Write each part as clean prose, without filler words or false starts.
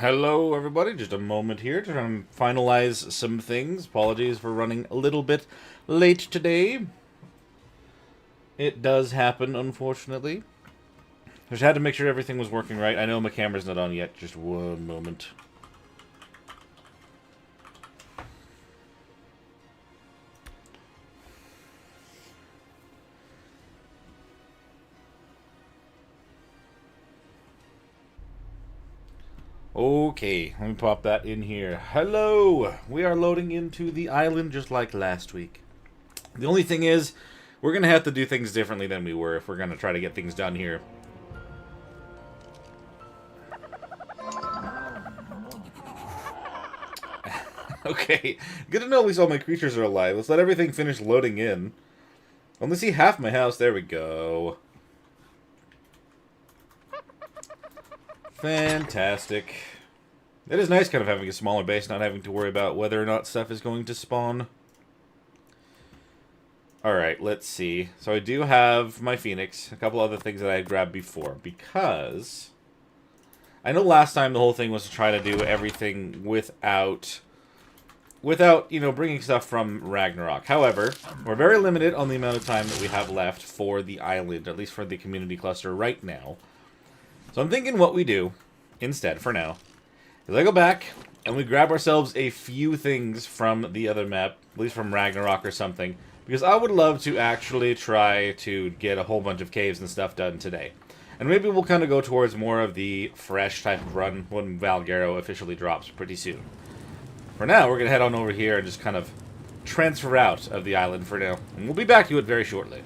Hello, everybody. Just a moment here to try and finalize some things. Apologies for running a little bit late today. It does happen, unfortunately. Just had to make sure everything was working right. I know my camera's not on yet. Just one moment. Okay, let me pop that in here. Hello! We are loading into the island just like last week. The only thing is, we're going to have to do things differently than we were if we're going to try to get things done here. Okay, good to know at least all my creatures are alive. Let's let everything finish loading in. Only see half my house. There we go. Fantastic. It is nice kind of having a smaller base, not having to worry about whether or not stuff is going to spawn. Alright, let's see. So I do have my Phoenix, a couple other things that I had grabbed before, because I know last time the whole thing was to try to do everything without, you know, bringing stuff from Ragnarok. However, we're very limited on the amount of time that we have left for the island, at least for the community cluster right now. So I'm thinking what we do, instead, for now, is I go back, and we grab ourselves a few things from the other map, at least from Ragnarok or something, because I would love to actually try to get a whole bunch of caves and stuff done today. And maybe we'll kind of go towards more of the fresh type of run when Valguero officially drops pretty soon. For now, we're going to head on over here and just kind of transfer out of the island for now. And we'll be back to it very shortly.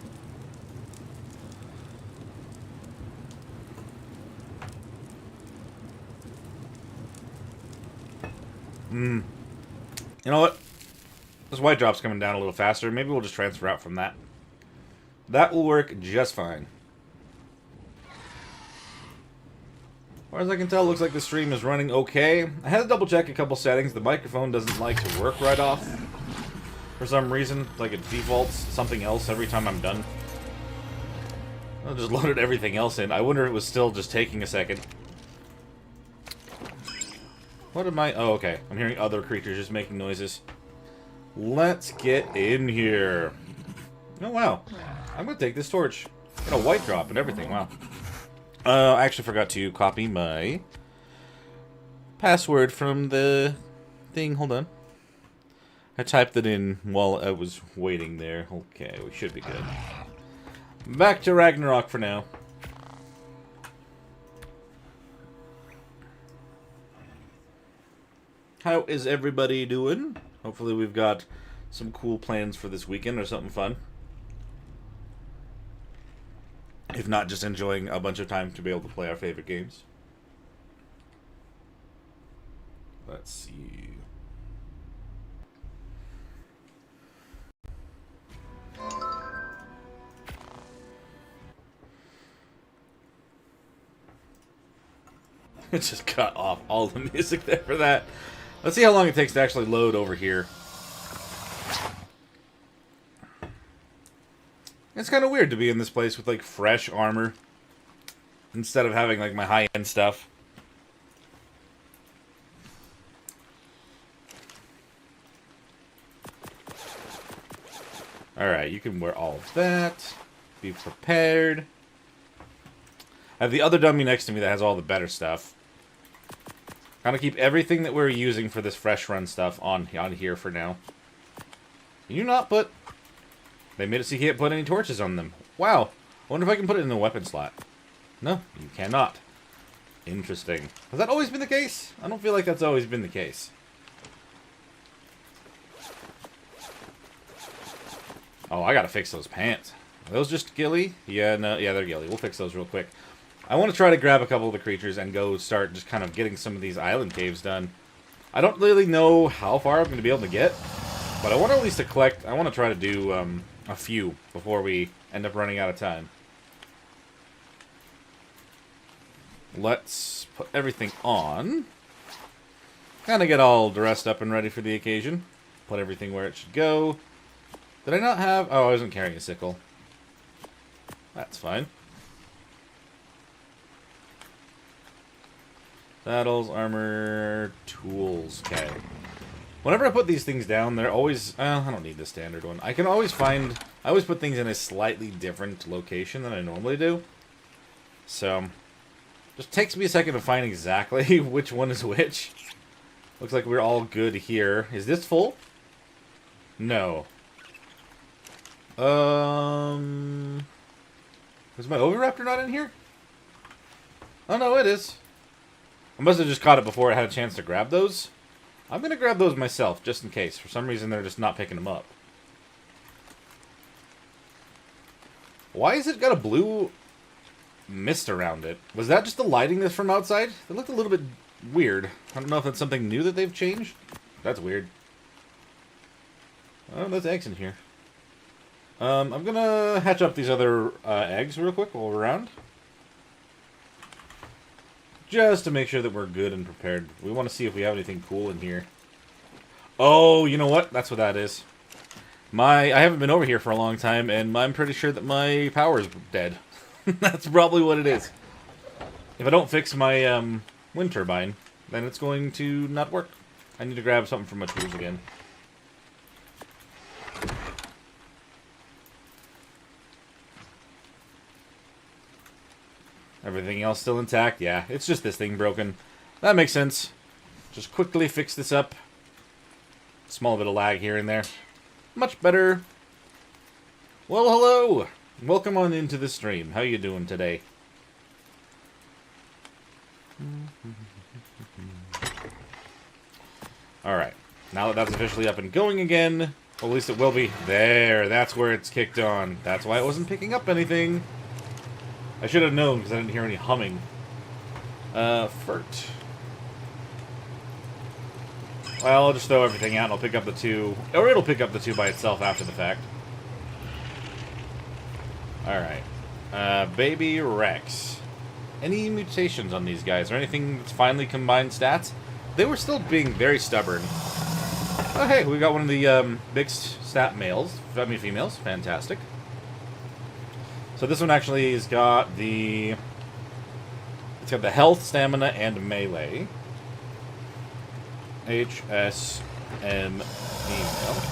You know what? This white drop's coming down a little faster. Maybe we'll just transfer out from that. That will work just fine. As far as I can tell, it looks like the stream is running okay. I had to double check a couple settings. The microphone doesn't like to work right off. For some reason, like it defaults something else every time I'm done. I just loaded everything else in. I wonder if it was still just taking a second. What am I? Oh, okay. I'm hearing other creatures just making noises. Let's get in here. Oh, wow. I'm going to take this torch. Got a white drop and everything. Wow. I actually forgot to copy my password from the thing. Hold on. I typed it in while I was waiting there. Okay, we should be good. Back to Ragnarok for now. How is everybody doing? Hopefully we've got some cool plans for this weekend or something fun. If not, just enjoying a bunch of time to be able to play our favorite games. Let's see. It just cut off all the music there for that. Let's see how long it takes to actually load over here. It's kind of weird to be in this place with, like, fresh armor instead of having, like, my high-end stuff. Alright, you can wear all of that. Be prepared. I have the other dummy next to me that has all the better stuff. Kind of keep everything that we're using for this fresh run stuff on here for now. Can you not put... They made it so you can't put any torches on them. Wow. I wonder if I can put it in the weapon slot. No, you cannot. Interesting. Has that always been the case? I don't feel like that's always been the case. Oh, I gotta fix those pants. Are those just ghillie? Yeah, no, yeah, they're ghillie. We'll fix those real quick. I want to try to grab a couple of the creatures and go start just kind of getting some of these island caves done. I don't really know how far I'm going to be able to get, but I want to at least collect. I want to try to do a few before we end up running out of time. Let's put everything on. Kind of get all dressed up and ready for the occasion. Put everything where it should go. Did I not have... Oh, I wasn't carrying a sickle. That's fine. Saddles, armor, tools. Okay. Whenever I put these things down, they're always... I don't need the standard one. I can always find... I always put things in a slightly different location than I normally do. So, just takes me a second to find exactly which one is which. Looks like we're all good here. Is this full? No. Is my Oviraptor not in here? Oh, no, it is. I must have just caught it before I had a chance to grab those. I'm going to grab those myself, just in case. For some reason, they're just not picking them up. Why is it got a blue mist around it? Was that just the lighting that's from outside? It looked a little bit weird. I don't know if that's something new that they've changed. That's weird. Oh, there's eggs in here. I'm going to hatch up these other eggs real quick while we're around. Just to make sure that we're good and prepared. We want to see if we have anything cool in here. Oh, you know what? That's what that is. I haven't been over here for a long time, and I'm pretty sure that my power is dead. That's probably what it is. If I don't fix my wind turbine, then it's going to not work. I need to grab something from my tools again. Everything else still intact? Yeah, it's just this thing broken. That makes sense. Just quickly fix this up. Small bit of lag here and there. Much better. Well, hello! Welcome on into the stream. How you doing today? Alright. Now that that's officially up and going again, well, at least it will be. There, that's where it's kicked on. That's why it wasn't picking up anything. I should have known because I didn't hear any humming. Fert. Well, I'll just throw everything out and I'll pick up the two. Or it'll pick up the two by itself after the fact. Alright. Baby Rex. Any mutations on these guys? Or anything that's finally combined stats? They were still being very stubborn. Oh, hey, we got one of the mixed stat males. I mean, females. Fantastic. So this one actually has got the... It's got the health, stamina, and melee. HSM female.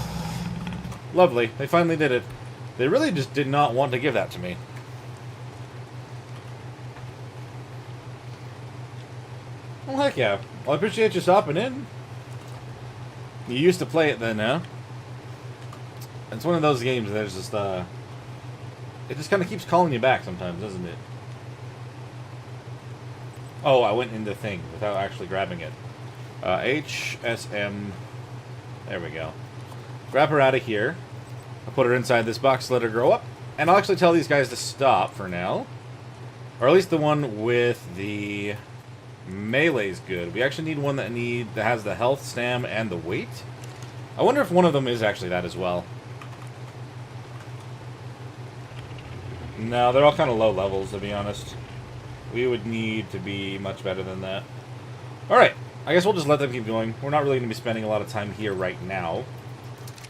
Lovely. They finally did it. They really just did not want to give that to me. Well, heck yeah. Well, I appreciate you stopping in. You used to play it then, huh? It's one of those games that there's just, it just kind of keeps calling you back sometimes, doesn't it? Oh, I went into the thing without actually grabbing it. HSM. There we go. Grab her out of here. I'll put her inside this box, let her grow up. And I'll actually tell these guys to stop for now. Or at least the one with the melee's good. We actually need one that has the health, stam, and the weight. I wonder if one of them is actually that as well. No, they're all kind of low levels, to be honest. We would need to be much better than that. Alright, I guess we'll just let them keep going. We're not really going to be spending a lot of time here right now.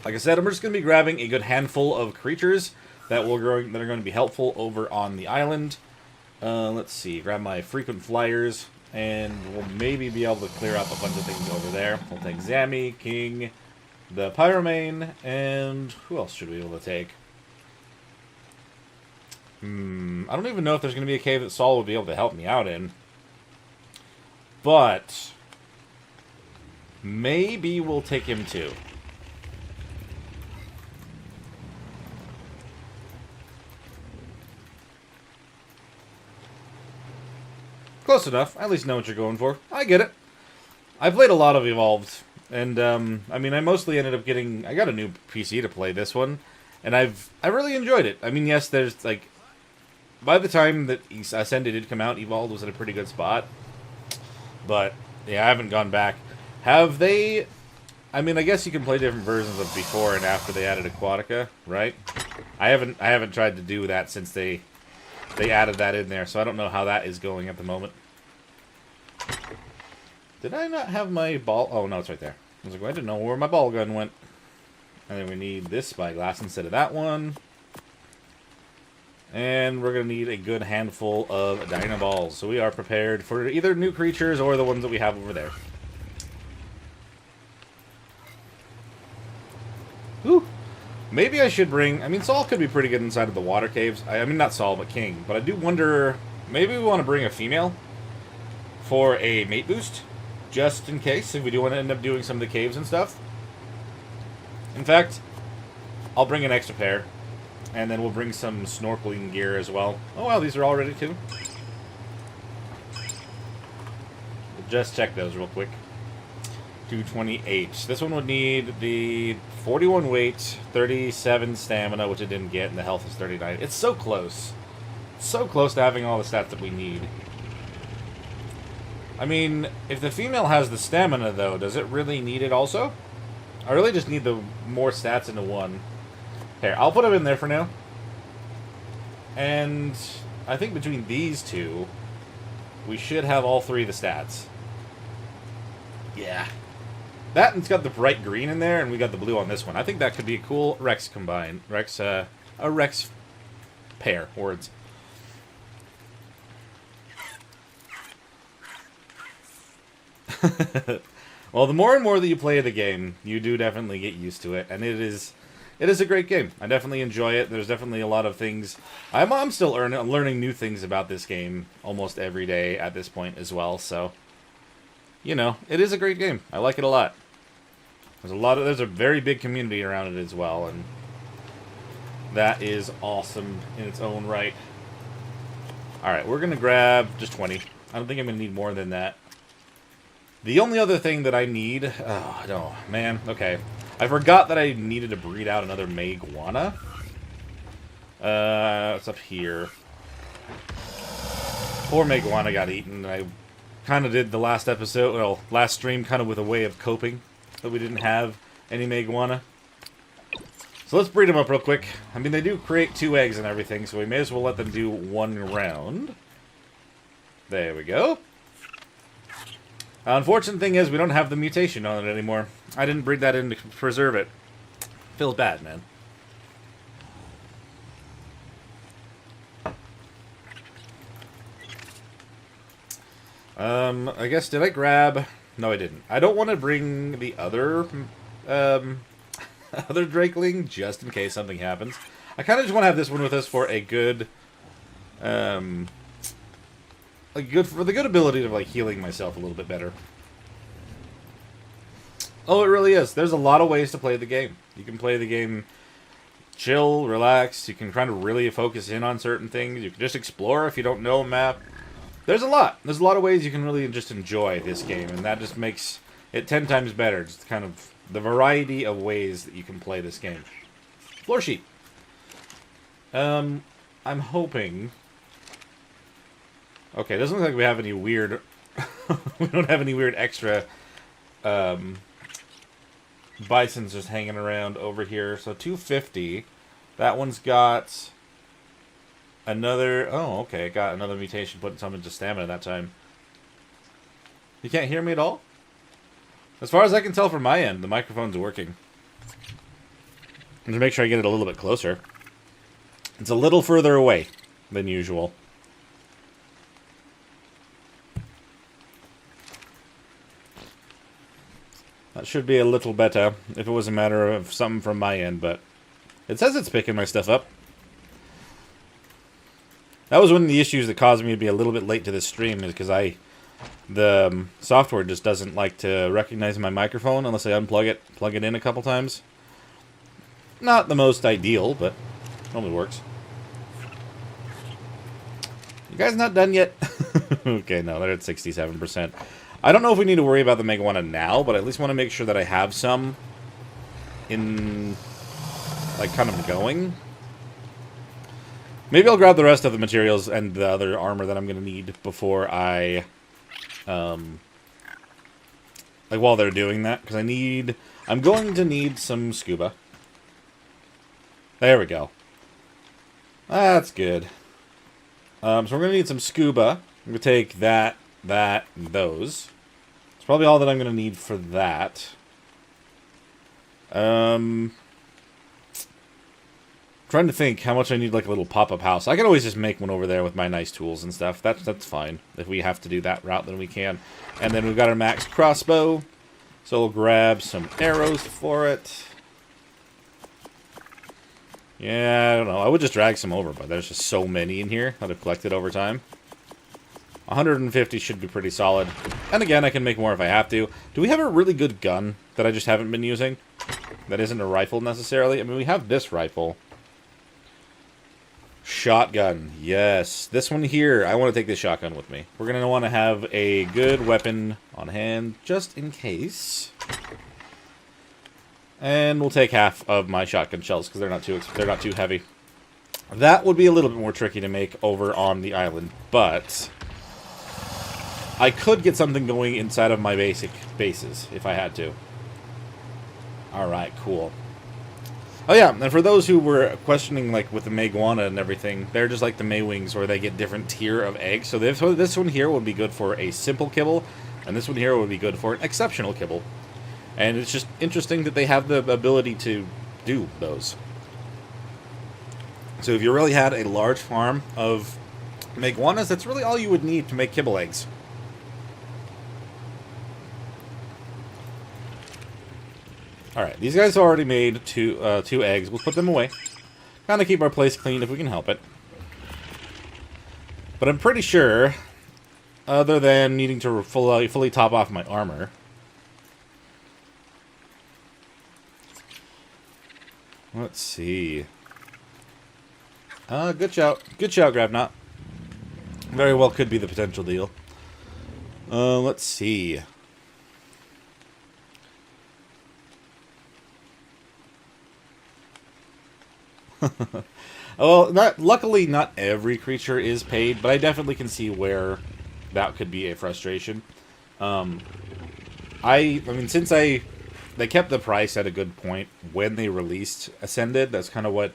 Like I said, I'm just going to be grabbing a good handful of creatures that are going to be helpful over on the island. Let's see, grab my frequent flyers, and we'll maybe be able to clear up a bunch of things over there. We'll take Zammy, King, the Pyromane, and who else should we be able to take? I don't even know if there's going to be a cave that Saul would be able to help me out in. But maybe we'll take him too. Close enough. I at least know what you're going for. I get it. I played a lot of Evolved. And, I mean, I mostly ended up getting... I got a new PC to play this one. And I really enjoyed it. I mean, yes, there's, like... By the time that Ascended did come out, Evolved was in a pretty good spot. But, yeah, I haven't gone back. Have they... I mean, I guess you can play different versions of before and after they added Aquatica, right? I haven't tried to do that since they added that in there, so I don't know how that is going at the moment. Did I not have my ball? Oh, no, it's right there. I was like, well, I didn't know where my ball gun went. And then we need this spyglass instead of that one. And we're going to need a good handful of Dynaballs. So we are prepared for either new creatures or the ones that we have over there. Whew. Maybe I should bring... I mean, Saul could be pretty good inside of the water caves. I mean, not Saul, but King. But I do wonder... Maybe we want to bring a female for a mate boost. Just in case, if we do want to end up doing some of the caves and stuff. In fact, I'll bring an extra pair. And then we'll bring some snorkeling gear as well. Oh, wow, these are all ready, too. We'll just check those real quick. 228. This one would need the 41 weight, 37 stamina, which it didn't get, and the health is 39. It's so close. So close to having all the stats that we need. I mean, if the female has the stamina, though, does it really need it also? I really just need the more stats into one. Here, I'll put them in there for now. And I think between these two, we should have all three of the stats. Yeah. That and it's got the bright green in there, and we got the blue on this one. I think that could be a cool Rex combine. A Rex pair, words. Well, the more and more that you play the game, you do definitely get used to it, and it is a great game. I definitely enjoy it. There's definitely a lot of things. I'm still learning new things about this game almost every day at this point as well. So, you know, it is a great game. I like it a lot. There's a very big community around it as well, and that is awesome in its own right. All right, we're gonna grab just 20. I don't think I'm gonna need more than that. The only other thing that I need... Oh, no, man. Okay. I forgot that I needed to breed out another Meguana. It's up here. Poor Meguana got eaten. I kind of did the last episode, well, last stream, kind of with a way of coping that we didn't have any Meguana. So let's breed them up real quick. I mean, they do create 2 eggs and everything, so we may as well let them do 1 round. There we go. Unfortunate thing is, we don't have the mutation on it anymore. I didn't breed that in to preserve it. Feels bad, man. I guess, did I grab... No, I didn't. I don't want to bring the other, other Drakeling, just in case something happens. I kind of just want to have this one with us for a good, for the good ability of, like, healing myself a little bit better. Oh, it really is. There's a lot of ways to play the game. You can play the game chill, relax. You can kind of really focus in on certain things. You can just explore if you don't know a map. There's a lot. There's a lot of ways you can really just enjoy this game, and that just makes it 10 times better. Just kind of the variety of ways that you can play this game. Floor sheet. I'm hoping... Okay, it doesn't look like we have any weird... we don't have any weird extra bisons just hanging around over here. So 250. That one's got another... Oh, okay. Got another mutation putting some into stamina that time. You can't hear me at all? As far as I can tell from my end, the microphone's working. I'm going to make sure I get it a little bit closer. It's a little further away than usual. That should be a little better if it was a matter of something from my end, but it says it's picking my stuff up. That was one of the issues that caused me to be a little bit late to this stream, is because the software just doesn't like to recognize my microphone unless I unplug it, plug it in a couple times. Not the most ideal, but normally works. You guys not done yet? Okay, no, they're at 67%. I don't know if we need to worry about the Meguana now, but I at least want to make sure that I have some in, like, kind of going. Maybe I'll grab the rest of the materials and the other armor that I'm going to need before I, like, while they're doing that, because I'm going to need some scuba. There we go. That's good. So we're going to need some scuba. I'm going to take that, and those. It's probably all that I'm going to need for that. trying to think how much I need, like, a little pop-up house. I can always just make one over there with my nice tools and stuff. That's fine. If we have to do that route, then we can. And then we've got our max crossbow. So we'll grab some arrows for it. Yeah, I don't know. I would just drag some over, but there's just so many in here that I've collected over time. 150 should be pretty solid. And again, I can make more if I have to. Do we have a really good gun that I just haven't been using? That isn't a rifle necessarily. I mean, we have this rifle. Shotgun. Yes. This one here, I want to take this shotgun with me. We're going to want to have a good weapon on hand, just in case. And we'll take half of my shotgun shells, because they're not too heavy. That would be a little bit more tricky to make over on the island, but I could get something going inside of my basic bases, if I had to. Alright, cool. Oh yeah, and for those who were questioning, like, with the Meguana and everything, they're just like the Maywings, where they get different tier of eggs. So this one here would be good for a simple kibble, and this one here would be good for an exceptional kibble. And it's just interesting that they have the ability to do those. So if you really had a large farm of Meguanas, that's really all you would need to make kibble eggs. Alright, these guys already made two eggs. We'll put them away. Kind of keep our place clean if we can help it. But I'm pretty sure, other than needing to fully top off my armor, let's see. Good shout. Good shout, Grabnot. Very well could be the potential deal. Let's see. Well, luckily not every creature is paid, but I definitely can see where that could be a frustration. I mean, since they kept the price at a good point when they released Ascended, that's kind of what,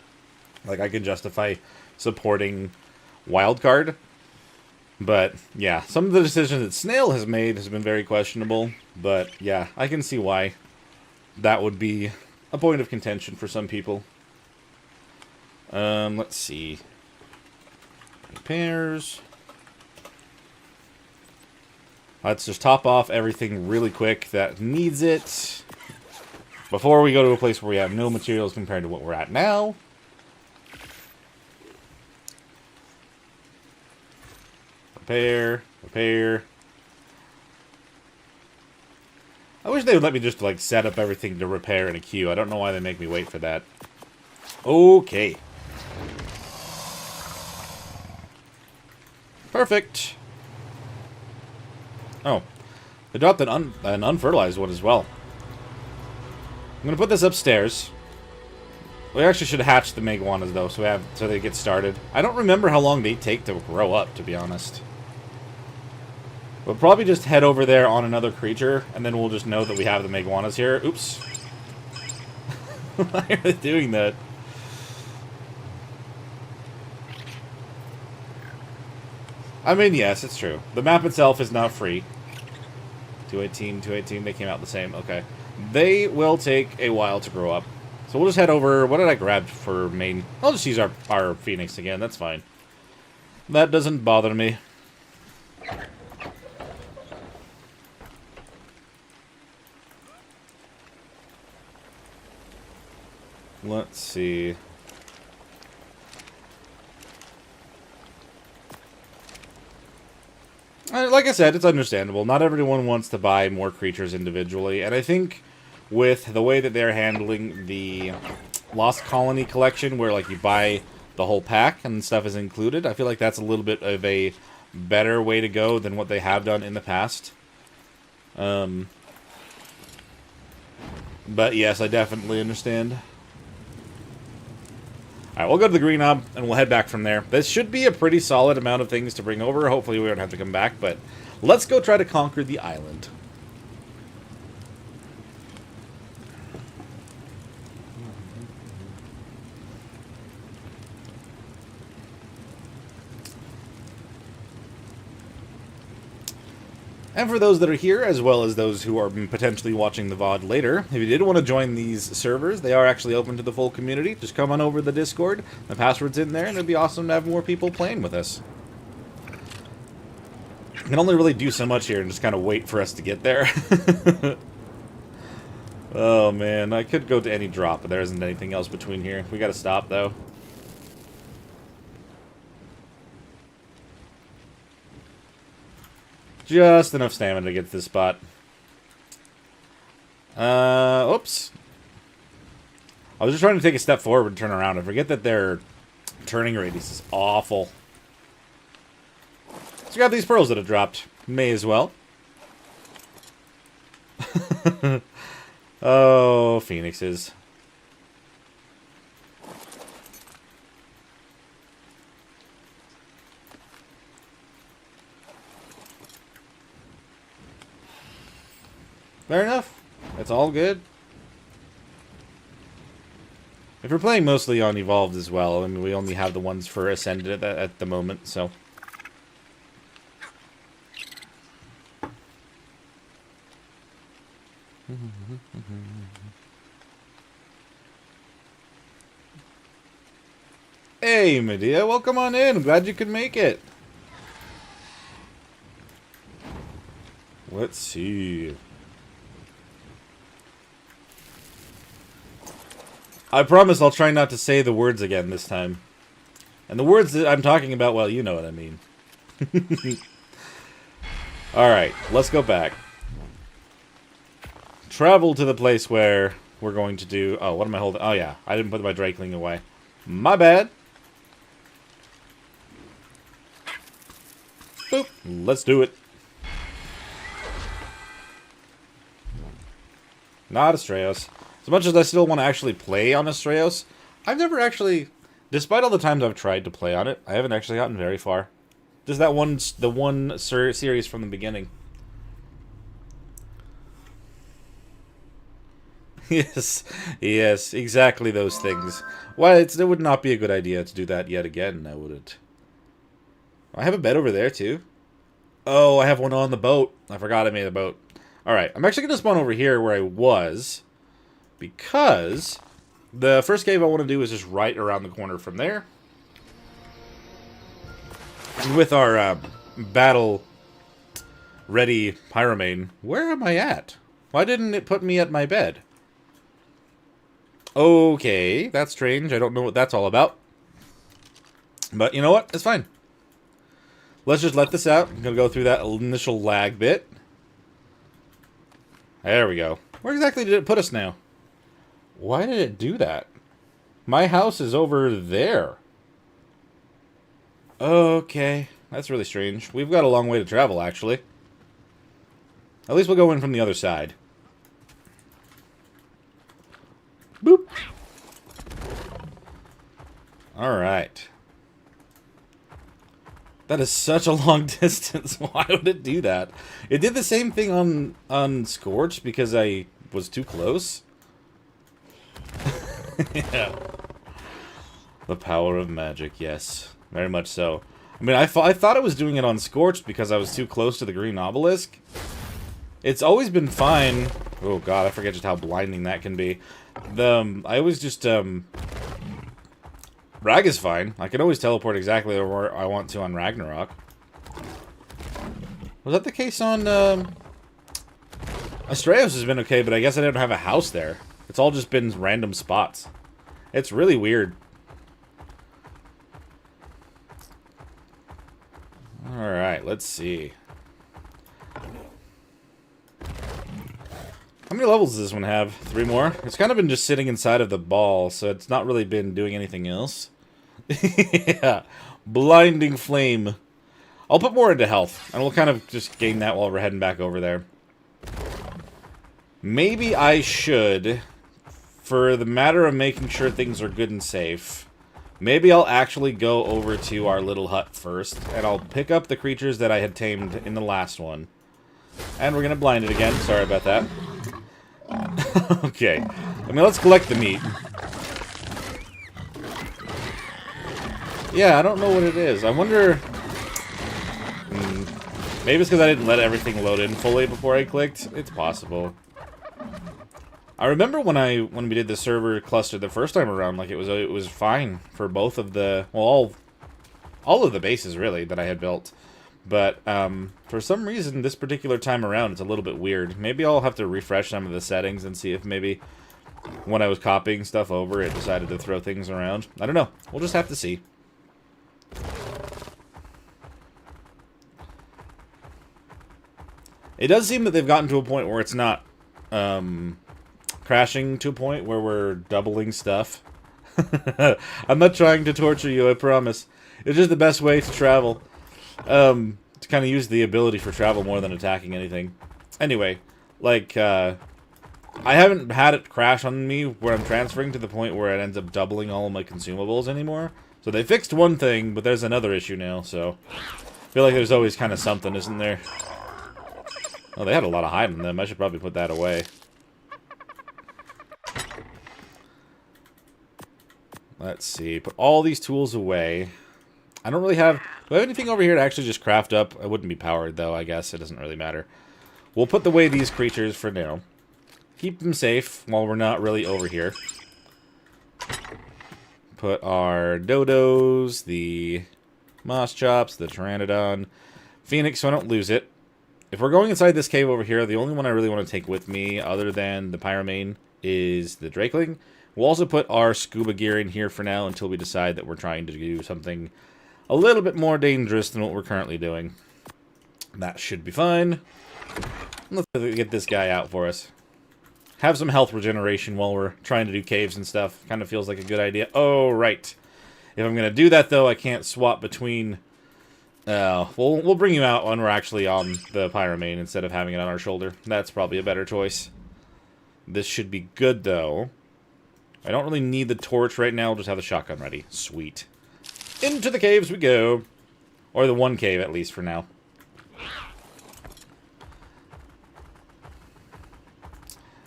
like, I can justify supporting Wildcard. But yeah, some of the decisions that Snail has made has been very questionable, but yeah, I can see why that would be a point of contention for some people. Let's see. Repairs. Let's just top off everything really quick that needs it before we go to a place where we have no materials compared to what we're at now. Repair. Repair. I wish they would let me just, like, set up everything to repair in a queue. I don't know why they make me wait for that. Okay. Perfect. Oh. They dropped an unfertilized one as well. I'm going to put this upstairs. We actually should hatch the Meguanas, though, so they get started. I don't remember how long they take to grow up, to be honest. We'll probably just head over there on another creature, and then we'll just know that we have the Meguanas here. Oops. Why are they doing that? I mean, yes, it's true. The map itself is not free. 218, 218, they came out the same. Okay. They will take a while to grow up. So we'll just head over. What did I grab for main? I'll just use our Phoenix again. That's fine. That doesn't bother me. Let's see. Like I said, it's understandable. Not everyone wants to buy more creatures individually, and I think with the way that they're handling the Lost Colony collection, where, like, you buy the whole pack and stuff is included, I feel like that's a little bit of a better way to go than what they have done in the past. But yes, I definitely understand. Alright, we'll go to the Green Hub, and we'll head back from there. This should be a pretty solid amount of things to bring over. Hopefully we don't have to come back, but let's go try to conquer the island. And for those that are here, as well as those who are potentially watching the VOD later, if you did want to join these servers, they are actually open to the full community. Just come on over to the Discord. The password's in there, and it'd be awesome to have more people playing with us. You can only really do so much here and just kind of wait for us to get there. Oh, man. I could go to any drop, but there isn't anything else between here. We gotta stop, though. Just enough stamina to get to this spot. Oops. I was just trying to take a step forward and turn around. I forget that their turning radius is awful. Let's grab these pearls that have dropped. May as well. Oh, phoenixes. Fair enough. It's all good. If we're playing mostly on Evolved as well, I mean, we only have the ones for Ascended at the moment, so... Hey, Medea, welcome on in. I'm glad you could make it. Let's see. I promise I'll try not to say the words again this time. And the words that I'm talking about, well, you know what I mean. Alright, let's go back. Travel to the place where we're going to do... Oh, what am I holding? Oh, yeah. I didn't put my Drakeling away. My bad. Boop. Let's do it. Not Astraeos. As much as I still want to actually play on Astraeos, I've never actually... Despite all the times I've tried to play on it, I haven't actually gotten very far. Just that the one series from the beginning. Yes, yes, exactly those things. Why, it would not be a good idea to do that yet again, now would it? I have a bed over there, too. Oh, I have one on the boat. I forgot I made a boat. Alright, I'm actually going to spawn over here where I was, because the first cave I want to do is just right around the corner from there. And with our battle-ready Pyromane, where am I at? Why didn't it put me at my bed? Okay, that's strange. I don't know what that's all about. But you know what? It's fine. Let's just let this out. I'm going to go through that initial lag bit. There we go. Where exactly did it put us now? Why did it do that? My house is over there. Okay, that's really strange. We've got a long way to travel, actually. At least we'll go in from the other side. Boop. Alright. That is such a long distance. Why would it do that? It did the same thing on Scorch because I was too close. Yeah. The power of magic, yes. Very much so. I mean, I thought it was doing it on Scorched because I was too close to the green obelisk. It's always been fine. Oh god, I forget just how blinding that can be. I always just, Rag is fine. I can always teleport exactly where I want to on Ragnarok. Was that the case on, Astraeos has been okay, but I guess I didn't have a house there. It's all just been random spots. It's really weird. Alright, let's see. How many levels does this one have? 3 more? It's kind of been just sitting inside of the ball, so it's not really been doing anything else. Yeah. Blinding Flame. I'll put more into health, and we'll kind of just gain that while we're heading back over there. Maybe I should, for the matter of making sure things are good and safe, maybe I'll actually go over to our little hut first, and I'll pick up the creatures that I had tamed in the last one. And we're gonna blind it again. Sorry about that. Okay. I mean, let's collect the meat. Yeah, I don't know what it is. I wonder... Maybe it's because I didn't let everything load in fully before I clicked. It's possible. I remember when we did the server cluster the first time around, like it was fine for both of the, well, all of the bases really that I had built. But for some reason this particular time around it's a little bit weird. Maybe I'll have to refresh some of the settings and see if maybe when I was copying stuff over it decided to throw things around. I don't know. We'll just have to see. It does seem that they've gotten to a point where it's not crashing to a point where we're doubling stuff. I'm not trying to torture you, I promise. It's just the best way to travel. To kind of use the ability for travel more than attacking anything. Anyway, like, I haven't had it crash on me where I'm transferring to the point where it ends up doubling all of my consumables anymore. So they fixed one thing, but there's another issue now, so I feel like there's always kind of something, isn't there? Oh, they had a lot of hide in them. I should probably put that away. Let's see. Put all these tools away. I don't really have... Do I have anything over here to actually just craft up? It wouldn't be powered, though, I guess. It doesn't really matter. We'll put away these creatures for now. Keep them safe while we're not really over here. Put our dodos, the moss chops, the pteranodon, phoenix so I don't lose it. If we're going inside this cave over here, the only one I really want to take with me, other than the pyromane, is the drakeling. We'll also put our scuba gear in here for now until we decide that we're trying to do something a little bit more dangerous than what we're currently doing. That should be fine. Let's get this guy out for us. Have some health regeneration while we're trying to do caves and stuff. Kind of feels like a good idea. Oh, right. If I'm going to do that, though, I can't swap between... we'll bring you out when we're actually on the pyromane instead of having it on our shoulder. That's probably a better choice. This should be good, though. I don't really need the torch right now. We'll just have the shotgun ready. Sweet. Into the caves we go. Or the one cave, at least, for now.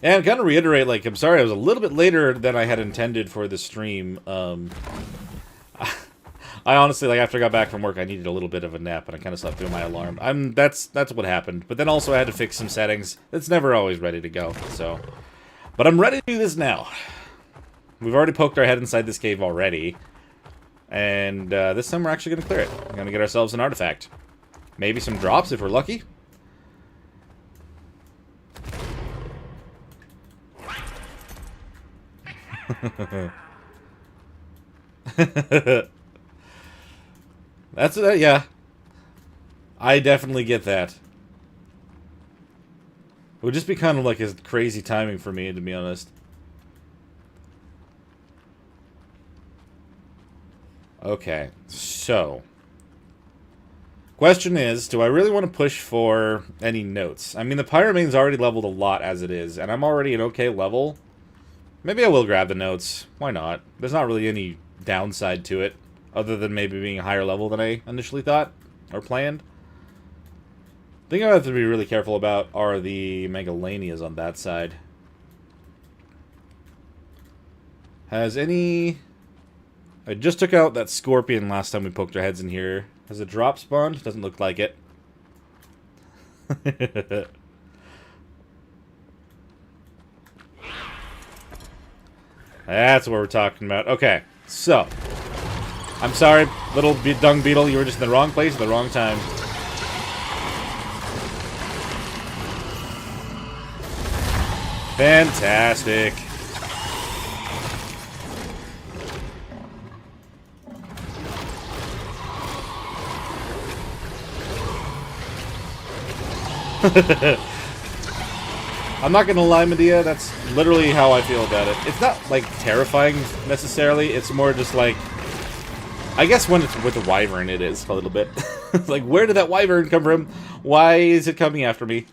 And kind of reiterate, like, I'm sorry I was a little bit later than I had intended for the stream. I honestly, like, after I got back from work, I needed a little bit of a nap, and I kind of slept through my alarm. That's what happened. But then also I had to fix some settings. It's never always ready to go, so... But I'm ready to do this now. We've already poked our head inside this cave already. And this time we're actually going to clear it. We're going to get ourselves an artifact. Maybe some drops if we're lucky. That's yeah. I definitely get that. It would just be kind of like a crazy timing for me, to be honest. Okay, so question is, do I really want to push for any notes? I mean, the pyromane's already leveled a lot as it is, and I'm already an okay level. Maybe I will grab the notes. Why not? There's not really any downside to it, other than maybe being a higher level than I initially thought or planned. The thing I have to be really careful about are the megalanias on that side. Has any... I just took out that scorpion last time we poked our heads in here. Has a drop spawned? Doesn't look like it. That's what we're talking about. Okay, so. I'm sorry, little dung beetle. You were just in the wrong place at the wrong time. Fantastic. I'm not gonna lie, Medea, that's literally how I feel about it. It's not, like, terrifying, necessarily. It's more just, like... I guess when it's with a wyvern, it is, a little bit. It's like, where did that wyvern come from? Why is it coming after me?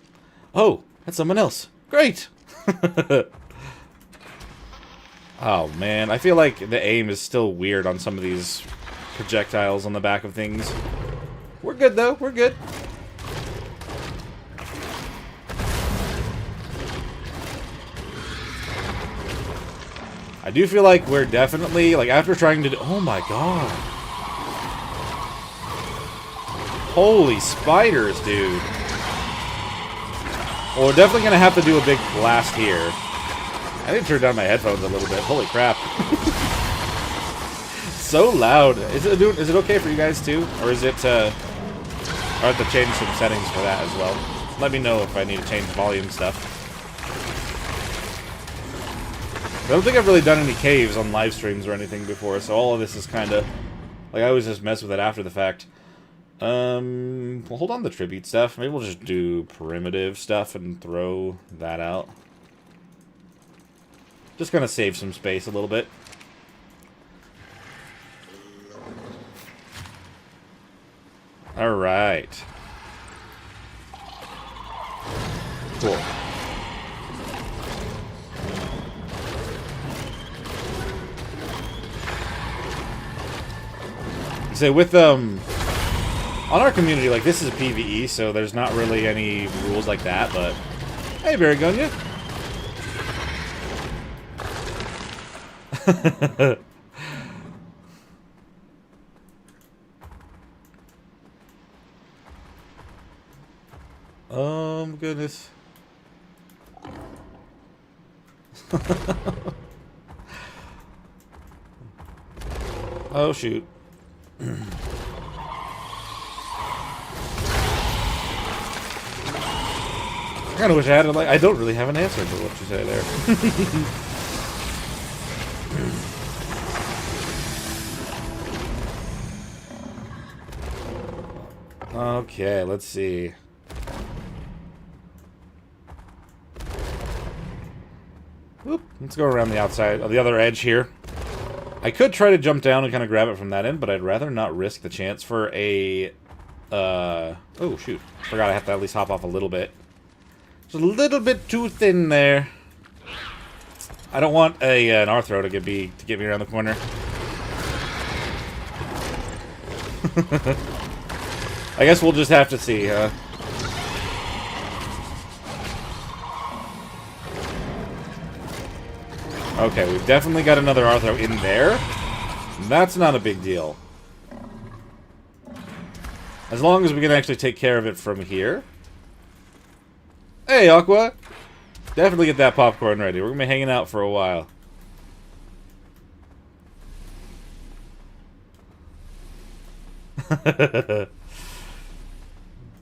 Oh, that's someone else. Great! Oh, man. I feel like the aim is still weird on some of these projectiles on the back of things. We're good, though. We're good. I do feel like we're definitely, like, after trying to do... Oh, my God. Holy spiders, dude. Well, we're definitely going to have to do a big blast here. I need to turn down my headphones a little bit. Holy crap. So loud. Is it okay for you guys too? Or is it, I have to change some settings for that as well. Let me know if I need to change volume stuff. I don't think I've really done any caves on live streams or anything before, so all of this is kind of... Like, I always just mess with it after the fact. We'll hold on to the tribute stuff. Maybe we'll just do primitive stuff and throw that out. Just gonna save some space a little bit. Alright. Cool. So with, on our community, like, this is a PvE, so there's not really any rules like that, but... Hey, Barragonia! Goodness. Oh, shoot. I kind of wish I had, like, I don't really have an answer for what you say there. Okay, let's see. Oop, let's go around the outside, the other edge here. I could try to jump down and kind of grab it from that end, but I'd rather not risk the chance for a... oh, shoot. Forgot I have to at least hop off a little bit. It's a little bit too thin there. I don't want an Arthro to get me around the corner. I guess we'll just have to see, huh? Okay, we've definitely got another Arthro in there. That's not a big deal. As long as we can actually take care of it from here. Hey, Aqua! Definitely get that popcorn ready. We're gonna be hanging out for a while.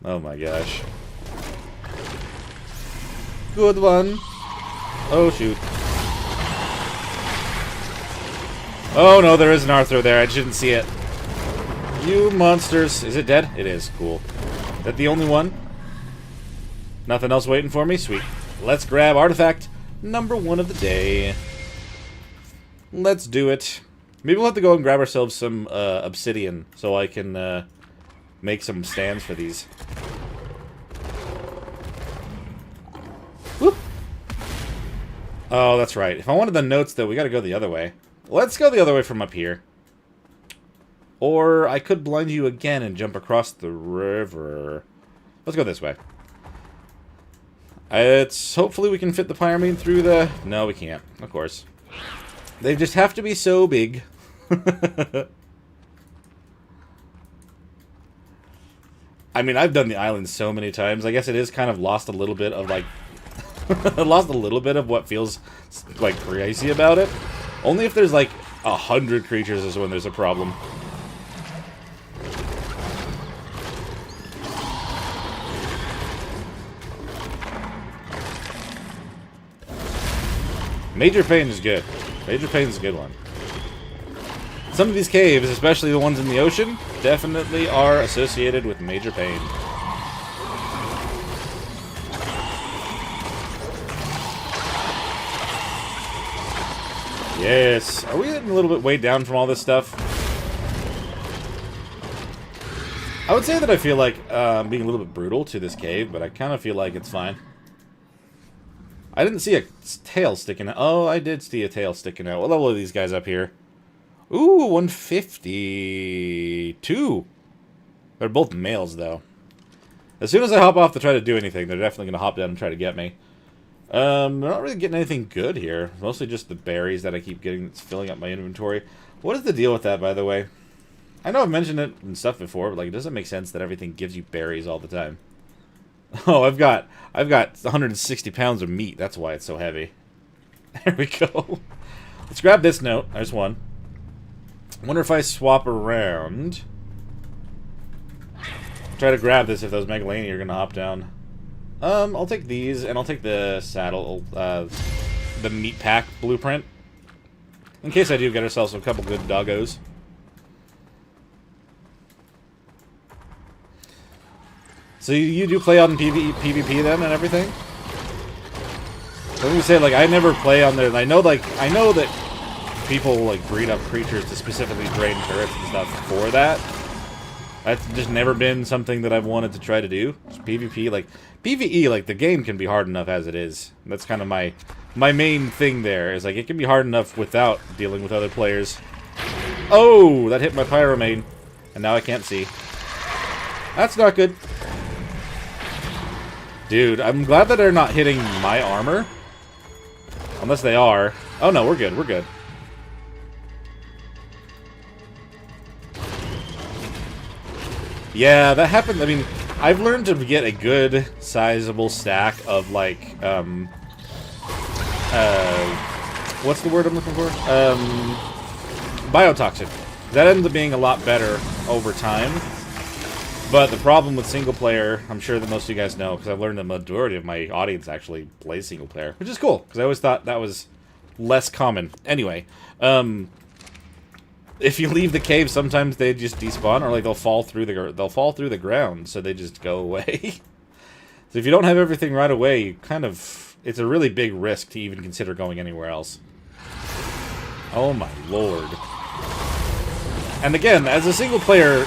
Oh my gosh. Good one. Oh shoot. Oh no, there is an Arthro there. I didn't see it. You monsters. Is it dead? It is. Cool. Is that the only one? Nothing else waiting for me? Sweet. Let's grab artifact number 1 of the day. Let's do it. Maybe we'll have to go and grab ourselves some obsidian so I can make some stands for these. Whoop. Oh, that's right. If I wanted the notes, though, we gotta go the other way. Let's go the other way from up here. Or I could blind you again and jump across the river. Let's go this way. It's hopefully we can fit the Pyramid through the... No, we can't. Of course. They just have to be so big. I mean, I've done the island so many times. I guess it is kind of lost a little bit of, like... lost a little bit of what feels, like, crazy about it. Only if there's, like, 100 creatures is when there's a problem. Major pain is good. Major pain is a good one. Some of these caves, especially the ones in the ocean, definitely are associated with major pain. Yes. Are we getting a little bit weighed down from all this stuff? I would say that I feel like being a little bit brutal to this cave, but I kind of feel like it's fine. I didn't see a tail sticking out. Oh, I did see a tail sticking out. What level are these guys up here? Ooh, 152. They're both males, though. As soon as I hop off to try to do anything, they're definitely going to hop down and try to get me. They're not really getting anything good here. Mostly just the berries that I keep getting that's filling up my inventory. What is the deal with that, by the way? I know I've mentioned it and stuff before, but like, it doesn't make sense that everything gives you berries all the time. Oh, I've got 160 pounds of meat. That's why it's so heavy. There we go. Let's grab this note. There's one. I wonder if I swap around. Try to grab this if those Megalania are gonna hop down. I'll take these, and I'll take the saddle, the meat pack blueprint. In case I do get ourselves a couple good doggos. So you do play on PvP then and everything? Let me say, like, I never play on there. I know that people like breed up creatures to specifically drain turrets and stuff for that. That's just never been something that I've wanted to try to do. Just PvP, like PvE, like the game can be hard enough as it is. That's kind of my main thing there. Is like it can be hard enough without dealing with other players. Oh, that hit my pyromane, and now I can't see. That's not good. Dude, I'm glad that they're not hitting my armor. Unless they are. Oh no, we're good, we're good. Yeah, that happened. I mean, I've learned to get a good, sizable stack of, like, what's the word I'm looking for? Biotoxin. That ends up being a lot better over time. But the problem with single player, I'm sure that most of you guys know, because I've learned the majority of my audience actually plays single player, which is cool, because I always thought that was less common. Anyway, if you leave the cave, sometimes they just despawn, or like they'll fall through the ground, so they just go away. So if you don't have everything right away, you kind of, it's a really big risk to even consider going anywhere else. Oh my lord. And again, as a single player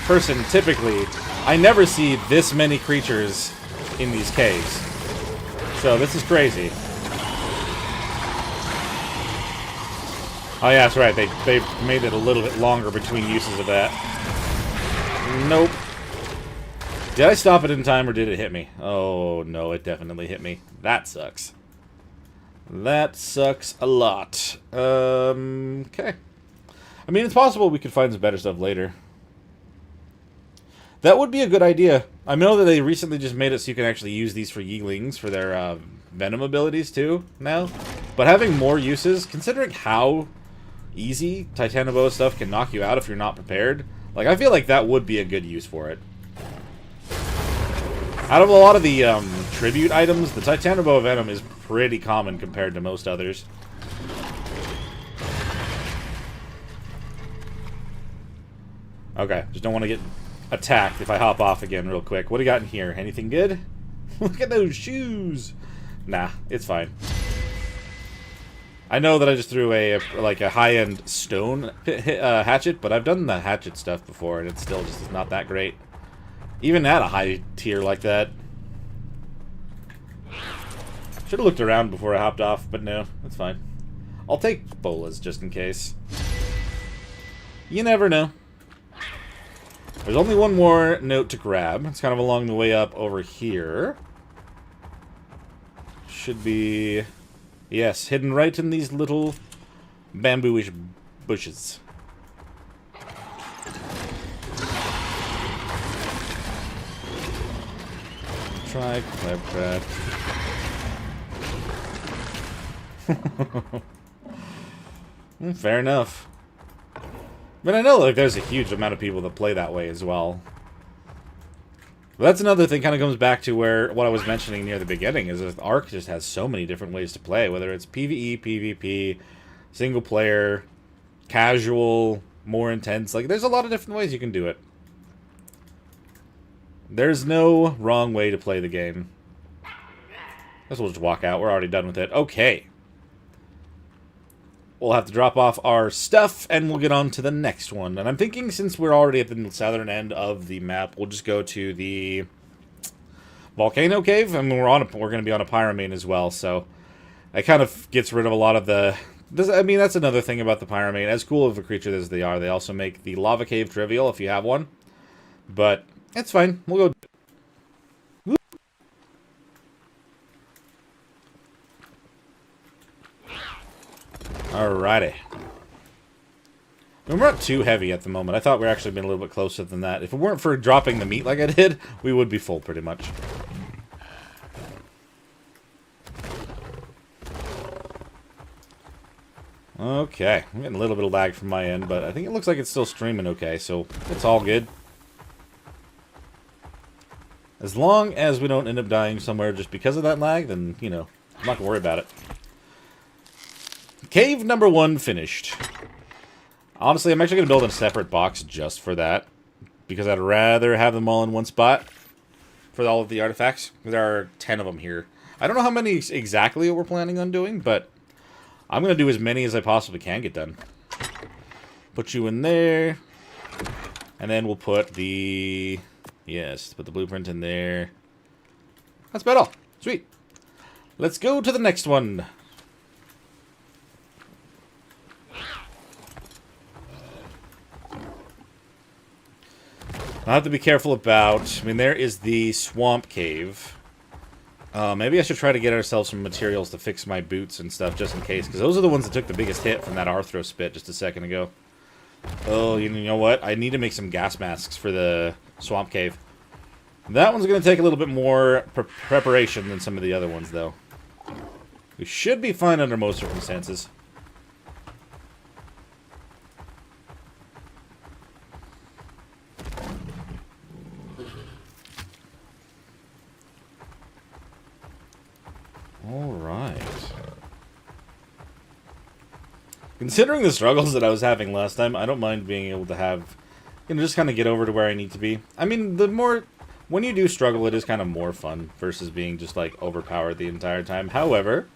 person, typically, I never see this many creatures in these caves. So this is crazy. Oh yeah, that's right. They made it a little bit longer between uses of that. Nope. Did I stop it in time or did it hit me? Oh no, it definitely hit me. That sucks. That sucks a lot. Okay. I mean, it's possible we could find some better stuff later. That would be a good idea. I know that they recently just made it so you can actually use these for Yeeglings for their venom abilities too now. But having more uses, considering how easy Titanoboa stuff can knock you out if you're not prepared, like, I feel like that would be a good use for it. Out of a lot of the tribute items, the Titanoboa venom is pretty common compared to most others. Okay, just don't want to get attacked if I hop off again real quick. What do you got in here? Anything good? Look at those shoes! Nah, it's fine. I know that I just threw a high-end stone hatchet, but I've done the hatchet stuff before, and it still just is not that great. Even at a high tier like that. Should have looked around before I hopped off, but no, that's fine. I'll take bolas just in case. You never know. There's only one more note to grab. It's kind of along the way up over here. Should be... yes, hidden right in these little bamboo-ish bushes. Try Claptrap. Fair enough. But I know, like, there's a huge amount of people that play that way as well. But that's another thing, kind of comes back to where what I was mentioning near the beginning, is that Ark just has so many different ways to play, whether it's PvE, PvP, single player, casual, more intense. Like, there's a lot of different ways you can do it. There's no wrong way to play the game. Guess we'll just walk out. We're already done with it. Okay. We'll have to drop off our stuff, and we'll get on to the next one. And I'm thinking, since we're already at the southern end of the map, we'll just go to the volcano cave. I mean, we're going to be on a pyromane as well, so it kind of gets rid of a lot of the... I mean, that's another thing about the pyromane. As cool of a creature as they are, they also make the lava cave trivial if you have one. But it's fine. We'll go... Alrighty. We're not too heavy at the moment. I thought we were actually been a little bit closer than that. If it weren't for dropping the meat like I did, we would be full pretty much. Okay, I'm getting a little bit of lag from my end, but I think it looks like it's still streaming okay, so it's all good. As long as we don't end up dying somewhere just because of that lag, then, you know, I'm not going to worry about it. Cave number 1 finished. Honestly, I'm actually going to build a separate box just for that, because I'd rather have them all in one spot for all of the artifacts. There are 10 of them here. I don't know how many exactly we're planning on doing, but I'm going to do as many as I possibly can get done. Put you in there. And then we'll put the... Yes, put the blueprint in there. That's about all. Sweet. Let's go to the next one. I have to be careful about... I mean, there is the swamp cave. Maybe I should try to get ourselves some materials to fix my boots and stuff, just in case. Because those are the ones that took the biggest hit from that Arthro spit just a second ago. Oh, you know what? I need to make some gas masks for the swamp cave. That one's going to take a little bit more preparation than some of the other ones, though. We should be fine under most circumstances. Alright. Considering the struggles that I was having last time, I don't mind being able to have... You know, just kind of get over to where I need to be. I mean, the more... When you do struggle, it is kind of more fun versus being just, like, overpowered the entire time. However,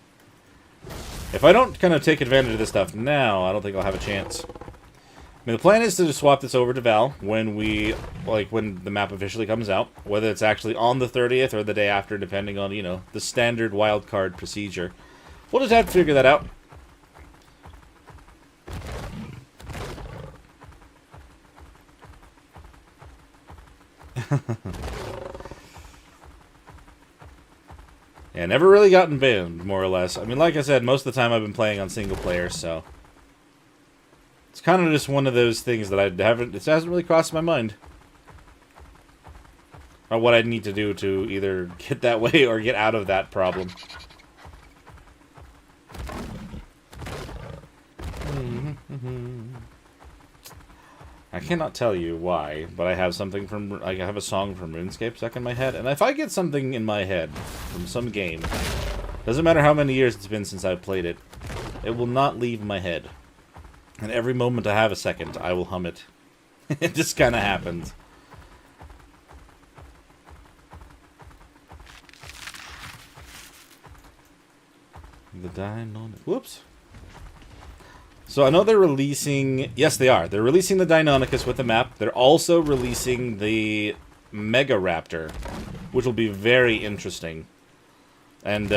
if I don't kind of take advantage of this stuff now, I don't think I'll have a chance. I mean, the plan is to just swap this over to Val when we... Like, when the map officially comes out. Whether it's actually on the 30th or the day after, depending on, you know, the standard wildcard procedure. We'll just have to figure that out. Yeah, never really gotten banned, more or less. I mean, like I said, most of the time I've been playing on single player, so... It's kind of just one of those things that I haven't... It hasn't really crossed my mind. Or what I'd need to do to either get that way or get out of that problem. I cannot tell you why, but I have something from... I have a song from RuneScape stuck in my head, and if I get something in my head from some game, doesn't matter how many years it's been since I've played it, it will not leave my head. And every moment I have a second, I will hum it. It just kind of happens. The Deinonychus. Whoops. So I know they're releasing... Yes, they are. They're releasing the Deinonychus with the map. They're also releasing the Mega Raptor, which will be very interesting. And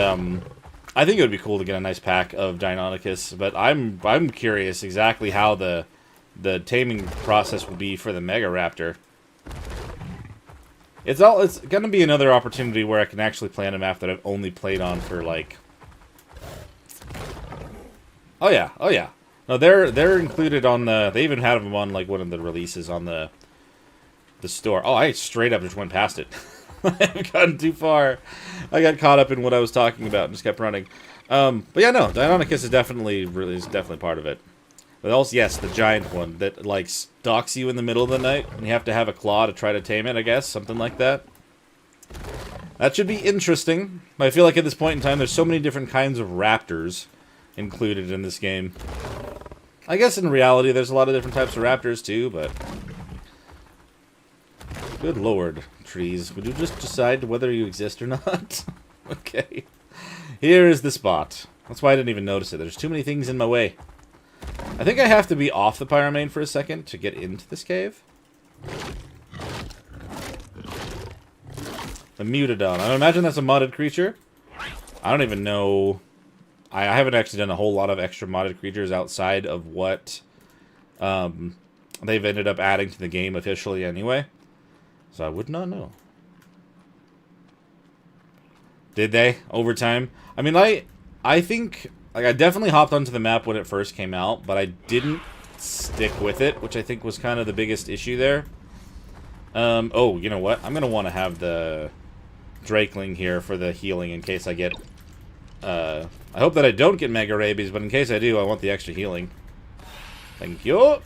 I think it would be cool to get a nice pack of Deinonychus, but I'm curious exactly how the taming process will be for the Mega Raptor. It's gonna be another opportunity where I can actually play on a map that I've only played on for like... Oh yeah, oh yeah. No, they're included on the... They even had them on like one of the releases on the store. Oh, I straight up just went past it. I haven't gotten too far. I got caught up in what I was talking about and just kept running. But yeah, no, Deinonychus is definitely part of it. But also, yes, the giant one that like stalks you in the middle of the night, and you have to have a claw to try to tame it. I guess something like that. That should be interesting. But I feel like at this point in time, there's so many different kinds of raptors included in this game. I guess in reality, there's a lot of different types of raptors too, but... Good lord, trees. Would you just decide whether you exist or not? Okay. Here is the spot. That's why I didn't even notice it. There's too many things in my way. I think I have to be off the Pyramane for a second to get into this cave. The Mutodon. I imagine that's a modded creature. I don't even know... I haven't actually done a whole lot of extra modded creatures outside of what they've ended up adding to the game officially anyway. So I would not know. Did they? Over time? I mean, I think... Like, I definitely hopped onto the map when it first came out, but I didn't stick with it, which I think was kind of the biggest issue there. Oh, you know what? I'm going to want to have the Drakeling here for the healing in case I get... I hope that I don't get Mega Rabies, but in case I do, I want the extra healing. Thank you.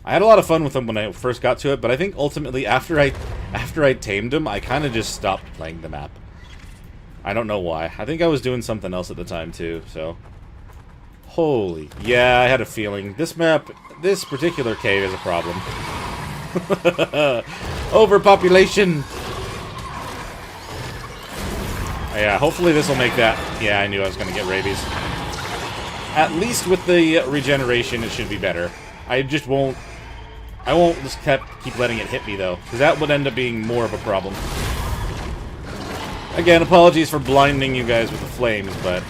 I had a lot of fun with him when I first got to it, but I think ultimately after I tamed him, I kind of just stopped playing the map. I don't know why. I think I was doing something else at the time too, so... Holy... Yeah, I had a feeling. This map, this particular cave is a problem. Overpopulation! Yeah, hopefully this will make that... Yeah, I knew I was going to get rabies. At least with the regeneration, it should be better. I just won't... I won't just keep letting it hit me, though, because that would end up being more of a problem. Again, apologies for blinding you guys with the flames, but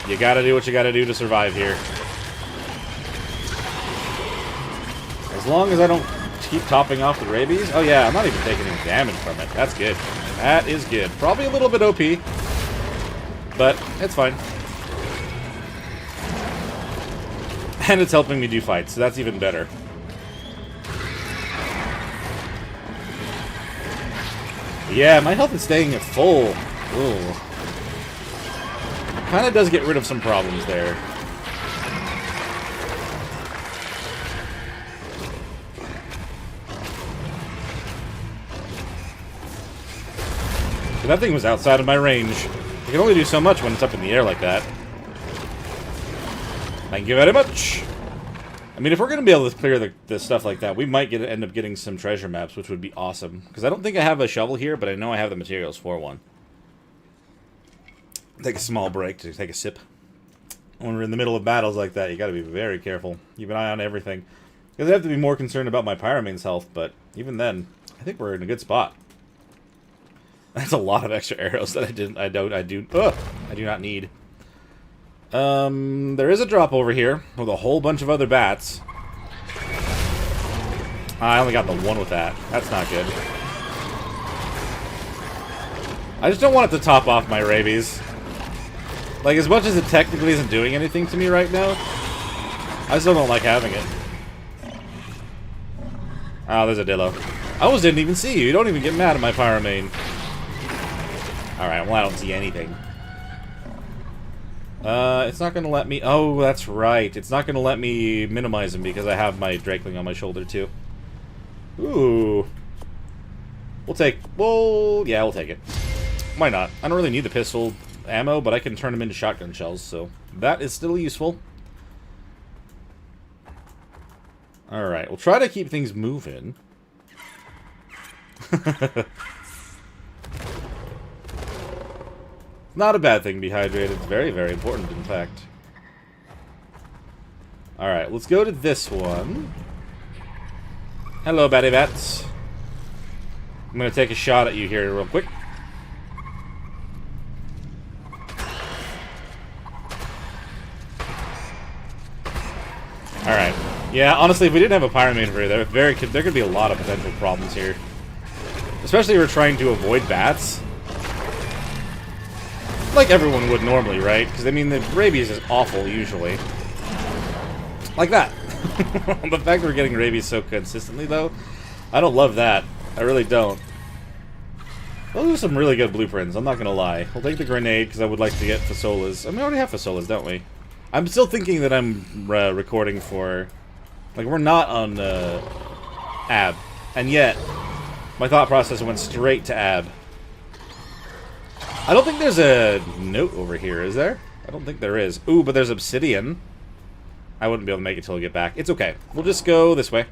you gotta do what you gotta do to survive here. As long as I don't keep topping off the rabies... Oh yeah, I'm not even taking any damage from it. That's good. That is good. Probably a little bit OP, but it's fine. And it's helping me do fights, so that's even better. Yeah, my health is staying at full. Ooh. Kind of does get rid of some problems there. But that thing was outside of my range. I can only do so much when it's up in the air like that. Thank you very much. I mean, if we're going to be able to clear the stuff like that, we might end up getting some treasure maps, which would be awesome. Because I don't think I have a shovel here, but I know I have the materials for one. Take a small break to take a sip. When we're in the middle of battles like that, you got to be very careful. Keep an eye on everything. Because I have to be more concerned about my Pyramane's health, but even then, I think we're in a good spot. That's a lot of extra arrows that I do not need. There is a drop over here with a whole bunch of other bats. I only got the one with that. That's not good. I just don't want it to top off my rabies. Like, as much as it technically isn't doing anything to me right now, I still don't like having it. Oh, there's a Dillo. I almost didn't even see you. You don't even get mad at my Pyramane. Alright, well, I don't see anything. It's not gonna let me... Oh, that's right. It's not gonna let me minimize him because I have my Drakeling on my shoulder, too. Ooh. We'll take... Well, yeah, we'll take it. Why not? I don't really need the pistol ammo, but I can turn them into shotgun shells, so that is still useful. Alright, we'll try to keep things moving. Not a bad thing to be hydrated. It's very, very important, in fact. Alright, let's go to this one. Hello, Batty Bats. I'm going to take a shot at you here real quick. Alright. Yeah, honestly, if we didn't have a Pyramane over here, there could be a lot of potential problems here. Especially if we're trying to avoid bats. Like everyone would normally, right? Because, I mean, the rabies is awful, usually. Like that. The fact that we're getting rabies so consistently, though, I don't love that. I really don't. Those are some really good blueprints, I'm not going to lie. We'll take the grenade, because I would like to get Fasolas. I mean, we already have Fasolas, don't we? I'm still thinking that I'm recording for... Like, we're not on AB. And yet, my thought process went straight to AB. I don't think there's a note over here, is there? I don't think there is. Ooh, but there's obsidian. I wouldn't be able to make it till we get back. It's okay. We'll just go this way.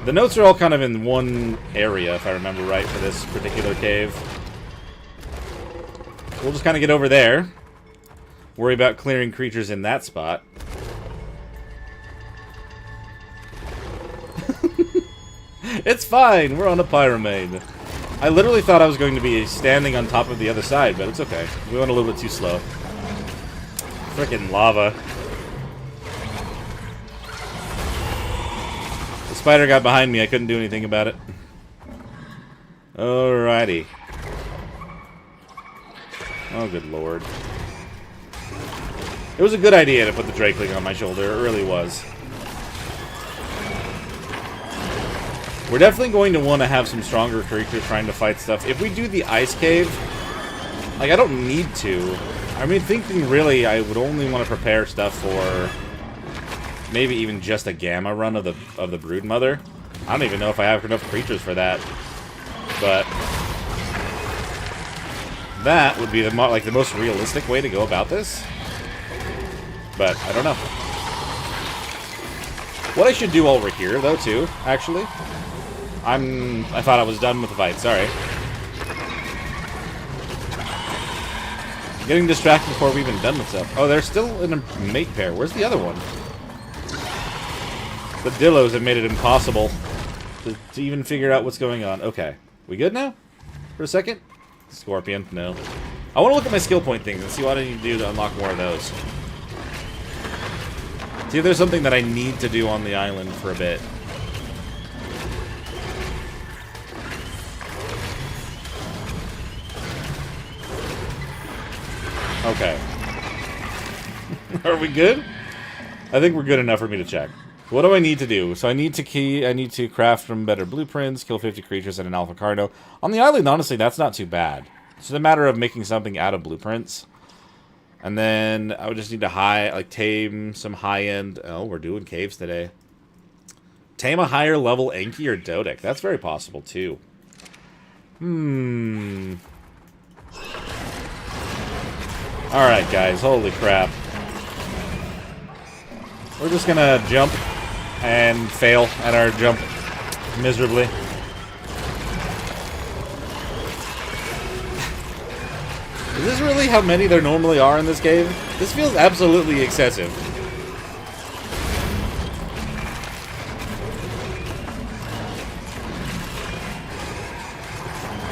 The notes are all kind of in one area, if I remember right, for this particular cave. We'll just kind of get over there. Worry about clearing creatures in that spot. It's fine. We're on a Pyramane. I literally thought I was going to be standing on top of the other side, but it's okay. We went a little bit too slow. Frickin' lava. The spider got behind me. I couldn't do anything about it. Alrighty. Oh, good lord. It was a good idea to put the Drakeling on my shoulder. It really was. We're definitely going to want to have some stronger creatures trying to fight stuff. If we do the Ice Cave, like, I don't need to. I mean, thinking really, I would only want to prepare stuff for maybe even just a Gamma run of the Broodmother. I don't even know if I have enough creatures for that. But that would be the most realistic way to go about this. But I don't know. What I should do while we're here, though, too, actually. I thought I was done with the fight. Sorry. Getting distracted before we've even done with stuff. Oh, they're still in a mate pair. Where's the other one? The Dillos have made it impossible to even figure out what's going on. Okay. We good now? For a second? Scorpion? No. I want to look at my skill point things and see what I need to do to unlock more of those. See if there's something that I need to do on the island for a bit. Okay. Are we good? I think we're good enough for me to check. What do I need to do? So I need to craft from better blueprints, kill 50 creatures, and an Alpha Carno. On the island, honestly, that's not too bad. It's just a matter of making something out of blueprints. And then I would just need to tame some high-end... Oh, we're doing caves today. Tame a higher level Enki or Dodek. That's very possible, too. Alright, guys. Holy crap. We're just gonna jump and fail at our jump miserably. Is this really how many there normally are in this cave? This feels absolutely excessive.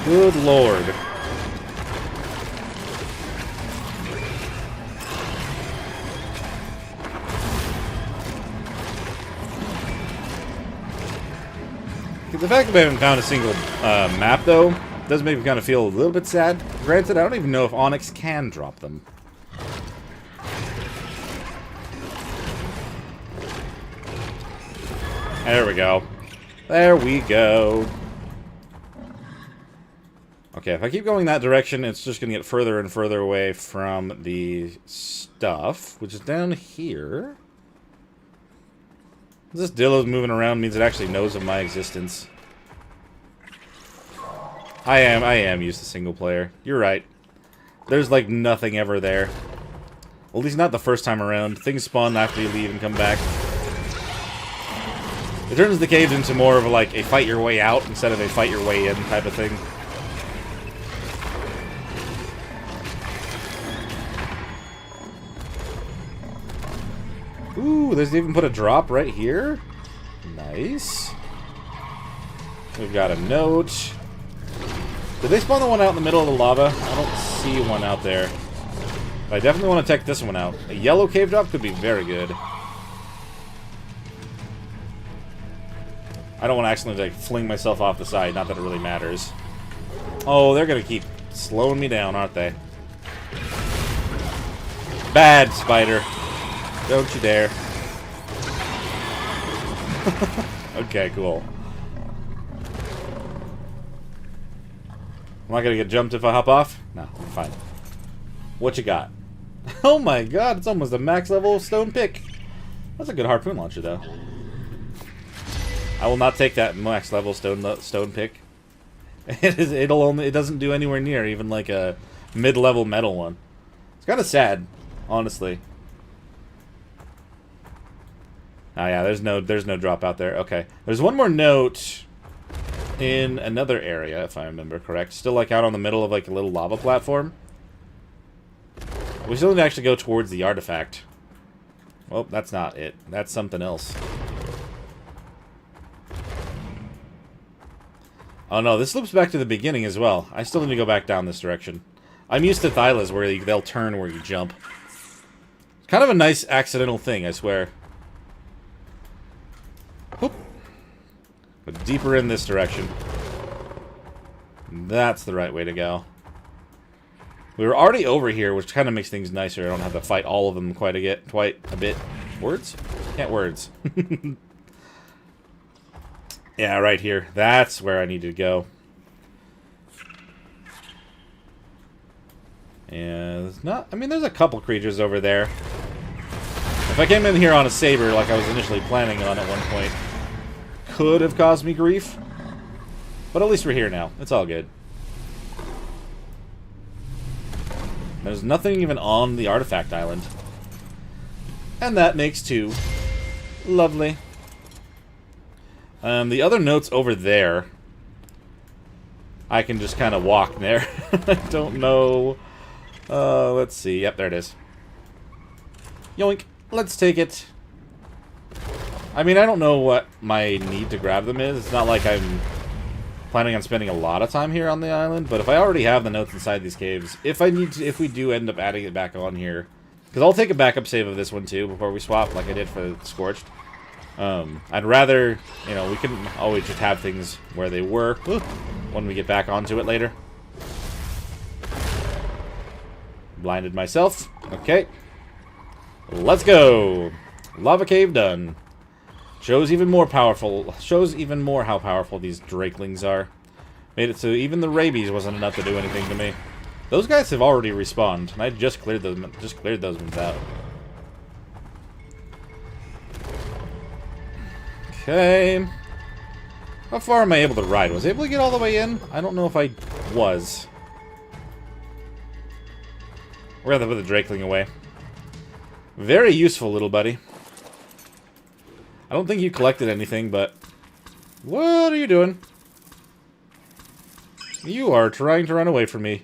Good lord. The fact that we haven't found a single map, though, does make me kind of feel a little bit sad. Granted, I don't even know if Onyx can drop them. There we go. There we go. Okay, if I keep going that direction, it's just going to get further and further away from the stuff, which is down here. This Dillo's moving around means it actually knows of my existence. I am used to single player. You're right. There's like nothing ever there. At least not the first time around. Things spawn after you leave and come back. It turns the caves into more of like a fight your way out instead of a fight your way in type of thing. Ooh, there's even put a drop right here. Nice. We've got a note. Did they spawn the one out in the middle of the lava? I don't see one out there. But I definitely want to check this one out. A yellow cave drop could be very good. I don't want to accidentally like fling myself off the side. Not that it really matters. Oh, they're going to keep slowing me down, aren't they? Bad, spider. Don't you dare. Okay, cool. Am I gonna get jumped if I hop off? No, I'm fine. What you got? Oh my god, it's almost a max level stone pick. That's a good harpoon launcher, though. I will not take that max level stone pick. It doesn't do anywhere near even like a mid-level metal one. It's kind of sad, honestly. Oh yeah, there's no drop out there. Okay. There's one more note in another area, if I remember correct. Still like out on the middle of like a little lava platform. We still need to actually go towards the artifact. Well, that's not it. That's something else. Oh no, this loops back to the beginning as well. I still need to go back down this direction. I'm used to Thylas where they'll turn where you jump. It's kind of a nice accidental thing, I swear. Whoop. But deeper in this direction. That's the right way to go. We were already over here, which kind of makes things nicer. I don't have to fight all of them quite a bit. Words? Can't words. Yeah, right here. That's where I need to go. And there's not... I mean, there's a couple creatures over there. If I came in here on a saber like I was initially planning on at one point, could have caused me grief. But at least we're here now. It's all good. There's nothing even on the artifact island. And that makes two. Lovely. The other note's over there. I can just kind of walk there. I don't know. Let's see. Yep, there it is. Yoink. Let's take it. I mean, I don't know what my need to grab them is. It's not like I'm planning on spending a lot of time here on the island, but if I already have the notes inside these caves, if we do end up adding it back on here, because I'll take a backup save of this one too before we swap, like I did for Scorched. I'd rather, you know, we can always just have things where they were when we get back onto it later. Blinded myself. Okay. Let's go. Lava cave done. Shows even more how powerful these Drakelings are. Made it so even the rabies wasn't enough to do anything to me. Those guys have already respawned, and I just cleared those ones out. Okay. How far am I able to ride? Was I able to get all the way in? I don't know if I was. We're gonna put the Drakeling away. Very useful, little buddy. I don't think you collected anything, but... What are you doing? You are trying to run away from me.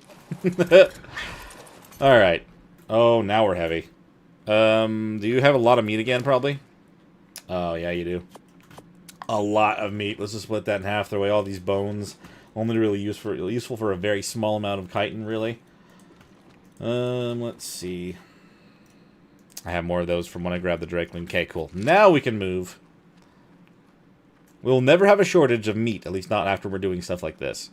Alright. Oh, now we're heavy. Do you have a lot of meat again, probably? Oh, yeah, you do. A lot of meat. Let's just split that in half. Throw away all these bones. Only really useful for a very small amount of chitin, really. Let's see. I have more of those from when I grabbed the Drakeling. Okay, cool. Now we can move. We'll never have a shortage of meat, at least not after we're doing stuff like this.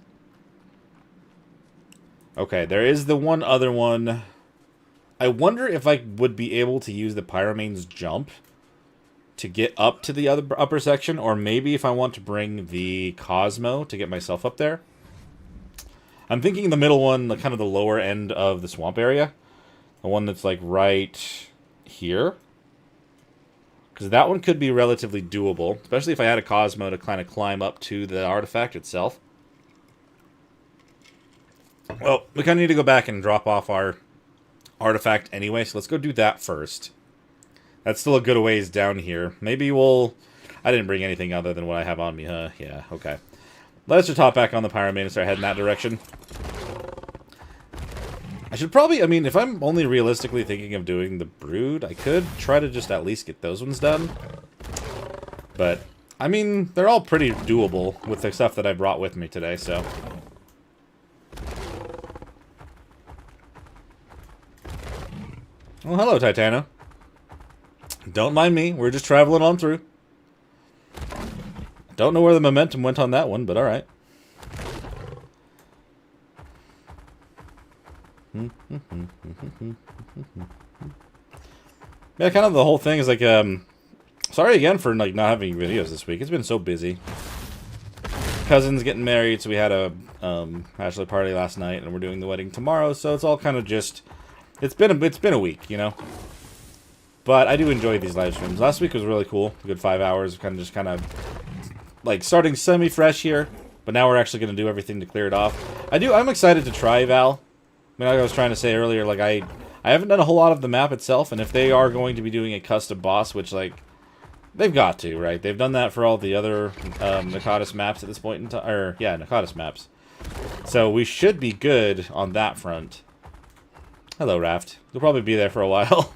Okay, there is the one other one. I wonder if I would be able to use the Pyromane's jump to get up to the upper section, or maybe if I want to bring the Cosmo to get myself up there. I'm thinking the middle one, like kind of the lower end of the swamp area. The one that's like right here. Because that one could be relatively doable, especially if I had a Cosmo to kind of climb up to the artifact itself. Well, we kind of need to go back and drop off our artifact anyway, so let's go do that first. That's still a good ways down here. Maybe we'll... I didn't bring anything other than what I have on me, huh? Yeah, okay. Let's just hop back on the Pyromane and start heading that direction. I should probably... I mean, if I'm only realistically thinking of doing the Brood, I could try to just at least get those ones done. But, I mean, they're all pretty doable with the stuff that I brought with me today, so... Well, hello, Titano. Don't mind me. We're just traveling on through. Don't know where the momentum went on that one, but alright. Yeah, kind of the whole thing is like, sorry again for like not having videos this week. It's been so busy. Cousin's getting married, so we had a bachelor party last night, and we're doing the wedding tomorrow, so it's all kind of just... It's been a week, you know? But I do enjoy these live streams. Last week was really cool. A good 5 hours, kind of like starting semi-fresh here. But now we're actually going to do everything to clear it off. I'm excited to try Val. I mean, like I was trying to say earlier, like I haven't done a whole lot of the map itself, and if they are going to be doing a custom boss, which like they've got to, right? They've done that for all the other Nakatis maps at this point in time, or yeah, Nakatis maps. So we should be good on that front. Hello, Raft. You'll probably be there for a while.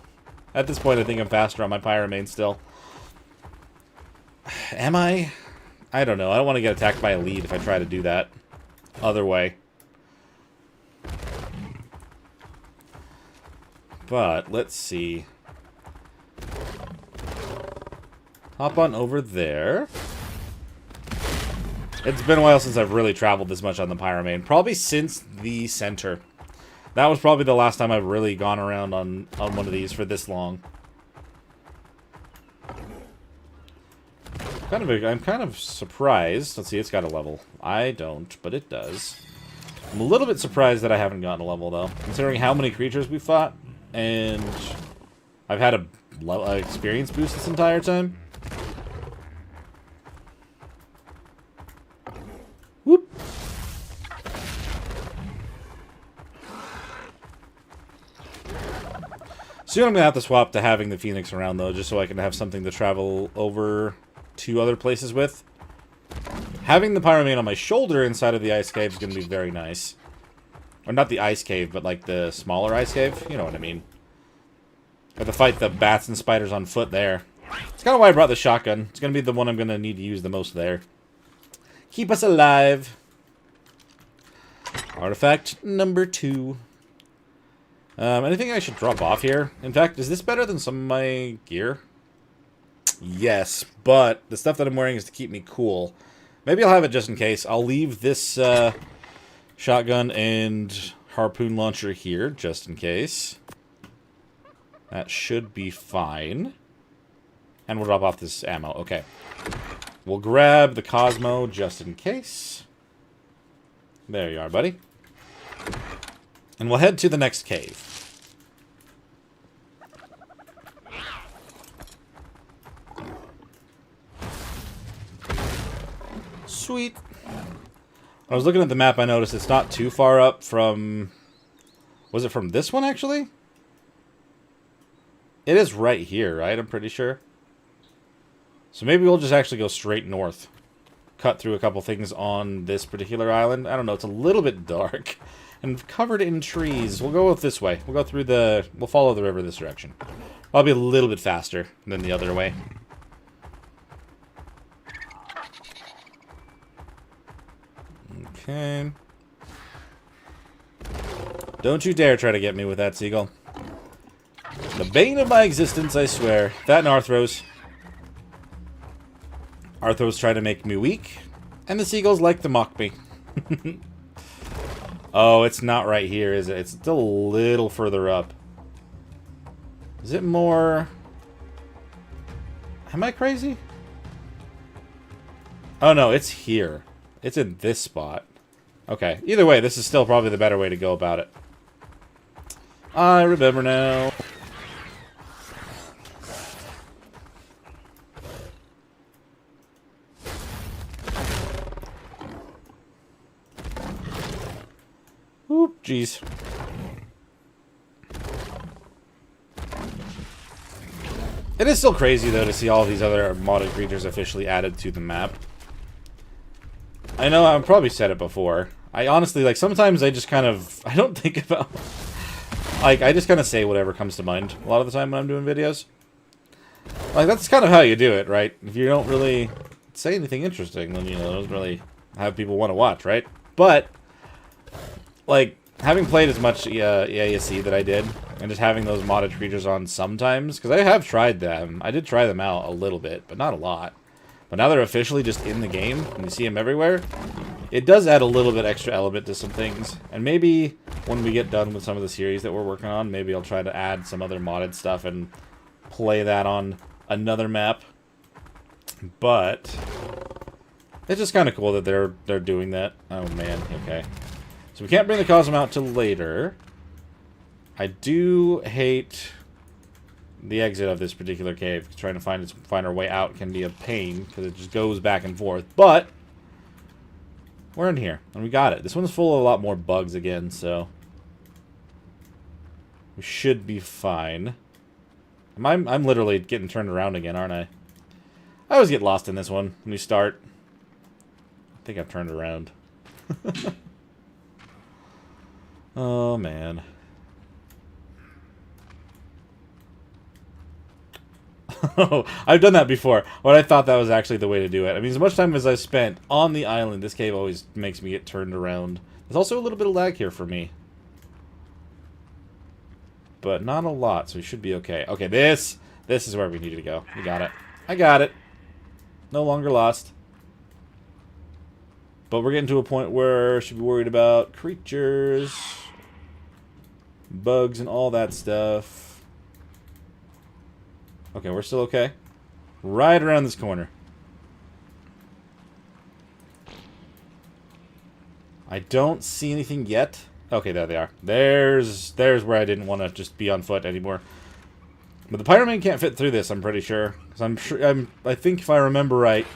At this point, I think I'm faster on my Pyromane still. Am I? I don't know. I don't want to get attacked by a lead if I try to do that. Other way. But, let's see. Hop on over there. It's been a while since I've really traveled this much on the Pyromane. Probably since the center. That was probably the last time I've really gone around on one of these for this long. I'm kind of surprised. Let's see, it's got a level. I don't, but it does. I'm a little bit surprised that I haven't gotten a level, though. Considering how many creatures we fought, and I've had a experience boost this entire time. Whoop! Soon I'm going to have to swap to having the Phoenix around, though, just so I can have something to travel over to other places with. Having the Pyromane on my shoulder inside of the ice cave is going to be very nice. Or not the ice cave, but like the smaller ice cave. You know what I mean. I have to fight the bats and spiders on foot there. That's kind of why I brought the shotgun. It's going to be the one I'm going to need to use the most there. Keep us alive. Artifact number 2. Anything I should drop off here? In fact, is this better than some of my gear? Yes, but the stuff that I'm wearing is to keep me cool. Maybe I'll have it just in case. I'll leave this shotgun and harpoon launcher here, just in case. That should be fine. And we'll drop off this ammo. Okay. We'll grab the Cosmo just in case. There you are, buddy. And we'll head to the next cave. Sweet. I was looking at the map, I noticed it's not too far up from... Was it from this one, actually? It is right here, right? I'm pretty sure. So maybe we'll just actually go straight north. Cut through a couple things on this particular island. I don't know, it's a little bit dark. And covered in trees. We'll go this way. We'll go through the... We'll follow the river this direction. I'll be a little bit faster than the other way. Okay. Don't you dare try to get me with that, seagull. The bane of my existence, I swear. That and Arthros. Arthros try to make me weak, and the seagulls like to mock me. Oh, it's not right here, is it? It's still a little further up. Is it more... Am I crazy? Oh, no, it's here. It's in this spot. Okay. Either way, this is still probably the better way to go about it. I remember now. Oop, jeez. It is still crazy, though, to see all these other modded creatures officially added to the map. I know, I've probably said it before. I honestly, like, sometimes I just kind of... I don't think about... Like, I just kind of say whatever comes to mind a lot of the time when I'm doing videos. Like, that's kind of how you do it, right? If you don't really say anything interesting, then, you know, it doesn't really have people want to watch, right? But, like, having played as much EASC that I did, and just having those modded creatures on sometimes, because I have tried them. I did try them out a little bit, but not a lot. But now they're officially just in the game, and you see them everywhere. It does add a little bit extra element to some things. And maybe when we get done with some of the series that we're working on, maybe I'll try to add some other modded stuff and play that on another map. But it's just kind of cool that they're doing that. Oh man, okay. So we can't bring the Cosmo out till later. I do hate the exit of this particular cave. Trying to find our way out can be a pain because it just goes back and forth. But we're in here and we got it. This one's full of a lot more bugs again, so we should be fine. I'm literally getting turned around again, aren't I? I always get lost in this one when we start. I think I've turned around. Oh man. I've done that before, but I thought that was actually the way to do it. I mean, as much time as I've spent on the island, this cave always makes me get turned around. There's also a little bit of lag here for me. But not a lot, so we should be okay. Okay, this is where we needed to go. We got it. I got it. No longer lost. But we're getting to a point where I should be worried about creatures. bugs and all that stuff. Okay, we're still okay. Right around this corner. I don't see anything yet. Okay, there they are. There's where I didn't want to just be on foot anymore. But the Pyroman can't fit through this, I'm pretty sure. Because I think if I remember right,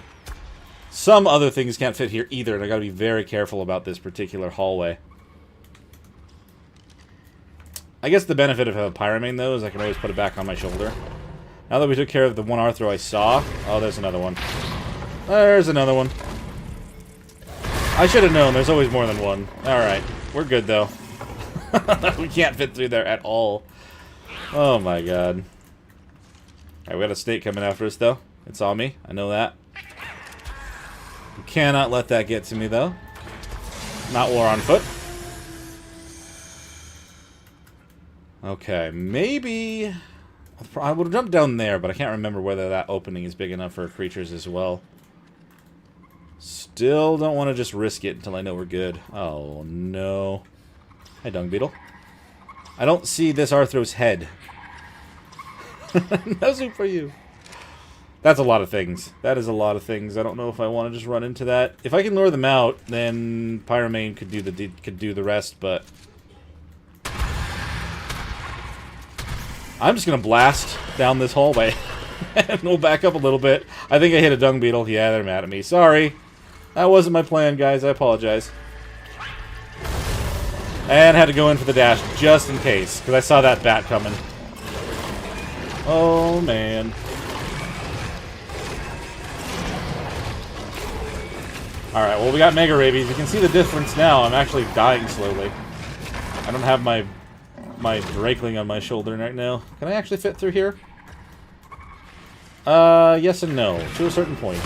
some other things can't fit here either, and I gotta be very careful about this particular hallway. I guess the benefit of a Pyroman, though, is I can always put it back on my shoulder. Now that we took care of the one Arthro I saw... Oh, there's another one. There's another one. I should have known, there's always more than one. Alright, we're good, though. We can't fit through there at all. Oh my god. Alright, we got a snake coming after us, though. It saw me, I know that. We cannot let that get to me, though. Not war on foot. Okay, maybe... I would have jumped down there, but I can't remember whether that opening is big enough for creatures as well. Still don't want to just risk it until I know we're good. Oh, no. Hi, Dung Beetle. I don't see this Arthro's head. No soup for you. That's a lot of things. That is a lot of things. I don't know if I want to just run into that. If I can lure them out, then Pyroman could do the rest, but... I'm just going to blast down this hallway. And we'll back up a little bit. I think I hit a Dung Beetle. Yeah, they're mad at me. Sorry. That wasn't my plan, guys. I apologize. And had to go in for the dash just in case, because I saw that bat coming. Oh, man. Alright, well, we got Mega Rabies. You can see the difference now. I'm actually dying slowly. I don't have my Drakeling on my shoulder right now. Can I actually fit through here? Yes and no. To a certain point.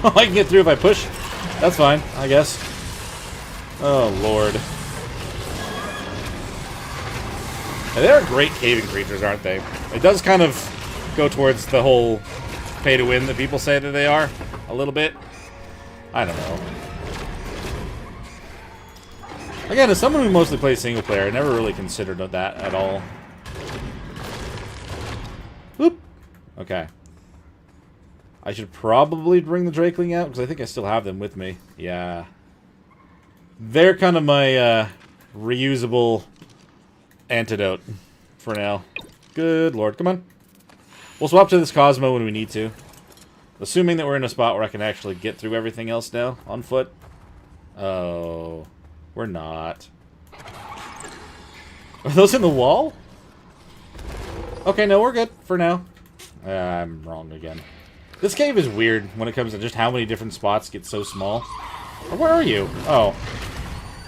Oh, I can get through if I push. That's fine, I guess. Oh, Lord. They are great caving creatures, aren't they? It does kind of go towards the whole pay-to-win that people say that they are. A little bit. I don't know. Again, as someone who mostly plays single player, I never really considered that at all. Whoop. Okay. I should probably bring the Drakeling out, because I think I still have them with me. Yeah. They're kind of my reusable antidote for now. Good lord. Come on. We'll swap to this Cosmo when we need to. Assuming that we're in a spot where I can actually get through everything else now, on foot. Oh... We're not. Are those in the wall? Okay, no, we're good for now. I'm wrong again. This cave is weird when it comes to just how many different spots get so small. Where are you? Oh.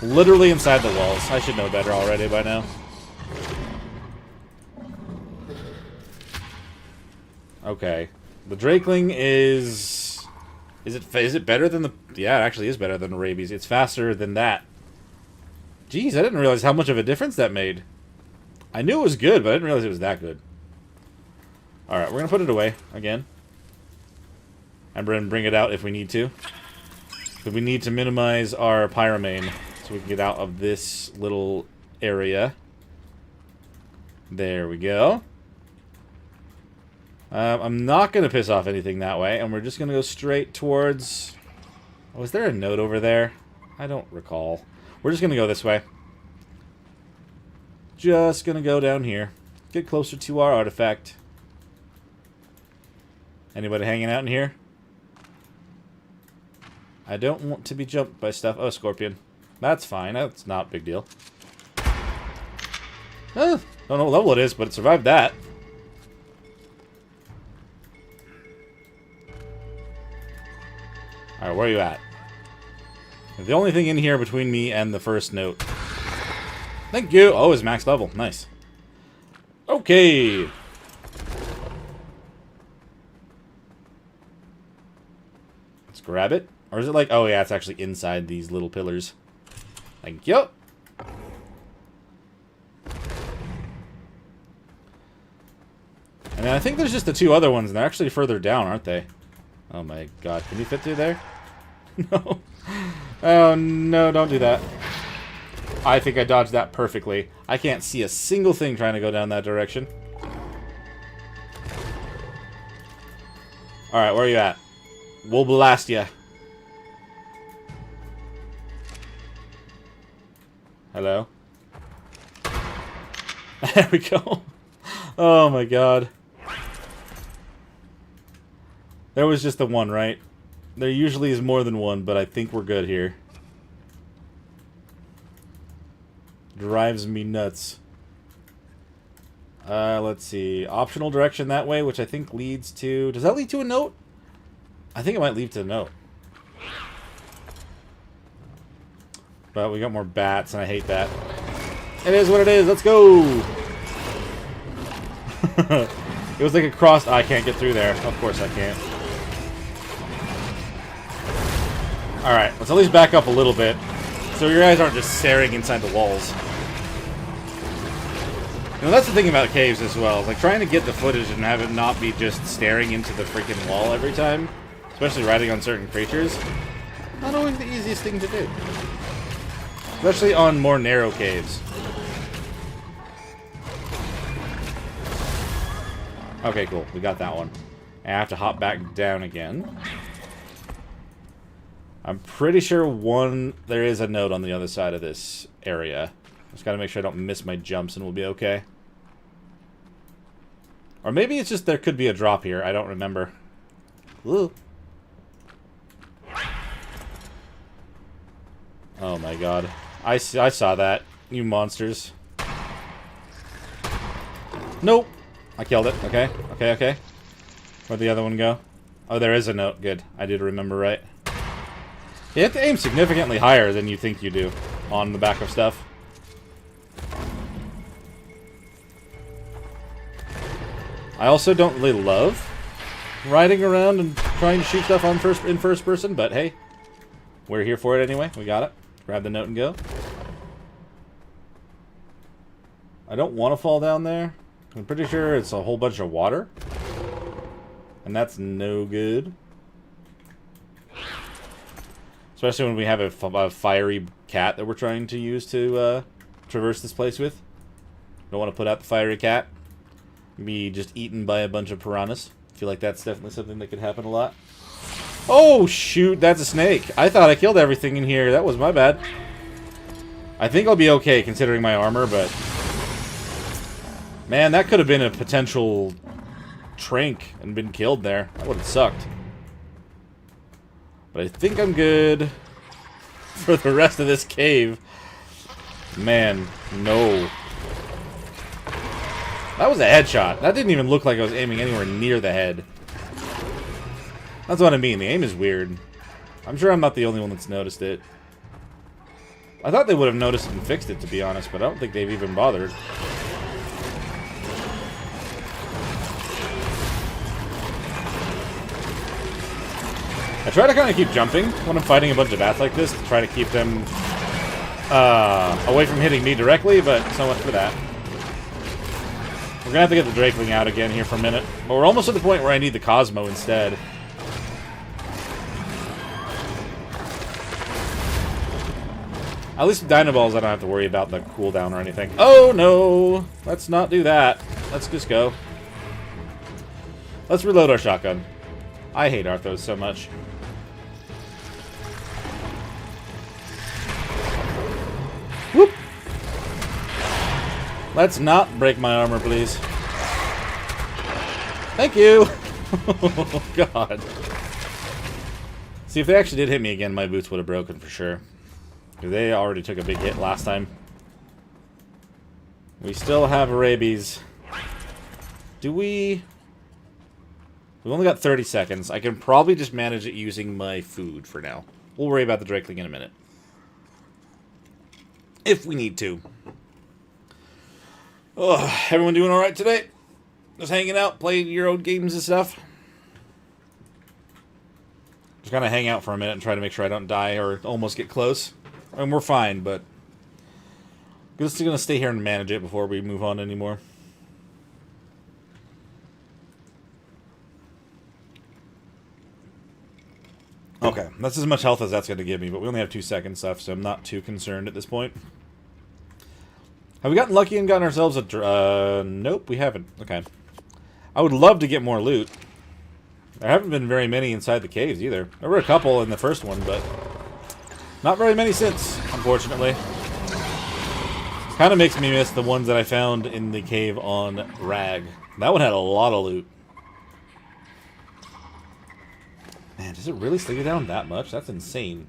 Literally inside the walls. I should know better already by now. Okay. The Drakeling is... Is it better than the... Yeah, it actually is better than the Rabies. It's faster than that. Jeez, I didn't realize how much of a difference that made. I knew it was good, but I didn't realize it was that good. Alright, we're going to put it away again. And we're going to bring it out if we need to. But we need to minimize our Pyroman so we can get out of this little area. There we go. I'm not going to piss off anything that way, and we're just going to go straight towards... Oh, is there a note over there? I don't recall. We're just going to go this way. Just going to go down here. Get closer to our artifact. Anybody hanging out in here? I don't want to be jumped by stuff. Oh, Scorpion. That's fine. That's not a big deal. Don't know what level it is, but it survived that. Alright, where are you at? The only thing in here between me and the first note. Thank you! Oh, it's max level. Nice. Okay. Let's grab it. Or is it like... Oh, yeah, it's actually inside these little pillars. Thank you. And then I think there's just the two other ones, and they're actually further down, aren't they? Oh my god. Can you fit through there? No. Oh, no, don't do that. I think I dodged that perfectly. I can't see a single thing trying to go down that direction. Alright, where are you at? We'll blast ya. Hello? There we go. Oh my god. There was just the one, right? There usually is more than one, but I think we're good here. Drives me nuts. Let's see. Optional direction that way, which I think leads to... Does that lead to a note? I think it might lead to a note. But we got more bats, and I hate that. It is what it is. Let's go! It was like a cross... I can't get through there. Of course I can't. Alright, let's at least back up a little bit. So your guys aren't just staring inside the walls. You know, that's the thing about caves as well. Like, trying to get the footage and have it not be just staring into the freaking wall every time. Especially riding on certain creatures. Not always the easiest thing to do. Especially on more narrow caves. Okay, cool. We got that one. I have to hop back down again. I'm pretty sure there is a note on the other side of this area. Just gotta make sure I don't miss my jumps and we'll be okay. Or maybe it's just there could be a drop here. I don't remember. Ooh. Oh my god. I saw that. You monsters. Nope. I killed it. Okay. Okay, okay. Where'd the other one go? Oh, there is a note. Good. I did remember right. You have to aim significantly higher than you think you do on the back of stuff. I also don't really love riding around and trying to shoot stuff in first person, but hey, we're here for it anyway. We got it. Grab the note and go. I don't want to fall down there. I'm pretty sure it's a whole bunch of water. And that's no good. Especially when we have a fiery cat that we're trying to use to traverse this place with. Don't want to put out the fiery cat. Be just eaten by a bunch of piranhas. I feel like that's definitely something that could happen a lot. Oh, shoot, that's a snake. I thought I killed everything in here. That was my bad. I think I'll be okay considering my armor, but... Man, that could have been a potential trank and been killed there. That would have sucked. But I think I'm good for the rest of this cave. Man, no. That was a headshot. That didn't even look like I was aiming anywhere near the head. That's what I mean. The aim is weird. I'm sure I'm not the only one that's noticed it. I thought they would have noticed it and fixed it, to be honest, but I don't think they've even bothered. I try to kind of keep jumping when I'm fighting a bunch of bats like this to try to keep them away from hitting me directly, but so much for that. We're gonna have to get the Drakeling out again here for a minute. But we're almost at the point where I need the Cosmo instead. At least with Dynaballs, I don't have to worry about the cooldown or anything. Oh no! Let's not do that. Let's just go. Let's reload our shotgun. I hate Arthos so much. Whoop! Let's not break my armor, please. Thank you! Oh, God. See, if they actually did hit me again, my boots would have broken for sure. They already took a big hit last time. We still have rabies. Do we... We've only got 30 seconds. I can probably just manage it using my food for now. We'll worry about the Drakeling in a minute. If we need to. Oh, everyone doing alright today? Just hanging out, playing your own games and stuff? Just kind of hang out for a minute and try to make sure I don't die or almost get close. And we're fine, but... I'm just going to stay here and manage it before we move on anymore. Okay, that's as much health as that's going to give me, but we only have 2 seconds left, so I'm not too concerned at this point. Have we gotten lucky and gotten ourselves a... nope, we haven't. Okay. I would love to get more loot. There haven't been very many inside the caves, either. There were a couple in the first one, but... not very many since, unfortunately. Kind of makes me miss the ones that I found in the cave on Rag. That one had a lot of loot. Man, does it really slow you down that much? That's insane.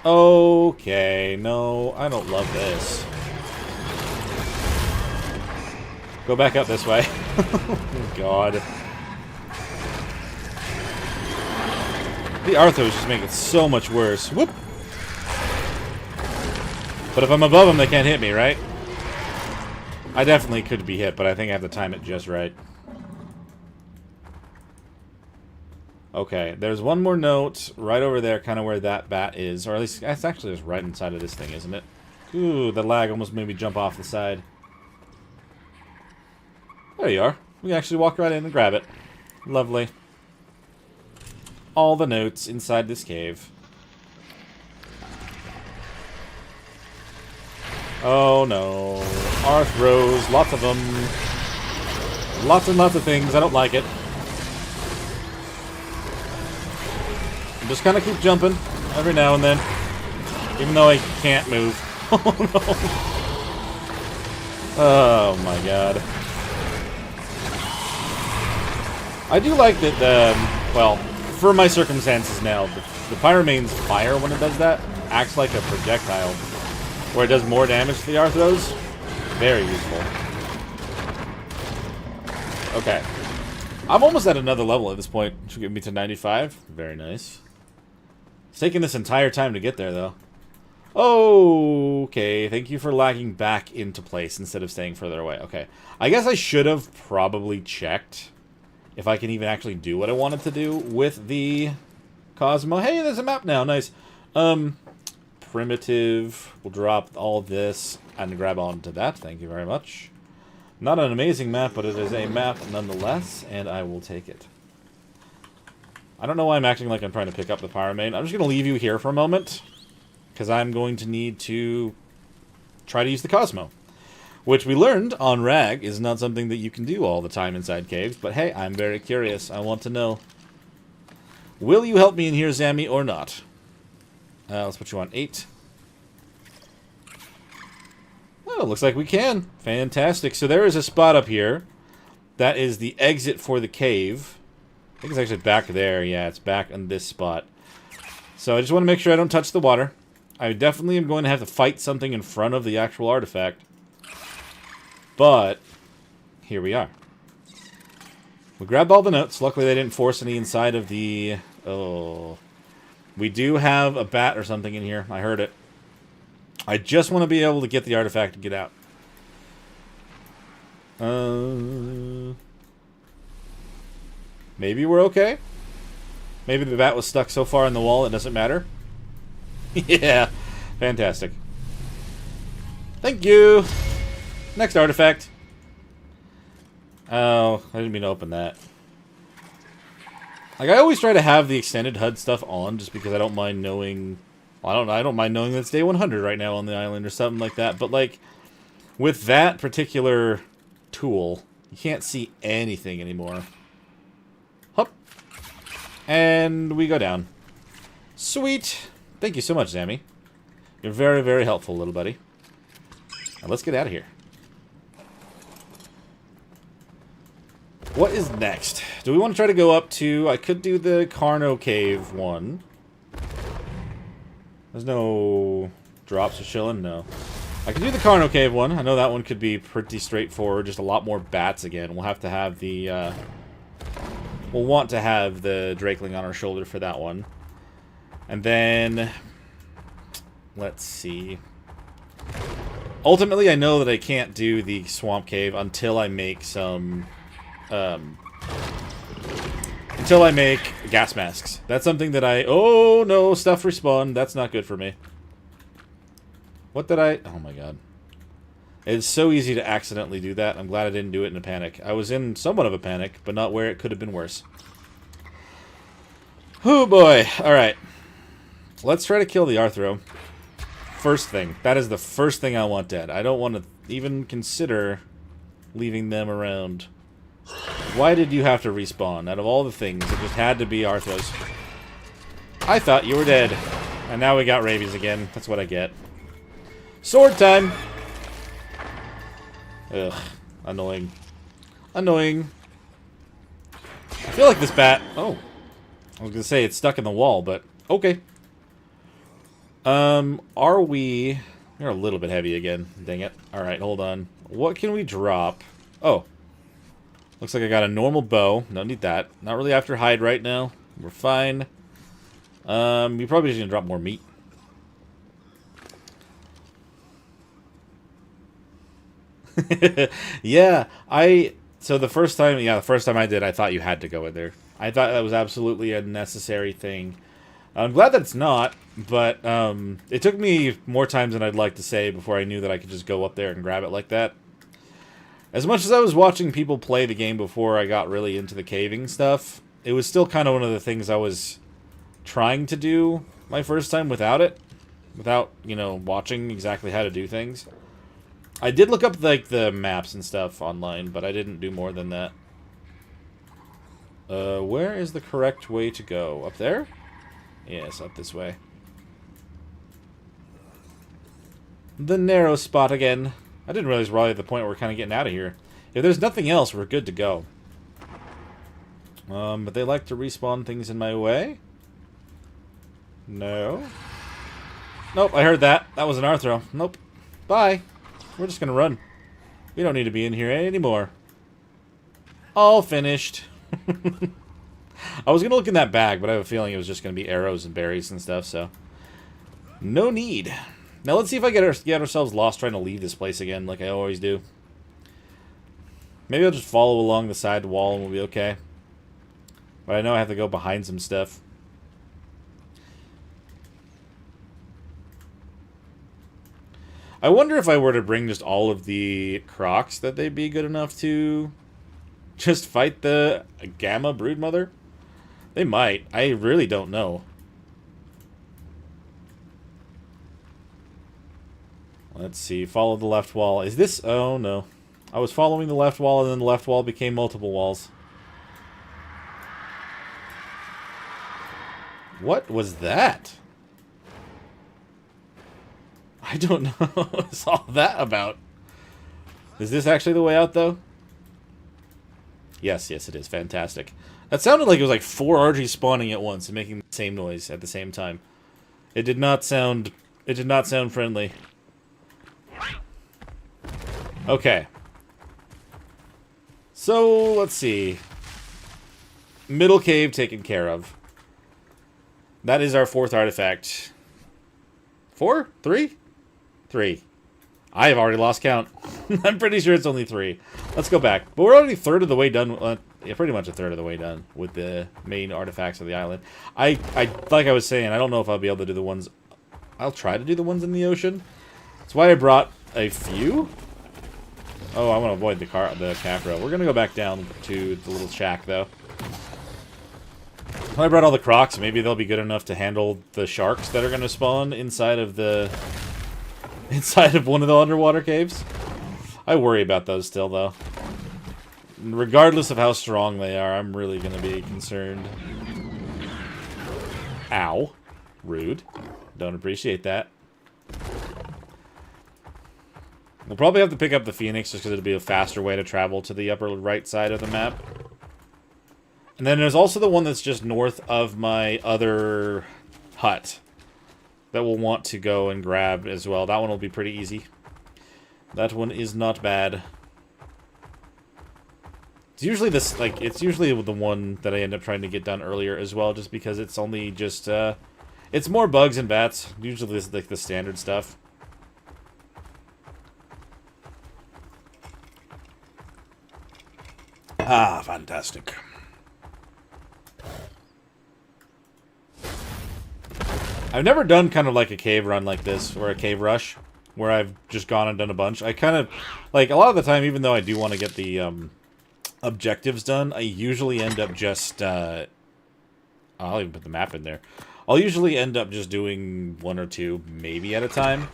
Okay, no, I don't love this. Go back up this way. Oh, God. The Arthos just make it so much worse. Whoop! But if I'm above them, they can't hit me, right? I definitely could be hit, but I think I have to time it just right. Okay, there's one more note right over there, kind of where that bat is. Or at least, that's actually just right inside of this thing, isn't it? Ooh, the lag almost made me jump off the side. There you are. We can actually walk right in and grab it. Lovely. All the notes inside this cave. Oh no. Arthros, lots of them. Lots and lots of things. I don't like it. I just kind of keep jumping every now and then. Even though I can't move. Oh no. Oh my god. I do like that, well, for my circumstances now, the Pyramane's fire, when it does that, acts like a projectile. Where it does more damage to the Arthros. Very useful. Okay. I'm almost at another level at this point, which will get me to 95. Very nice. It's taking this entire time to get there, though. Okay, thank you for lagging back into place instead of staying further away. Okay. I guess I should have probably checked if I can even actually do what I wanted to do with the Cosmo. Hey, there's a map now. Nice. Primitive. We'll drop all this and grab onto that. Thank you very much. Not an amazing map, but it is a map nonetheless, and I will take it. I don't know why I'm acting like I'm trying to pick up the Pyramane. I'm just going to leave you here for a moment, because I'm going to need to try to use the Cosmo, which we learned on Rag is not something that you can do all the time inside caves, but hey, I'm very curious. I want to know. Will you help me in here, Zammy, or not? Let's put you on 8. Oh, looks like we can. Fantastic. So there is a spot up here. That is the exit for the cave. I think it's actually back there. Yeah, it's back on this spot. So I just want to make sure I don't touch the water. I definitely am going to have to fight something in front of the actual artifact. But here we are. We grabbed all the notes. Luckily they didn't force any inside of the... Oh... We do have a bat or something in here. I heard it. I just want to be able to get the artifact and get out. Maybe we're okay. Maybe the bat was stuck so far in the wall it doesn't matter. Yeah. Fantastic. Thank you. Next artifact. Oh, I didn't mean to open that. Like, I always try to have the extended HUD stuff on, just because I don't mind knowing... Well, I don't mind knowing that it's day 100 right now on the island, or something like that. But, like, with that particular tool, you can't see anything anymore. Hup. And we go down. Sweet. Thank you so much, Zammy. You're very, very helpful, little buddy. Now, let's get out of here. What is next? Do we want to try to go up to... I could do the Carno Cave one. There's no drops or chilling? No. I could do the Carno Cave one. I know that one could be pretty straightforward. Just a lot more bats again. We'll have to have the... we'll want to have the Drakeling on our shoulder for that one. And then... Let's see. Ultimately, I know that I can't do the Swamp Cave until I make some... until I make gas masks. That's something that I... Oh, no, stuff respawn. That's not good for me. What did I... Oh, my God. It's so easy to accidentally do that. I'm glad I didn't do it in a panic. I was in somewhat of a panic, but not where it could have been worse. Oh, boy. All right. Let's try to kill the Arthro. first thing. That is the first thing I want dead. I don't want to even consider leaving them around. Why did you have to respawn? Out of all the things, it just had to be Arthros. I thought you were dead. And now we got rabies again. That's what I get. Sword time! Ugh. Annoying. Annoying. I feel like this bat... Oh. I was gonna say it's stuck in the wall, but... Okay. Are we... We're a little bit heavy again. Dang it. Alright, hold on. What can we drop? Oh. Looks like I got a normal bow. Don't need that. Not really after hide right now. We're fine. We probably just gonna drop more meat. Yeah, so the first time I did, I thought you had to go in there. I thought that was absolutely a necessary thing. I'm glad that it's not, but it took me more times than I'd like to say before I knew that I could just go up there and grab it like that. As much as I was watching people play the game before I got really into the caving stuff, it was still kind of one of the things I was trying to do my first time without it. Without, you know, watching exactly how to do things. I did look up, like, the maps and stuff online, but I didn't do more than that. Where is the correct way to go? Up there? Yes, up this way. The narrow spot again. I didn't realize we're already at the point where we're kind of getting out of here. If there's nothing else, we're good to go. But they like to respawn things in my way. No. Nope, I heard that. That was an Arthro. Nope. Bye. We're just gonna run. We don't need to be in here anymore. All finished. I was gonna look in that bag, but I have a feeling it was just gonna be arrows and berries and stuff, so... No need. Now let's see if I get ourselves lost trying to leave this place again, like I always do. Maybe I'll just follow along the side wall and we'll be okay. But I know I have to go behind some stuff. I wonder if I were to bring just all of the crocs, that they'd be good enough to just fight the Gamma Broodmother? They might. I really don't know. Let's see. Follow the left wall. Is this... Oh, no. I was following the left wall, and then the left wall became multiple walls. What was that? I don't know what's all that about. Is this actually the way out, though? Yes, yes, it is. Fantastic. That sounded like it was like 4 RGs spawning at once and making the same noise at the same time. It did not sound... It did not sound friendly. Okay. So, let's see. Middle cave taken care of. That is our 4th artifact. 4? 3? 3. I have already lost count. I'm pretty sure it's only 3. Let's go back. But we're already 1/3 of the way done. Yeah, pretty much 1/3 of the way done with the main artifacts of the island. Like I was saying, I don't know if I'll be able to do the ones... I'll try to do the ones in the ocean. That's why I brought a few. Oh, I want to avoid the Capra. We're going to go back down to the little shack, though. I brought all the crocs. Maybe they'll be good enough to handle the sharks that are going to spawn inside of the... Inside of one of the underwater caves. I worry about those still, though. Regardless of how strong they are, I'm really going to be concerned. Ow. Rude. Don't appreciate that. We'll probably have to pick up the Phoenix just because it'll be a faster way to travel to the upper right side of the map. And then there's also the one that's just north of my other hut that we'll want to go and grab as well. That one will be pretty easy. That one is not bad. It's usually this, like, it's usually the one that I end up trying to get done earlier as well, just because it's only just, it's more bugs and bats. Usually this is like the standard stuff. Ah, fantastic. I've never done kind of like a cave run like this, or a cave rush, where I've just gone and done a bunch. I kind of, like, a lot of the time, even though I do want to get the objectives done, I usually end up just, I'll even put the map in there. I'll usually end up just doing 1 or 2, maybe at a time.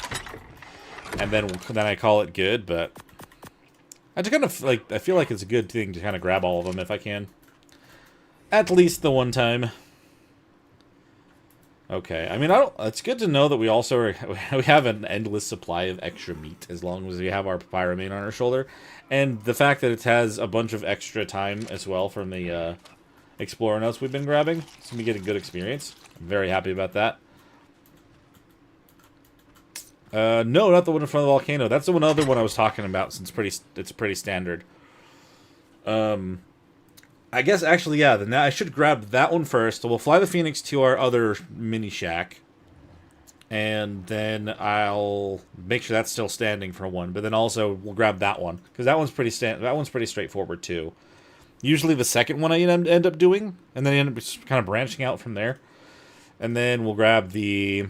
And then I call it good, but I just kind of, like, I feel like it's a good thing to kind of grab all of them if I can. At least the one time. Okay, I mean, it's good to know that we also we have an endless supply of extra meat as long as we have our pyramid on our shoulder. And the fact that it has a bunch of extra time as well from the explorer notes we've been grabbing. So we get a good experience. I'm very happy about that. No, not the one in front of the volcano. That's the other one I was talking about, since it's pretty standard. I guess, actually, yeah, then I should grab that one first. So we'll fly the Phoenix to our other mini shack. And then I'll make sure that's still standing for one. But then also, we'll grab that one. Because that one's pretty straightforward, too. Usually the second one I end up doing. And then I end up kind of branching out from there. And then we'll grab the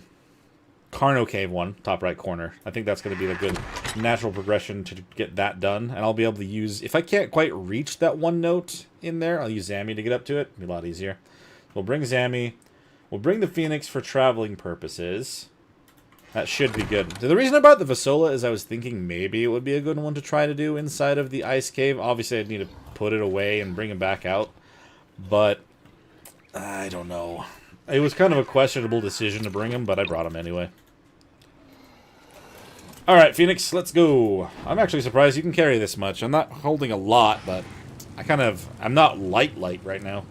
Carno Cave one, top right corner. I think that's going to be the good natural progression to get that done. And I'll be able to use, if I can't quite reach that one note in there, I'll use Zammy to get up to it. It'll be a lot easier. We'll bring Zammy. We'll bring the Phoenix for traveling purposes. That should be good. The reason I brought the Vasola is I was thinking maybe it would be a good one to try to do inside of the ice cave. Obviously, I'd need to put it away and bring it back out. But I don't know. It was kind of a questionable decision to bring him, but I brought him anyway. Alright, Phoenix, let's go. I'm actually surprised you can carry this much. I'm not holding a lot, but I'm not light right now.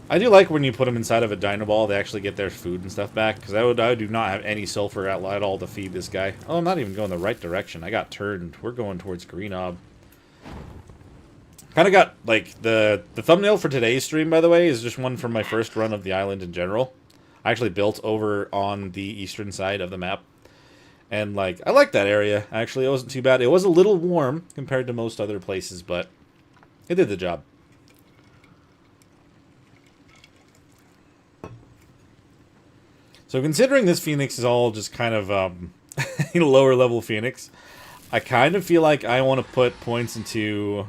I do like when you put them inside of a Dynaball, they actually get their food and stuff back, because I do not have any sulfur at all to feed this guy. Oh, I'm not even going the right direction. I got turned. We're going towards Greenob. Kind of got, like, the thumbnail for today's stream, by the way, is just one from my first run of the island in general. I actually built over on the eastern side of the map. And, like, I like that area, actually. It wasn't too bad. It was a little warm compared to most other places, but it did the job. So considering this Phoenix is all just kind of lower level Phoenix, I kind of feel like I want to put points into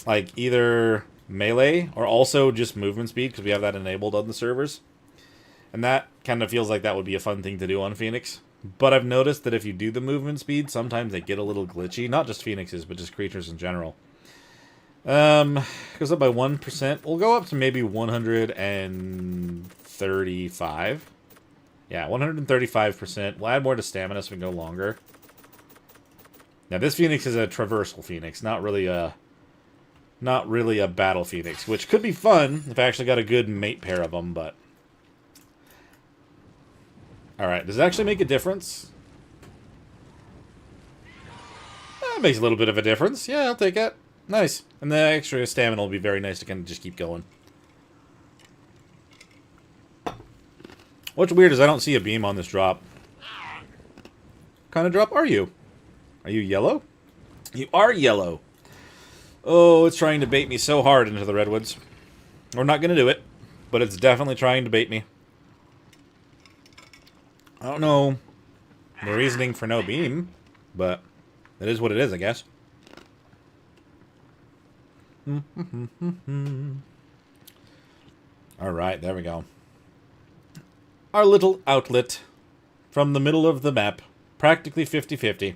like either melee or also just movement speed, because we have that enabled on the servers. And that kind of feels like that would be a fun thing to do on Phoenix. But I've noticed that if you do the movement speed, sometimes they get a little glitchy. Not just Phoenixes, but just creatures in general. Goes up by 1%. We'll go up to maybe 135. Yeah, 135%. We'll add more to stamina so we can go longer. Now, this Phoenix is a traversal Phoenix, not really a battle Phoenix, which could be fun if I actually got a good mate pair of them, but... Alright, does it actually make a difference? That makes a little bit of a difference. Yeah, I'll take it. Nice. And the extra stamina will be very nice to kind of just keep going. What's weird is I don't see a beam on this drop. What kind of drop are you? Are you yellow? You are yellow. Oh, it's trying to bait me so hard into the redwoods. We're not going to do it, but it's definitely trying to bait me. I don't know the reasoning for no beam, but it is what it is, I guess. Alright, there we go. Our little outlet from the middle of the map, practically 50-50.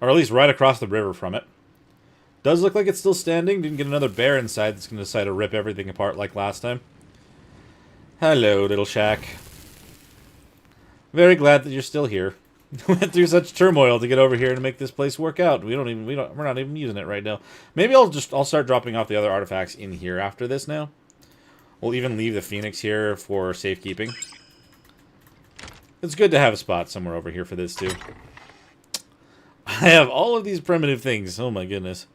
Or at least right across the river from it. Does look like it's still standing. Didn't get another bear inside that's going to decide to rip everything apart like last time. Hello, little shack. Very glad that you're still here. Went through such turmoil to get over here and make this place work out. We're not even using it right now. Maybe I'll start dropping off the other artifacts in here after this now. We'll even leave the Phoenix here for safekeeping. It's good to have a spot somewhere over here for this too. I have all of these primitive things. Oh my goodness.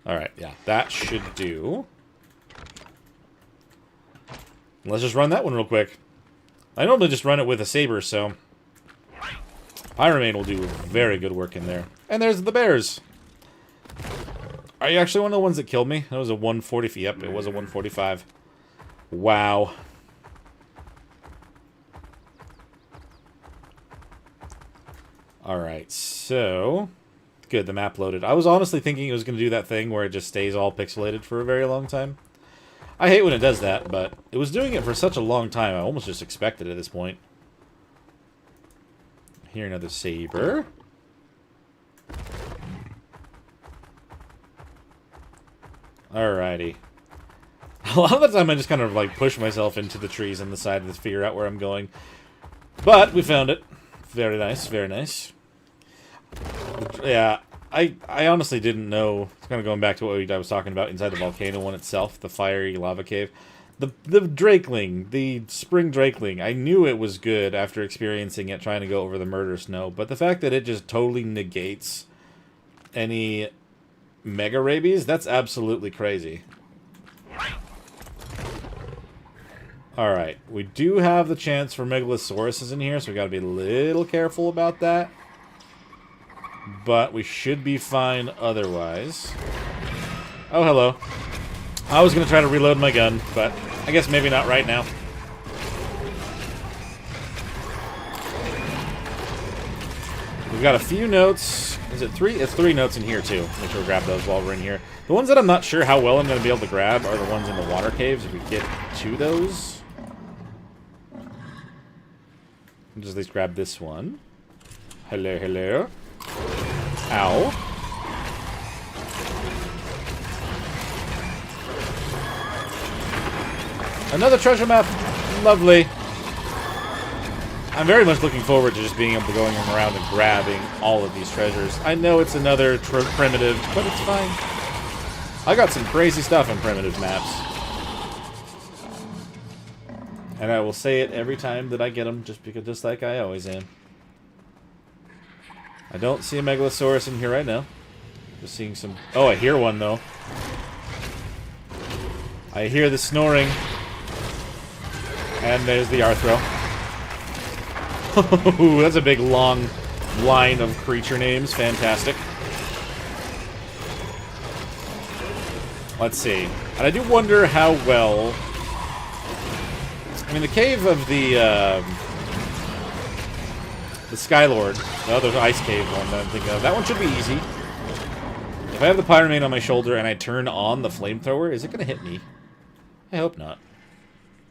Alright, yeah, that should do. Let's just run that one real quick. I normally just run it with a saber, so Pyramid will do very good work in there. And there's the bears. Are you actually one of the ones that killed me? That was a 140. Yep, it was a 145. Wow. Alright, so Good, the map loaded. I was honestly thinking it was going to do that thing where it just stays all pixelated for a very long time. I hate when it does that, but it was doing it for such a long time, I almost just expect it at this point. Here, another saber. Alrighty. A lot of the time I just kind of like push myself into the trees on the side to figure out where I'm going. But we found it. Very nice, very nice. Yeah, I honestly didn't know. It's kind of going back to what I was talking about inside the volcano one itself, the fiery lava cave. The Drakeling, the spring Drakeling, I knew it was good after experiencing it trying to go over the murder snow, but the fact that it just totally negates any mega rabies, that's absolutely crazy. Alright, we do have the chance for Megalosauruses in here, so we gotta be a little careful about that. But we should be fine otherwise. Oh, hello. I was gonna try to reload my gun, but I guess maybe not right now. We've got a few notes. Is it 3? It's 3 notes in here, too. Make sure we grab those while we're in here. The ones that I'm not sure how well I'm going to be able to grab are the ones in the water caves, if we get to those. I'll just at least grab this one. Hello, hello. Ow. Another treasure map. Lovely. I'm very much looking forward to just being able to going around and grabbing all of these treasures. I know it's another primitive, but it's fine. I got some crazy stuff in primitive maps. And I will say it every time that I get them, just like I always am. I don't see a Megalosaurus in here right now. Just seeing some... Oh, I hear one, though. I hear the snoring. And there's the Arthro. Ooh, that's a big, long line of creature names. Fantastic. Let's see. And I do wonder how well... I mean, the cave of the Skylord, the other ice cave one that I'm thinking of, that one should be easy. If I have the Pyramid on my shoulder and I turn on the flamethrower, is it going to hit me? I hope not.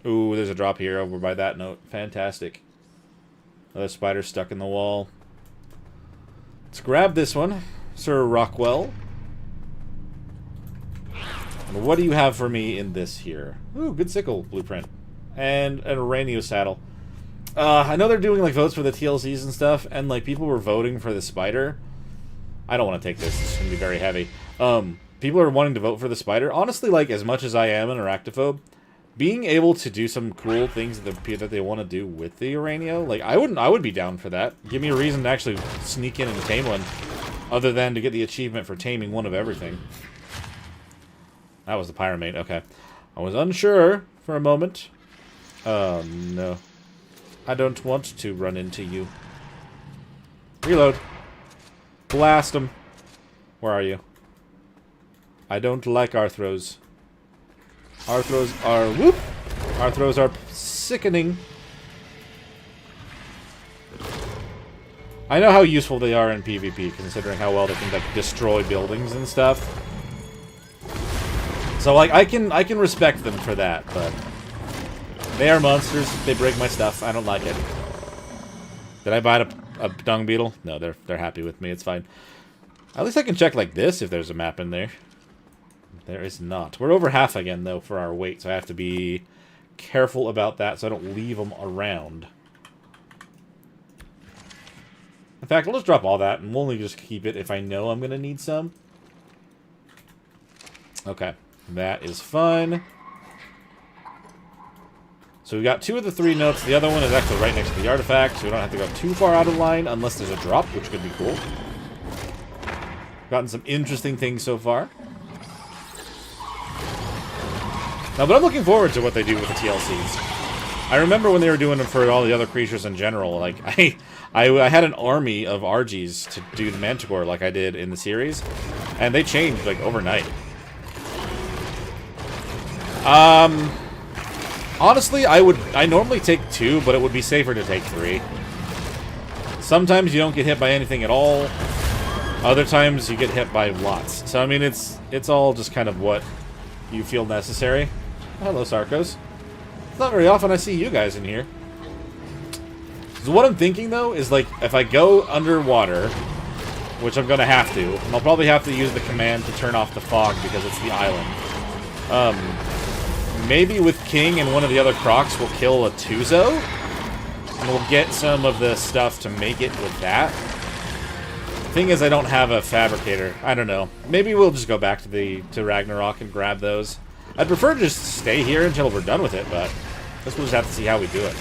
Ooh, there's a drop here over by that note. Fantastic. Another spider stuck in the wall. Let's grab this one, Sir Rockwell. And what do you have for me in this here? Ooh, good sickle blueprint. And an Uranio saddle. I know they're doing like votes for the TLCs and stuff, and like people were voting for the spider. I don't want to take this. It's going to be very heavy. People are wanting to vote for the spider. Honestly, like as much as I am an arachnophobe, being able to do some cool things that they want to do with the Uranio, like I would be down for that. Give me a reason to actually sneak in and tame one, other than to get the achievement for taming one of everything. That was the Pyramid. Okay, I was unsure for a moment. Oh no, I don't want to run into you. Reload. Blast them. Where are you? I don't like Arthros. Arthros are... Whoop! Arthros are sickening. I know how useful they are in PvP, considering how well they can like destroy buildings and stuff. So like I can respect them for that, but they are monsters. They break my stuff. I don't like it. Did I buy a dung beetle? No, they're happy with me. It's fine. At least I can check like this if there's a map in there. There is not. We're over half again, though, for our weight, so I have to be careful about that so I don't leave them around. In fact, we'll just drop all that, and we'll only just keep it if I know I'm going to need some. Okay. That is fun. So we've got 2 of the 3 notes. The other one is actually right next to the artifact, so we don't have to go too far out of line unless there's a drop, which could be cool. Gotten some interesting things so far. Now, but I'm looking forward to what they do with the TLCs. I remember when they were doing them for all the other creatures in general. Like, I had an army of Argies to do the Manticore like I did in the series. And they changed, like, overnight. Honestly, I normally take 2, but it would be safer to take 3. Sometimes you don't get hit by anything at all. Other times you get hit by lots. So I mean, it's all just kind of what you feel necessary. Hello, Sarkos. It's not very often I see you guys in here. So what I'm thinking though is like if I go underwater, which I'm gonna have to, and I'll probably have to use the command to turn off the fog because it's the island. Maybe with King and one of the other Crocs we'll kill a Tuzo, and we'll get some of the stuff to make it with that. Thing is, I don't have a fabricator. I don't know. Maybe we'll just go back to Ragnarok and grab those. I'd prefer to just stay here until we're done with it, but I guess we'll just have to see how we do it.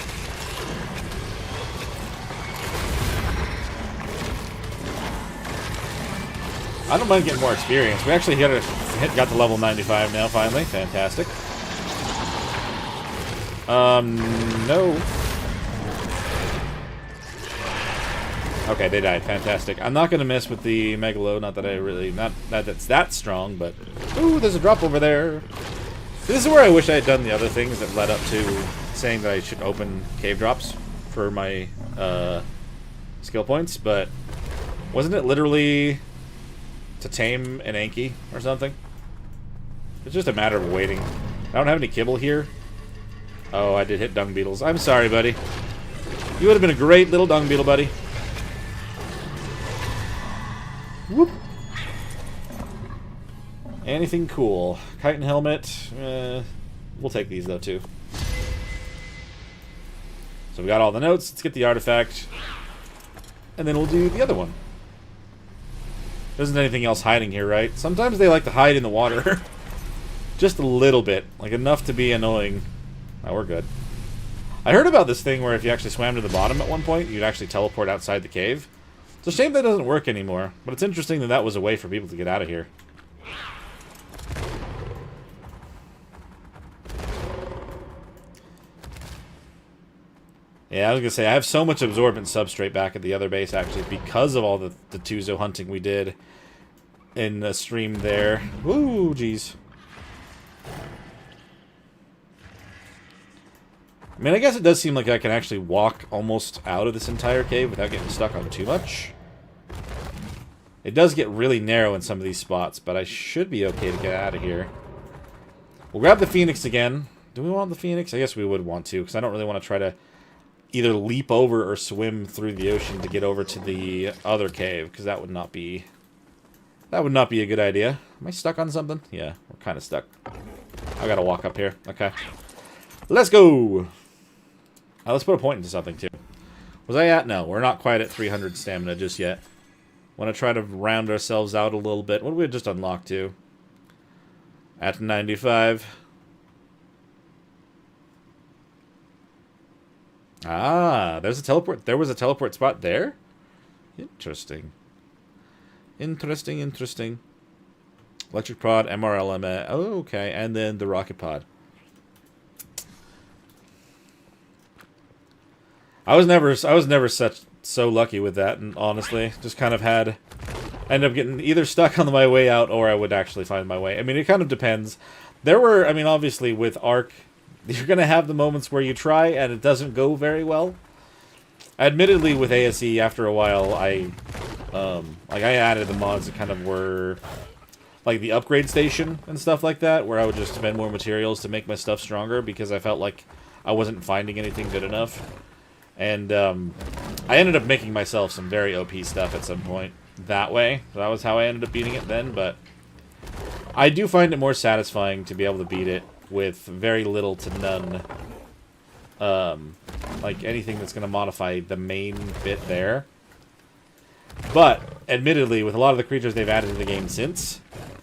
I don't mind getting more experience. We actually got to level 95 now, finally. Fantastic. No. Okay, they died. Fantastic. I'm not going to mess with the Megalo. Not that I really... Not that it's that strong, but... Ooh, there's a drop over there. This is where I wish I had done the other things that led up to saying that I should open cave drops for my skill points, but... Wasn't it literally to tame an Anki or something? It's just a matter of waiting. I don't have any kibble here. Oh, I did hit dung beetles. I'm sorry, buddy. You would have been a great little dung beetle, buddy. Whoop. Anything cool? Kite and helmet. We'll take these, though, too. So we got all the notes. Let's get the artifact. And then we'll do the other one. There isn't anything else hiding here, right? Sometimes they like to hide in the water. Just a little bit. Like, enough to be annoying. Oh, we're good. I heard about this thing where if you actually swam to the bottom at one point, you'd actually teleport outside the cave. It's a shame that doesn't work anymore, but it's interesting that that was a way for people to get out of here. Yeah, I was gonna say, I have so much absorbent substrate back at the other base, actually, because of all the Tuzo hunting we did in the stream there. Woo, jeez. I mean, I guess it does seem like I can actually walk almost out of this entire cave without getting stuck on too much. It does get really narrow in some of these spots, but I should be okay to get out of here. We'll grab the Phoenix again. Do we want the Phoenix? I guess we would want to, because I don't really want to try to either leap over or swim through the ocean to get over to the other cave, because that would not be a good idea. Am I stuck on something? Yeah, we're kind of stuck. I gotta walk up here. Okay. Let's go! Let's put a point into something, too. Was I at? No, we're not quite at 300 stamina just yet. Want to try to round ourselves out a little bit. What did we just unlock to? At 95. Ah, there's a teleport. There was a teleport spot there? Interesting. Interesting, interesting. Electric pod, MRLM. Oh, okay. And then the rocket pod. I was never so lucky with that, and honestly, just kind of I ended up getting either stuck on my way out, or I would actually find my way. I mean, it kind of depends. There were, I mean, obviously with Ark, you're gonna have the moments where you try and it doesn't go very well. Admittedly, with ASE, after a while, I added the mods that kind of were like the upgrade station and stuff like that, where I would just spend more materials to make my stuff stronger because I felt like I wasn't finding anything good enough. And I ended up making myself some very OP stuff at some point that way. That was how I ended up beating it then, but I do find it more satisfying to be able to beat it with very little to none, like anything that's going to modify the main bit there. But, admittedly, with a lot of the creatures they've added to the game since,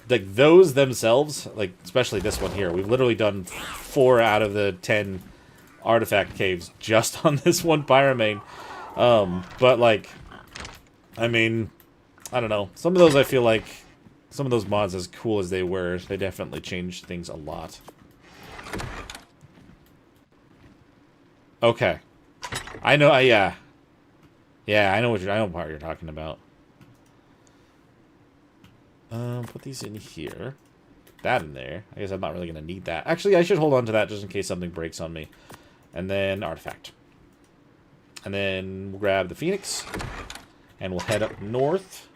like those themselves, like especially this one here, we've literally done 4 out of the 10 artifact caves just on this one Pyramane. But like, I mean, I don't know. Some of those I feel like, some of those mods, as cool as they were, they definitely changed things a lot. Okay. I know, yeah. Yeah, I know what you're talking about. Put these in here. That in there. I guess I'm not really going to need that. Actually, I should hold on to that just in case something breaks on me. And then artifact. And then we'll grab the Phoenix. And we'll head up north.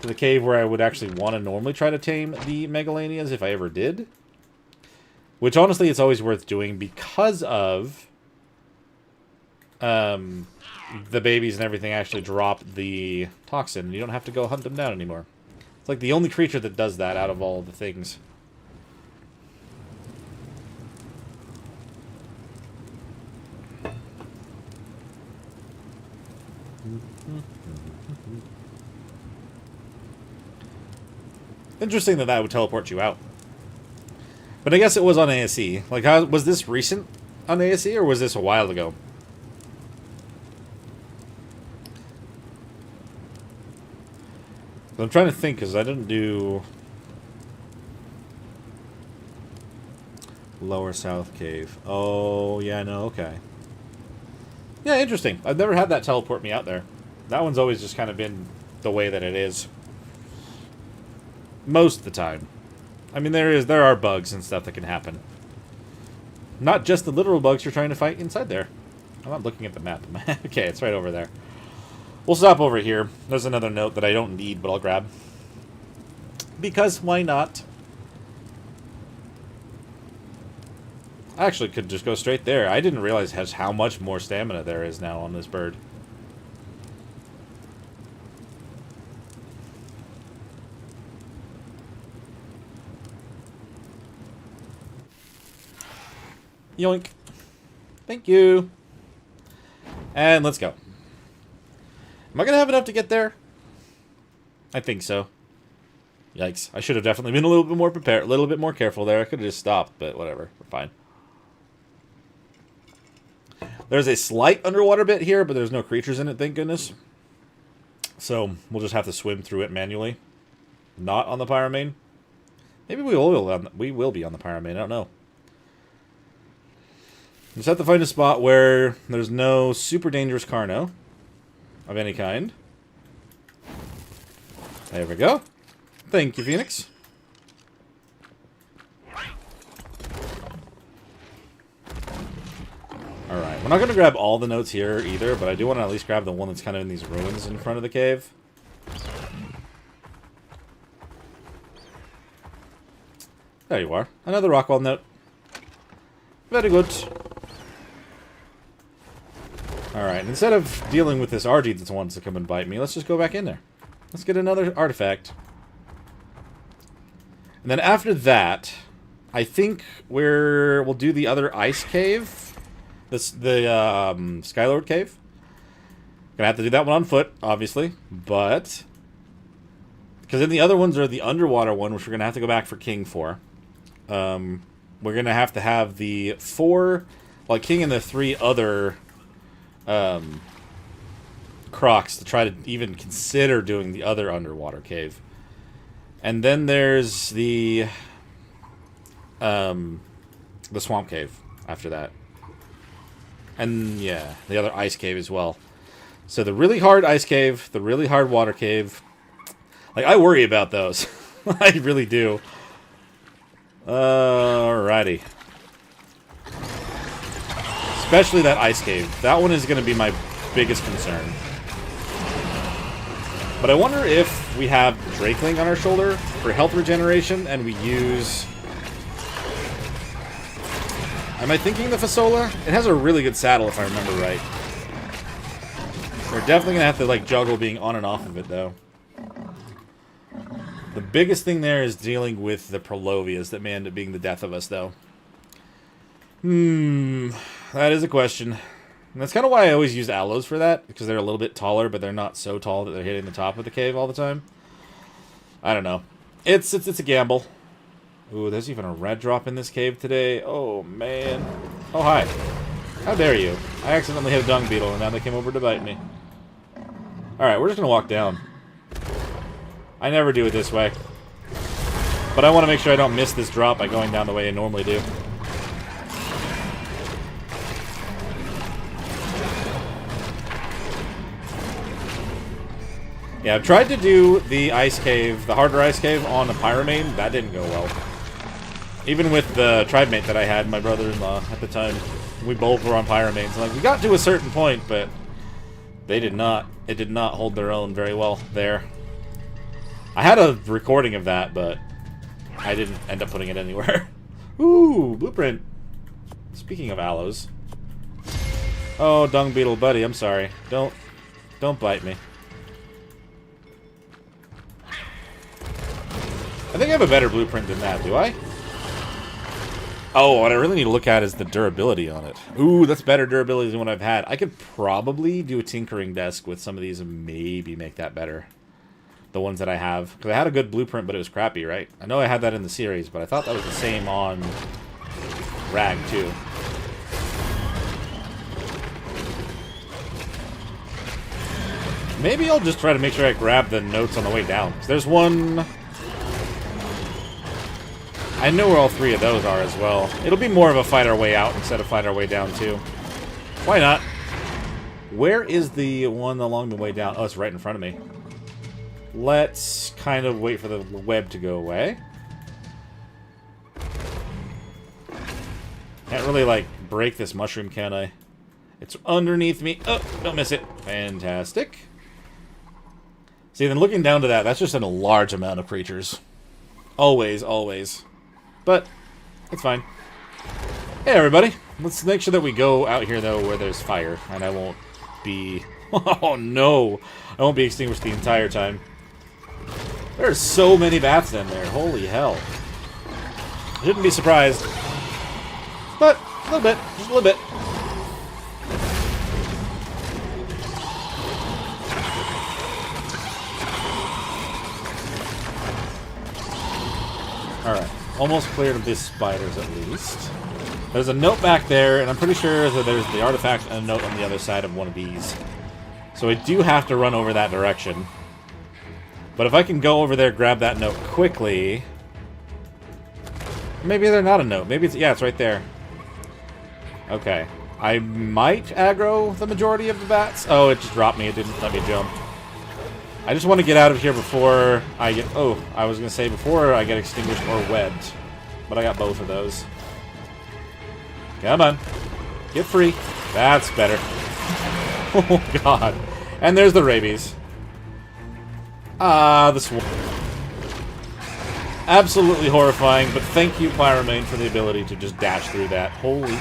to the cave where I would actually want to normally try to tame the Megalanias if I ever did. Which, honestly, it's always worth doing because of the babies and everything actually drop the toxin. You don't have to go hunt them down anymore. It's like the only creature that does that out of all the things. Interesting that that would teleport you out. But I guess it was on ASE. Like, how was this recent on ASE, or was this a while ago? I'm trying to think, because I didn't do Lower South Cave. Oh, yeah, no, okay. Yeah, interesting. I've never had that teleport me out there. That one's always just kind of been the way that it is. Most of the time. I mean, there are bugs and stuff that can happen. Not just the literal bugs you're trying to fight inside there. I'm not looking at the map. Okay, it's right over there. We'll stop over here. There's another note that I don't need, but I'll grab. Because why not? I actually could just go straight there. I didn't realize how much more stamina there is now on this bird. Yoink. Thank you. And let's go. Am I going to have enough to get there? I think so. Yikes. I should have definitely been a little bit more prepared, a little bit more careful there. I could have just stopped, but whatever. We're fine. There's a slight underwater bit here, but there's no creatures in it, thank goodness. So we'll just have to swim through it manually. Not on the Pyramane. Maybe we will be on the Pyramane, I don't know. Just have to find a spot where there's no super dangerous Carno of any kind. There we go. Thank you, Phoenix. Alright, we're not going to grab all the notes here either, but I do want to at least grab the one that's kind of in these ruins in front of the cave. There you are. Another Rockwall note. Very good. Alright, instead of dealing with this Argy that wants to come and bite me, let's just go back in there. Let's get another artifact. And then after that, I think we'll do the other ice cave. The Skylord cave. Gonna have to do that one on foot, obviously. But because then the other ones are the underwater one, which we're gonna have to go back for King for. We're gonna have to have the 4, well, King and the 3 other Crocs to try to even consider doing the other underwater cave. And then there's the swamp cave after that. And yeah, the other ice cave as well. So the really hard ice cave, the really hard water cave. Like, I worry about those. I really do. Alrighty. Especially that ice cave. That one is going to be my biggest concern. But I wonder if we have Drakeling on our shoulder for health regeneration and we use... Am I thinking the Fasola? It has a really good saddle if I remember right. We're definitely going to have to like juggle being on and off of it though. The biggest thing there is dealing with the Prolovias that may end up being the death of us though. That is a question. And that's kind of why I always use Aloes for that, because they're a little bit taller, but they're not so tall that they're hitting the top of the cave all the time. I don't know. It's a gamble. Ooh, there's even a red drop in this cave today. Oh, man. Oh, hi. How dare you? I accidentally hit a dung beetle, and now they came over to bite me. Alright, we're just going to walk down. I never do it this way. But I want to make sure I don't miss this drop by going down the way I normally do. Yeah, I've tried to do the ice cave, the harder ice cave on the Pyramane. That didn't go well. Even with the tribe mate that I had, my brother-in-law at the time, we both were on Pyramanes. And like, we got to a certain point, but they did not. It did not hold their own very well there. I had a recording of that, but I didn't end up putting it anywhere. Ooh, blueprint. Speaking of aloes. Oh, dung beetle buddy, I'm sorry. Don't bite me. I think I have a better blueprint than that, do I? Oh, what I really need to look at is the durability on it. Ooh, that's better durability than what I've had. I could probably do a tinkering desk with some of these and maybe make that better. The ones that I have. Because I had a good blueprint, but it was crappy, right? I know I had that in the series, but I thought that was the same on Rag, too. Maybe I'll just try to make sure I grab the notes on the way down. 'Cause there's one... I know where all three of those are as well. It'll be more of a fight our way out instead of fight our way down, too. Why not? Where is the one along the way down? Oh, it's right in front of me. Let's kind of wait for the web to go away. Can't really, like, break this mushroom, can I? It's underneath me. Oh, don't miss it. Fantastic. See, then looking down to that, that's just a large amount of creatures. Always, always. But, it's fine. Hey, everybody. Let's make sure that we go out here, though, where there's fire. And I won't be... Oh, no. I won't be extinguished the entire time. There's so many bats in there. Holy hell. Shouldn't be surprised. But, a little bit. Just a little bit. Alright. Almost cleared of these spiders, at least. There's a note back there, and I'm pretty sure that there's the artifact and a note on the other side of one of these. So I do have to run over that direction. But if I can go over there, grab that note quickly... Maybe they're not a note. Maybe it's... Yeah, it's right there. Okay. I might aggro the majority of the bats. Oh, it just dropped me. It didn't let me jump. I just want to get out of here before I get... Oh, I was going to say before I get extinguished or webbed. But I got both of those. Come on. Get free. That's better. Oh, God. And there's the rabies. Ah, the swarm. Absolutely horrifying, but thank you, Pyromane, for the ability to just dash through that. Holy Lord.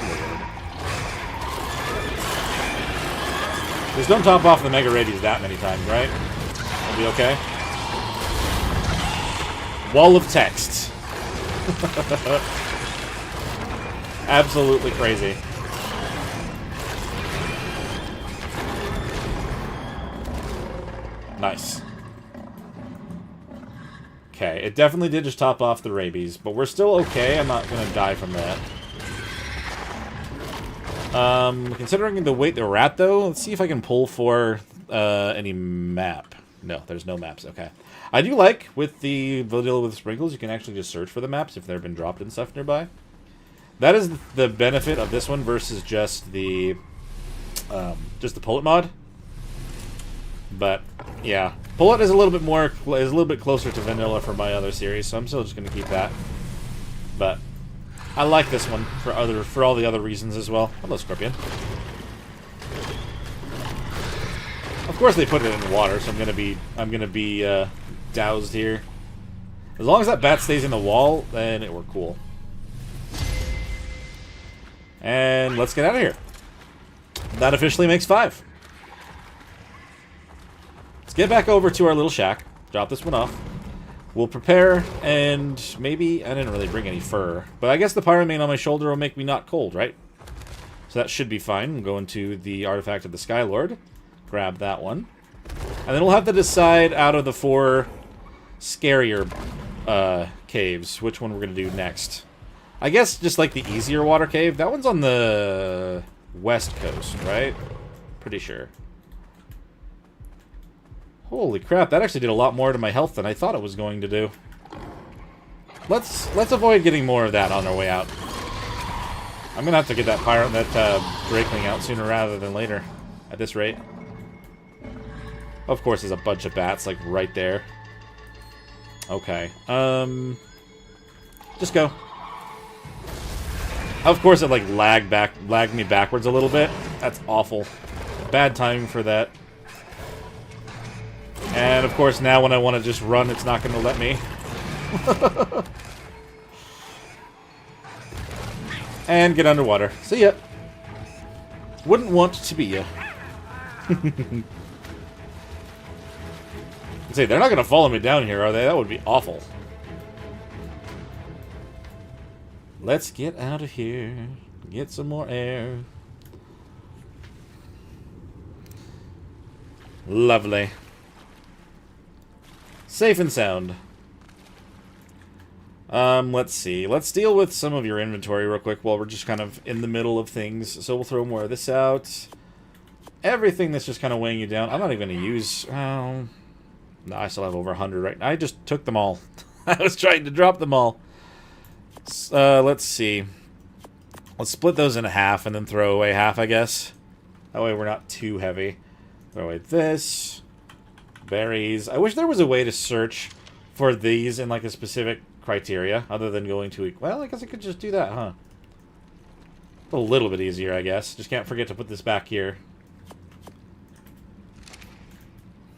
Just don't top off the Mega Rabies that many times, right? It'll be okay. Wall of text. Absolutely crazy. Nice. Okay, it definitely did just top off the rabies, but we're still okay. I'm not going to die from that. Considering the weight that we're at, though, let's see if I can pull for any map. No, there's no maps. Okay. I do like, with the Vanilla with Sprinkles, you can actually just search for the maps if they've been dropped and stuff nearby. That is the benefit of this one versus just the Pullet mod. But yeah, Pullet is a little bit more, is a little bit closer to vanilla for my other series, so I'm still just going to keep that. But I like this one for all the other reasons as well. Hello, Scorpion. Of course, they put it in water, so I'm gonna be doused here. As long as that bat stays in the wall, then we're cool. And let's get out of here. That officially makes 5. Let's get back over to our little shack. Drop this one off. We'll prepare, and maybe... I didn't really bring any fur. But I guess the Pyromane on my shoulder will make me not cold, right? So that should be fine. We'll go into the Artifact of the Skylord. Grab that one. And then we'll have to decide out of the 4 scarier caves which one we're going to do next. I guess just like the easier water cave. That one's on the west coast, right? Pretty sure. Holy crap, that actually did a lot more to my health than I thought it was going to do. Let's avoid getting more of that on our way out. I'm gonna have to get that Drakeling out sooner rather than later, at this rate. Of course, there's a bunch of bats, like, right there. Okay, just go. Of course, it, like, lagged me backwards a little bit. That's awful. Bad timing for that. And, of course, now when I want to just run, it's not going to let me. And get underwater. See ya. Wouldn't want to be ya. Say, they're not going to follow me down here, are they? That would be awful. Let's get out of here. Get some more air. Lovely. Safe and sound. Let's see. Let's deal with some of your inventory real quick while we're just kind of in the middle of things. So we'll throw more of this out. Everything that's just kind of weighing you down. I'm not even going to use... no, I still have over 100 right now. I just took them all. I was trying to drop them all. Let's see. Let's split those in half and then throw away half, I guess. That way we're not too heavy. Throw away this. Berries. I wish there was a way to search for these in like a specific criteria other than going to... Well, I guess I could just do that, huh? A little bit easier, I guess. Just can't forget to put this back here.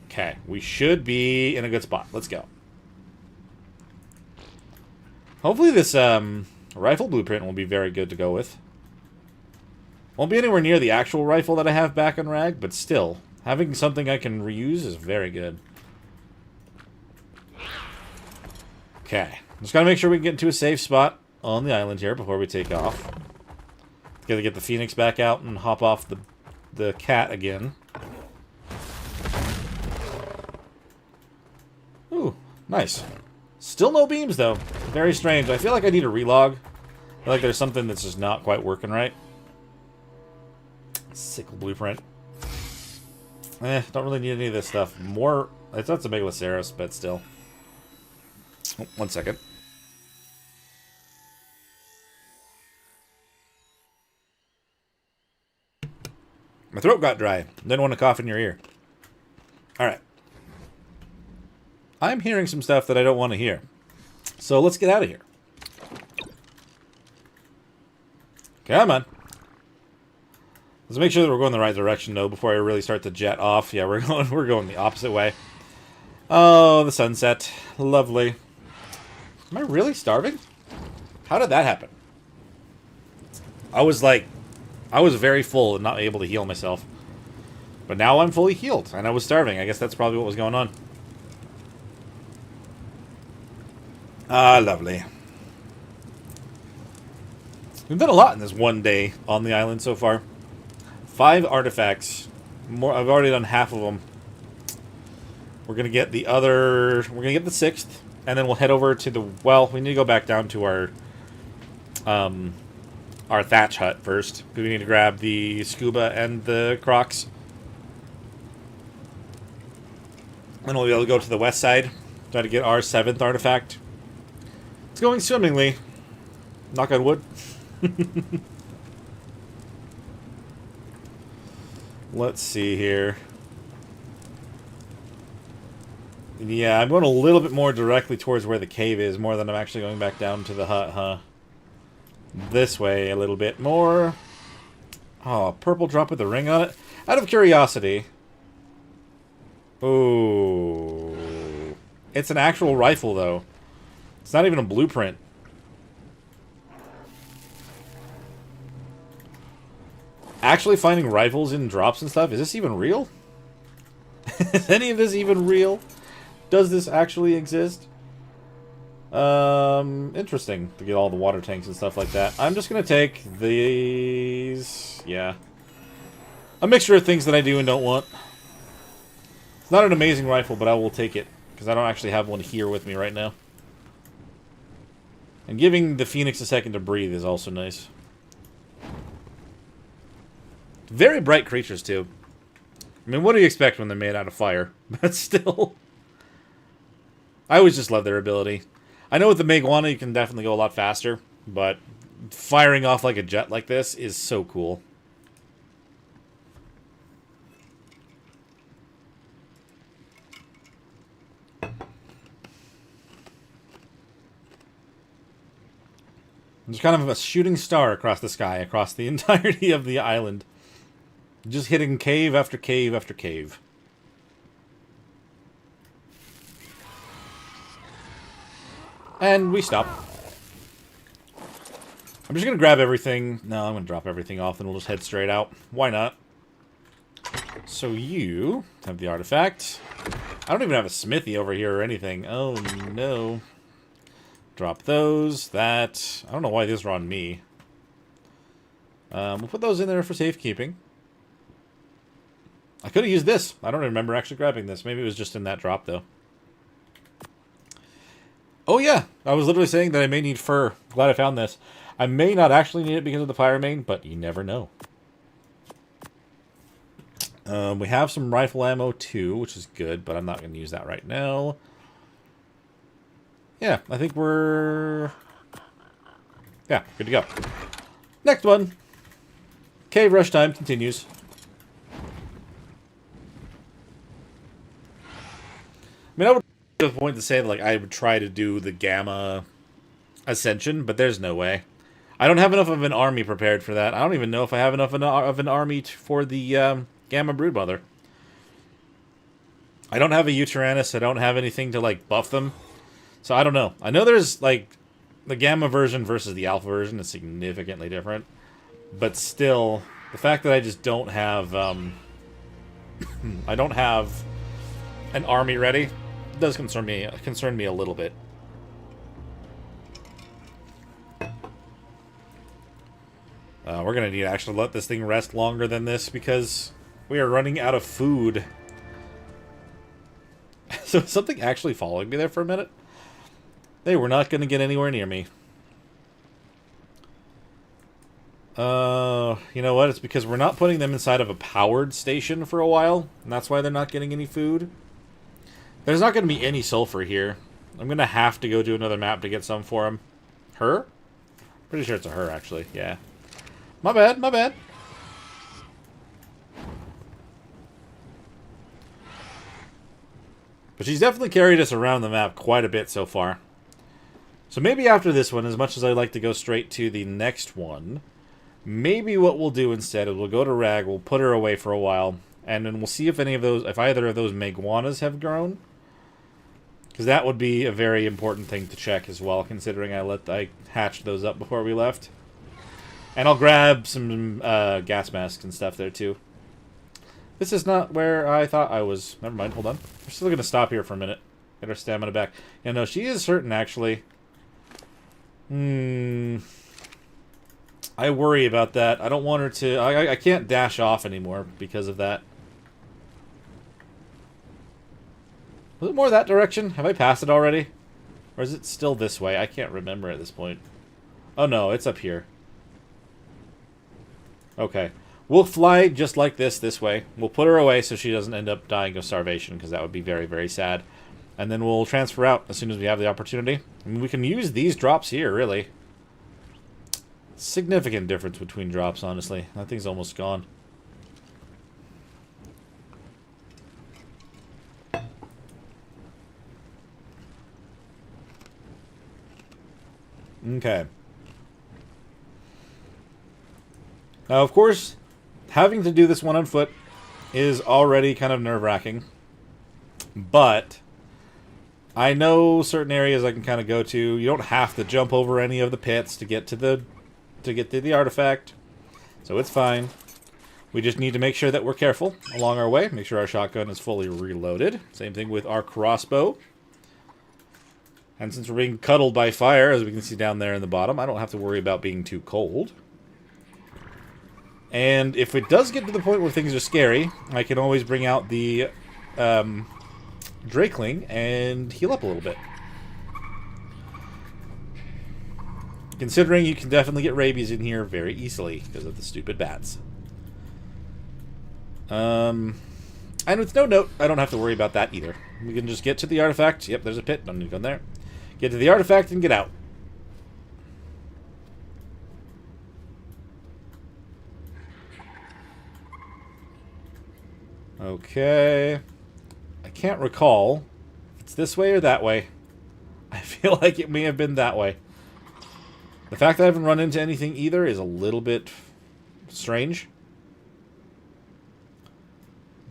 Okay, we should be in a good spot. Let's go. Hopefully this rifle blueprint will be very good to go with. Won't be anywhere near the actual rifle that I have back on Rag, but still, having something I can reuse is very good. Okay, just gotta make sure we can get into a safe spot on the island here before we take off. Gotta get the Phoenix back out and hop off the cat again. Ooh, nice. Still no beams, though. Very strange. I feel like I need a relog. I feel like there's something that's just not quite working right. Sickle blueprint. Don't really need any of this stuff. More... That's a Megaloceros, but still. Oh, 1 second. My throat got dry. Didn't want to cough in your ear. Alright. I'm hearing some stuff that I don't want to hear. So let's get out of here. Come on. Let's make sure that we're going the right direction, though, before I really start to jet off. Yeah, we're going the opposite way. Oh, the sunset. Lovely. Am I really starving? How did that happen? I was very full and not able to heal myself. But now I'm fully healed, and I was starving. I guess that's probably what was going on. Ah, lovely. We've done a lot in this one day on the island so far. 5 artifacts. More. I've already done half of them. We're gonna get the other. We're gonna get the 6th, and then we'll head over to the. Well, we need to go back down to our thatch hut first. We need to grab the scuba and the crocs. Then we'll be able to go to the west side, try to get our 7th artifact. It's going swimmingly. Knock on wood. Let's see here. Yeah, I'm going a little bit more directly towards where the cave is, more than I'm actually going back down to the hut, huh? This way a little bit more. Oh, a purple drop with a ring on it. Out of curiosity. Ooh. It's an actual rifle, though. It's not even a blueprint. Actually finding rifles in drops and stuff? Is this even real? Is any of this even real? Does this actually exist? Interesting to get all the water tanks and stuff like that. I'm just gonna take these... Yeah. A mixture of things that I do and don't want. It's not an amazing rifle, but I will take it. Because I don't actually have one here with me right now. And giving the Phoenix a second to breathe is also nice. Very bright creatures, too. I mean, what do you expect when they're made out of fire? But still... I always just love their ability. I know with the Meguana you can definitely go a lot faster, but firing off like a jet like this is so cool. There's kind of a shooting star across the sky, across the entirety of the island. Just hitting cave after cave after cave. And we stop. I'm just going to grab everything. No, I'm going to drop everything off, and we'll just head straight out. Why not? So you have the artifact. I don't even have a smithy over here or anything. Oh, no. Drop those. That. I don't know why these are on me. We'll put those in there for safekeeping. I could have used this. I don't remember actually grabbing this. Maybe it was just in that drop, though. Oh, yeah. I was literally saying that I may need fur. Glad I found this. I may not actually need it because of the fire main, but you never know. We have some rifle ammo, too, which is good, but I'm not going to use that right now. Yeah, I think we're... Yeah, good to go. Next one. Cave rush time continues. I mean, I would go to the point to say that, like, I would try to do the Gamma Ascension, but there's no way. I don't have enough of an army prepared for that. I don't even know if I have enough of an army for the Gamma Broodmother. I don't have a Uteranus. I don't have anything to, like, buff them. So I don't know. I know there's, like, the Gamma version versus the Alpha version is significantly different. But still, the fact that I just don't have, I don't have an army ready does concern me a little bit. We're going to need to actually let this thing rest longer than this because we are running out of food. So is something actually following me there for a minute? They were not going to get anywhere near me. You know what? It's because we're not putting them inside of a powered station for a while, and that's why they're not getting any food. There's not going to be any sulfur here. I'm going to have to go do another map to get some for them. Her? Pretty sure it's a her, actually. Yeah. My bad, my bad. But she's definitely carried us around the map quite a bit so far. So maybe after this one, as much as I'd like to go straight to the next one, maybe what we'll do instead is we'll go to Rag, we'll put her away for a while, and then we'll see if any of those, if either of those Meguanas have grown. Because that would be a very important thing to check as well, considering I hatched those up before we left. And I'll grab some gas masks and stuff there too. This is not where I thought I was. Never mind, hold on. We're still going to stop here for a minute. Get our stamina back. Yeah, no, she is certain, actually. I worry about that. I don't want her to... I can't dash off anymore because of that. Was it more that direction? Have I passed it already? Or is it still this way? I can't remember at this point. Oh no, it's up here. Okay. We'll fly just like this way. We'll put her away so she doesn't end up dying of starvation, because that would be very, very sad. And then we'll transfer out as soon as we have the opportunity. I mean, we can use these drops here, really. Significant difference between drops, honestly. That thing's almost gone. Okay. Now, of course, having to do this one on foot is already kind of nerve-wracking. But I know certain areas I can kind of go to. You don't have to jump over any of the pits to get to the artifact. So it's fine. We just need to make sure that we're careful along our way. Make sure our shotgun is fully reloaded. Same thing with our crossbow. And since we're being cuddled by fire, as we can see down there in the bottom, I don't have to worry about being too cold. And if it does get to the point where things are scary, I can always bring out the Drakeling and heal up a little bit. Considering you can definitely get rabies in here very easily because of the stupid bats. And with no note, I don't have to worry about that either. We can just get to the artifact. Yep, there's a pit. Don't need to go in there. Get to the artifact and get out. Okay. I can't recall if it's this way or that way. I feel like it may have been that way. The fact that I haven't run into anything either is a little bit strange.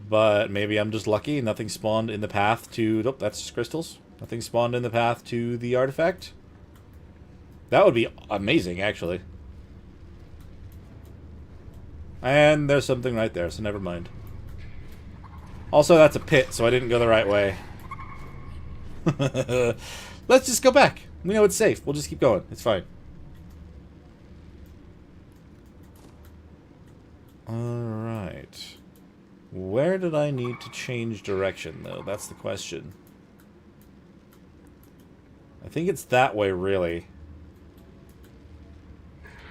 But maybe I'm just lucky. Nothing spawned in the path to... Nope, that's just crystals. Nothing spawned in the path to the artifact. That would be amazing, actually. And there's something right there, so never mind. Also, that's a pit, so I didn't go the right way. Let's just go back. We know it's safe. We'll just keep going. It's fine. Alright. Where did I need to change direction, though? That's the question. I think it's that way, really.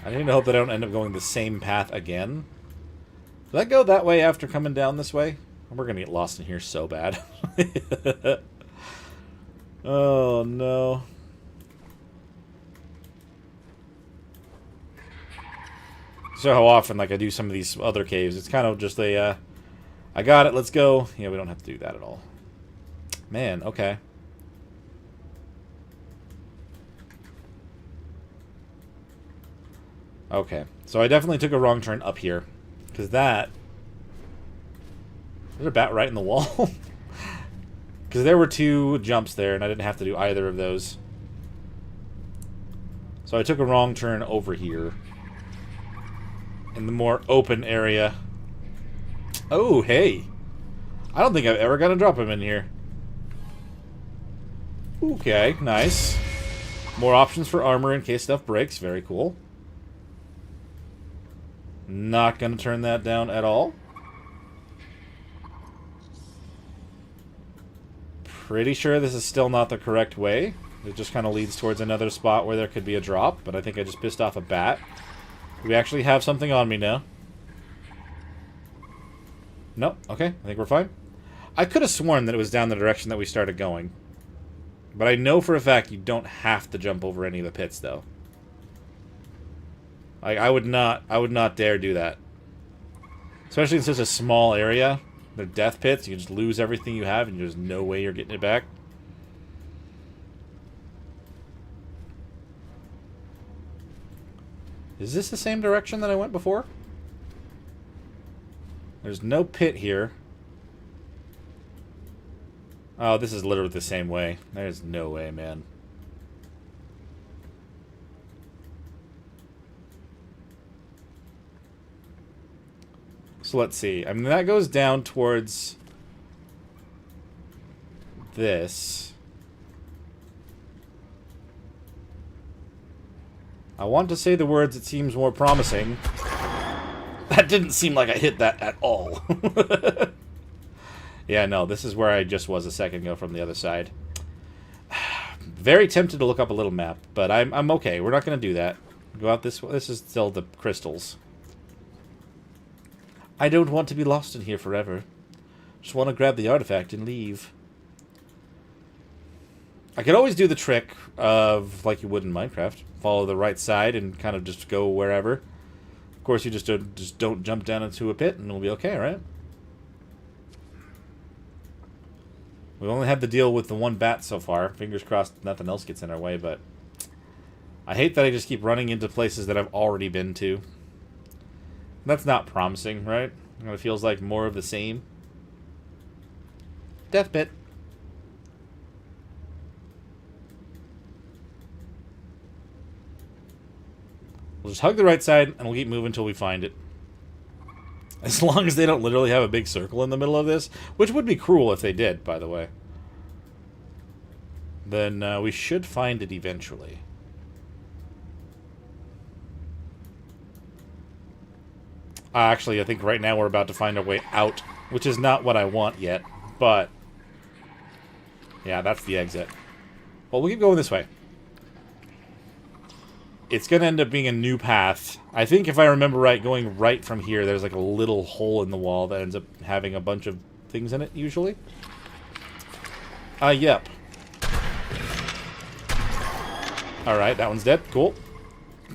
I need to hope that I don't end up going the same path again. Did I go that way after coming down this way? We're gonna get lost in here so bad. Oh, no. So how often, like, I do some of these other caves, it's kind of just a, I got it, let's go. Yeah, we don't have to do that at all. Man, okay. Okay, so I definitely took a wrong turn up here. Because that... There's a bat right in the wall. Because there were 2 jumps there, and I didn't have to do either of those. So I took a wrong turn over here. In the more open area. Oh, hey. I don't think I've ever got to drop him in here. Okay, nice. More options for armor in case stuff breaks. Very cool. Not going to turn that down at all. Pretty sure this is still not the correct way. It just kind of leads towards another spot where there could be a drop, but I think I just pissed off a bat. We actually have something on me now. Nope. Okay, I think we're fine. I could have sworn that it was down the direction that we started going. But I know for a fact you don't have to jump over any of the pits, though. I would not dare do that. Especially in such a small area. They're death pits. You can just lose everything you have and there's no way you're getting it back. Is this the same direction that I went before? There's no pit here. Oh, this is literally the same way. There's no way, man. So let's see. I mean, that goes down towards this. I want to say the words, it seems more promising. That didn't seem like I hit that at all. Yeah, no, this is where I just was a second ago from the other side. Very tempted to look up a little map, but I'm okay. We're not going to do that. Go out this way. This is still the crystals. I don't want to be lost in here forever. Just want to grab the artifact and leave. I could always do the trick of, like you would in Minecraft, follow the right side and kind of just go wherever. Of course, you just don't jump down into a pit and it'll be okay, right? We've only had to deal with the one bat so far. Fingers crossed nothing else gets in our way, but I hate that I just keep running into places that I've already been to. That's not promising, right? It feels like more of the same. Death pit. We'll just hug the right side, and we'll keep moving until we find it. As long as they don't literally have a big circle in the middle of this, which would be cruel if they did, by the way. Then we should find it eventually. Actually, I think right now we're about to find our way out, which is not what I want yet, but... yeah, that's the exit. Well, we'll keep going this way. It's going to end up being a new path. I think if I remember right, going right from here, there's like a little hole in the wall that ends up having a bunch of things in it, usually. Yep. Alright, that one's dead. Cool.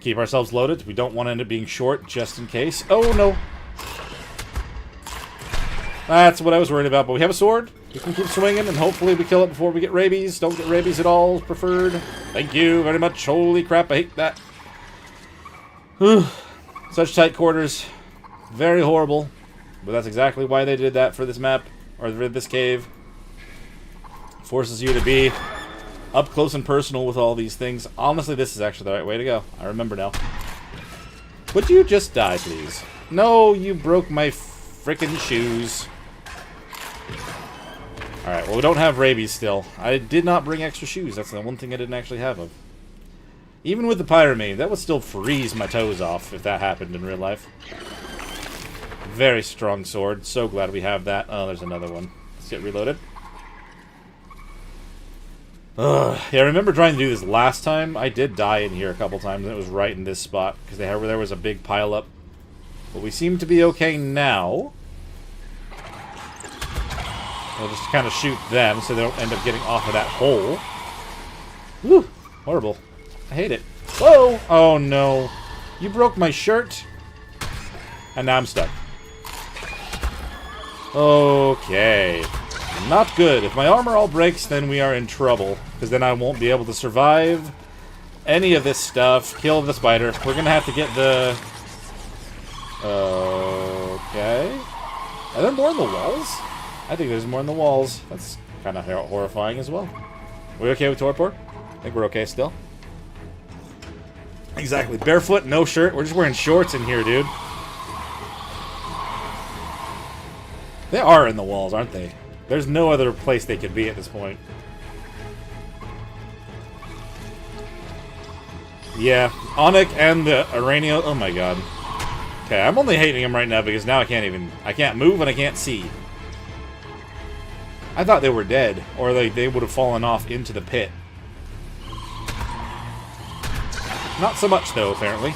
Keep ourselves loaded. We don't want to end up being short, just in case. Oh, no. That's what I was worried about, but we have a sword. We can keep swinging, and hopefully we kill it before we get rabies. Don't get rabies at all, preferred. Thank you very much. Holy crap, I hate that. Whew. Such tight quarters. Very horrible. But that's exactly why they did that for this map, or for this cave. Forces you to be up close and personal with all these things. Honestly, this is actually the right way to go. I remember now. Would you just die, please? No, you broke my frickin' shoes. Alright, well, we don't have rabies still. I did not bring extra shoes. That's the one thing I didn't actually have of. Even with the pyramid, that would still freeze my toes off if that happened in real life. Very strong sword. So glad we have that. Oh, there's another one. Let's get reloaded. Ugh. Yeah, I remember trying to do this last time. I did die in here a couple times, and it was right in this spot, because there was a big pile up. But we seem to be okay now. We'll just kind of shoot them so they don't end up getting off of that hole. Whew. Horrible. I hate it. Whoa! Oh, no. You broke my shirt. And now I'm stuck. Okay. Not good. If my armor all breaks, then we are in trouble. Because then I won't be able to survive any of this stuff. Kill the spider. We're going to have to get the... Okay. Are there more in the walls? I think there's more in the walls. That's kind of horrifying as well. Are we okay with torpor? I think we're okay still. Exactly. Barefoot, no shirt. We're just wearing shorts in here, dude. They are in the walls, aren't they? There's no other place they could be at this point. Yeah. Onyx and the Aranio. Oh my god. Okay, I'm only hating him right now because now I can't move and I can't see. I thought they were dead, or they would have fallen off into the pit. Not so much, though, apparently.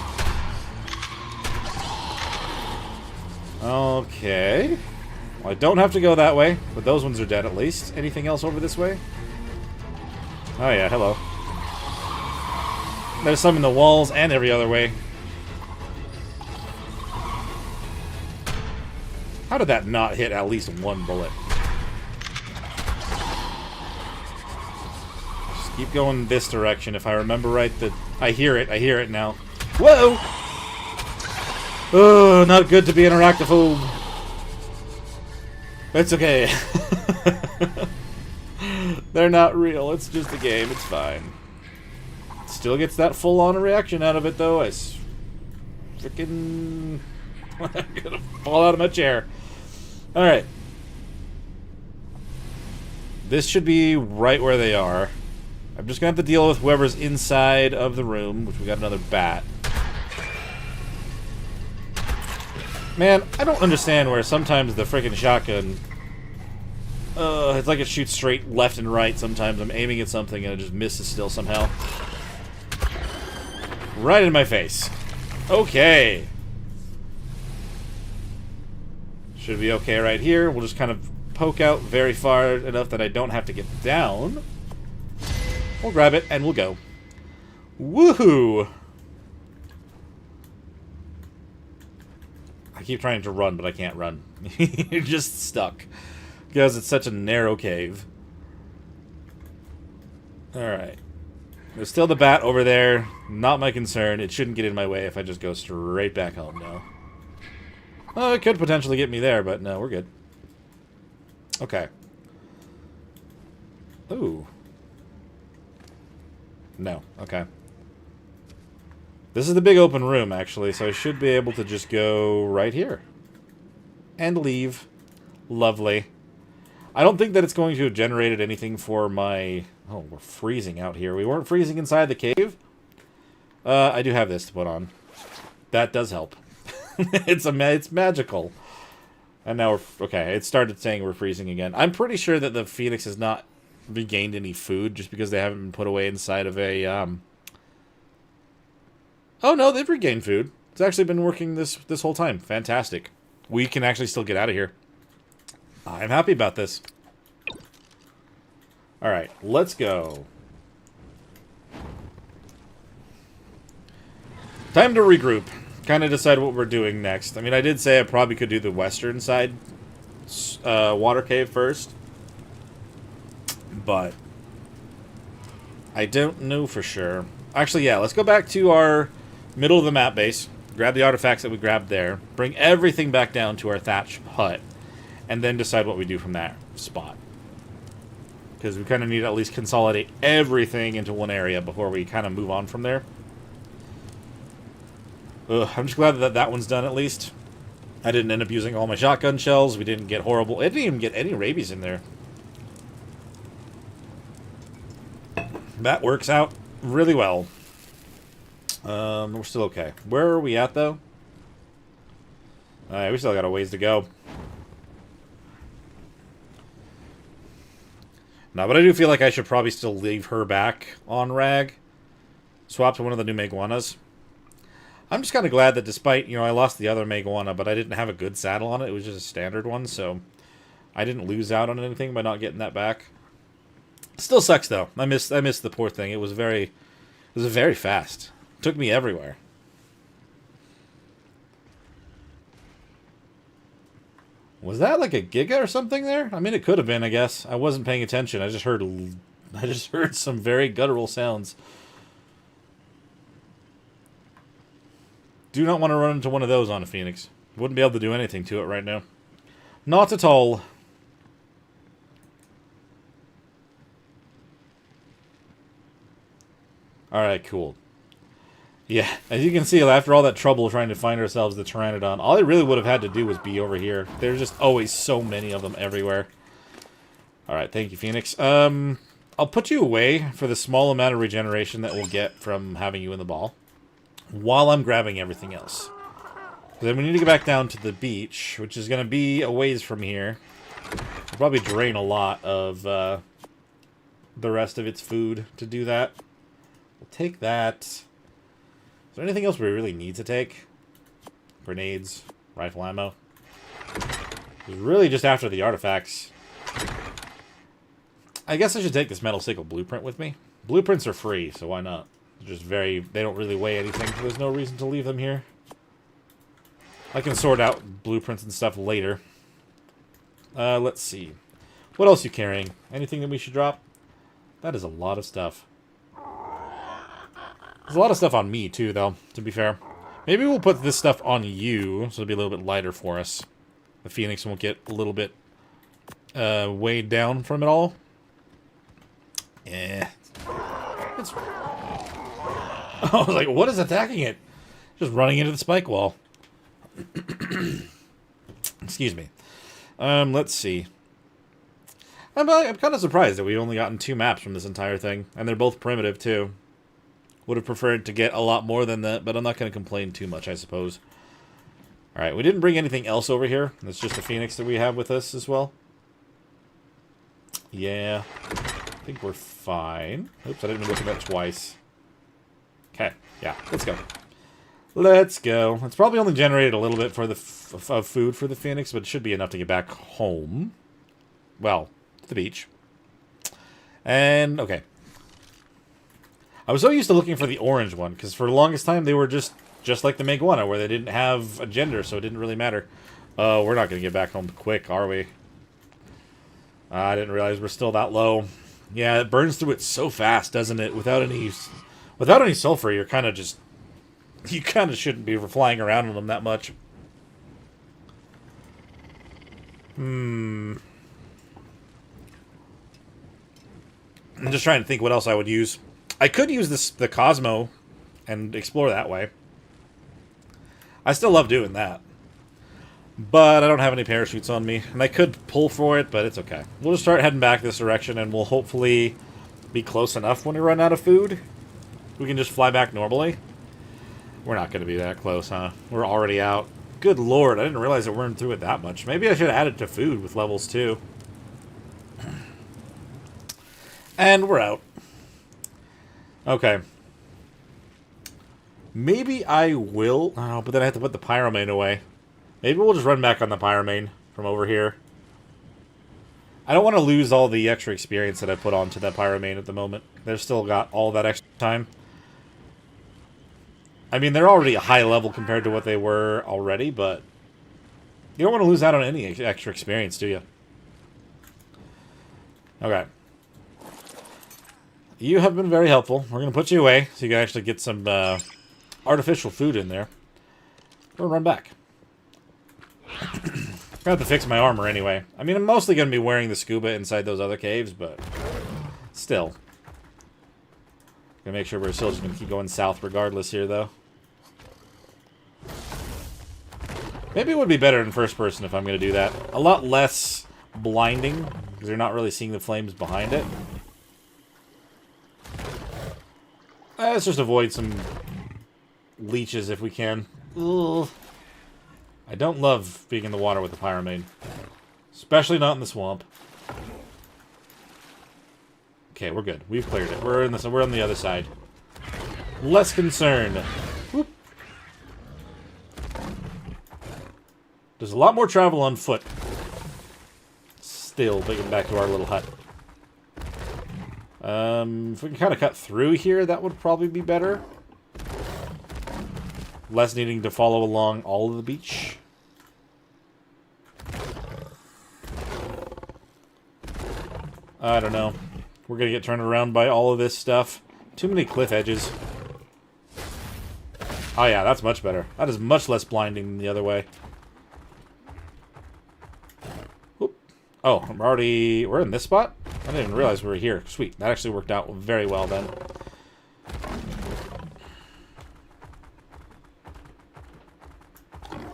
Okay. Well, I don't have to go that way, but those ones are dead at least. Anything else over this way? Oh yeah, hello. There's some in the walls and every other way. How did that not hit at least one bullet? Just keep going this direction. If I remember right, I hear it now. Whoa! Oh, not good to be an arachnophobe. It's okay. They're not real. It's just a game. It's fine. Still gets that full-on reaction out of it, though. I freaking... I'm gonna fall out of my chair. Alright. This should be right where they are. I'm just gonna have to deal with whoever's inside of the room, which we got another bat. Man, I don't understand where sometimes the freaking shotgun... it's like it shoots straight left and right sometimes. I'm aiming at something and it just misses still somehow. Right in my face. Okay. Should be okay right here. We'll just kind of poke out very far enough that I don't have to get down. We'll grab it and we'll go. Woohoo! I keep trying to run, but I can't run. You're just stuck. Because it's such a narrow cave. Alright. There's still the bat over there. Not my concern. It shouldn't get in my way if I just go straight back home now. Oh, it could potentially get me there, but no, we're good. Okay. Ooh. No. Okay. This is the big open room, actually, so I should be able to just go right here. And leave. Lovely. I don't think that it's going to have generated anything for my... Oh, we're freezing out here. We weren't freezing inside the cave. I do have this to put on. That does help. It's magical. And now we're... Okay, it started saying we're freezing again. I'm pretty sure that the Phoenix has not regained any food just because they haven't been put away inside of a... Oh, no, they've regained food. It's actually been working this whole time. Fantastic. We can actually still get out of here. I'm happy about this. Alright, let's go. Time to regroup. Kind of decide what we're doing next. I mean, I did say I probably could do the western side water cave first. But I don't know for sure. Actually, yeah, let's go back to our middle of the map base. Grab the artifacts that we grabbed there. Bring everything back down to our thatch hut. And then decide what we do from that spot. because we kind of need to at least consolidate everything into one area before we kind of move on from there. I'm just glad that that one's done at least. I didn't end up using all my shotgun shells. We didn't get horrible... I didn't even get any rabies in there. That works out really well. We're still okay. Where are we at, though? Alright, we still got a ways to go. No, but I do feel like I should probably still leave her back on Rag. Swap to one of the new Meguanas. I'm just kind of glad that despite, you know, I lost the other Meguana, but I didn't have a good saddle on it. It was just a standard one, so I didn't lose out on anything by not getting that back. Still sucks, though. I missed the poor thing. It was very fast. It took me everywhere. Was that like a Giga or something there? I mean, it could have been, I guess. I wasn't paying attention. I just heard some very guttural sounds. Do not want to run into one of those on a Phoenix. Wouldn't be able to do anything to it right now. Not at all. Alright, cool. Yeah, as you can see, after all that trouble trying to find ourselves the Pteranodon, all I really would have had to do was be over here. There's just always so many of them everywhere. Alright, thank you, Phoenix. I'll put you away for the small amount of regeneration that we'll get from having you in the ball, while I'm grabbing everything else. Then we need to get back down to the beach, which is going to be a ways from here. We'll probably drain a lot of the rest of its food to do that. We'll take that. Is there anything else we really need to take? Grenades, rifle ammo. It's really just after the artifacts. I guess I should take this metal sickle blueprint with me. Blueprints are free, so why not? They're just they don't really weigh anything, so there's no reason to leave them here. I can sort out blueprints and stuff later. Let's see. What else are you carrying? Anything that we should drop? That is a lot of stuff. There's a lot of stuff on me, too, though, to be fair. Maybe we'll put this stuff on you, so it'll be a little bit lighter for us. The Phoenix won't get a little bit weighed down from it all. Yeah. I was like, what is attacking it? Just running into the spike wall. Excuse me. Let's see. I'm kind of surprised that we've only gotten 2 maps from this entire thing. And they're both primitive, too. Would have preferred to get a lot more than that, but I'm not going to complain too much, I suppose. Alright, we didn't bring anything else over here. It's just a Phoenix that we have with us as well. Yeah. I think we're fine. Oops, I didn't look at that twice. Okay, yeah, let's go. Let's go. It's probably only generated a little bit for the of food for the Phoenix, but it should be enough to get back home. Well, to the beach. And, okay. I was so used to looking for the orange one, because for the longest time they were just like the Meguana, where they didn't have a gender, so it didn't really matter. We're not going to get back home quick, are we? I didn't realize we're still that low. Yeah, it burns through it so fast, doesn't it? Without any sulfur, you're kind of just... You kind of shouldn't be flying around on them that much. I'm just trying to think what else I would use. I could use the Cosmo and explore that way. I still love doing that. But I don't have any parachutes on me. And I could pull for it, but it's okay. We'll just start heading back this direction, and we'll hopefully be close enough when we run out of food. We can just fly back normally. We're not going to be that close, huh? We're already out. Good lord, I didn't realize it weren't through it that much. Maybe I should have added to food with levels 2. And we're out. Okay. Maybe I will... Oh, but then I have to put the Pyromane away. Maybe we'll just run back on the Pyromane from over here. I don't want to lose all the extra experience that I put onto that Pyromane at the moment. They've still got all that extra time. I mean, they're already a high level compared to what they were already, but... You don't want to lose out on any extra experience, do you? Okay. You have been very helpful. We're going to put you away so you can actually get some artificial food in there. We'll run back. I have to fix my armor anyway. I mean, I'm mostly going to be wearing the scuba inside those other caves, but Still. Gonna make sure we're still just gonna keep going south regardless here, though. Maybe it would be better in first person if I'm gonna do that. A lot less blinding, because you're not really seeing the flames behind it. Let's just avoid some leeches if we can. Ugh. I don't love being in the water with the Pyramid. Especially not in the swamp. Okay, we're good. We've cleared it. We're on the other side. Less concerned. Whoop. There's a lot more travel on foot. Still, getting back to our little hut. If we can kind of cut through here, that would probably be better. Less needing to follow along all of the beach. I don't know. We're gonna get turned around by all of this stuff. Too many cliff edges. Oh yeah, that's much better. That is much less blinding than the other way. Oop. Oh, we're in this spot? I didn't even realize we were here. Sweet. That actually worked out very well then.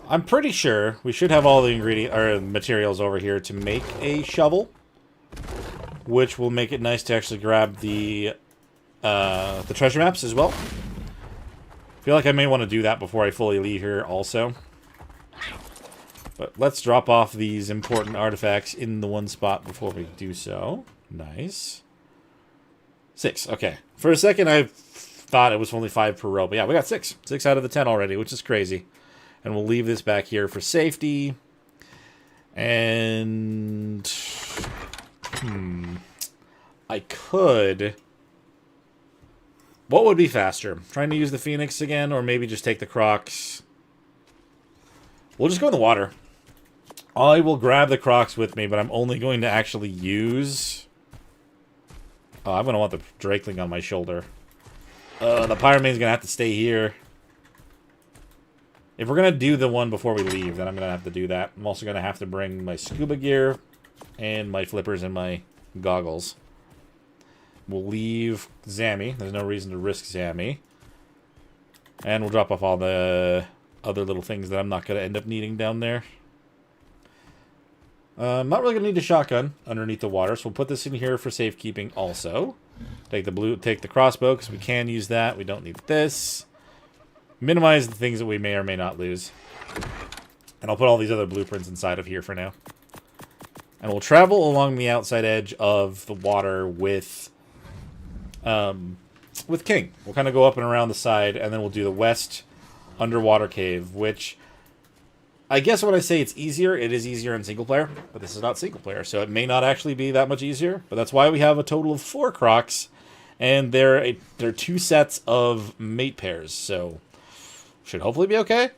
I'm pretty sure we should have all the materials over here to make a shovel, which will make it nice to actually grab the treasure maps as well. I feel like I may want to do that before I fully leave here also. But let's drop off these important artifacts in the one spot before we do so. Nice. 6, okay. For a second I thought it was only 5 per row, but yeah, we got 6. 6 out of the 10 already, which is crazy. And we'll leave this back here for safety. And... I could... What would be faster? Trying to use the Phoenix again, or maybe just take the Crocs? We'll just go in the water. I will grab the Crocs with me, but I'm only going to actually use... Oh, I'm going to want the Drakeling on my shoulder. The Pyramane's going to have to stay here. If we're going to do the one before we leave, then I'm going to have to do that. I'm also going to have to bring my scuba gear and my flippers and my goggles. We'll leave Zammy. There's no reason to risk Zammy. And we'll drop off all the other little things that I'm not going to end up needing down there. I'm not really going to need a shotgun underneath the water, so we'll put this in here for safekeeping also. Take the crossbow, because we can use that. We don't need this. Minimize the things that we may or may not lose. And I'll put all these other blueprints inside of here for now. And we'll travel along the outside edge of the water with King. We'll kind of go up and around the side, and then we'll do the west underwater cave, which... I guess when I say it's easier, it is easier in single player, but this is not single player, so it may not actually be that much easier. But that's why we have a total of 4 Crocs, and they're 2 sets of mate pairs, so should hopefully be okay.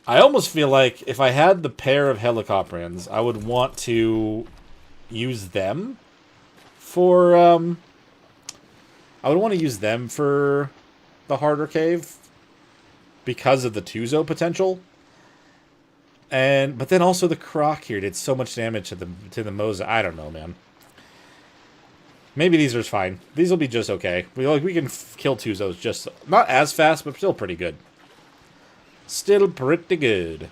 I almost feel like if I had the pair of Helicoprians, I would want to use them for the harder cave because of the Tuzo potential. But then also the Croc here did so much damage to the Moza. I don't know, man. Maybe these are fine. These will be just okay. We can kill Tuzos just not as fast, but still pretty good. Still pretty good.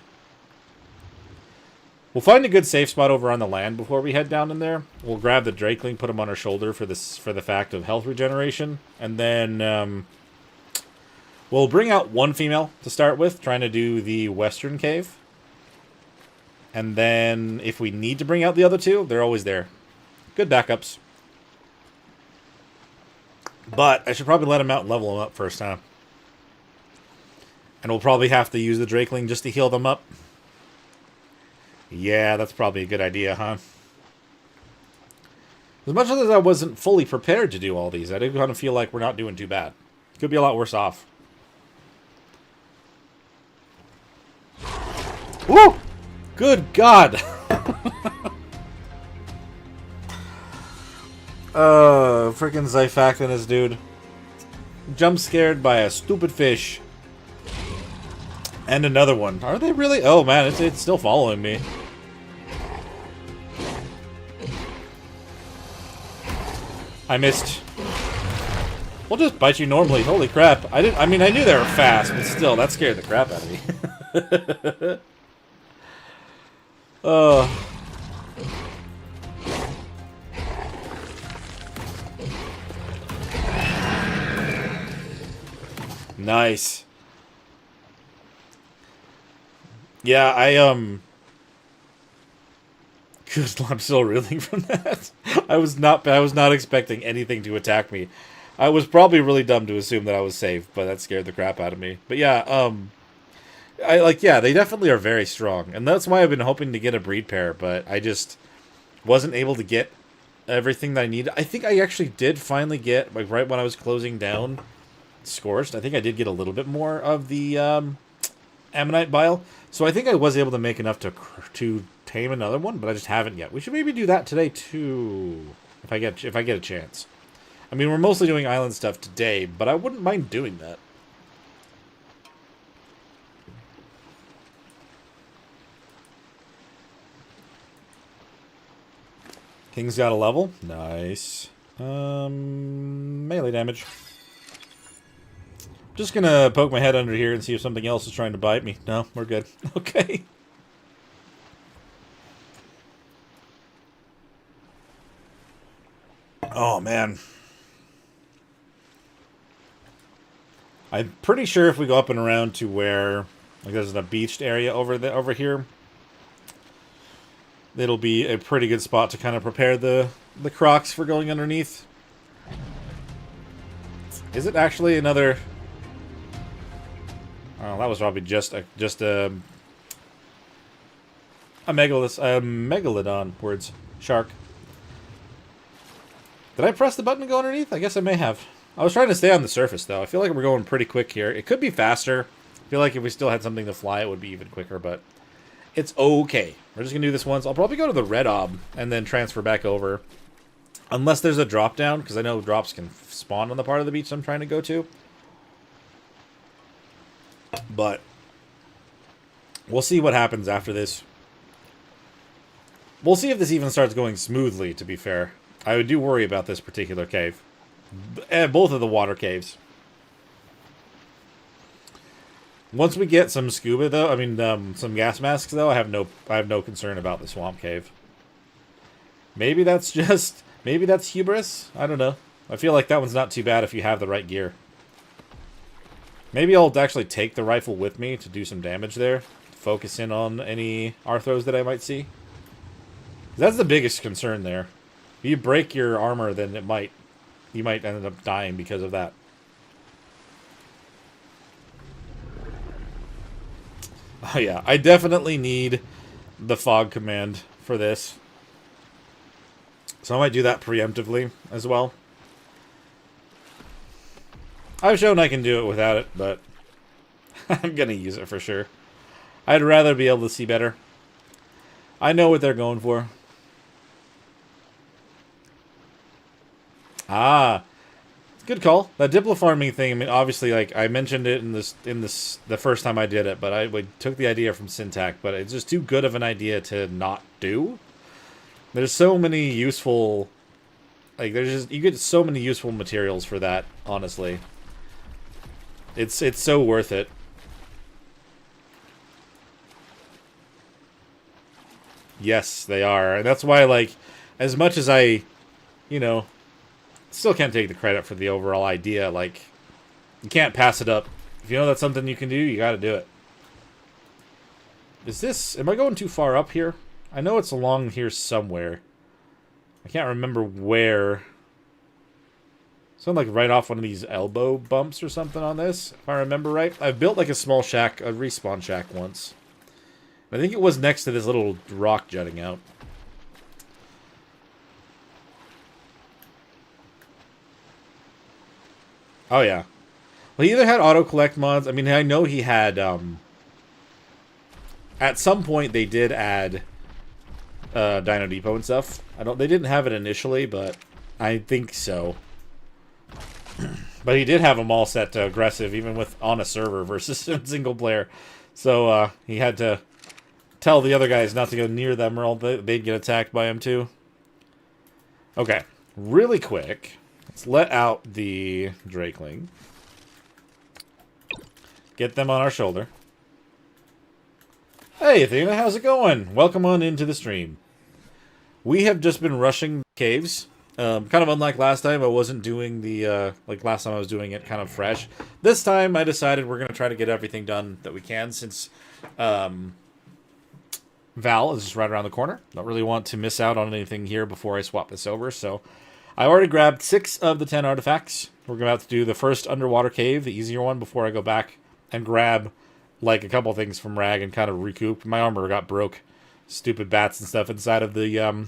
We'll find a good safe spot over on the land before we head down in there. We'll grab the Drakeling, put him on our shoulder for the fact of health regeneration, and then we'll bring out 1 female to start with, trying to do the western cave. And then if we need to bring out the other 2, they're always there. Good backups. But I should probably let them out and level them up first, huh? And we'll probably have to use the Drakeling just to heal them up. Yeah, that's probably a good idea, huh? As much as I wasn't fully prepared to do all these, I do kind of feel like we're not doing too bad. Could be a lot worse off. Woo! Good God! Freaking Zyphactinus, dude. Jump scared by a stupid fish. And another one. Are they really? Oh, man, it's still following me. I missed. We'll just bite you normally. Holy crap. I mean, I knew they were fast, but still, that scared the crap out of me. Oh. Nice. Yeah, I'm still reeling from that. I was not expecting anything to attack me. I was probably really dumb to assume that I was safe, but that scared the crap out of me. But yeah, yeah, they definitely are very strong, and that's why I've been hoping to get a breed pair, but I just wasn't able to get everything that I needed. I think I actually did finally get, like, right when I was closing down Scorched, I think I did get a little bit more of the Ammonite Bile, so I think I was able to make enough to tame another one, but I just haven't yet. We should maybe do that today too, if I get a chance. I mean, we're mostly doing island stuff today, but I wouldn't mind doing that. King's got a level. Nice. Melee damage. Just gonna poke my head under here and see if something else is trying to bite me. No, we're good. Okay. Oh, man. I'm pretty sure if we go up and around to where, like, there's a beached area over here, it'll be a pretty good spot to kind of prepare the crocs for going underneath. Is it actually another? Oh, that was probably just a megalodon. Words. Shark. Did I press the button to go underneath? I guess I may have. I was trying to stay on the surface, though. I feel like we're going pretty quick here. It could be faster. I feel like if we still had something to fly, it would be even quicker, but it's okay. We're just going to do this once. I'll probably go to the red ob and then transfer back over. Unless there's a drop down, because I know drops can spawn on the part of the beach I'm trying to go to. But we'll see what happens after this. We'll see if this even starts going smoothly, to be fair. I do worry about this particular cave. Both of the water caves. Once we get some scuba, though, I mean, some gas masks, though, I have no concern about the swamp cave. Maybe that's hubris? I don't know. I feel like that one's not too bad if you have the right gear. Maybe I'll actually take the rifle with me to do some damage there. Focus in on any Arthros that I might see. That's the biggest concern there. If you break your armor, then you might end up dying because of that. Oh yeah, I definitely need the fog command for this. So I might do that preemptively as well. I've shown I can do it without it, but I'm gonna use it for sure. I'd rather be able to see better. I know what they're going for. Ah, good call. That diplo farming thing. I mean, obviously, like I mentioned it in the first time I did it, but I took the idea from Syntac, but it's just too good of an idea to not do. There's so many useful, like you get so many useful materials for that. Honestly, it's so worth it. Yes, they are, and that's why, like, as much as I, still can't take the credit for the overall idea. Like, you can't pass it up. If you know that's something you can do, you gotta do it. Am I going too far up here? I know it's along here somewhere. I can't remember where. Something like right off one of these elbow bumps or something on this, if I remember right. I've built like a small shack, a respawn shack once. I think it was next to this little rock jutting out. Oh, yeah. Well, he either had auto-collect mods. I mean, I know he had, at some point, they did add Dino Depot and stuff. They didn't have it initially, but I think so. But he did have them all set to aggressive, even on a server versus single player. So, he had to tell the other guys not to go near them, or they'd get attacked by him, too. Okay. really quick, let's let out the Drakeling. Get them on our shoulder. Hey, Athena, how's it going? Welcome on into the stream. We have just been rushing caves. Kind of unlike last time, I wasn't doing the, like last time I was doing it kind of fresh. This time I decided we're going to try to get everything done that we can since Val is just right around the corner. Don't really want to miss out on anything here before I swap this over, so I already grabbed 6 of the 10 artifacts. We're going to have to do the first underwater cave, the easier one, before I go back and grab like a couple things from Rag and kind of recoup. My armor got broke. Stupid bats and stuff inside of the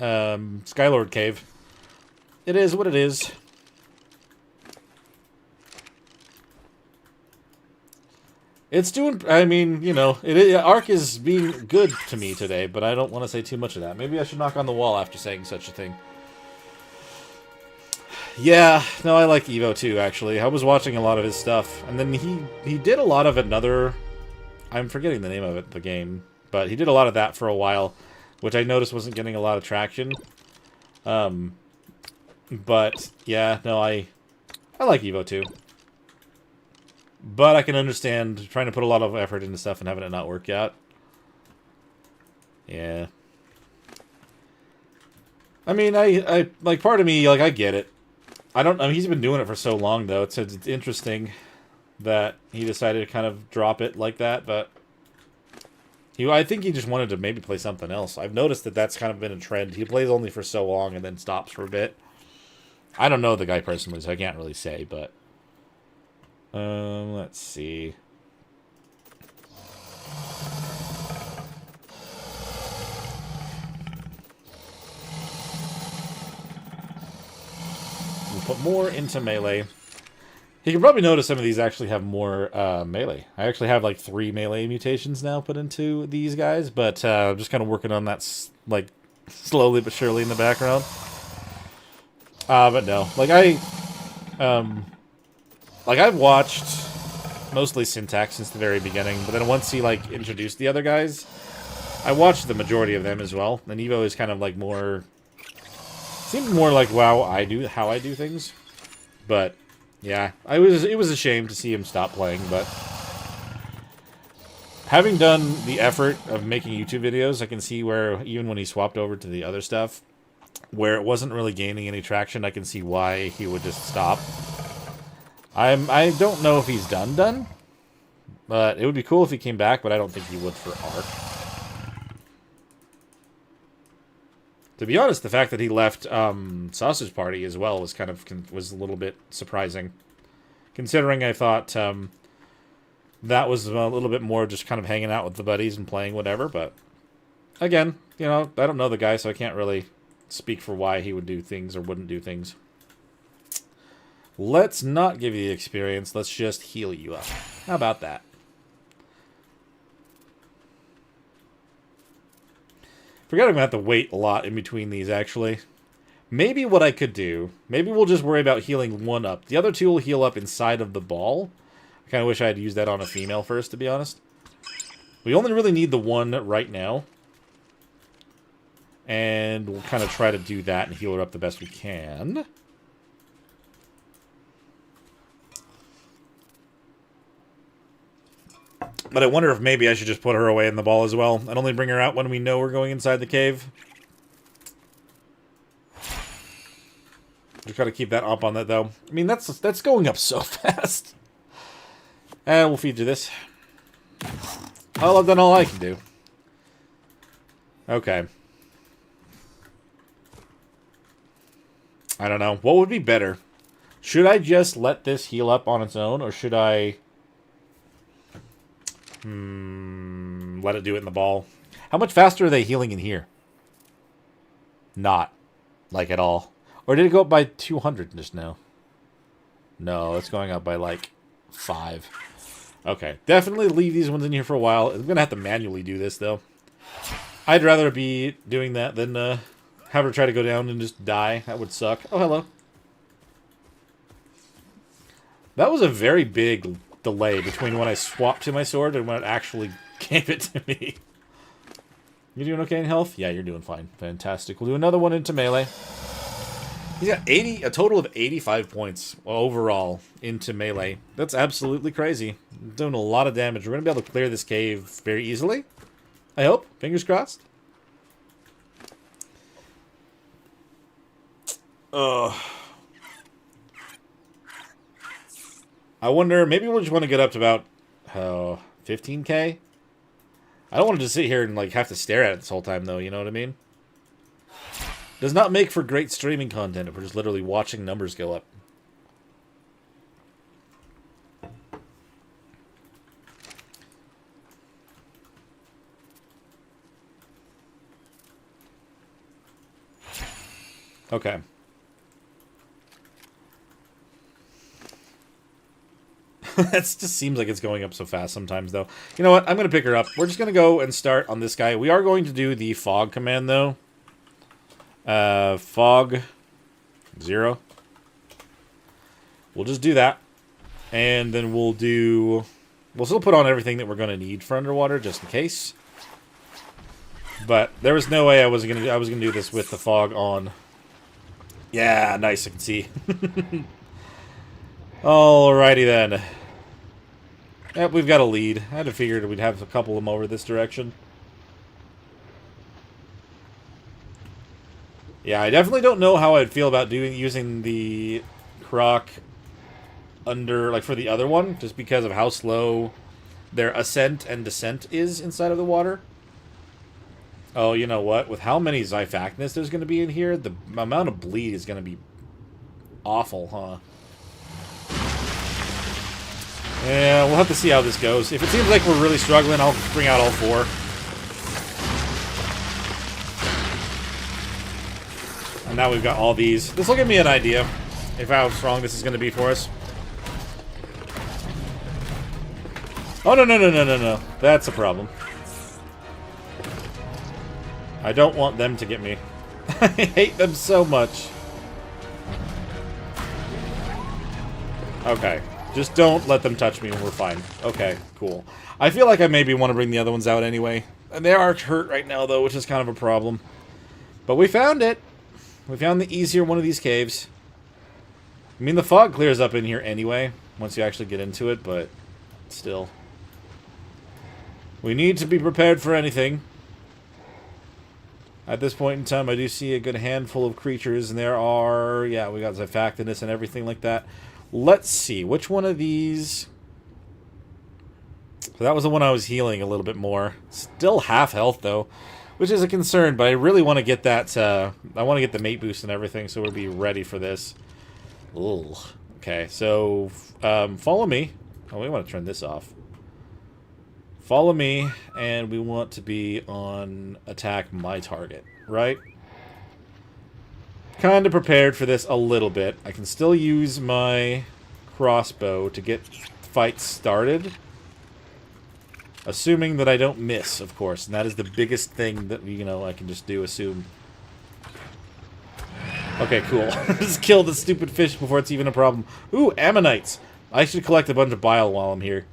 Skylord cave. It is what it is. It's doing, I mean, you know, Ark is being good to me today, but I don't want to say too much of that. Maybe I should knock on the wall after saying such a thing. Yeah, no, I like Evo too, actually. I was watching a lot of his stuff, and then he did a lot of another, I'm forgetting the name of it, the game, but he did a lot of that for a while, which I noticed wasn't getting a lot of traction. But, yeah, no, I like Evo too. But I can understand trying to put a lot of effort into stuff and having it not work out. Yeah. I mean, I like, part of me, like, I get it. I mean, he's been doing it for so long, though. It's interesting that he decided to kind of drop it like that, but I think he just wanted to maybe play something else. I've noticed that that's kind of been a trend. He plays only for so long and then stops for a bit. I don't know the guy personally, so I can't really say, but let's see. We'll put more into melee. You can probably notice some of these actually have more melee. I actually have like 3 melee mutations now put into these guys, but I'm just kind of working on that like slowly but surely in the background. But no, like I've watched mostly Syntax since the very beginning, but then once he like introduced the other guys, I watched the majority of them as well. And Evo is kind of like more, seemed more like how I do things. But yeah, it was a shame to see him stop playing, but having done the effort of making YouTube videos, I can see where even when he swapped over to the other stuff, where it wasn't really gaining any traction, I can see why he would just stop. I don't know if he's done, but it would be cool if he came back, but I don't think he would for Ark. To be honest, the fact that he left Sausage Party as well was kind of was a little bit surprising, considering I thought that was a little bit more just kind of hanging out with the buddies and playing whatever. But again, you know, I don't know the guy, so I can't really speak for why he would do things or wouldn't do things. Let's not give you the experience. Let's just heal you up. How about that? Forget I'm going to have to wait a lot in between these, actually. Maybe what I could do, maybe we'll just worry about healing one up. The other two will heal up inside of the ball. I kind of wish I had used that on a female first, to be honest. We only really need the one right now. And we'll kind of try to do that and heal her up the best we can. But I wonder if maybe I should just put her away in the ball as well, and only bring her out when we know we're going inside the cave. Just gotta keep that up on that, though. I mean, that's going up so fast. And we'll feed you this. Well, I've done all I can do. Okay. I don't know. What would be better? Should I just let this heal up on its own, or should I let it do it in the ball? How much faster are they healing in here? Not. Like, at all. Or did it go up by 200 just now? No, it's going up by, like, 5. Okay. Definitely leave these ones in here for a while. I'm going to have to manually do this, though. I'd rather be doing that than have her try to go down and just die. That would suck. Oh, hello. That was a very big delay between when I swapped to my sword and when it actually gave it to me. You doing okay in health? Yeah, you're doing fine. Fantastic. We'll do another one into melee. He's got a total of 85 points overall into melee. That's absolutely crazy. Doing a lot of damage. We're going to be able to clear this cave very easily. I hope. Fingers crossed. I wonder, maybe we'll just want to get up to about 15k? I don't want to just sit here and like have to stare at it this whole time though, you know what I mean? Does not make for great streaming content if we're just literally watching numbers go up. Okay. That just seems like it's going up so fast sometimes, though. You know what? I'm going to pick her up. We're just going to go and start on this guy. We are going to do the fog command, though. Fog 0. We'll just do that. And then we'll still put on everything that we're going to need for underwater, just in case. But there was no way I was going to do this with the fog on. Yeah, nice, I can see. Alrighty then. Yep, we've got a lead. I had to figure we'd have a couple of them over this direction. Yeah, I definitely don't know how I'd feel about using the croc under, like, for the other one, just because of how slow their ascent and descent is inside of the water. Oh, you know what? With how many Xiphacnus there's going to be in here, the amount of bleed is going to be awful, huh? Yeah, we'll have to see how this goes. If it seems like we're really struggling, I'll bring out all 4. And now we've got all these. This will give me an idea of how strong this is going to be for us. Oh, no. That's a problem. I don't want them to get me. I hate them so much. Okay. Just don't let them touch me and we're fine. Okay, cool. I feel like I maybe want to bring the other ones out anyway. And they are hurt right now, though, which is kind of a problem. But we found it. We found the easier one of these caves. I mean, the fog clears up in here anyway, once you actually get into it, but still. We need to be prepared for anything. At this point in time, I do see a good handful of creatures, and there are... Yeah, we got Xiphacnus and everything like that. Let's see, which one of these... So that was the one I was healing a little bit more. Still half health, though, which is a concern, but I really want to get that... I want to get the mate boost and everything, so we'll be ready for this. Ugh. Okay, so... follow me. Oh, we want to turn this off. Follow me, and we want to be on attack my target, right? Kind of prepared for this a little bit. I can still use my crossbow to get fights started. Assuming that I don't miss, of course. And that is the biggest thing that, you know, I can just do, assume. Okay, cool. Just kill the stupid fish before it's even a problem. Ooh, ammonites! I should collect a bunch of bile while I'm here.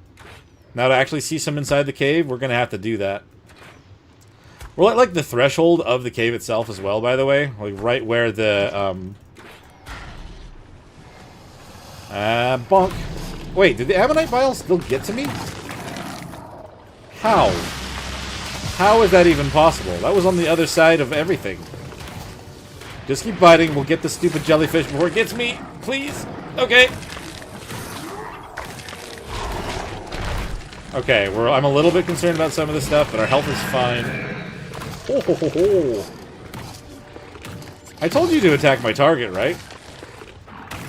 Now to actually see some inside the cave, we're going to have to do that. We're at, like, the threshold of the cave itself as well, by the way. Like, right where the, bonk. Wait, did the ammonite bile still get to me? How? How is that even possible? That was on the other side of everything. Just keep biting. We'll get the stupid jellyfish before it gets me. Please. Okay. Okay, I'm a little bit concerned about some of this stuff, but our health is fine. Ho, ho, ho, ho. I told you to attack my target, right?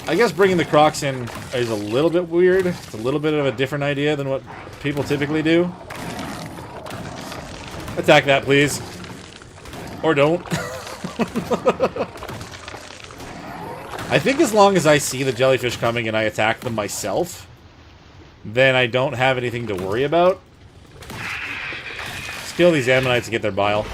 I guess bringing the crocs in is a little bit weird. It's a little bit of a different idea than what people typically do. Attack that, please. Or don't. I think as long as I see the jellyfish coming and I attack them myself, then I don't have anything to worry about. Let's kill these ammonites to get their bile.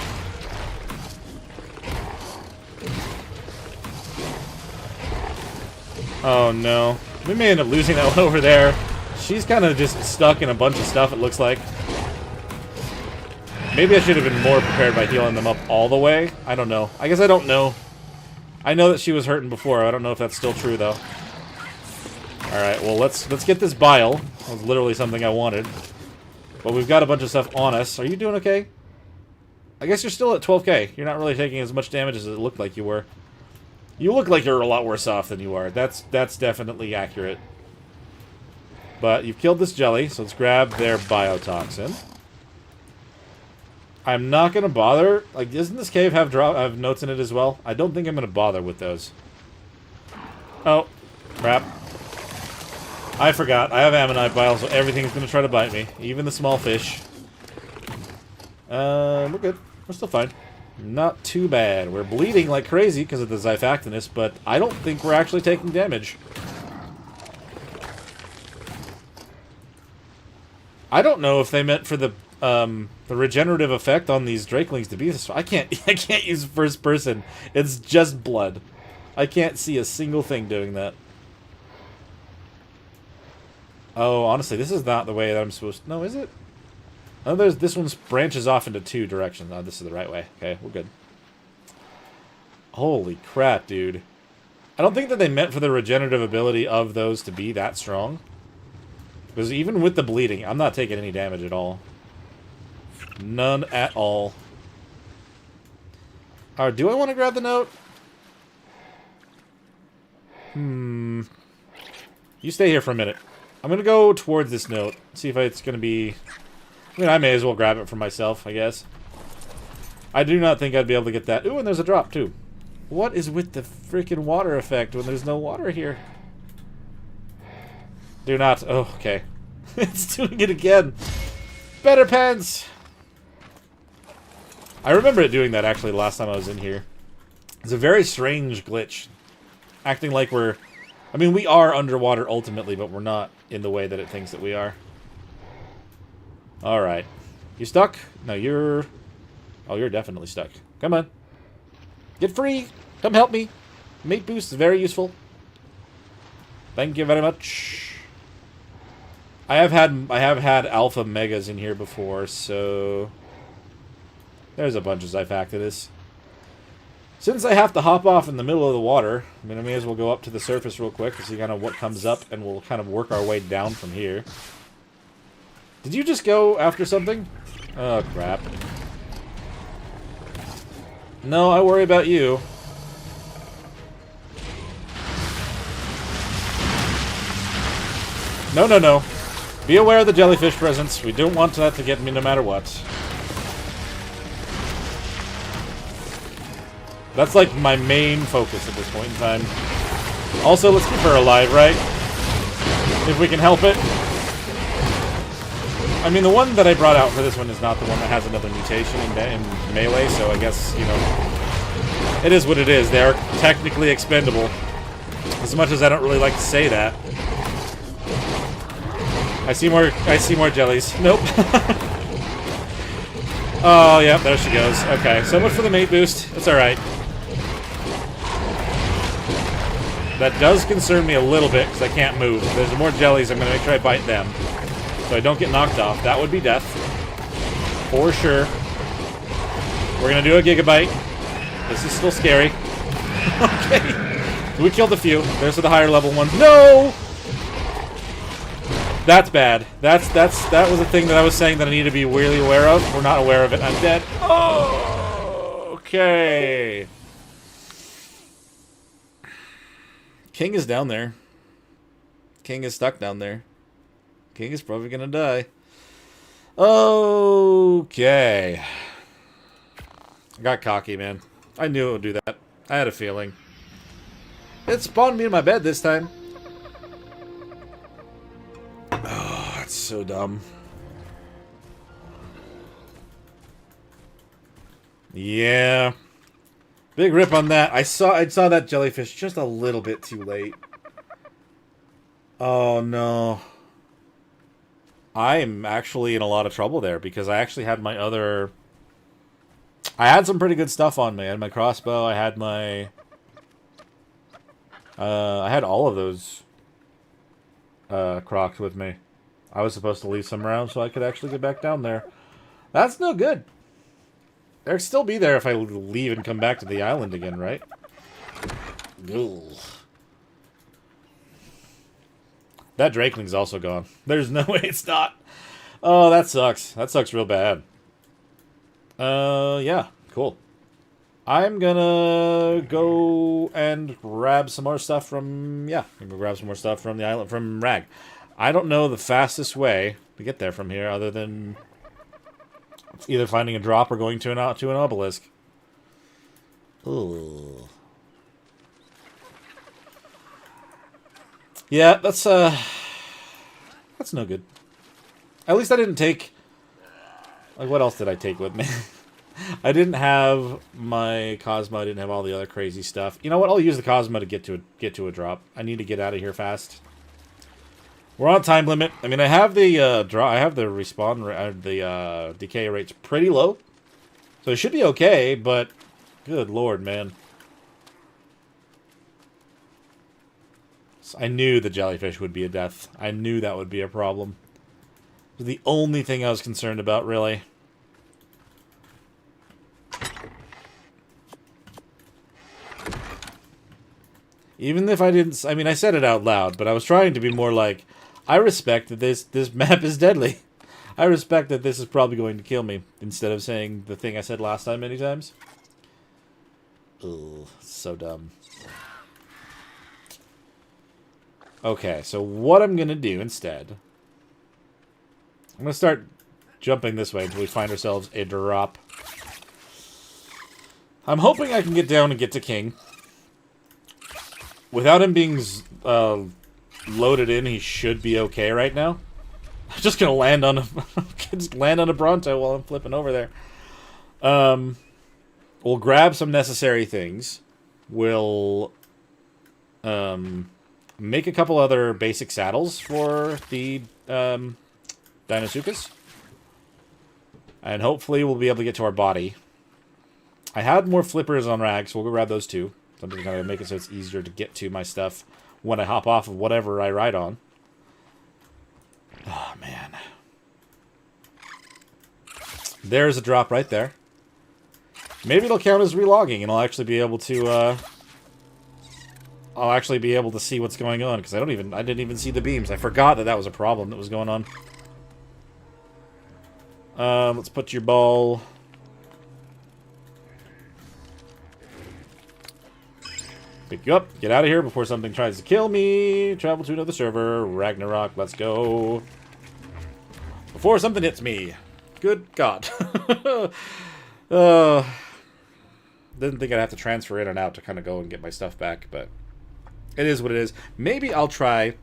Oh no. We may end up losing that one over there. She's kind of just stuck in a bunch of stuff, it looks like. Maybe I should have been more prepared by healing them up all the way. I don't know. I guess I don't know. I know that she was hurting before. I don't know if that's still true, though. Alright, well, let's get this bile. That was literally something I wanted. But we've got a bunch of stuff on us. Are you doing okay? I guess you're still at 12k. You're not really taking as much damage as it looked like you were. You look like you're a lot worse off than you are. That's definitely accurate. But you've killed this jelly, so let's grab their biotoxin. I'm not going to bother. Like, doesn't this cave have notes in it as well? I don't think I'm going to bother with those. Oh, crap. I forgot. I have ammonite bile, so everything's going to try to bite me. Even the small fish. We're good. We're still fine. Not too bad. We're bleeding like crazy because of the Xiphactinus, but I don't think we're actually taking damage. I don't know if they meant for the regenerative effect on these Drakelings to be this. I can't use first person. It's just blood. I can't see a single thing doing that. Oh, honestly, this is not the way that I'm supposed to... No, is it? Oh, this one branches off into two directions. Oh, this is the right way. Okay, we're good. Holy crap, dude. I don't think that they meant for the regenerative ability of those to be that strong. Because even with the bleeding, I'm not taking any damage at all. None at all. Alright, do I want to grab the note? You stay here for a minute. I'm going to go towards this note. See if it's going to be... I mean, I may as well grab it for myself, I guess. I do not think I'd be able to get that. Ooh, and there's a drop, too. What is with the freaking water effect when there's no water here? Do not... Oh, okay. It's doing it again. Better pens! I remember it doing that, actually, the last time I was in here. It's a very strange glitch. Acting like we're... I mean, we are underwater ultimately, but we're not in the way that it thinks that we are. Alright. You stuck? No, you're... Oh, you're definitely stuck. Come on. Get free! Come help me! Mate boost is very useful. Thank you very much. I have had alpha megas in here before, so... There's a bunch of Xiphactinus. Since I have to hop off in the middle of the water, I mean, I may as well go up to the surface real quick to see kind of what comes up, and we'll kind of work our way down from here. Did you just go after something? Oh, crap. No, I worry about you. No, no, no. Be aware of the jellyfish presence. We don't want that to get me no matter what. That's like my main focus at this point in time. Also, let's keep her alive, right? If we can help it. I mean, the one that I brought out for this one is not the one that has another mutation in melee, so I guess, you know, it is what it is. They are technically expendable. As much as I don't really like to say that. I see more jellies. Nope. Oh, yeah, there she goes. Okay, so much for the mate boost. It's alright. That does concern me a little bit, because I can't move. If there's more jellies, I'm going to make sure I bite them. So I don't get knocked off. That would be death. For sure. We're going to do a gigabyte. This is still scary. Okay. We killed a few. There's the higher level ones. No! That's bad. That was a thing that I was saying that I need to be really aware of. We're not aware of it. I'm dead. Oh! Okay. King is down there. King is stuck down there. King is probably gonna die. Okay. I got cocky, man. I knew it would do that. I had a feeling. It spawned me in my bed this time. Oh, that's so dumb. Yeah. Big rip on that. I saw that jellyfish just a little bit too late. Oh no. I'm actually in a lot of trouble there because I actually had my other... I had some pretty good stuff on me. I had my crossbow, I had my... I had all of those crocs with me. I was supposed to leave some around so I could actually get back down there. That's no good. They'd still be there if I leave and come back to the island again, right? Ugh. That Drakeling's also gone. There's no way it's not. Oh, that sucks. That sucks real bad. Yeah, cool. I'm gonna go and grab some more stuff from, I'm gonna grab some more stuff from the island, from Rag. I don't know the fastest way to get there from here other than either finding a drop or going to an obelisk. Ooh. Yeah, that's no good. At least I didn't take... Like, what else did I take with me? I didn't have my Cosmo. I didn't have all the other crazy stuff. You know what? I'll use the Cosmo to get to a drop. I need to get out of here fast. We're on time limit. I mean, I have the draw. I have the respawn, the decay rates pretty low, so it should be okay. But good lord, man! I knew the jellyfish would be a death. I knew that would be a problem. It was the only thing I was concerned about, really. Even if I didn't... I mean, I said it out loud, but I was trying to be more like, I respect that this map is deadly. I respect that this is probably going to kill me, instead of saying the thing I said last time many times. Ugh, so dumb. Okay, so what I'm going to do instead... I'm going to start jumping this way until we find ourselves a drop. I'm hoping I can get down and get to King. Without him being loaded in, he should be okay right now. I'm just gonna land on a just land on a Bronto while I'm flipping over there. We'll grab some necessary things. We'll make a couple other basic saddles for the Deinosuchus, and hopefully we'll be able to get to our body. I had more flippers on Rag, so we'll go grab those too. I'm just going to make it so it's easier to get to my stuff when I hop off of whatever I ride on. Oh, man. There's a drop right there. Maybe it'll count as relogging, and I'll actually be able to, see what's going on, because I didn't even see the beams. I forgot that was a problem that was going on. Let's put your ball... Pick you up, get out of here before something tries to kill me. Travel to another server. Ragnarok, let's go. Before something hits me. Good God. Didn't think I'd have to transfer in and out to kind of go and get my stuff back, but it is what it is. Maybe I'll try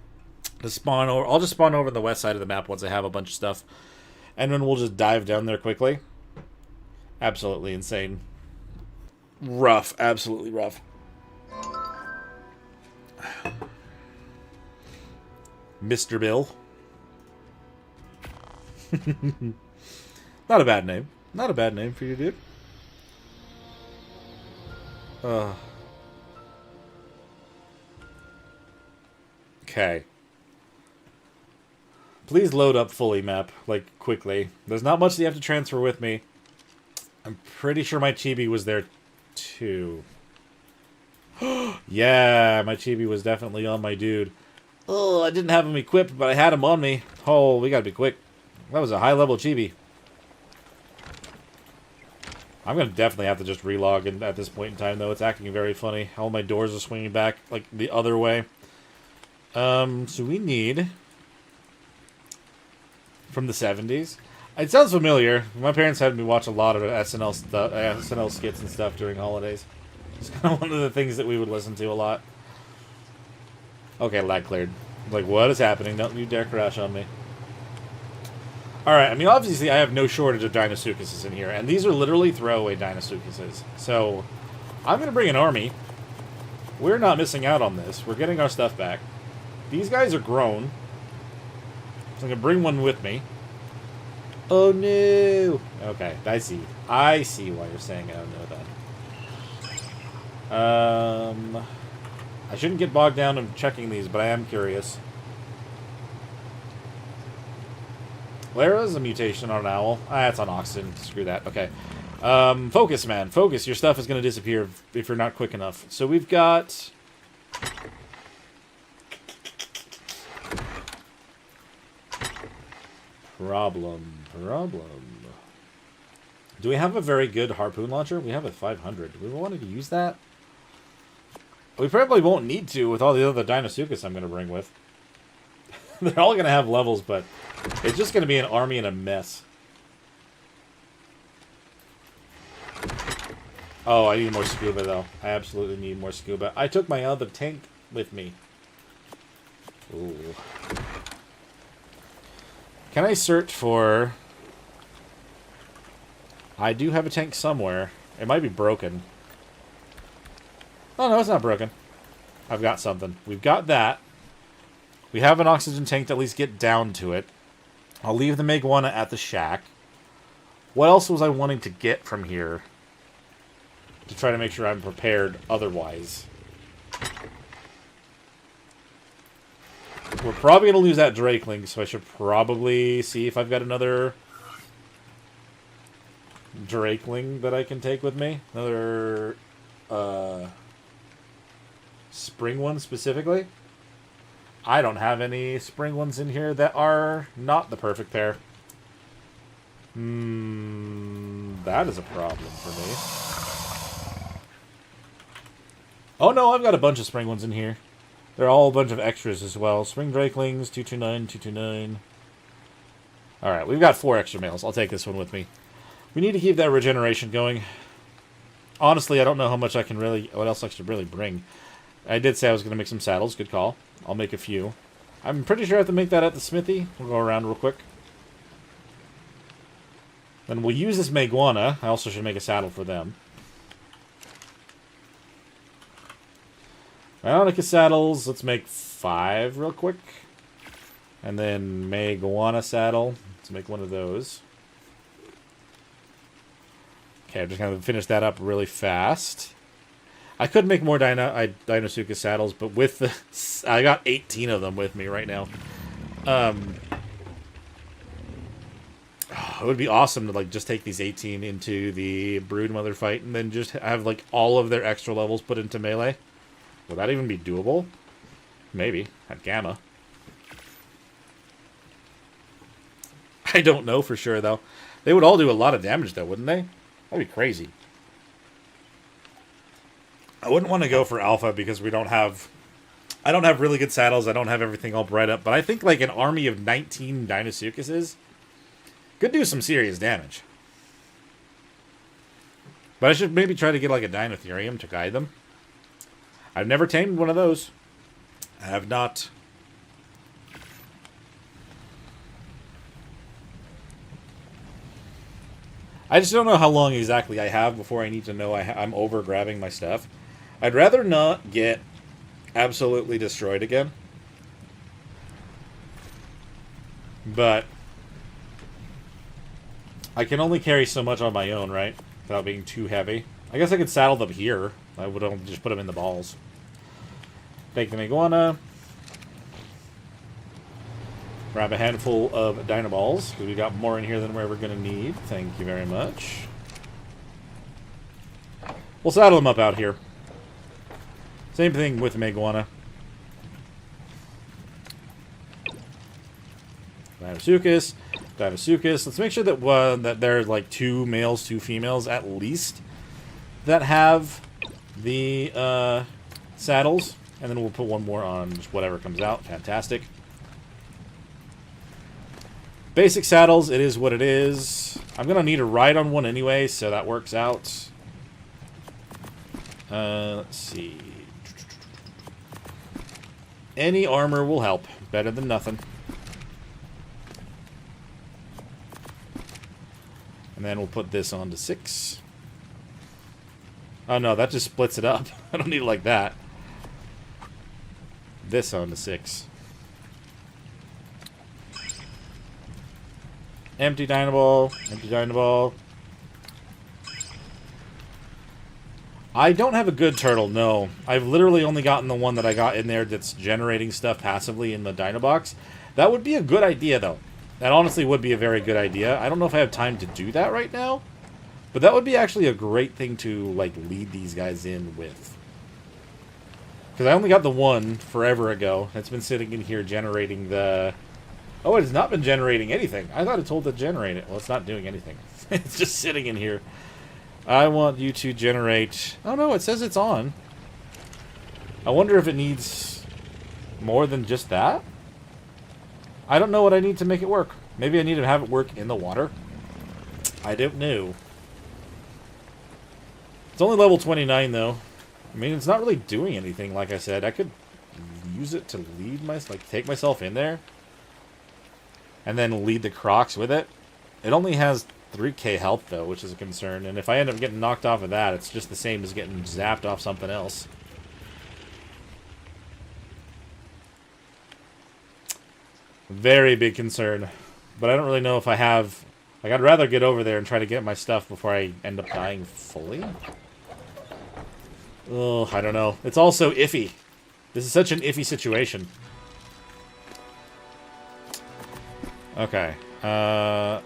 to spawn over. I'll just spawn over on the west side of the map once I have a bunch of stuff. And then we'll just dive down there quickly. Absolutely insane. Rough. Absolutely rough. Mr. Bill. Not a bad name. Not a bad name for you, dude. Okay. Please load up fully, map. Like, quickly. There's not much that you have to transfer with me. I'm pretty sure my chibi was there, too. Yeah, my chibi was definitely on my dude. Oh, I didn't have him equipped, but I had him on me. Oh, we gotta be quick. That was a high-level chibi. I'm gonna definitely have to just relog in at this point in time, though. It's acting very funny. All my doors are swinging back, like, the other way. So we need... From the 70s. It sounds familiar. My parents had me watch a lot of SNL stuff, SNL skits and stuff during holidays. It's kind of one of the things that we would listen to a lot. Okay, lag cleared. Like, what is happening? Don't you dare crash on me. Alright, I mean, obviously I have no shortage of Deinosuchuses in here, and these are literally throwaway Deinosuchuses. So, I'm going to bring an army. We're not missing out on this. We're getting our stuff back. These guys are grown. So I'm going to bring one with me. Oh, no! Okay, I see. I see why you're saying oh, no, then. I shouldn't get bogged down in checking these, but I am curious. Lara's a mutation on an owl. Ah, it's on oxen. Screw that. Okay. Focus, man. Focus. Your stuff is going to disappear if you're not quick enough. So we've got Problem. Do we have a very good harpoon launcher? We have a 500. Do we want to use that? We probably won't need to with all the other Deinosuchus I'm going to bring with. They're all going to have levels, but it's just going to be an army in a mess. Oh, I need more scuba, though. I absolutely need more scuba. I took my other tank with me. Ooh. Can I search for... I do have a tank somewhere. It might be broken. Oh, no, it's not broken. I've got something. We've got that. We have an oxygen tank to at least get down to it. I'll leave the Meguana at the shack. What else was I wanting to get from here? To try to make sure I'm prepared otherwise. We're probably going to lose that Drakeling, so I should probably see if I've got another Drakeling that I can take with me. Another spring one specifically. I don't have any spring ones in here that are not the perfect pair. That is a problem for me. Oh no, I've got a bunch of spring ones in here. They're all a bunch of extras as well. Spring Drakelings, 229, 229. Alright, we've got 4 extra males. I'll take this one with me. We need to keep that regeneration going. Honestly, I don't know how much I can really... what else I should really bring. I did say I was going to make some saddles. Good call. I'll make a few. I'm pretty sure I have to make that at the smithy. We'll go around real quick. Then we'll use this Meguana. I also should make a saddle for them. Ionica saddles. Let's make 5 real quick. And then Meguana saddle. Let's make one of those. Okay, I'm just going to finish that up really fast. I could make more Deinosuchus saddles, but with the... I got 18 of them with me right now. It would be awesome to like just take these 18 into the Broodmother fight and then just have like all of their extra levels put into melee. Would that even be doable? Maybe. At Gamma. I don't know for sure, though. They would all do a lot of damage, though, wouldn't they? That'd be crazy. I wouldn't want to go for Alpha because we don't have... I don't have really good saddles. I don't have everything all bright up. But I think like an army of 19 Deinosuchuses could do some serious damage. But I should maybe try to get like a Dinotherium to guide them. I've never tamed one of those. I have not. I just don't know how long exactly I have before I need to know I'm over grabbing my stuff. I'd rather not get absolutely destroyed again. But I can only carry so much on my own, right? Without being too heavy. I guess I could saddle them here. I would only just put them in the balls. Take the Meguana. Grab a handful of Dinoballs, because we got more in here than we're ever going to need. Thank you very much. We'll saddle them up out here. Same thing with the Meguana. Deinosuchus. Let's make sure that that there are like 2 males, 2 females at least that have the saddles. And then we'll put one more on just whatever comes out. Fantastic. Basic saddles, it is what it is. I'm going to need a ride on one anyway, so that works out. Let's see. Any armor will help. Better than nothing. And then we'll put this on to 6. Oh no, that just splits it up. I don't need it like that. This on to 6. Empty Dynaball. Empty Dynaball. I don't have a good turtle, no. I've literally only gotten the one that I got in there that's generating stuff passively in the Dinobox. That would be a good idea, though. That honestly would be a very good idea. I don't know if I have time to do that right now. But that would be actually a great thing to, like, lead these guys in with. Because I only got the one forever ago. It's been sitting in here generating the... Oh, it has not been generating anything. I thought it told to generate it. Well, it's not doing anything. It's just sitting in here. I want you to generate... Oh, no, it says it's on. I wonder if it needs more than just that? I don't know what I need to make it work. Maybe I need to have it work in the water. I don't know. It's only level 29, though. I mean, it's not really doing anything, like I said. I could use it to lead like, take myself in there. And then lead the crocs with it. It only has 3k health, though, which is a concern. And if I end up getting knocked off of that, it's just the same as getting zapped off something else. Very big concern. But I don't really know if I have... Like, I'd rather get over there and try to get my stuff before I end up dying fully. Oh, I don't know. It's also iffy. This is such an iffy situation. Okay. Yeah.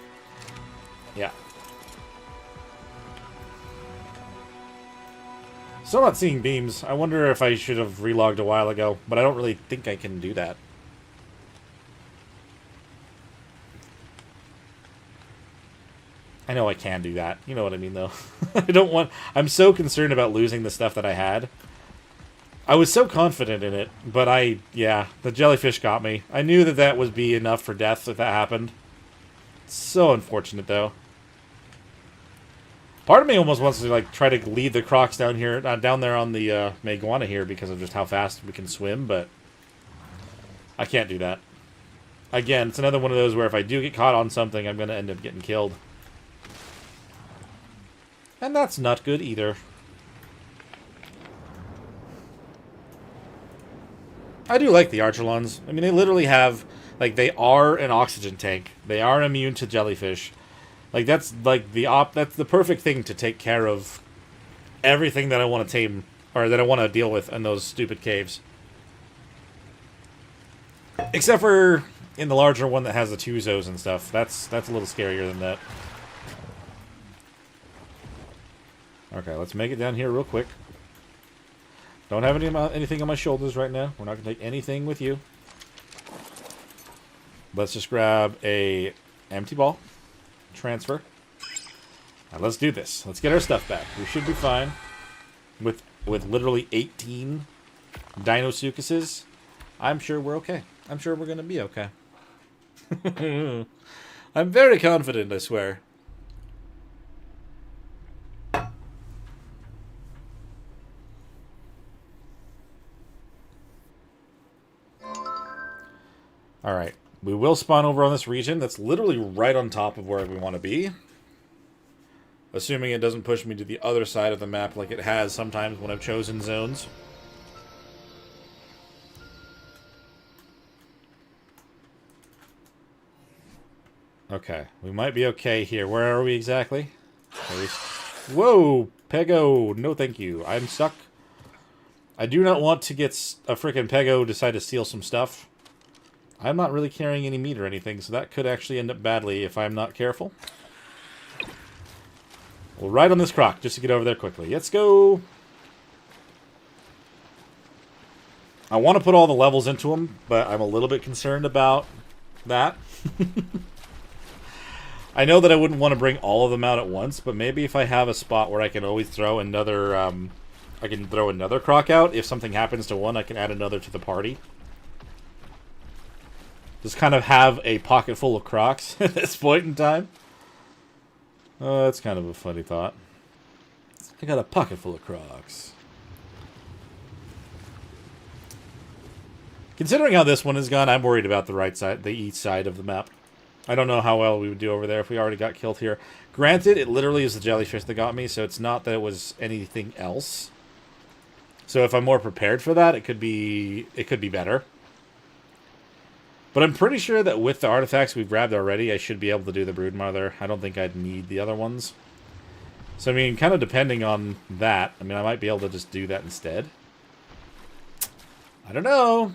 Still not seeing beams. I wonder if I should have relogged a while ago, but I don't really think I can do that. I know I can do that. You know what I mean, though. I don't want... I'm so concerned about losing the stuff that I had. I was so confident in it, but yeah, the jellyfish got me. I knew that that would be enough for death if that happened. So unfortunate, though. Part of me almost wants to, like, try to lead the crocs down here, down there on the Meguana here because of just how fast we can swim, but I can't do that. Again, it's another one of those where if I do get caught on something, I'm going to end up getting killed. And that's not good either. I do like the Archelons. I mean, they literally have... Like, they are an oxygen tank. They are immune to jellyfish. Like, that's like that's the perfect thing to take care of everything that I want to tame, or that I want to deal with in those stupid caves. Except for in the larger one that has the Tuzos and stuff. That's a little scarier than that. Okay, let's make it down here real quick. Don't have anything on my shoulders right now. We're not going to take anything with you. Let's just grab a empty ball. Transfer. Now let's do this. Let's get our stuff back. We should be fine. With literally 18 Dinosuchuses, I'm sure we're okay. I'm sure we're going to be okay. I'm very confident, I swear. Alright, we will spawn over on this region that's literally right on top of where we want to be. Assuming it doesn't push me to the other side of the map like it has sometimes when I've chosen zones. Okay, we might be okay here. Where are we exactly? Whoa, Pego, no thank you. I'm stuck. I do not want to get a frickin' Pego decide to steal some stuff. I'm not really carrying any meat or anything, so that could actually end up badly if I'm not careful. We'll ride on this croc just to get over there quickly. Let's go! I want to put all the levels into them, but I'm a little bit concerned about that. I know that I wouldn't want to bring all of them out at once, but maybe if I have a spot where I can always throw another, I can throw another croc out. If something happens to one, I can add another to the party. Just kind of have a pocket full of crocs at this point in time. Oh, that's kind of a funny thought. I got a pocket full of crocs. Considering how this one has gone, I'm worried about the right side, the east side of the map. I don't know how well we would do over there if we already got killed here. Granted, it literally is the jellyfish that got me, so it's not that it was anything else. So if I'm more prepared for that, it could be better. But I'm pretty sure that with the artifacts we've grabbed already, I should be able to do the Broodmother. I don't think I'd need the other ones. So, I mean, kind of depending on that, I mean, I might be able to just do that instead. I don't know.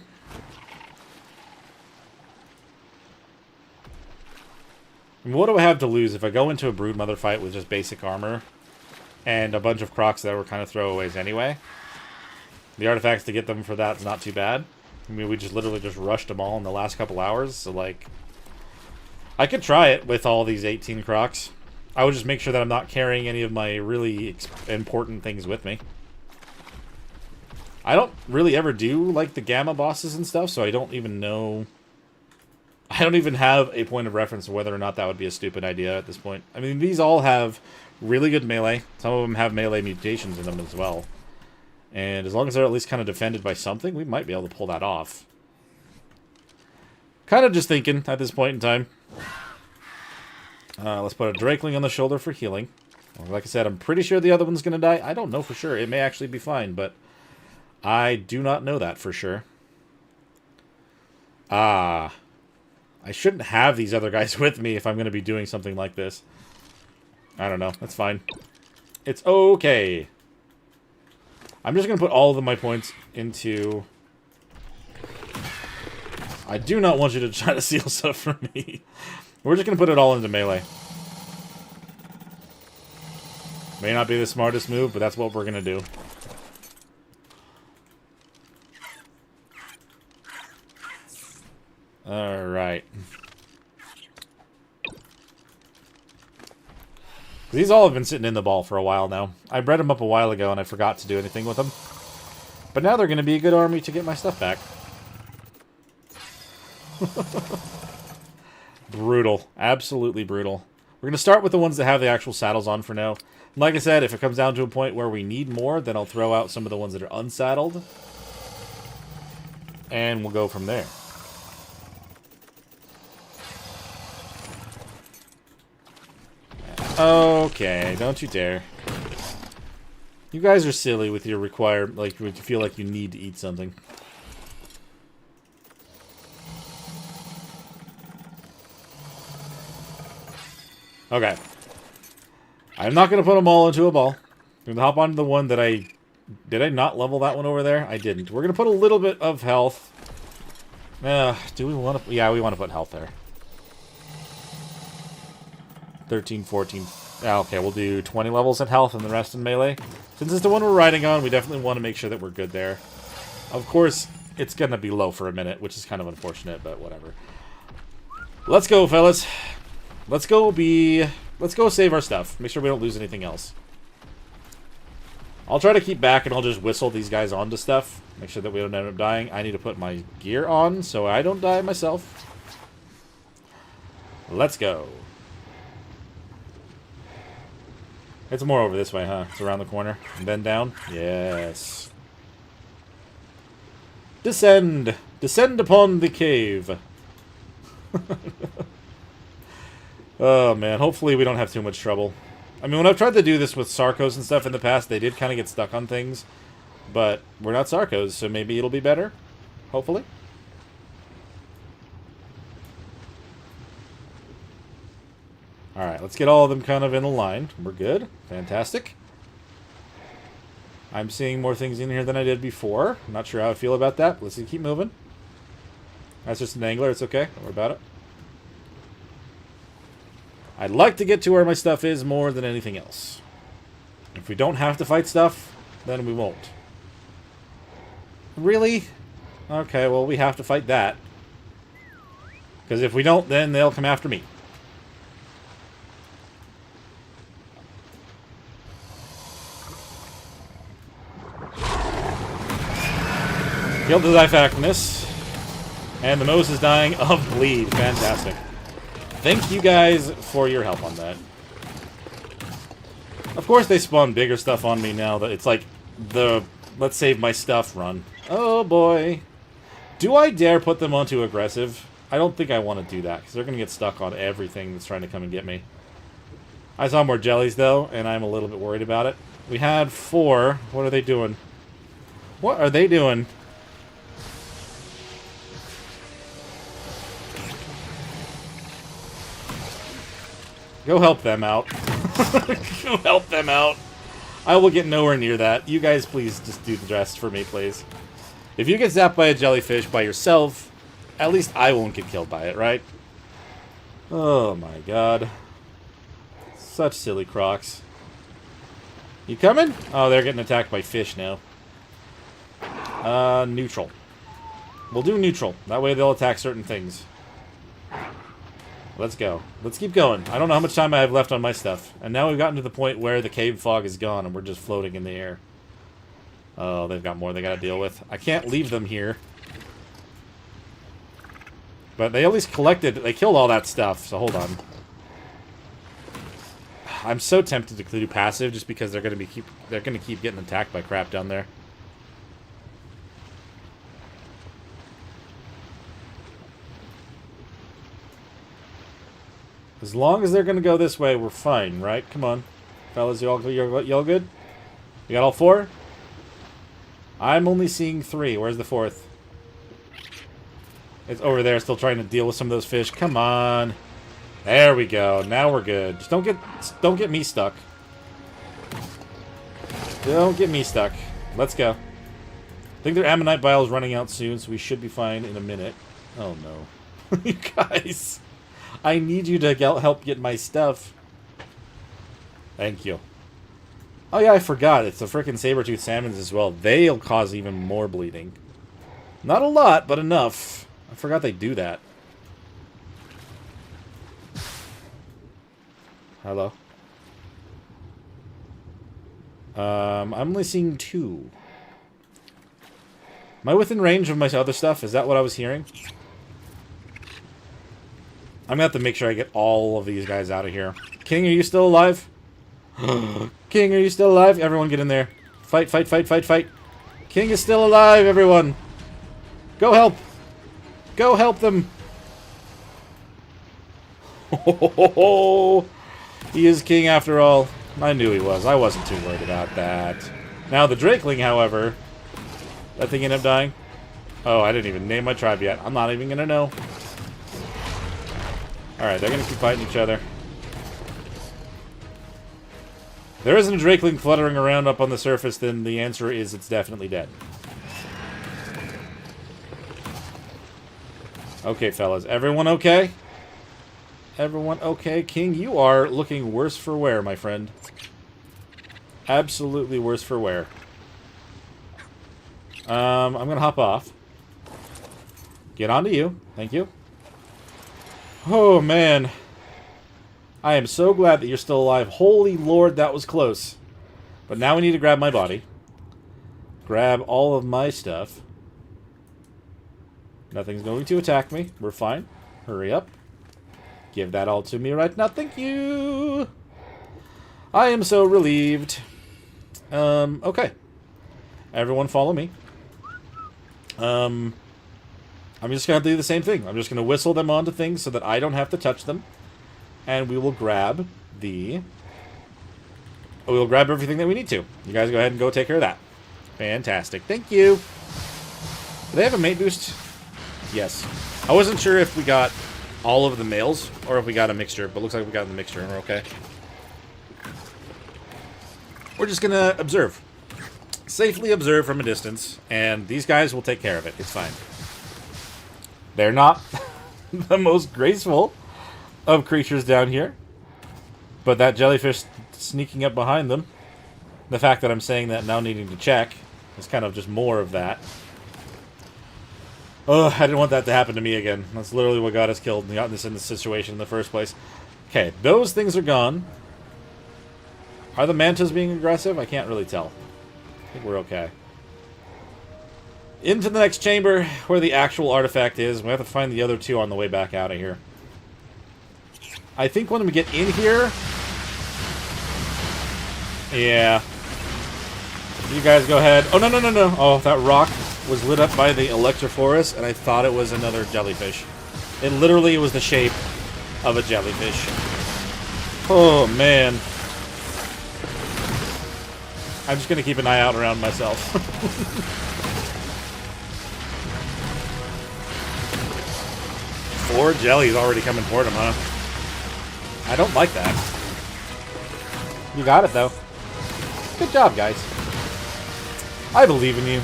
I mean, what do I have to lose if I go into a Broodmother fight with just basic armor and a bunch of crocs that were kind of throwaways anyway? The artifacts to get them for that's not too bad. I mean, we just literally just rushed them all in the last couple hours, so like... I could try it with all these 18 crocs. I would just make sure that I'm not carrying any of my really important things with me. I don't really ever do, like, the gamma bosses and stuff, so I don't even know... I don't even have a point of reference of whether or not that would be a stupid idea at this point. I mean, these all have really good melee. Some of them have melee mutations in them as well. And as long as they're at least kind of defended by something, we might be able to pull that off. Kind of just thinking at this point in time. Let's put a Drakeling on the shoulder for healing. Like I said, I'm pretty sure the other one's going to die. I don't know for sure. It may actually be fine, but I do not know that for sure. I shouldn't have these other guys with me if I'm going to be doing something like this. I don't know. That's fine. It's okay. I'm just going to put all of my points into... I do not want you to try to steal stuff from me. We're just going to put it all into melee. May not be the smartest move, but that's what we're going to do. Alright. These all have been sitting in the ball for a while now. I bred them up a while ago and I forgot to do anything with them. But now they're going to be a good army to get my stuff back. Brutal. Absolutely brutal. We're going to start with the ones that have the actual saddles on for now. Like I said, if it comes down to a point where we need more, then I'll throw out some of the ones that are unsaddled. And we'll go from there. Okay, don't you dare. You guys are silly with your required, like, you feel like you need to eat something. Okay. I'm not going to put them all into a ball. I'm going to hop onto the one that I... Did I not level that one over there? I didn't. We're going to put a little bit of health. Do we want to... Yeah, we want to put health there. 13, 14... Okay, we'll do 20 levels in health and the rest in melee. Since it's the one we're riding on, we definitely want to make sure that we're good there. Of course, it's going to be low for a minute, which is kind of unfortunate, but whatever. Let's go, fellas. Let's go save our stuff. Make sure we don't lose anything else. I'll try to keep back and I'll just whistle these guys onto stuff. Make sure that we don't end up dying. I need to put my gear on so I don't die myself. Let's go. It's more over this way, huh? It's around the corner. And then down? Yes. Descend! Descend upon the cave! Oh, man. Hopefully we don't have too much trouble. I mean, when I've tried to do this with Sarcos and stuff in the past, they did kind of get stuck on things. But we're not Sarcos, so maybe it'll be better. Hopefully. Alright, let's get all of them kind of in a line. We're good. Fantastic. I'm seeing more things in here than I did before. I'm not sure how I feel about that. Let's keep moving. That's just an angler. It's okay. Don't worry about it. I'd like to get to where my stuff is more than anything else. If we don't have to fight stuff, then we won't. Really? Okay, well, we have to fight that. Because if we don't, then they'll come after me. Killed the Diphactinus. And the Mose is dying of bleed. Fantastic. Thank you guys for your help on that. Of course they spawn bigger stuff on me now that it's like the let's save my stuff run. Oh boy. Do I dare put them onto aggressive? I don't think I want to do that because they're going to get stuck on everything that's trying to come and get me. I saw more jellies though and I'm a little bit worried about it. We had 4. What are they doing? What are they doing? Go help them out. Go help them out. I will get nowhere near that. You guys please just do the rest for me, please. If you get zapped by a jellyfish by yourself, at least I won't get killed by it, right? Oh my god. Such silly crocs. You coming? Oh, they're getting attacked by fish now. Neutral. We'll do neutral. That way they'll attack certain things. Let's go. Let's keep going. I don't know how much time I have left on my stuff. And now we've gotten to the point where the cave fog is gone and we're just floating in the air. Oh, they've got more they gotta deal with. I can't leave them here. But they at least collected... They killed all that stuff, so hold on. I'm so tempted to do passive just because they're gonna keep getting attacked by crap down there. As long as they're gonna go this way, we're fine, right? Come on. Fellas, you all good? You got all 4? I'm only seeing 3. Where's the 4th? It's over there, still trying to deal with some of those fish. Come on. There we go. Now we're good. Just don't get me stuck. Don't get me stuck. Let's go. I think their ammonite bile is running out soon, so we should be fine in a minute. Oh no. You guys. I need you to help get my stuff. Thank you. Oh yeah, I forgot. It's the frickin' saber-tooth salmons as well. They'll cause even more bleeding. Not a lot, but enough. I forgot they do that. Hello? I'm only seeing 2. Am I within range of my other stuff? Is that what I was hearing? I'm gonna have to make sure I get all of these guys out of here. King, are you still alive? King, are you still alive? Everyone get in there. Fight, fight, fight, fight, fight. King is still alive, everyone. Go help. Go help them. He is king after all. I knew he was. I wasn't too worried about that. Now the Drakeling, however. That thing ended up dying. Oh, I didn't even name my tribe yet. I'm not even gonna know. Alright, they're gonna keep fighting each other. There isn't a Drakeling fluttering around up on the surface, then the answer is it's definitely dead. Okay, fellas. Everyone okay? Everyone okay? King, you are looking worse for wear, my friend. Absolutely worse for wear. I'm gonna hop off. Get onto you. Thank you. Oh, man. I am so glad that you're still alive. Holy Lord, that was close. But now we need to grab my body. Grab all of my stuff. Nothing's going to attack me. We're fine. Hurry up. Give that all to me right now. Thank you. I am so relieved. Okay. Everyone follow me. I'm just going to do the same thing. I'm just going to whistle them onto things so that I don't have to touch them. And we will grab the... We'll grab everything that we need to. You guys go ahead and go take care of that. Fantastic. Thank you. Do they have a mate boost? Yes. I wasn't sure if we got all of the males or if we got a mixture, but looks like we got the mixture and we're okay. We're just going to observe. Safely observe from a distance, and these guys will take care of it. It's fine. They're not the most graceful of creatures down here, but that jellyfish sneaking up behind them, the fact that I'm saying that now needing to check, is kind of just more of that. Oh, I didn't want that to happen to me again. That's literally what got us killed and got us in this situation in the first place. Okay, those things are gone. Are the mantas being aggressive? I can't really tell. I think we're okay. Into the next chamber, where the actual artifact is. We have to find the other 2 on the way back out of here. I think when we get in here... Yeah. You guys go ahead. Oh, no, no, no, no. Oh, that rock was lit up by the Electrophorus, and I thought it was another jellyfish. It literally was the shape of a jellyfish. Oh, man. I'm just going to keep an eye out around myself. 4 jellies already coming toward him, huh? I don't like that. You got it, though. Good job, guys. I believe in you.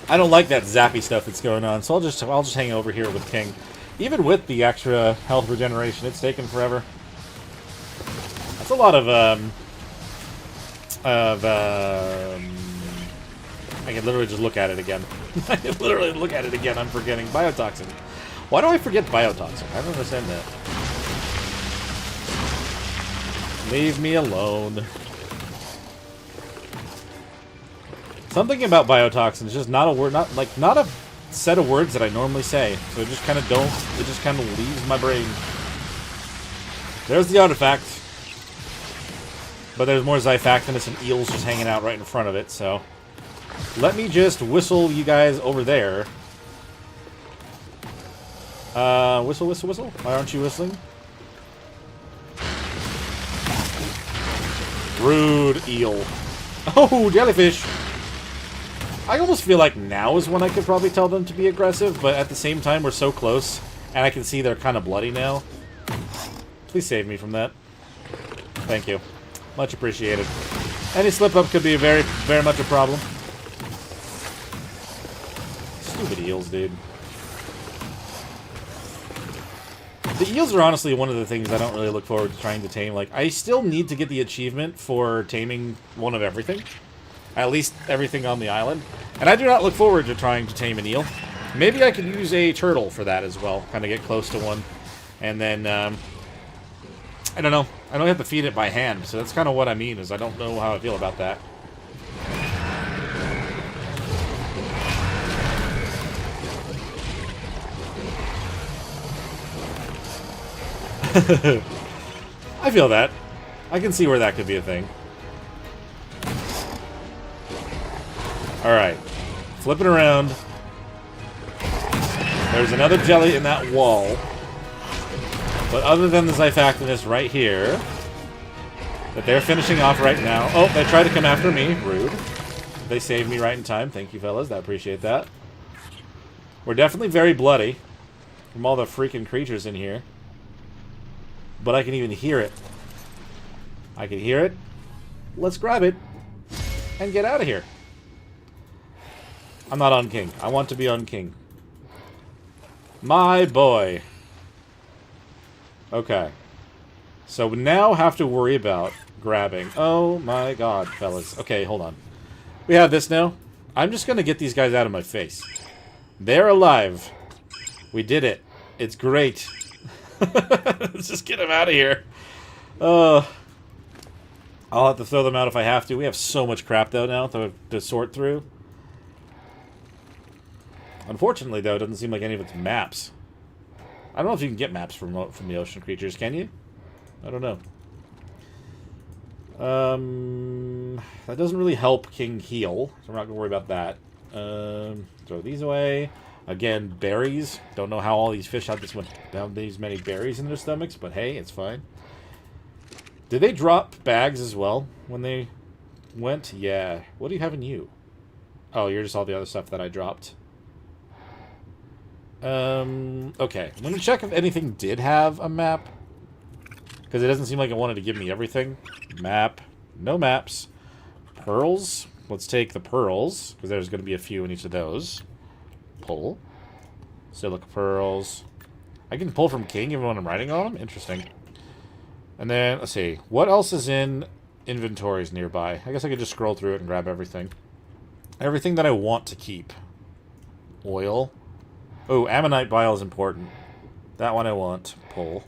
I don't like that zappy stuff that's going on, so I'll just hang over here with King. Even with the extra health regeneration, it's taken forever. That's a lot of Of, I can literally just look at it again. I can literally look at it again. I'm forgetting. Biotoxin. Why do I forget biotoxin? I don't understand that. Leave me alone. Something about biotoxin is just not a word, not a set of words that I normally say. So it just kind of it just kind of leaves my brain. There's the artifact. But there's more Xiphactinus and eels just hanging out right in front of it, so... Let me just whistle you guys over there. Whistle, whistle, whistle. Why aren't you whistling? Rude eel. Oh, jellyfish! I almost feel like now is when I could probably tell them to be aggressive, but at the same time we're so close, and I can see they're kind of bloody now. Please save me from that. Thank you. Much appreciated. Any slip-up could be very, very much a problem. Stupid eels, dude. The eels are honestly one of the things I don't really look forward to trying to tame. Like, I still need to get the achievement for taming one of everything. At least everything on the island. And I do not look forward to trying to tame an eel. Maybe I could use a turtle for that as well. Kind of get close to one. And then, I don't know. I don't have to feed it by hand, so that's kind of what I mean, is I don't know how I feel about that. I feel that. I can see where that could be a thing. Alright. Flipping around. There's another jelly in that wall. But other than the Xiphactinus right here, that they're finishing off right now. Oh, they tried to come after me. Rude. They saved me right in time. Thank you, fellas. I appreciate that. We're definitely very bloody from all the freaking creatures in here. But I can even hear it. I can hear it. Let's grab it and get out of here. I'm not on king. I want to be on king. My boy. Okay. So we now have to worry about grabbing. Oh my god, fellas. Okay, hold on. We have this now. I'm just going to get these guys out of my face. They're alive. We did it. It's great. Let's just get them out of here. I'll have to throw them out if I have to. We have so much crap, though, now to sort through. Unfortunately, though, it doesn't seem like any of it's maps. I don't know if you can get maps from the ocean creatures, can you? I don't know. That doesn't really help King heal, so we're not going to worry about that. Throw these away. Again, berries. Don't know how all these fish have these many berries in their stomachs, but hey, it's fine. Did they drop bags as well when they went? Yeah. What do you have in you? Oh, you're just all the other stuff that I dropped. Okay. I'm going to check if anything did have a map. Because it doesn't seem like it wanted to give me everything. Map. No maps. Pearls. Let's take the pearls, because there's going to be a few in each of those. Pull. Silica pearls. I can pull from King even when I'm riding on them? Interesting. And then, let's see. What else is in inventories nearby? I guess I could just scroll through it and grab everything. Everything that I want to keep. Oil. Oh, ammonite bile is important. That one I want. Pull.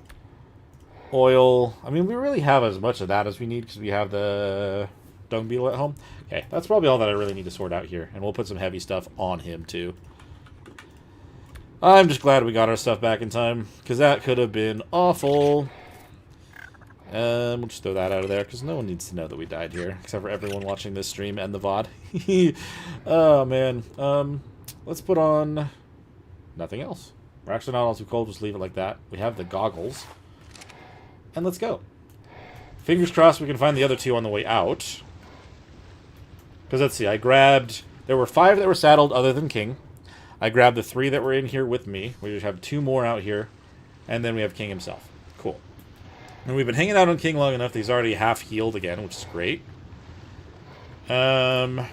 Oil. I mean, we really have as much of that as we need because we have the dung beetle at home. Okay, that's probably all that I really need to sort out here. And we'll put some heavy stuff on him, too. I'm just glad we got our stuff back in time, because that could have been awful. We'll just throw that out of there, because no one needs to know that we died here, except for everyone watching this stream and the VOD. Oh, man. Let's put on nothing else. We're actually not all too cold, just leave it like that. We have the goggles. And let's go. Fingers crossed we can find the other two on the way out. Because let's see, I grabbed... There were 5 that were saddled other than King. I grabbed the 3 that were in here with me. We just have 2 more out here. And then we have King himself. Cool. And we've been hanging out on King long enough that he's already half healed again, which is great. Just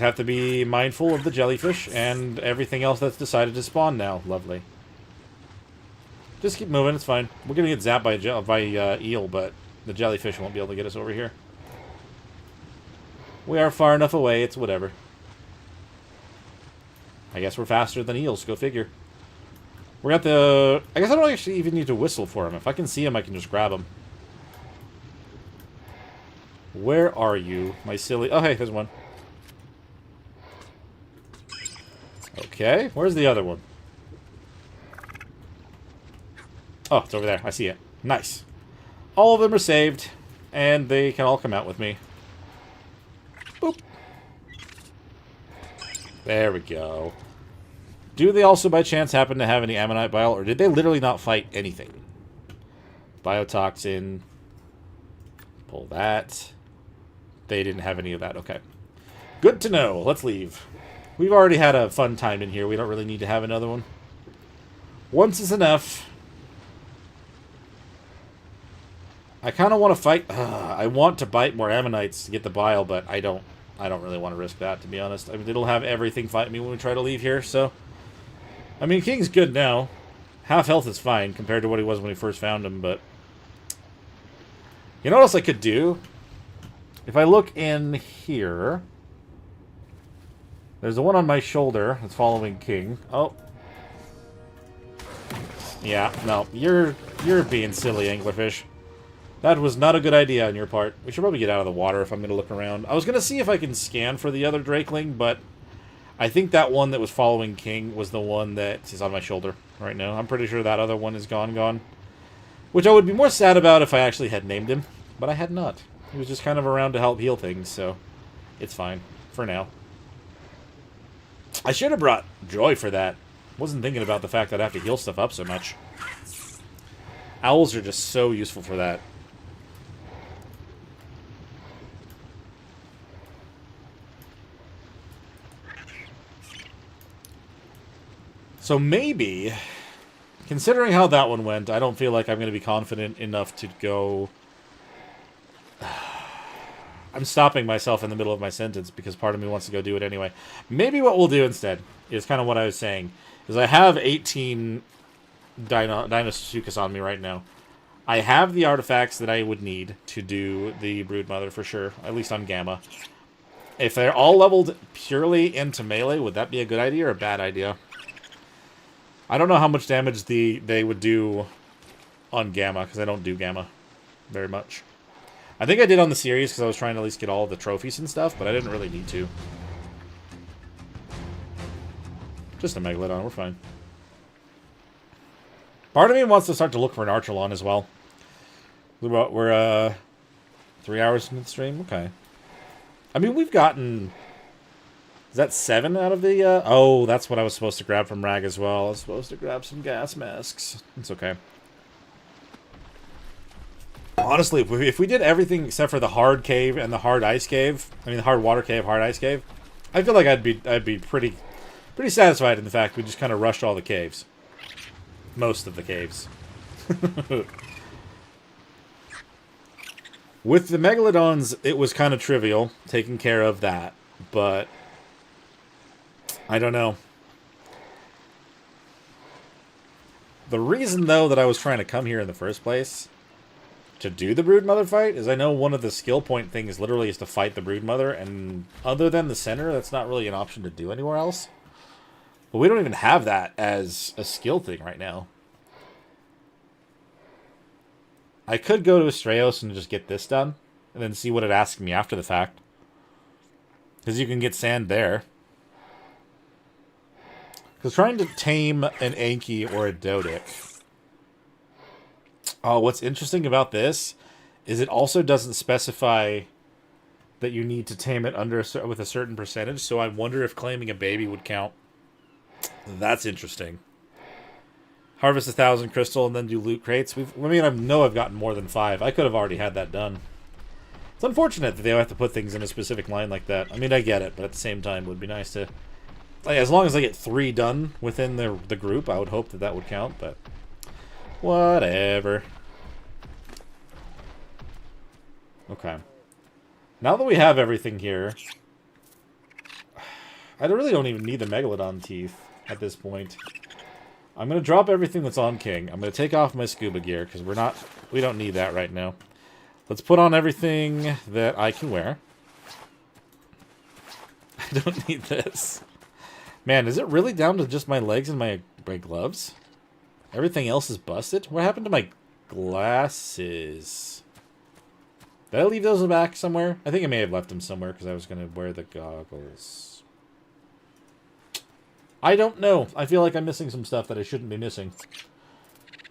have to be mindful of the jellyfish and everything else that's decided to spawn now. Lovely. Just keep moving, it's fine. We're going to get zapped by eel, but the jellyfish won't be able to get us over here. We are far enough away, it's whatever. I guess we're faster than eels, go figure. We're at the... I guess I don't actually even need to whistle for him. If I can see him, I can just grab him. Where are you, my silly... Oh, hey, there's one. Okay, where's the other one? Oh, it's over there. I see it. Nice. All of them are saved, and they can all come out with me. Boop. There we go. Do they also, by chance, happen to have any ammonite bile, or did they literally not fight anything? Biotoxin. Pull that. They didn't have any of that. Okay. Good to know. Let's leave. We've already had a fun time in here. We don't really need to have another one. Once is enough. I kind of want to fight. I want to bite more ammonites to get the bile, but I don't really want to risk that, to be honest. I mean, it'll have everything fight me when we try to leave here, so... I mean, King's good now. Half health is fine compared to what he was when we first found him, but... You know what else I could do? If I look in here... There's the one on my shoulder that's following King. Oh. Yeah, no. You're being silly, anglerfish. That was not a good idea on your part. We should probably get out of the water if I'm going to look around. I was going to see if I can scan for the other drakeling, but I think that one that was following King was the one that is on my shoulder right now. I'm pretty sure that other one is gone. Which I would be more sad about if I actually had named him, but I had not. He was just kind of around to help heal things, so it's fine for now. I should have brought Joy for that. Wasn't thinking about the fact that I have to heal stuff up so much. Owls are just so useful for that. So maybe, considering how that one went, I don't feel like I'm going to be confident enough to go... I'm stopping myself in the middle of my sentence because part of me wants to go do it anyway. Maybe what we'll do instead is kind of what I was saying. Is I have 18 Dinosuchus on me right now. I have the artifacts that I would need to do the Broodmother for sure, at least on Gamma. If they're all leveled purely into melee, would that be a good idea or a bad idea? I don't know how much damage they would do on Gamma, because I don't do Gamma very much. I think I did on the series, because I was trying to at least get all the trophies and stuff, but I didn't really need to. Just a Megalodon, we're fine. Part of me wants to start to look for an Archelon as well. We're 3 hours into the stream? Okay. I mean, we've gotten... Is that 7 out of the... Oh, that's what I was supposed to grab from Rag as well. I was supposed to grab some gas masks. It's okay. Honestly, if we did everything except for the hard cave and the hard ice cave... I mean, the hard water cave, hard ice cave... I feel like I'd be pretty satisfied in the fact we just kind of rushed all the caves. Most of the caves. With the Megalodons, it was kind of trivial, taking care of that. But... I don't know. The reason, though, that I was trying to come here in the first place to do the Broodmother fight is I know one of the skill point things literally is to fight the Broodmother, and other than the center, that's not really an option to do anywhere else. But we don't even have that as a skill thing right now. I could go to Astraeos and just get this done, and then see what it asks me after the fact. Because you can get sand there. Because trying to tame an Anki or a Dodic... Oh, what's interesting about this is it also doesn't specify that you need to tame it with a certain percentage, so I wonder if claiming a baby would count. That's interesting. Harvest 1,000 crystal and then do loot crates. I know I've gotten more than 5. I could have already had that done. It's unfortunate that they have to put things in a specific line like that. I mean, I get it, but at the same time, it would be nice to... Like, as long as I get 3 done within the group, I would hope that would count, but... Whatever. Okay. Now that we have everything here... I really don't even need the Megalodon teeth at this point. I'm going to drop everything that's on King. I'm going to take off my scuba gear, because we don't need that right now. Let's put on everything that I can wear. I don't need this. Man, is it really down to just my legs and my gloves? Everything else is busted? What happened to my glasses? Did I leave those in the back somewhere? I think I may have left them somewhere because I was going to wear the goggles. I don't know. I feel like I'm missing some stuff that I shouldn't be missing.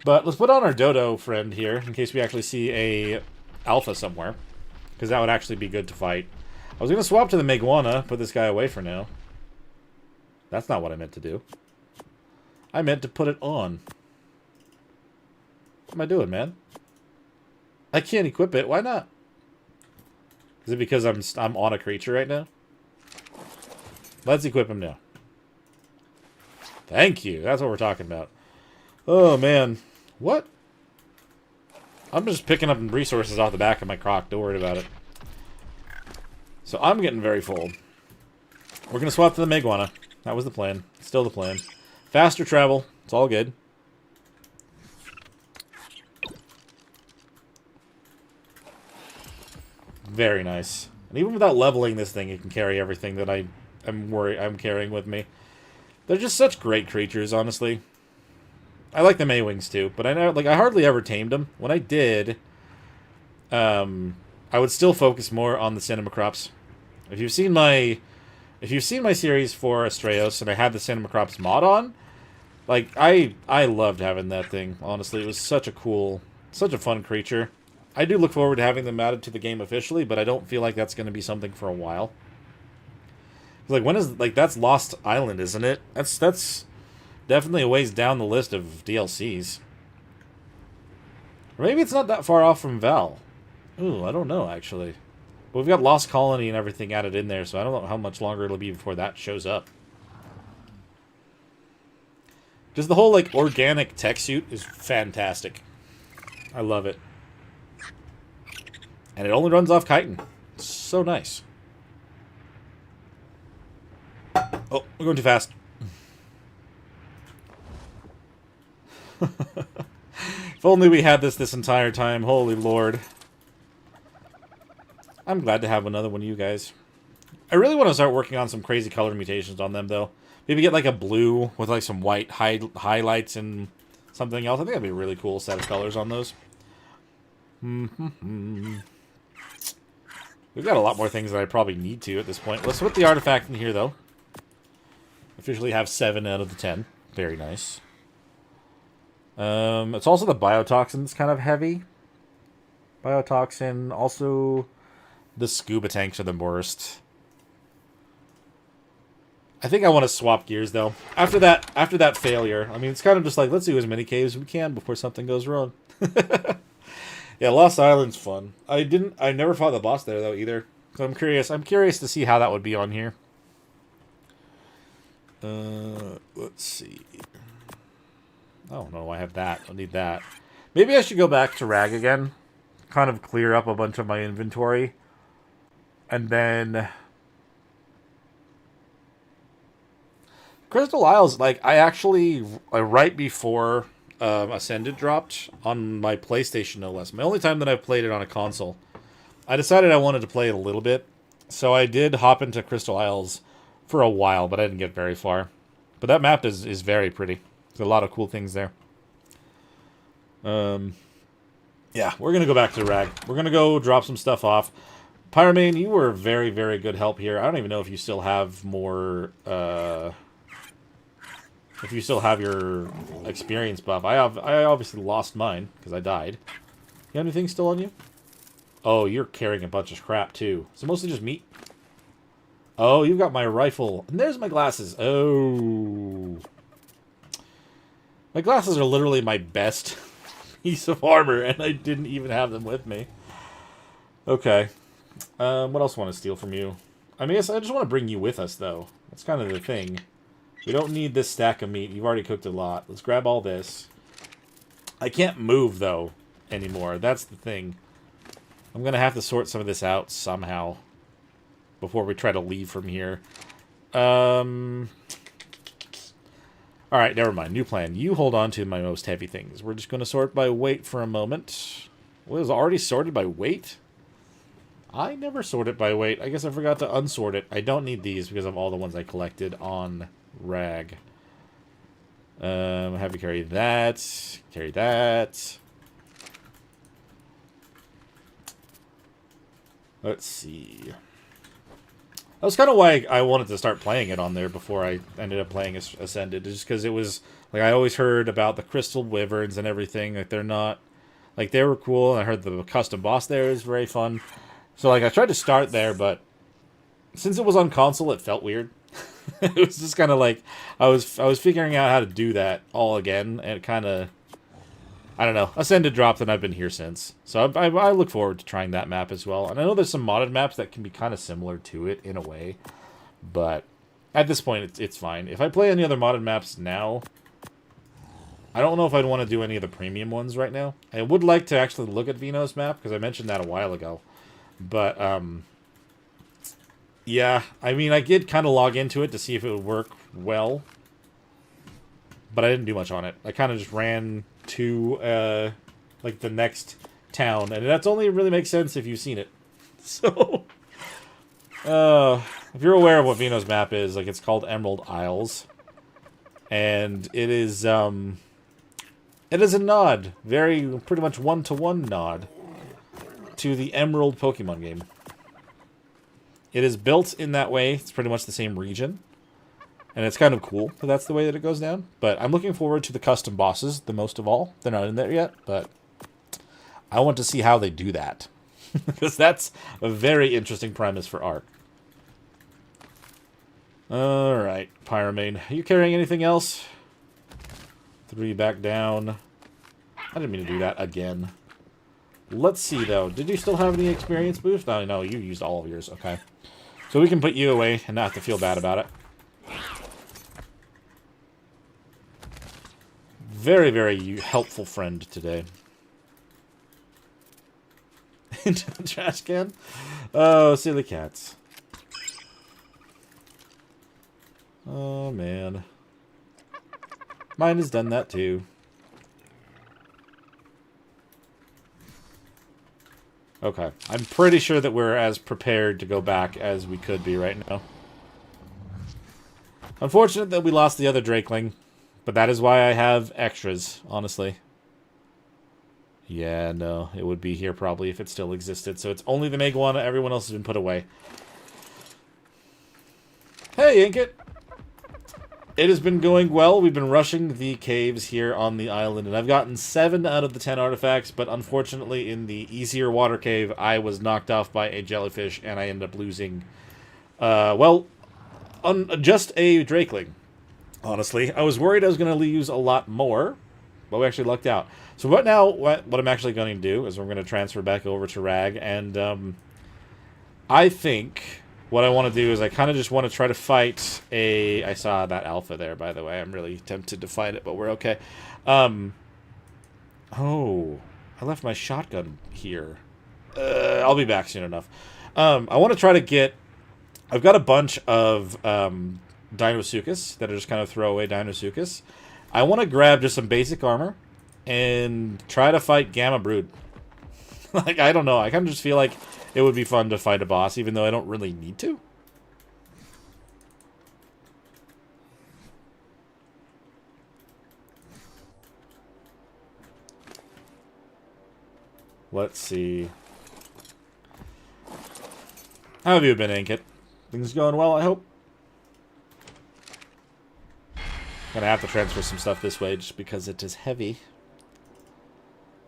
But let's put on our dodo friend here in case we actually see a alpha somewhere. Because that would actually be good to fight. I was going to swap to the Meguana, put this guy away for now. That's not what I meant to do. I meant to put it on. What am I doing, man? I can't equip it. Why not? Is it because I'm on a creature right now? Let's equip him now. Thank you. That's what we're talking about. Oh, man. What? I'm just picking up resources off the back of my croc. Don't worry about it. So I'm getting very full. We're going to swap to the Meguana. That was the plan. Still the plan. Faster travel. It's all good. Very nice. And even without leveling this thing, it can carry everything that I'm carrying with me. They're just such great creatures, honestly. I like the Maywings too, but I hardly ever tamed them. When I did, I would still focus more on the Cinema Crops. If you've seen my series for Astraeos and I had the Cinema Crops mod on, like I loved having that thing. Honestly, it was such a fun creature. I do look forward to having them added to the game officially, but I don't feel like that's going to be something for a while. Like that's Lost Island, isn't it? That's definitely a ways down the list of DLCs. Or maybe it's not that far off from Val. Ooh, I don't know, actually. But we've got Lost Colony and everything added in there, so I don't know how much longer it'll be before that shows up. Just the whole, like, organic tech suit is fantastic. I love it. And it only runs off chitin. So nice. Oh, we're going too fast. If only we had this entire time. Holy Lord. I'm glad to have another one of you guys. I really want to start working on some crazy color mutations on them, though. Maybe get like a blue with like some white highlights and something else. I think that'd be a really cool set of colors on those. We've got a lot more things that I probably need to at this point. Let's put the artifact in here, though. Officially have 7 out of the 10. Very nice. It's also the biotoxin that's kind of heavy. Biotoxin, also the scuba tanks are the worst. I think I want to swap gears, though. After that failure, I mean, it's kind of just like, let's do as many caves as we can before something goes wrong. Yeah, Lost Island's fun. I never fought the boss there, though, either. So I'm curious. I'm curious to see how that would be on here. Let's see. Oh, no, I have that. I'll need that. Maybe I should go back to Rag again. Kind of clear up a bunch of my inventory. And then... Crystal Isles, like, I actually, right before Ascended dropped, on my PlayStation no less, my only time that I've played it on a console, I decided I wanted to play it a little bit. So I did hop into Crystal Isles for a while, but I didn't get very far. But that map is very pretty. There's a lot of cool things there. Yeah, we're going to go back to Rag. We're going to go drop some stuff off. Pyromane, you were very, very good help here. I don't even know if you still have more... if you still have your experience buff. I obviously lost mine, because I died. You have anything still on you? Oh, you're carrying a bunch of crap, too. Is it mostly just meat? Oh, you've got my rifle. And there's my glasses. Oh. My glasses are literally my best piece of armor, and I didn't even have them with me. Okay. What else want to steal from you? I mean, I just want to bring you with us, though. That's kind of the thing. We don't need this stack of meat. You've already cooked a lot. Let's grab all this. I can't move, though, anymore. That's the thing. I'm going to have to sort some of this out somehow before we try to leave from here. Alright, never mind. New plan. You hold on to my most heavy things. We're just going to sort by weight for a moment. Well, it was already sorted by weight? I never sort it by weight. I guess I forgot to unsort it. I don't need these because of all the ones I collected on Rag. Have you carry that. Carry that. Let's see. That was kind of why I wanted to start playing it on there before I ended up playing Ascended. Just because it was... Like, I always heard about the Crystal Wyverns and everything. Like, they're not... Like, they were cool. And I heard the custom boss there is very fun. So, like, I tried to start there, but... Since it was on console, it felt weird. It was just kind of like... I was figuring out how to do that all again. And it kind of... I don't know. Ascended dropped and I've been here since. So I look forward to trying that map as well. And I know there's some modded maps that can be kind of similar to it in a way. But at this point, it's fine. If I play any other modded maps now, I don't know if I'd want to do any of the premium ones right now. I would like to actually look at Vino's map, because I mentioned that a while ago. But, yeah, I mean, I did kind of log into it to see if it would work well. But I didn't do much on it. I kind of just ran to, like, the next town. And that's only really makes sense if you've seen it. So, if you're aware of what Vino's map is, like, it's called Emerald Isles. And it is a nod. Pretty much one-to-one nod to the Emerald Pokemon game. It is built in that way. It's pretty much the same region. And it's kind of cool that that's the way that it goes down. But I'm looking forward to the custom bosses the most of all. They're not in there yet, but I want to see how they do that. Because that's a very interesting premise for Ark. Alright, Pyramane. Are you carrying anything else? 3 back down. I didn't mean to do that again. Let's see, though. Did you still have any experience boost? Oh, no, you used all of yours. Okay. So we can put you away and not have to feel bad about it. Very, very helpful friend today. Into the trash can? Oh, silly cats. Oh, man. Mine has done that, too. Okay. I'm pretty sure that we're as prepared to go back as we could be right now. Unfortunate that we lost the other Drakeling. But that is why I have extras, honestly. Yeah, no. It would be here probably if it still existed. So it's only the Megawana. Everyone else has been put away. Hey, Inkit! It has been going well. We've been rushing the caves here on the island. And I've gotten 7 out of the 10 artifacts. But unfortunately, in the easier water cave, I was knocked off by a jellyfish. And I ended up losing, just a Drakeling. Honestly, I was worried I was going to use a lot more, but we actually lucked out. So what I'm actually going to do is we're going to transfer back over to Rag, and I think what I want to do is I kind of just want to try to fight a... I saw that alpha there, by the way. I'm really tempted to fight it, but we're okay. Oh, I left my shotgun here. I'll be back soon enough. I want to try to get... I've got a bunch of... Dinosuchus that are just kind of throwaway Dinosuchus. I want to grab just some basic armor and try to fight Gamma Brood. Like, I don't know. I kind of just feel like it would be fun to fight a boss, even though I don't really need to. Let's see. How have you been, Inkit? Things going well, I hope? Gonna have to transfer some stuff this way just because it is heavy.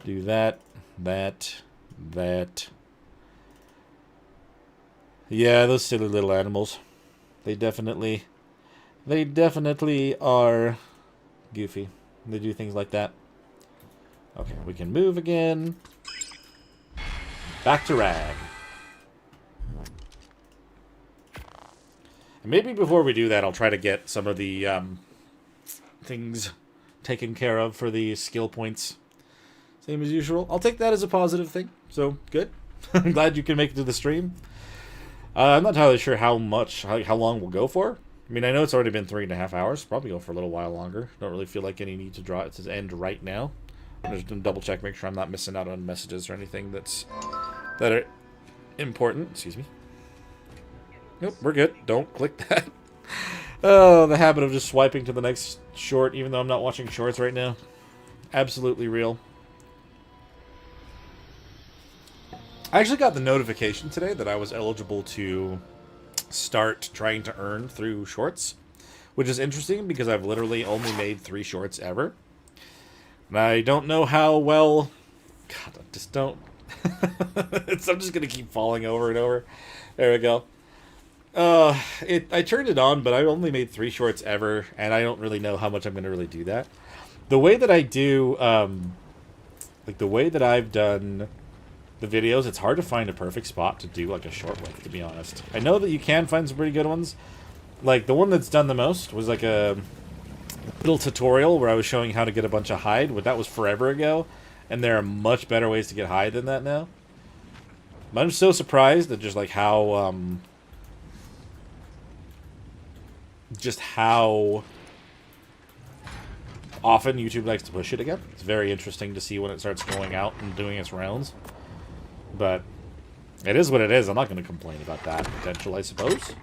Do that, that. Yeah, those silly little animals. They definitely are goofy. They do things like that. Okay, we can move again. Back to Rag. And maybe before we do that, I'll try to get some of the things taken care of for the skill points. Same as usual. I'll take that as a positive thing. So, good. I'm glad you can make it to the stream. I'm not entirely sure how long we'll go for. I mean, I know it's already been 3.5 hours. Probably go for a little while longer. Don't really feel like any need to draw it to end right now. I'm just going to double check, make sure I'm not missing out on messages or anything that are important. Excuse me. Nope, we're good. Don't click that. Oh, the habit of just swiping to the next short, even though I'm not watching shorts right now. Absolutely real. I actually got the notification today that I was eligible to start trying to earn through shorts, which is interesting because I've literally only made 3 shorts ever. And I don't know how well... God, I just don't... I'm just going to keep falling over and over. There we go. I turned it on, but I only made 3 shorts ever, and I don't really know how much I'm going to really do that. The way that I do, like the way that I've done the videos, it's hard to find a perfect spot to do like a short with, to be honest. I know that you can find some pretty good ones. Like the one that's done the most was like a little tutorial where I was showing how to get a bunch of hide, but that was forever ago, and there are much better ways to get hide than that now. But I'm so surprised at just like how, just how often YouTube likes to push it again. It's very interesting to see when it starts going out and doing its rounds. But it is what it is. I'm not going to complain about that potential, I suppose.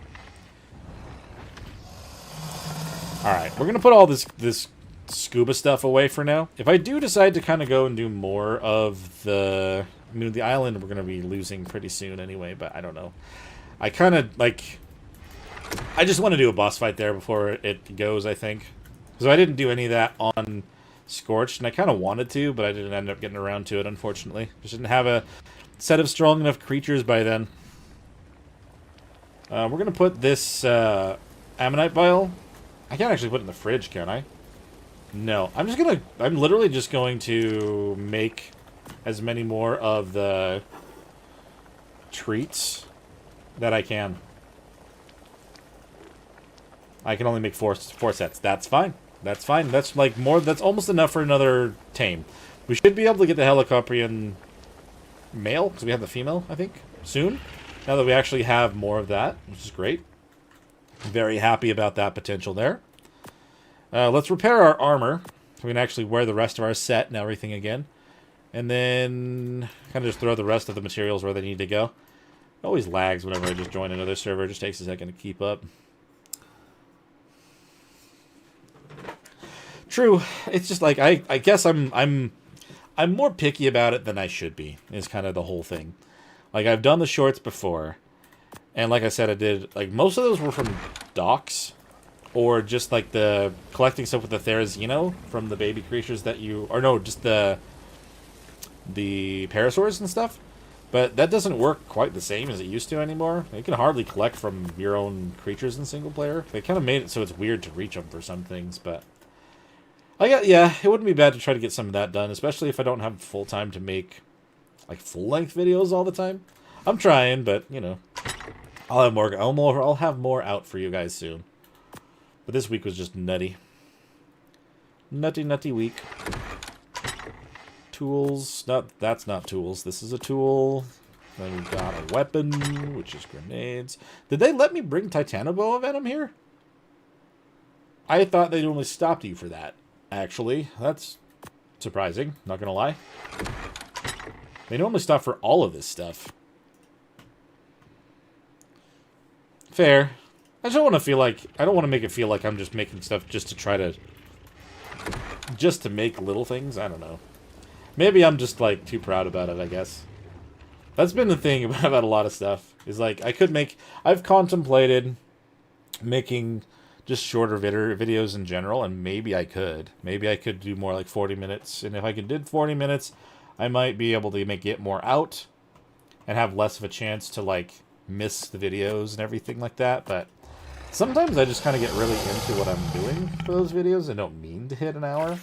Alright, we're going to put all this scuba stuff away for now. If I do decide to kind of go and do more of the... I mean, the island we're going to be losing pretty soon anyway, but I don't know. I kind of, like... I just want to do a boss fight there before it goes, I think. So I didn't do any of that on Scorched, and I kind of wanted to, but I didn't end up getting around to it, unfortunately. Just didn't have a set of strong enough creatures by then. We're going to put this Ammonite Bile. I can't actually put it in the fridge, can I? No. I'm literally just going to make as many more of the treats that I can. I can only make four sets. That's fine. That's fine. That's like more. That's almost enough for another tame. We should be able to get the Helicoprian male, because we have the female, I think, soon. Now that we actually have more of that, which is great. Very happy about that potential there. Let's repair our armor, so we can actually wear the rest of our set and everything again. And then kind of just throw the rest of the materials where they need to go. It always lags whenever I just join another server. It just takes a second to keep up. True. It's just like I guess I'm more picky about it than I should be, is kind of the whole thing. Like, I've done the shorts before, and like I said, I did, like, most of those were from docks, or just, like, the collecting stuff with the Therizino from the baby creatures that you, or no, just the parasaurs and stuff. But that doesn't work quite the same as it used to anymore. You can hardly collect from your own creatures in single player. They kind of made it so it's weird to reach them for some things, but... yeah, it wouldn't be bad to try to get some of that done, especially if I don't have full time to make, like, full-length videos all the time. I'm trying, but, you know, I'll have more out for you guys soon. But this week was just nutty. Nutty week. Tools. That's not tools. This is a tool. Then we've got a weapon, which is grenades. Did they let me bring Titanoboa Venom here? I thought they only stopped you for that. Actually, that's surprising, not gonna lie. They normally stop for all of this stuff. Fair. I just don't want to feel like... I don't want to make it feel like I'm just making stuff just to try to... just to make little things. I don't know. Maybe I'm just, like, too proud about it, I guess. That's been the thing about a lot of stuff. Is, like, I could make... I've contemplated making... just shorter videos in general, and maybe I could. Maybe I could do more like 40 minutes, and if I did 40 minutes, I might be able to get more out, and have less of a chance to, like, miss the videos and everything like that, but sometimes I just kind of get really into what I'm doing for those videos, and don't mean to hit an hour.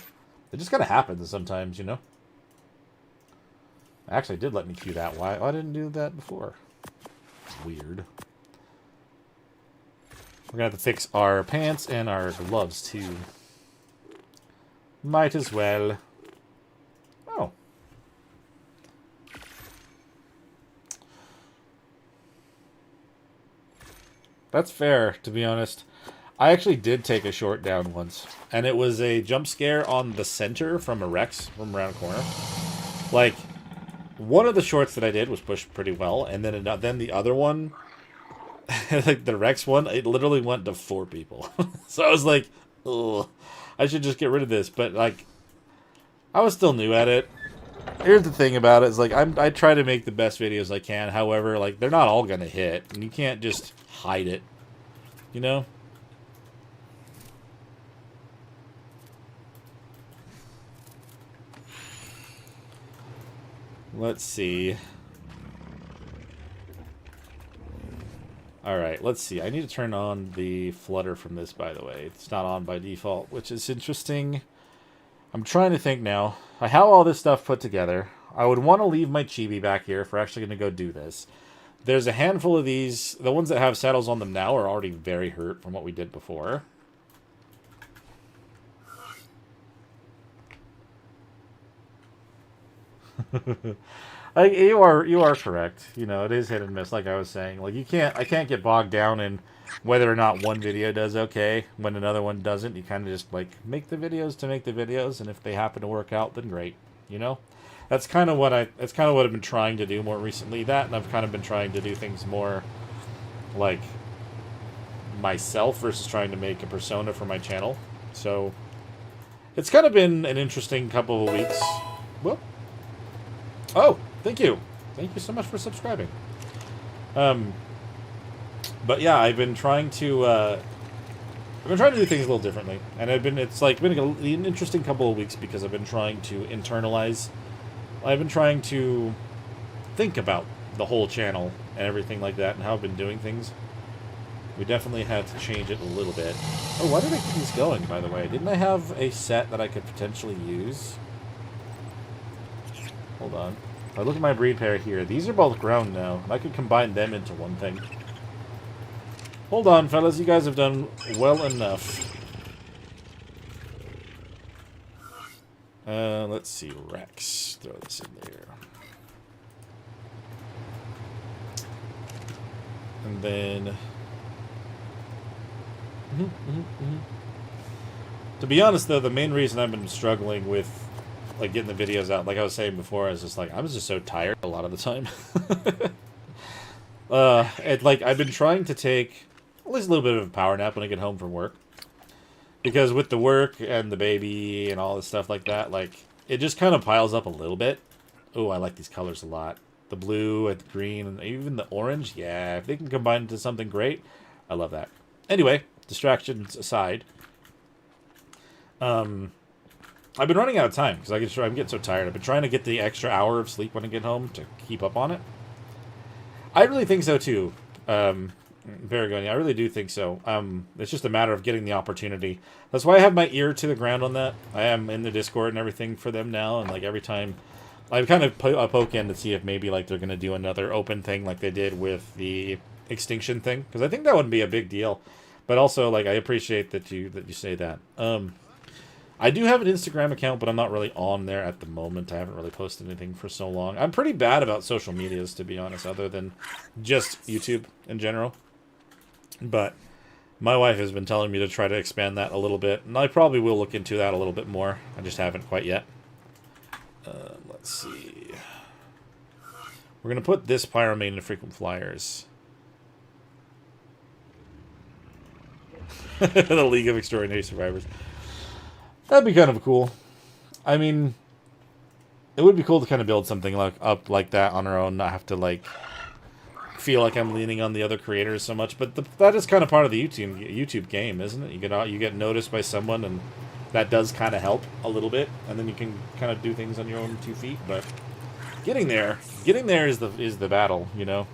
It just kind of happens sometimes, you know? Actually, it did let me queue that. Why I didn't do that before? It's weird. We're going to have to fix our pants and our gloves, too. Might as well. Oh. That's fair, to be honest. I actually did take a short down once. And it was a jump scare on the center from a Rex from around a corner. Like, one of the shorts that I did was pushed pretty well, and then the other one, like the Rex one, it literally went to 4 people. So I was like, ugh, I should just get rid of this. But like, I was still new at it. Here's the thing about it, is like I try to make the best videos I can. However, like they're not all gonna hit, and you can't just hide it, you know? Let's see. Alright, let's see. I need to turn on the flutter from this, by the way. It's not on by default, which is interesting. I'm trying to think now. I have all this stuff put together. I would want to leave my chibi back here if we're actually going to go do this. There's a handful of these. The ones that have saddles on them now are already very hurt from what we did before. You are correct. You know, it is hit and miss, like I was saying. Like I can't get bogged down in whether or not one video does okay when another one doesn't. You kind of just like make the videos to make the videos, and if they happen to work out, then great. You know, that's kind of what I've been trying to do more recently. That, and I've kind of been trying to do things more like myself versus trying to make a persona for my channel. So it's kind of been an interesting couple of weeks. Whoop. Oh, thank you. Thank you so much for subscribing. But yeah, I've been trying to do things a little differently, and it's been an interesting couple of weeks because I've been trying to internalize. I've been trying to think about the whole channel and everything like that, and how I've been doing things. We definitely had to change it a little bit. Oh, why did I keep these going, by the way? Didn't I have a set that I could potentially use? Hold on. If I look at my breed pair here, these are both ground now, and I could combine them into one thing. Hold on, fellas. You guys have done well enough. Let's see. Rex. Throw this in there. And then... To be honest, though, the main reason I've been struggling with like getting the videos out, like I was saying before, is just like I was just so tired a lot of the time. I've been trying to take at least a little bit of a power nap when I get home from work, because with the work and the baby and all this stuff like that, like it just kind of piles up a little bit. Oh, I like these colors a lot. The blue and the green and even the orange. Yeah, if they can combine into something great, I love that. Anyway, distractions aside, I've been running out of time because I'm getting so tired. I've been trying to get the extra hour of sleep when I get home to keep up on it. I really think so too. Very good. I really do think so. It's just a matter of getting the opportunity. That's why I have my ear to the ground on that. I am in the Discord and everything for them now, and like every time I kind of poke in to see if maybe like they're gonna do another open thing like they did with the extinction thing, because I think that would be a big deal. But also, like, I appreciate that you say that. I do have an Instagram account, but I'm not really on there at the moment. I haven't really posted anything for so long. I'm pretty bad about social medias, to be honest, other than just YouTube in general. But my wife has been telling me to try to expand that a little bit, and I probably will look into that a little bit more. I just haven't quite yet. Let's see. We're going to put this Pyromane into frequent flyers. The League of Extraordinary Survivors. That'd be kind of cool. I mean, it would be cool to kind of build something up like that on our own, not have to like feel like I'm leaning on the other creators so much. But that is kind of part of the YouTube game, isn't it? You get noticed by someone, and that does kind of help a little bit, and then you can kind of do things on your own 2 feet. But getting there is the battle, you know.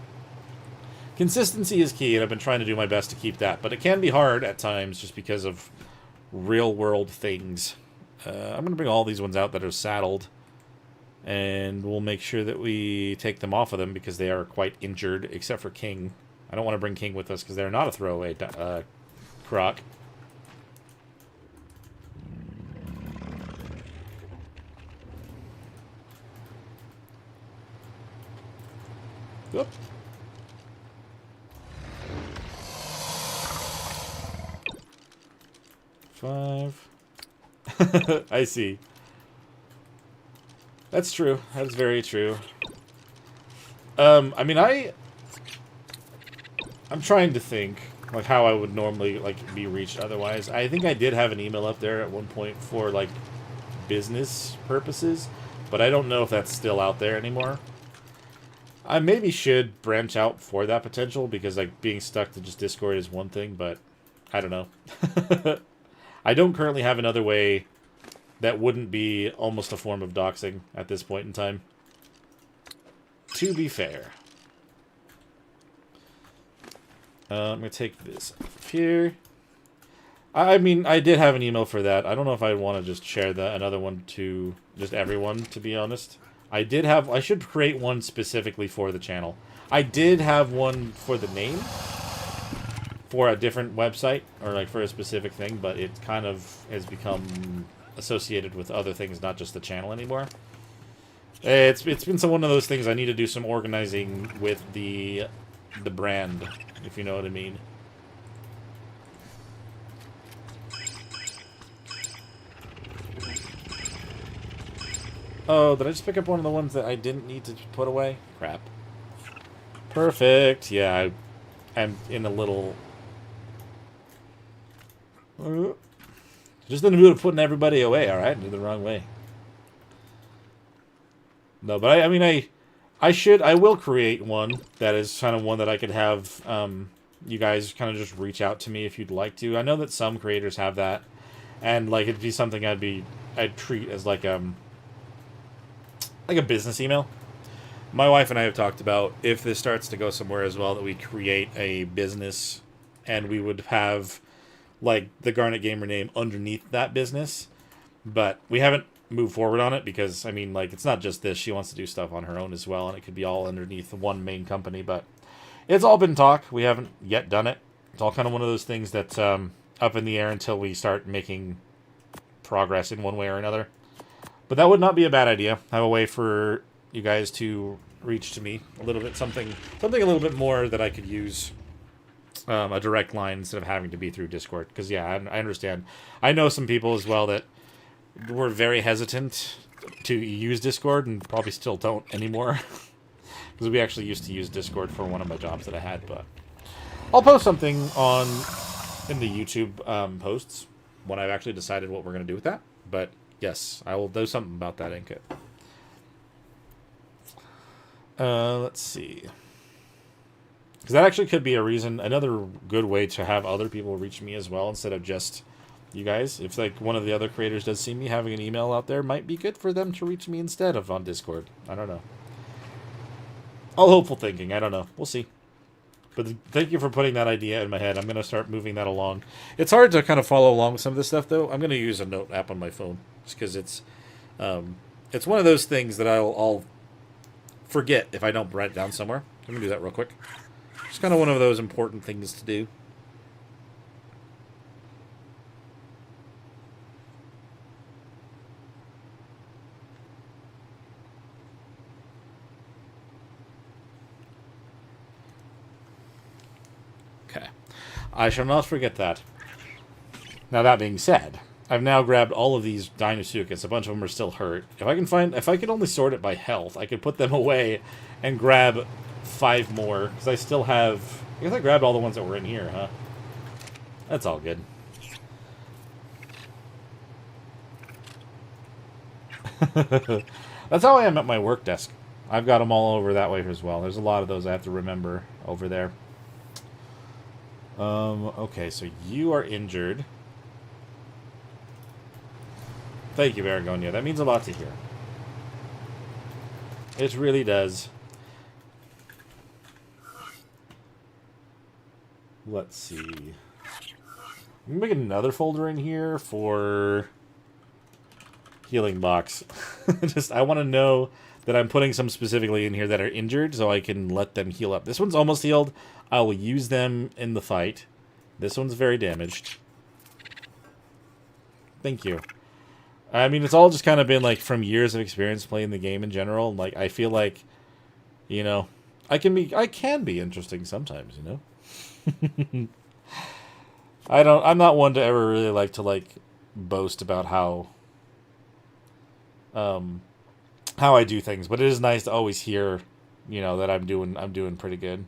Consistency is key, and I've been trying to do my best to keep that. But it can be hard at times just because of real-world things. I'm going to bring all these ones out that are saddled, and we'll make sure that we take them off of them because they are quite injured, except for King. I don't want to bring King with us because they're not a throwaway croc. Whoop. Five. I see. That's true. That's very true. I mean, I'm trying to think like how I would normally like be reached otherwise. I think I did have an email up there at one point for like business purposes, but I don't know if that's still out there anymore. I maybe should branch out for that potential because like being stuck to just Discord is one thing, but I don't know. I don't currently have another way that wouldn't be almost a form of doxing at this point in time. To be fair. I'm going to take this off here. I mean, I did have an email for that. I don't know if I want to just share another one to just everyone, to be honest. I should create one specifically for the channel. I did have one for the name, for a different website, or like for a specific thing, but it kind of has become associated with other things, not just the channel anymore. It's been one of those things I need to do some organizing with the brand, if you know what I mean. Oh, did I just pick up one of the ones that I didn't need to put away? Crap. Perfect. Yeah, I'm in a little... Just in the mood of putting everybody away, alright? Do the wrong way. No, but I mean, I will create one that is kind of one that I could have, you guys kind of just reach out to me if you'd like to. I know that some creators have that, and, like, it'd be something I'd treat as, like a business email. My wife and I have talked about if this starts to go somewhere as well, that we create a business, and we would have, like, the Garnet Gamer name underneath that business, but we haven't move forward on it because, I mean, like, it's not just this. She wants to do stuff on her own as well, and it could be all underneath one main company, but it's all been talk. We haven't yet done it. It's all kind of one of those things that's up in the air until we start making progress in one way or another. But that would not be a bad idea. Have a way for you guys to reach to me a little bit, something a little bit more that I could use a direct line instead of having to be through Discord. Because, yeah, I understand. I know some people as well that were very hesitant to use Discord and probably still don't anymore. Because we actually used to use Discord for one of my jobs that I had, but I'll post something in the YouTube posts when I've actually decided what we're going to do with that. But yes, I will do something about that, ain't it? Let's see. Because that actually could be a reason, another good way to have other people reach me as well instead of just you guys. If, like, one of the other creators does see me, having an email out there might be good for them to reach me instead of on Discord. I don't know. All hopeful thinking. I don't know. We'll see. But thank you for putting that idea in my head. I'm going to start moving that along. It's hard to kind of follow along with some of this stuff, though. I'm going to use a note app on my phone just because it's one of those things that I'll forget if I don't write it down somewhere. I'm going to do that real quick. It's kind of one of those important things to do. Okay. I shall not forget that. Now, that being said, I've now grabbed all of these Deinosuchus. A bunch of them are still hurt. If I could only sort it by health, I could put them away and grab 5 more. Because I still have... I guess I grabbed all the ones that were in here, huh? That's all good. That's how I am at my work desk. I've got them all over that way as well. There's a lot of those I have to remember over there. Okay, so you are injured. Thank you, Aragonia. That means a lot to hear. It really does. Let's see. I'm making another folder in here for healing box. I want to know that I'm putting some specifically in here that are injured so I can let them heal up. This one's almost healed. I will use them in the fight. This one's very damaged. Thank you. I mean, it's all just kind of been, like, from years of experience playing the game in general. Like, I feel like, you know, I can be interesting sometimes, you know? I'm not one to ever really like to, like, boast about how I do things, but it is nice to always hear you know, that I'm doing pretty good.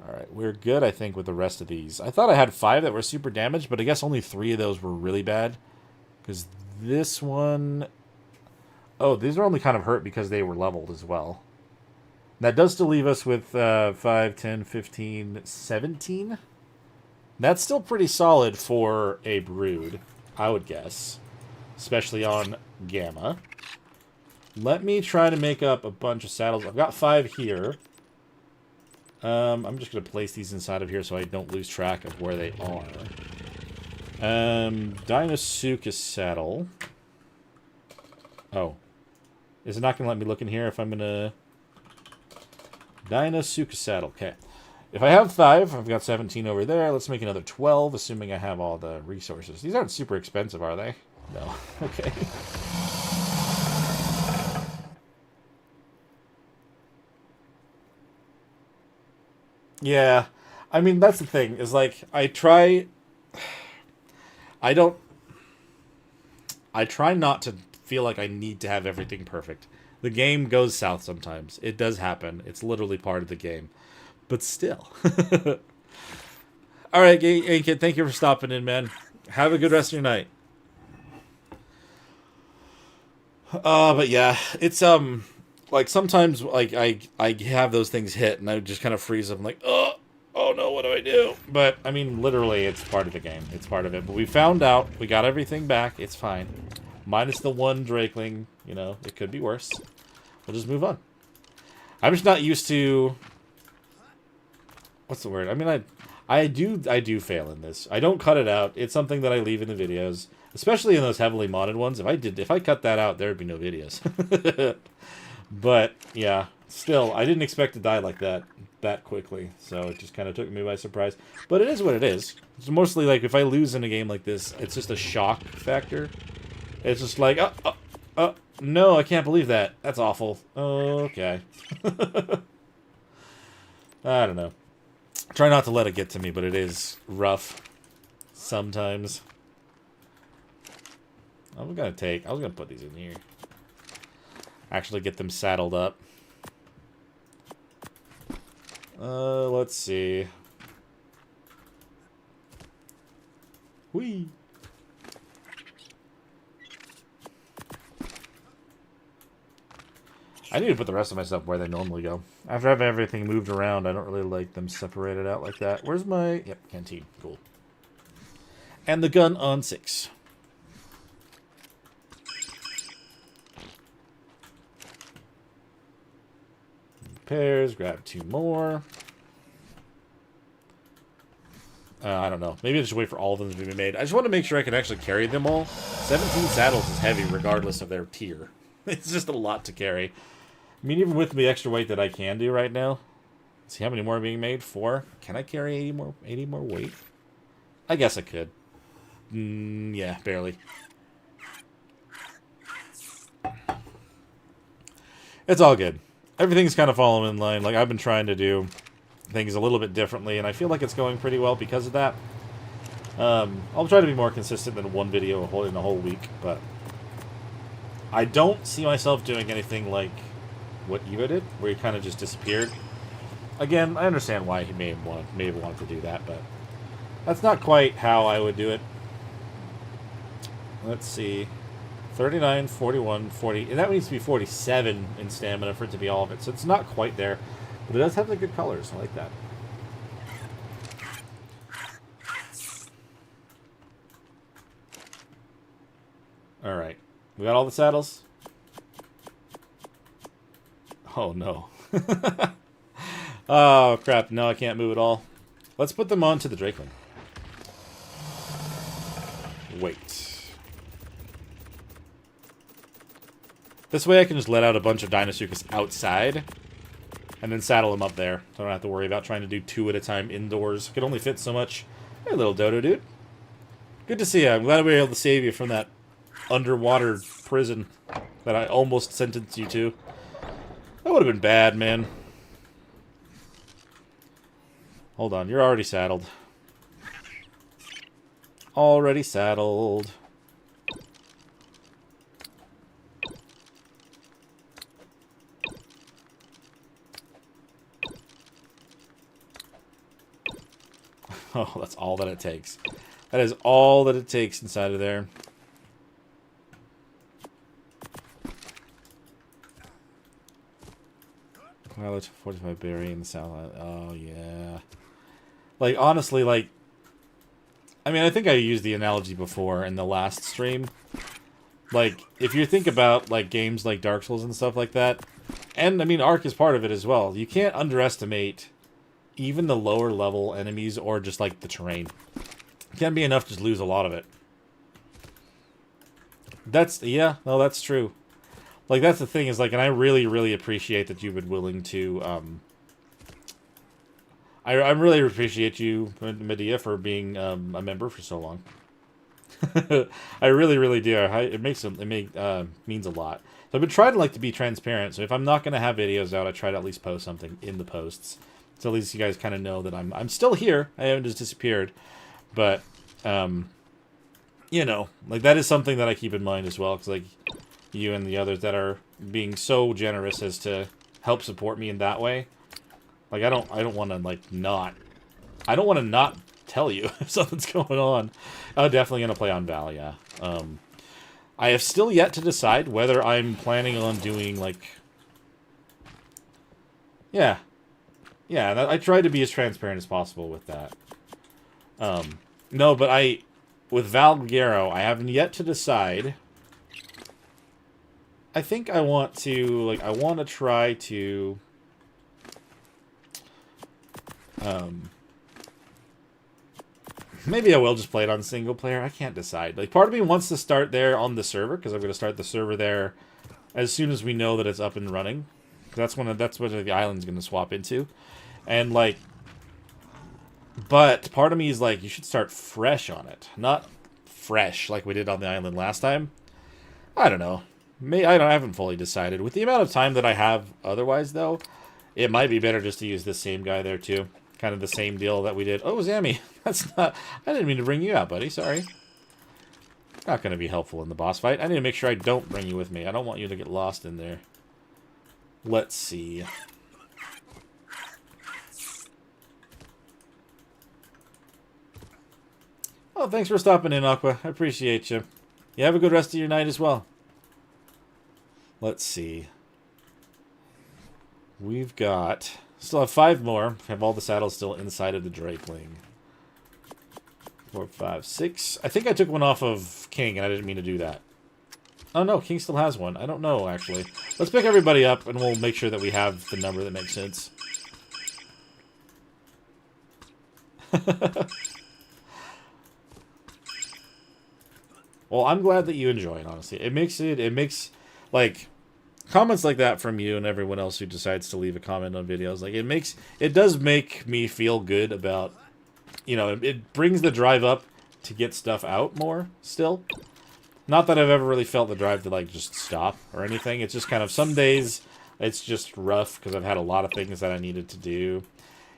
Alright, we're good, I think, with the rest of these. I thought I had 5 that were super damaged, but I guess only 3 of those were really bad. Because this one... Oh, these are only kind of hurt because they were leveled as well. That does still leave us with 5, 10, 15, 17. That's still pretty solid for a brood, I would guess. Especially on Gamma. Let me try to make up a bunch of saddles. I've got 5 here. I'm just going to place these inside of here so I don't lose track of where they are. Dinosuchus saddle. Oh. Is it not going to let me look in here if I'm going to... Dinosuchus saddle. Okay. If I have 5, I've got 17 over there. Let's make another 12, assuming I have all the resources. These aren't super expensive, are they? No. Okay. Yeah. I mean, that's the thing, is like, I try not to feel like I need to have everything perfect. The game goes south sometimes. It does happen. It's literally part of the game. But still. Alright, hey kid, thank you for stopping in, man. Have a good rest of your night. But yeah, it's, like, sometimes, like, I have those things hit, and I just kind of freeze up. I'm like, oh no, what do I do? But, I mean, literally, it's part of the game. It's part of it. But we found out. We got everything back. It's fine. Minus the one Drakeling. You know, it could be worse. We'll just move on. I'm just not used to... What's the word? I mean, I do fail in this. I don't cut it out. It's something that I leave in the videos. Especially in those heavily modded ones. If I cut that out, there'd be no videos. But, yeah. Still, I didn't expect to die like that quickly. So it just kind of took me by surprise. But it is what it is. It's mostly like, if I lose in a game like this, it's just a shock factor. It's just like, no, I can't believe that. That's awful. Okay. I don't know. Try not to let it get to me, but it is rough. Sometimes. I was gonna put these in here. Actually get them saddled up. Let's see. Whee! I need to put the rest of my stuff where they normally go. After I have everything moved around, I don't really like them separated out like that. Where's my... Yep, canteen. Cool. And the gun on 6. Pairs, grab 2 more. I don't know. Maybe I just wait for all of them to be made. I just want to make sure I can actually carry them all. 17 saddles is heavy regardless of their tier. It's just a lot to carry. I mean, even with the extra weight that I can do right now. Let's see how many more are being made? 4. Can I carry 80 more weight? I guess I could. Yeah, barely. It's all good. Everything's kind of falling in line. Like, I've been trying to do things a little bit differently, and I feel like it's going pretty well because of that. I'll try to be more consistent than one video in a whole week, but I don't see myself doing anything like what Eva did, where he kind of just disappeared. Again, I understand why he may have wanted to do that, but that's not quite how I would do it. Let's see. 39, 41, 40, and that needs to be 47 in stamina for it to be all of it, so it's not quite there, but it does have the good colors. I like that. Alright. We got all the saddles? Oh, no. Oh, crap. No, I can't move at all. Let's put them onto the Drakeling. Wait. This way I can just let out a bunch of Dinosuchus outside, and then saddle them up there. So I don't have to worry about trying to do 2 at a time indoors. Could only fit so much. Hey, little Dodo dude. Good to see you. I'm glad we were able to save you from that underwater prison that I almost sentenced you to. That would have been bad, man. Hold on, you're already saddled. Already saddled. Oh, that's all that it takes. That is all that it takes inside of there. Violet 45 berry in the south. Oh, yeah. Like, honestly, like... I mean, I think I used the analogy before in the last stream. Like, if you think about, like, games like Dark Souls and stuff like that, and, I mean, Ark is part of it as well, you can't underestimate even the lower level enemies or just, like, the terrain. It can't be enough to just lose a lot of it. That's, yeah, no, that's true. Like, that's the thing, is, like, and I really, really appreciate that you've been willing to, I really appreciate you, Medea, for being, a member for so long. I really, really do. It means a lot. So I've been trying to like to be transparent. So if I'm not going to have videos out, I try to at least post something in the posts. So at least you guys kind of know that I'm still here. I haven't just disappeared. But, you know, like that is something that I keep in mind as well. Because like you and the others that are being so generous as to help support me in that way. Like I don't want to like not. I don't want to not tell you if something's going on. I'm definitely going to play on Val, yeah. I have still yet to decide whether I'm planning on doing, like... Yeah. Yeah, I try to be as transparent as possible with that. No, but with Valguero, I haven't yet to decide. I think I want to, like, I want to try to... Maybe I will just play it on single player. I can't decide. Like, part of me wants to start there on the server, because I'm going to start the server there as soon as we know that it's up and running. That's what the island's going to swap into. And, like... But part of me is like, you should start fresh on it. Not fresh like we did on the island last time. I don't know. I haven't fully decided. With the amount of time that I have otherwise, though, it might be better just to use this same guy there, too. Kind of the same deal that we did. Oh, Zammy. That's not... I didn't mean to bring you out, buddy. Sorry. Not going to be helpful in the boss fight. I need to make sure I don't bring you with me. I don't want you to get lost in there. Let's see. Oh, thanks for stopping in, Aqua. I appreciate you. You have a good rest of your night as well. Let's see. We've got... Still have 5 more. Have all the saddles still inside of the Drakeling. 4, 5, 6. I think I took one off of King, and I didn't mean to do that. Oh, no. King still has one. I don't know, actually. Let's pick everybody up, and we'll make sure that we have the number that makes sense. Well, I'm glad that you enjoy it, honestly. It makes, like... Comments like that from you and everyone else who decides to leave a comment on videos, like, it does make me feel good about, you know, it brings the drive up to get stuff out more, still. Not that I've ever really felt the drive to, like, just stop or anything. It's just kind of, some days, it's just rough, because I've had a lot of things that I needed to do.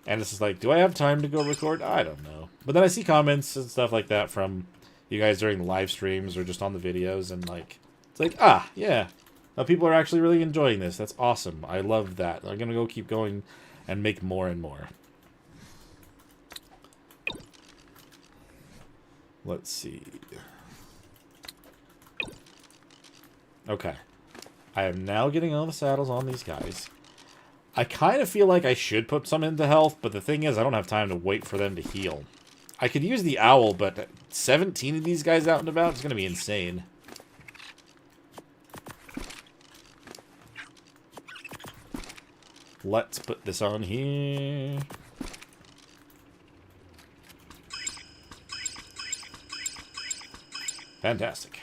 And it's just like, do I have time to go record? I don't know. But then I see comments and stuff like that from you guys during the live streams or just on the videos, and, like, it's like, ah, yeah. Now, people are actually really enjoying this. That's awesome. I love that. I'm going to go keep going and make more and more. Let's see. Okay. I am now getting all the saddles on these guys. I kind of feel like I should put some into health, but the thing is, I don't have time to wait for them to heal. I could use the owl, but 17 of these guys out and about is going to be insane. Let's put this on here. Fantastic.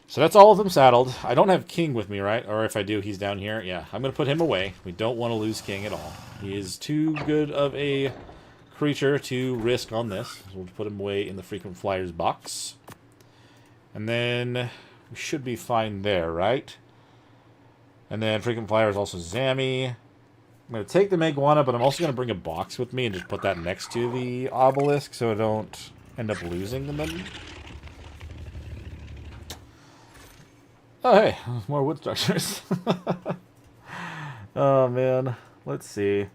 So that's all of them saddled. I don't have King with me, right? Or if I do, he's down here. Yeah, I'm going to put him away. We don't want to lose King at all. He is too good of a creature to risk on this. So we'll put him away in the frequent flyers box. And then we should be fine there, right? And then frequent flyer is also Zammy. I'm going to take the Meguana, but I'm also going to bring a box with me and just put that next to the obelisk so I don't end up losing them. Oh, hey, more wood structures. Oh, man. Let's see.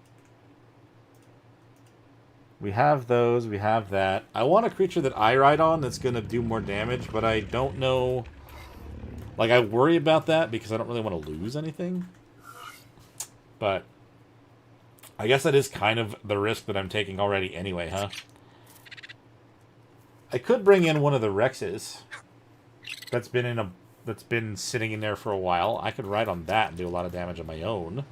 We have those. We have that. I want a creature that I ride on that's going to do more damage, but I don't know. Like, I worry about that because I don't really want to lose anything. But I guess that is kind of the risk that I'm taking already anyway, huh? I could bring in one of the Rexes that's been sitting in there for a while. I could ride on that and do a lot of damage on my own.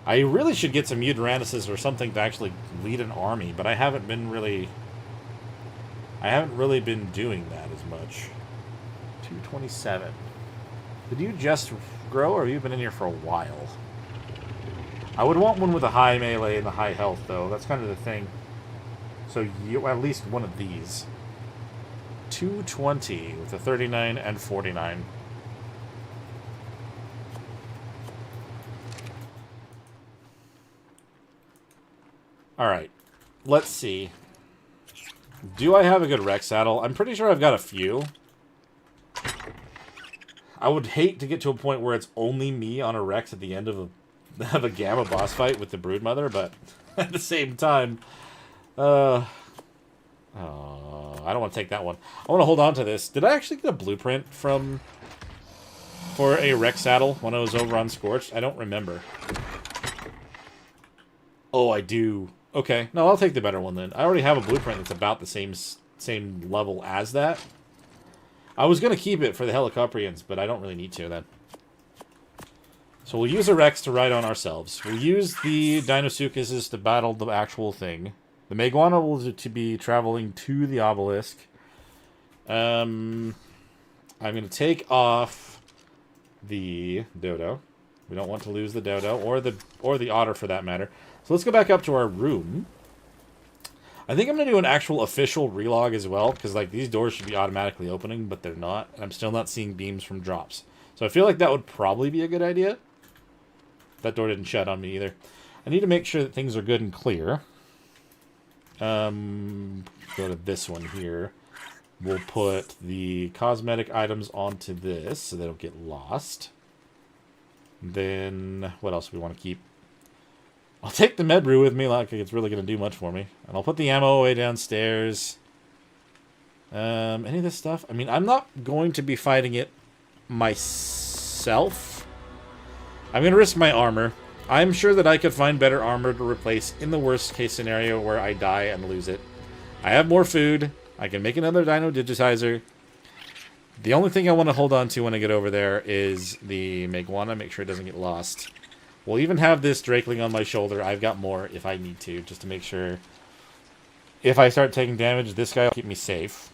I really should get some Uteranus's or something to actually lead an army, but I haven't really been doing that as much. 227. Did you just grow, or have you been in here for a while? I would want one with a high melee and a high health, though. That's kind of the thing. So you at least one of these. 220 with a 39 and 49. Alright. Let's see. Do I have a good Rex saddle? I'm pretty sure I've got a few. I would hate to get to a point where it's only me on a Rex at the end of a Gamma boss fight with the Broodmother, but at the same time, I don't want to take that one. I want to hold on to this. Did I actually get a blueprint for a Rex saddle when I was over on Scorched? I don't remember. Oh, I do. Okay, no, I'll take the better one then. I already have a blueprint that's about the same level as that. I was going to keep it for the Helicoprians, but I don't really need to then. So we'll use a Rex to ride on ourselves. We'll use the Deinosuchuses to battle the actual thing. The Meguana will to be traveling to the obelisk. I'm going to take off the Dodo. We don't want to lose the Dodo, or the Otter for that matter. So let's go back up to our room. I think I'm going to do an actual official relog as well, because like these doors should be automatically opening, but they're not. And I'm still not seeing beams from drops. So I feel like that would probably be a good idea. That door didn't shut on me either. I need to make sure that things are good and clear. Go to this one here. We'll put the cosmetic items onto this so they don't get lost. Then, what else do we want to keep? I'll take the med brew with me, like it's really going to do much for me. And I'll put the ammo away downstairs. Any of this stuff? I mean, I'm not going to be fighting it myself. I'm going to risk my armor. I'm sure that I could find better armor to replace in the worst case scenario where I die and lose it. I have more food. I can make another Dino Digitizer. The only thing I want to hold on to when I get over there is the Meguana. Make sure it doesn't get lost. We'll even have this Drakeling on my shoulder. I've got more if I need to, just to make sure. If I start taking damage, this guy will keep me safe.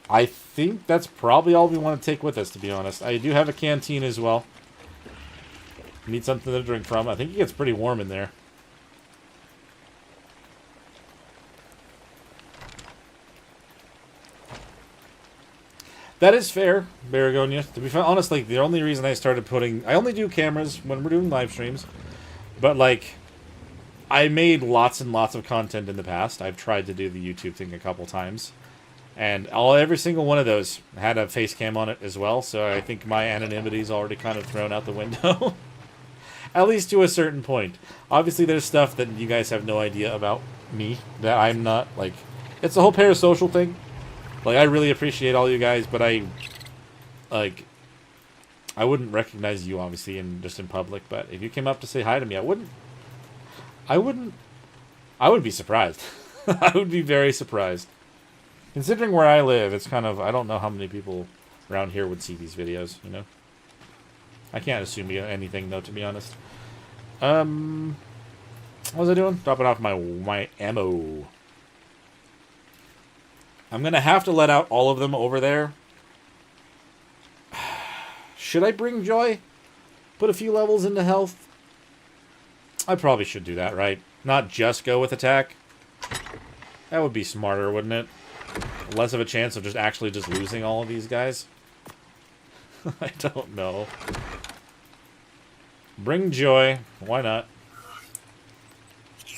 I think that's probably all we want to take with us, to be honest. I do have a canteen as well. Need something to drink from. I think it gets pretty warm in there. That is fair, Baragonia. To be honest, like, the only reason I started putting... I only do cameras when we're doing live streams. But, like, I made lots and lots of content in the past. I've tried to do the YouTube thing a couple times. And every single one of those had a face cam on it as well. So I think my anonymity is already kind of thrown out the window. At least to a certain point. Obviously, there's stuff that you guys have no idea about me. That I'm not, like... It's the whole parasocial thing. Like, I really appreciate all you guys, but I wouldn't recognize you, obviously, just in public, but if you came up to say hi to me, I would be surprised. I would be very surprised. Considering where I live, it's kind of, I don't know how many people around here would see these videos, you know? I can't assume anything, though, to be honest. What was I doing? Dropping off my ammo. I'm going to have to let out all of them over there. Should I bring Joy? Put a few levels into health? I probably should do that, right? Not just go with attack. That would be smarter, wouldn't it? Less of a chance of just losing all of these guys. I don't know. Bring Joy. Why not?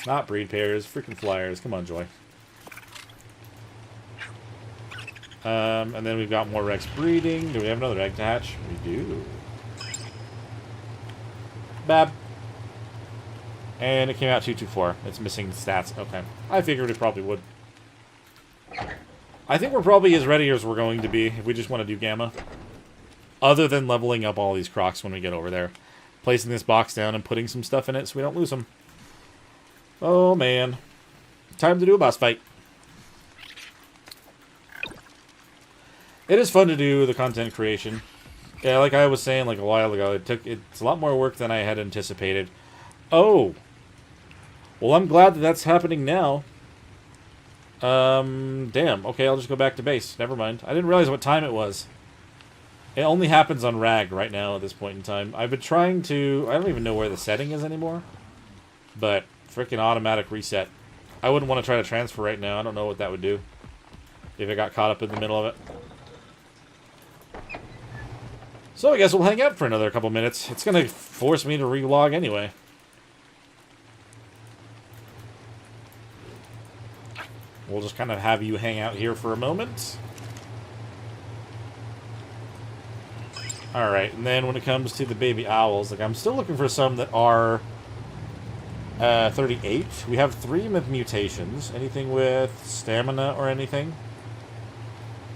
Not breed pairs. Freaking flyers. Come on, Joy. And then we've got more Rex breeding. Do we have another egg to hatch? We do. Bab. And it came out 224. It's missing stats. Okay. I figured it probably would. I think we're probably as ready as we're going to be if we just want to do Gamma. Other than leveling up all these crocs when we get over there. Placing this box down and putting some stuff in it so we don't lose them. Oh, man. Time to do a boss fight. It is fun to do the content creation. Yeah, like I was saying like a while ago, it's a lot more work than I had anticipated. Oh. Well, I'm glad that that's happening now. Damn. Okay, I'll just go back to base. Never mind. I didn't realize what time it was. It only happens on RAG right now at this point in time. I've been trying to... I don't even know where the setting is anymore. But, freaking automatic reset. I wouldn't want to try to transfer right now. I don't know what that would do. If it got caught up in the middle of it. So I guess we'll hang out for another couple minutes. It's going to force me to relog anyway. We'll just kind of have you hang out here for a moment. Alright, and then when it comes to the baby owls, like I'm still looking for some that are 38. We have 3 with mutations. Anything with stamina or anything?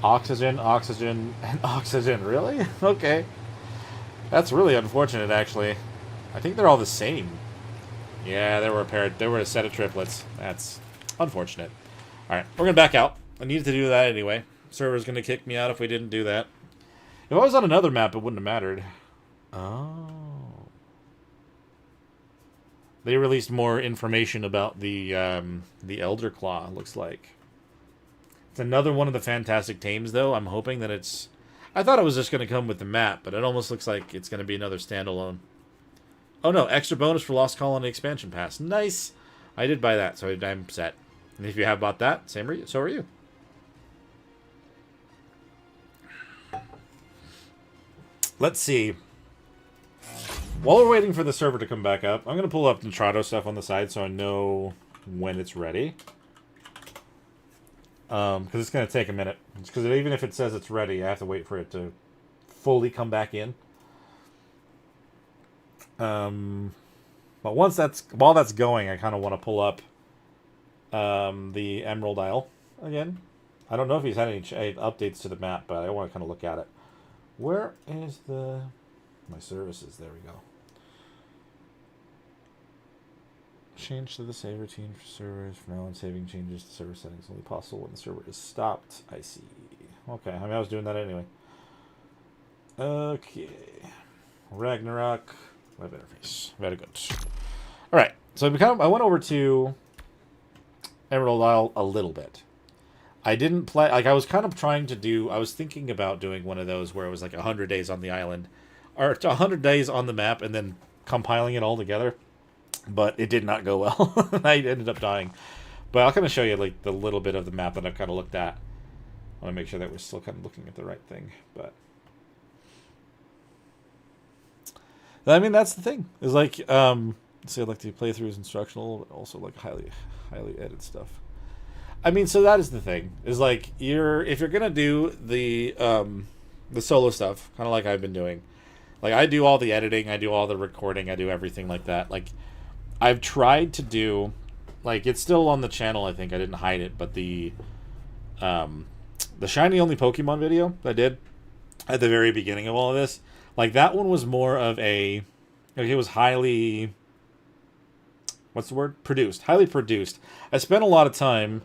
Oxygen, oxygen, and oxygen. Really? Okay. That's really unfortunate, actually. I think they're all the same. Yeah, they were a pair. They were a set of triplets. That's unfortunate. Alright, we're going to back out. I needed to do that anyway. Server's going to kick me out if we didn't do that. If I was on another map, it wouldn't have mattered. Oh. They released more information about the Elder Claw, looks like. It's another one of the fantastic tames, though. I'm hoping that it's... I thought it was just going to come with the map, but it almost looks like it's going to be another standalone. Oh, no. Extra bonus for Lost Colony Expansion Pass. Nice. I did buy that, so I'm set. And if you have bought that, so are you. Let's see. While we're waiting for the server to come back up, I'm going to pull up Nitrado stuff on the side so I know when it's ready. Because it's going to take a minute. Because even if it says it's ready, I have to wait for it to fully come back in. But while that's going, I kind of want to pull up the Emerald Isle again. I don't know if he's had any updates to the map, but I want to kind of look at it. Where is my services? There we go. Change to the save routine for servers. From now on, saving changes to server settings only possible when the server is stopped. I see. Okay, I mean, I was doing that anyway. Okay. Ragnarok. Web interface. Very good. Alright, so I went over to Emerald Isle a little bit. I didn't play... Like, I was kind of trying to do... I was thinking about doing one of those where it was like 100 days on the island. Or 100 days on the map and then compiling it all together. But it did not go well. I ended up dying. But I'll kind of show you, like, the little bit of the map that I've kind of looked at. I want to make sure that we're still kind of looking at the right thing. But... I mean, that's the thing. It's like, say, like, the playthroughs instructional, but also, like, highly edited stuff. I mean, so that is the thing. Is like if you're gonna do the solo stuff, kind of like I've been doing. Like I do all the editing, I do all the recording, I do everything like that. Like I've tried to do, like it's still on the channel. I think I didn't hide it, but the shiny only Pokemon video I did at the very beginning of all of this, like that one was more of a, like it was highly, what's the word? Produced, highly produced. I spent a lot of time.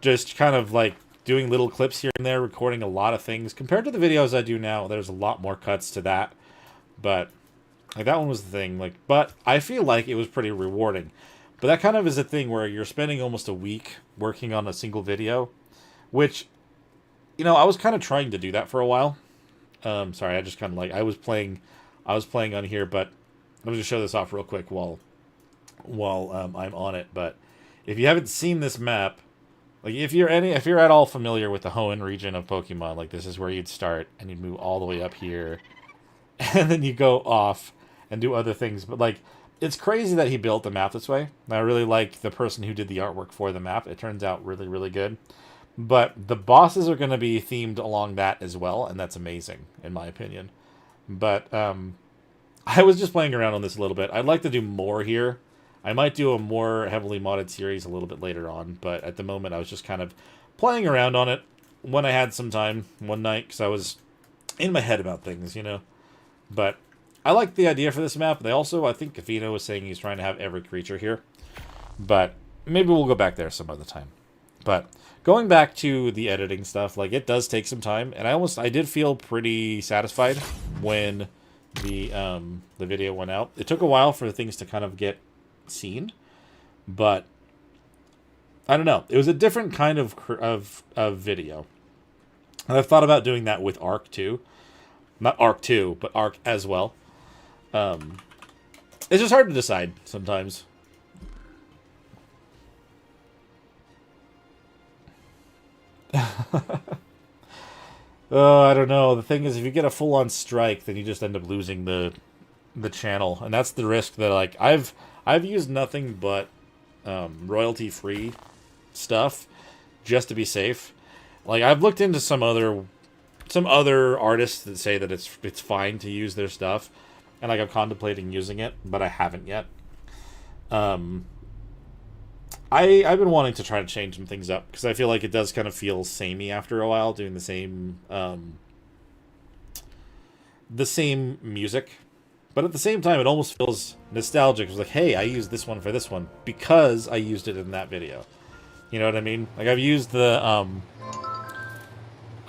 Just kind of like doing little clips here and there, recording a lot of things. Compared to the videos I do now, there's a lot more cuts to that. But like that one was the thing. Like, but I feel like it was pretty rewarding. But that kind of is a thing where you're spending almost a week working on a single video, which, you know, I was kind of trying to do that for a while. Sorry, I just kind of like I was playing on here, but let me just show this off real quick while I'm on it. But if you haven't seen this map, like if you're at all familiar with the Hoenn region of Pokemon, like this is where you'd start and you'd move all the way up here and then you go off and do other things. But like it's crazy that he built the map this way. I really like the person who did the artwork for the map. It turns out really, really good. But the bosses are going to be themed along that as well, and that's amazing in my opinion. But I was just playing around on this a little bit. I'd like to do more here. I might do a more heavily modded series a little bit later on, but at the moment I was just kind of playing around on it when I had some time one night, because I was in my head about things, you know. But I like the idea for this map. They also, I think Kafino was saying he's trying to have every creature here. But maybe we'll go back there some other time. But going back to the editing stuff, like, it does take some time, and I did feel pretty satisfied when the video went out. It took a while for things to kind of get seen, but I don't know. It was a different kind of video, and I've thought about doing that with Arc too. Not Arc 2, but Arc as well. It's just hard to decide sometimes. Oh, I don't know. The thing is, if you get a full-on strike, then you just end up losing the channel, and that's the risk that, like, I've used nothing but royalty-free stuff just to be safe. Like, I've looked into some other artists that say that it's fine to use their stuff, and like I'm contemplating using it, but I haven't yet. I've been wanting to try to change some things up, because I feel like it does kind of feel samey after a while, doing the same music. But at the same time, it almost feels nostalgic. It's like, hey, I used this one for this one because I used it in that video. You know what I mean? Like, I've used the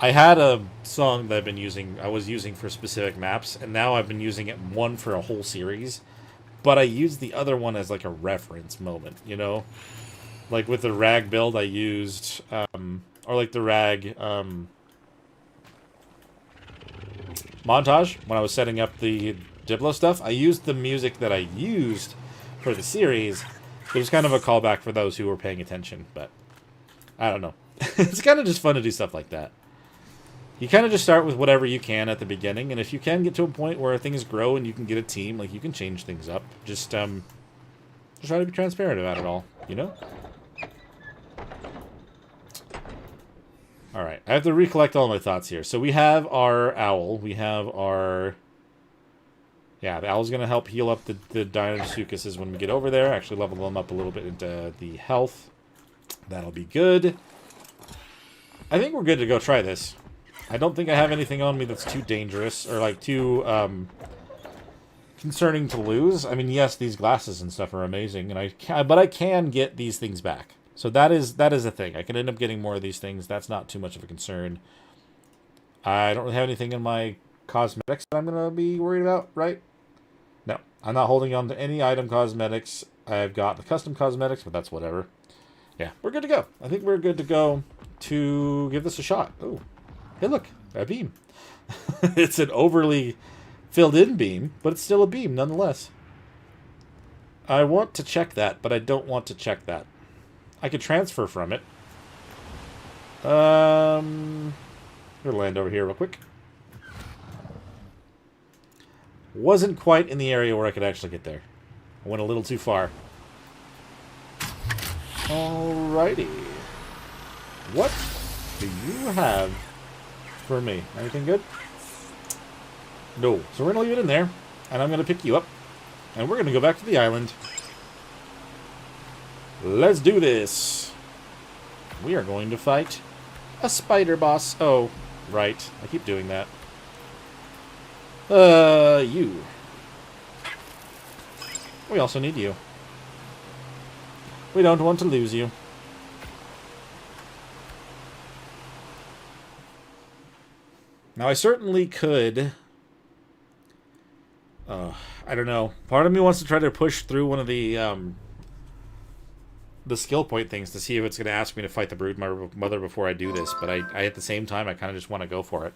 I had a song that I was using for specific maps, and now I've been using it one for a whole series. But I used the other one as like a reference moment, you know? Like with the rag build I used, or like the rag montage, when I was setting up the Diplo stuff, I used the music that I used for the series. It was kind of a callback for those who were paying attention, but I don't know. It's kind of just fun to do stuff like that. You kind of just start with whatever you can at the beginning, and if you can get to a point where things grow and you can get a team, like, you can change things up. Just try to be transparent about it all, you know? Alright, I have to recollect all my thoughts here. So we have our owl, we have our... Yeah, the owl's going to help heal up the Dinosuchuses when we get over there. Actually level them up a little bit into the health. That'll be good. I think we're good to go try this. I don't think I have anything on me that's too dangerous, or like too concerning to lose. I mean, yes, these glasses and stuff are amazing, and but I can get these things back. So that is a thing. I can end up getting more of these things. That's not too much of a concern. I don't really have anything in my cosmetics that I'm going to be worried about, right? No, I'm not holding on to any item cosmetics. I've got the custom cosmetics, but that's whatever. Yeah, we're good to go. I think we're good to go to give this a shot. Oh, hey, look, a beam. It's an overly filled-in beam, but it's still a beam nonetheless. I want to check that, but I don't want to check that. I could transfer from it. We'll land over here real quick. Wasn't quite in the area where I could actually get there. I went a little too far. Alrighty. What do you have for me? Anything good? No. So we're going to leave it in there, and I'm going to pick you up, and we're going to go back to the island. Let's do this. We are going to fight a spider boss. Oh, right. I keep doing that. You. We also need you. We don't want to lose you. Now, I certainly could... I don't know. Part of me wants to try to push through one of the skill point things to see if it's going to ask me to fight the brood mother before I do this, but I at the same time, I kind of just want to go for it.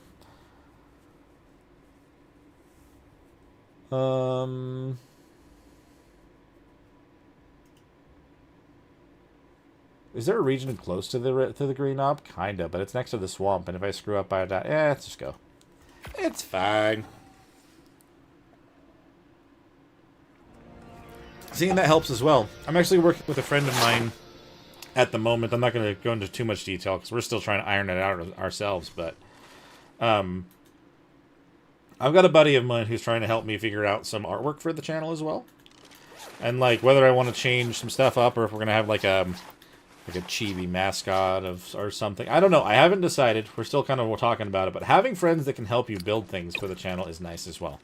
Is there a region close to the green op? Kinda, but it's next to the swamp, and if I screw up, I die. Let's just go. It's fine. Seeing that helps as well. I'm actually working with a friend of mine at the moment. I'm not going to go into too much detail because we're still trying to iron it out ourselves, but I've got a buddy of mine who's trying to help me figure out some artwork for the channel as well. And, like, whether I want to change some stuff up or if we're going to have, like a chibi mascot or something. I don't know. I haven't decided. We're still kind of talking about it. But having friends that can help you build things for the channel is nice as well.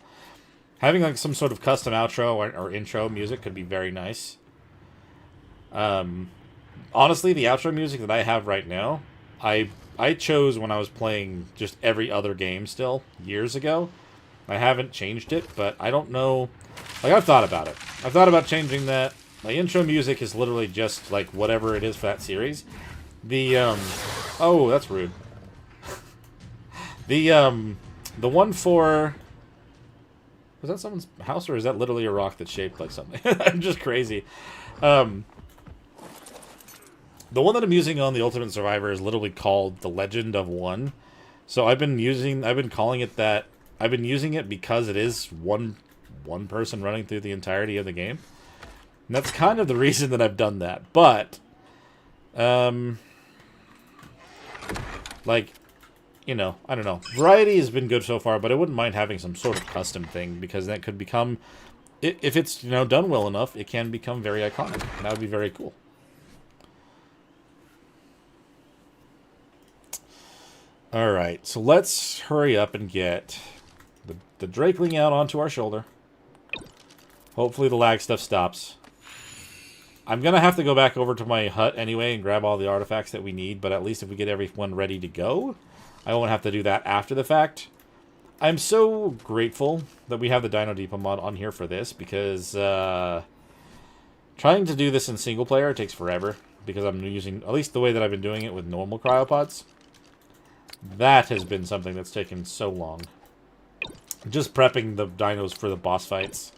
Having, like, some sort of custom outro or intro music could be very nice. Honestly, the outro music that I have right now, I chose when I was playing just every other game still, years ago. I haven't changed it, but I don't know. Like, I've thought about it. I've thought about changing that. My intro music is literally just, like, whatever it is for that series. The, oh, that's rude. The one for... Was that someone's house, or is that literally a rock that's shaped like something? I'm just crazy. The one that I'm using on the Ultimate Survivor is literally called The Legend of One. So I've been calling it that. I've been using it because it is one person running through the entirety of the game. And that's kind of the reason that I've done that. But, like, you know, I don't know. Variety has been good so far, but I wouldn't mind having some sort of custom thing, because that could become, if it's, you know, done well enough, it can become very iconic. And that would be very cool. Alright, so let's hurry up and get the Drakeling out onto our shoulder. Hopefully the lag stuff stops. I'm going to have to go back over to my hut anyway and grab all the artifacts that we need, but at least if we get everyone ready to go, I won't have to do that after the fact. I'm so grateful that we have the Dino Depot mod on here for this, because trying to do this in single player takes forever, because I'm using, at least the way that I've been doing it with normal cryopods. That has been something that's taken so long. Just prepping the dinos for the boss fights.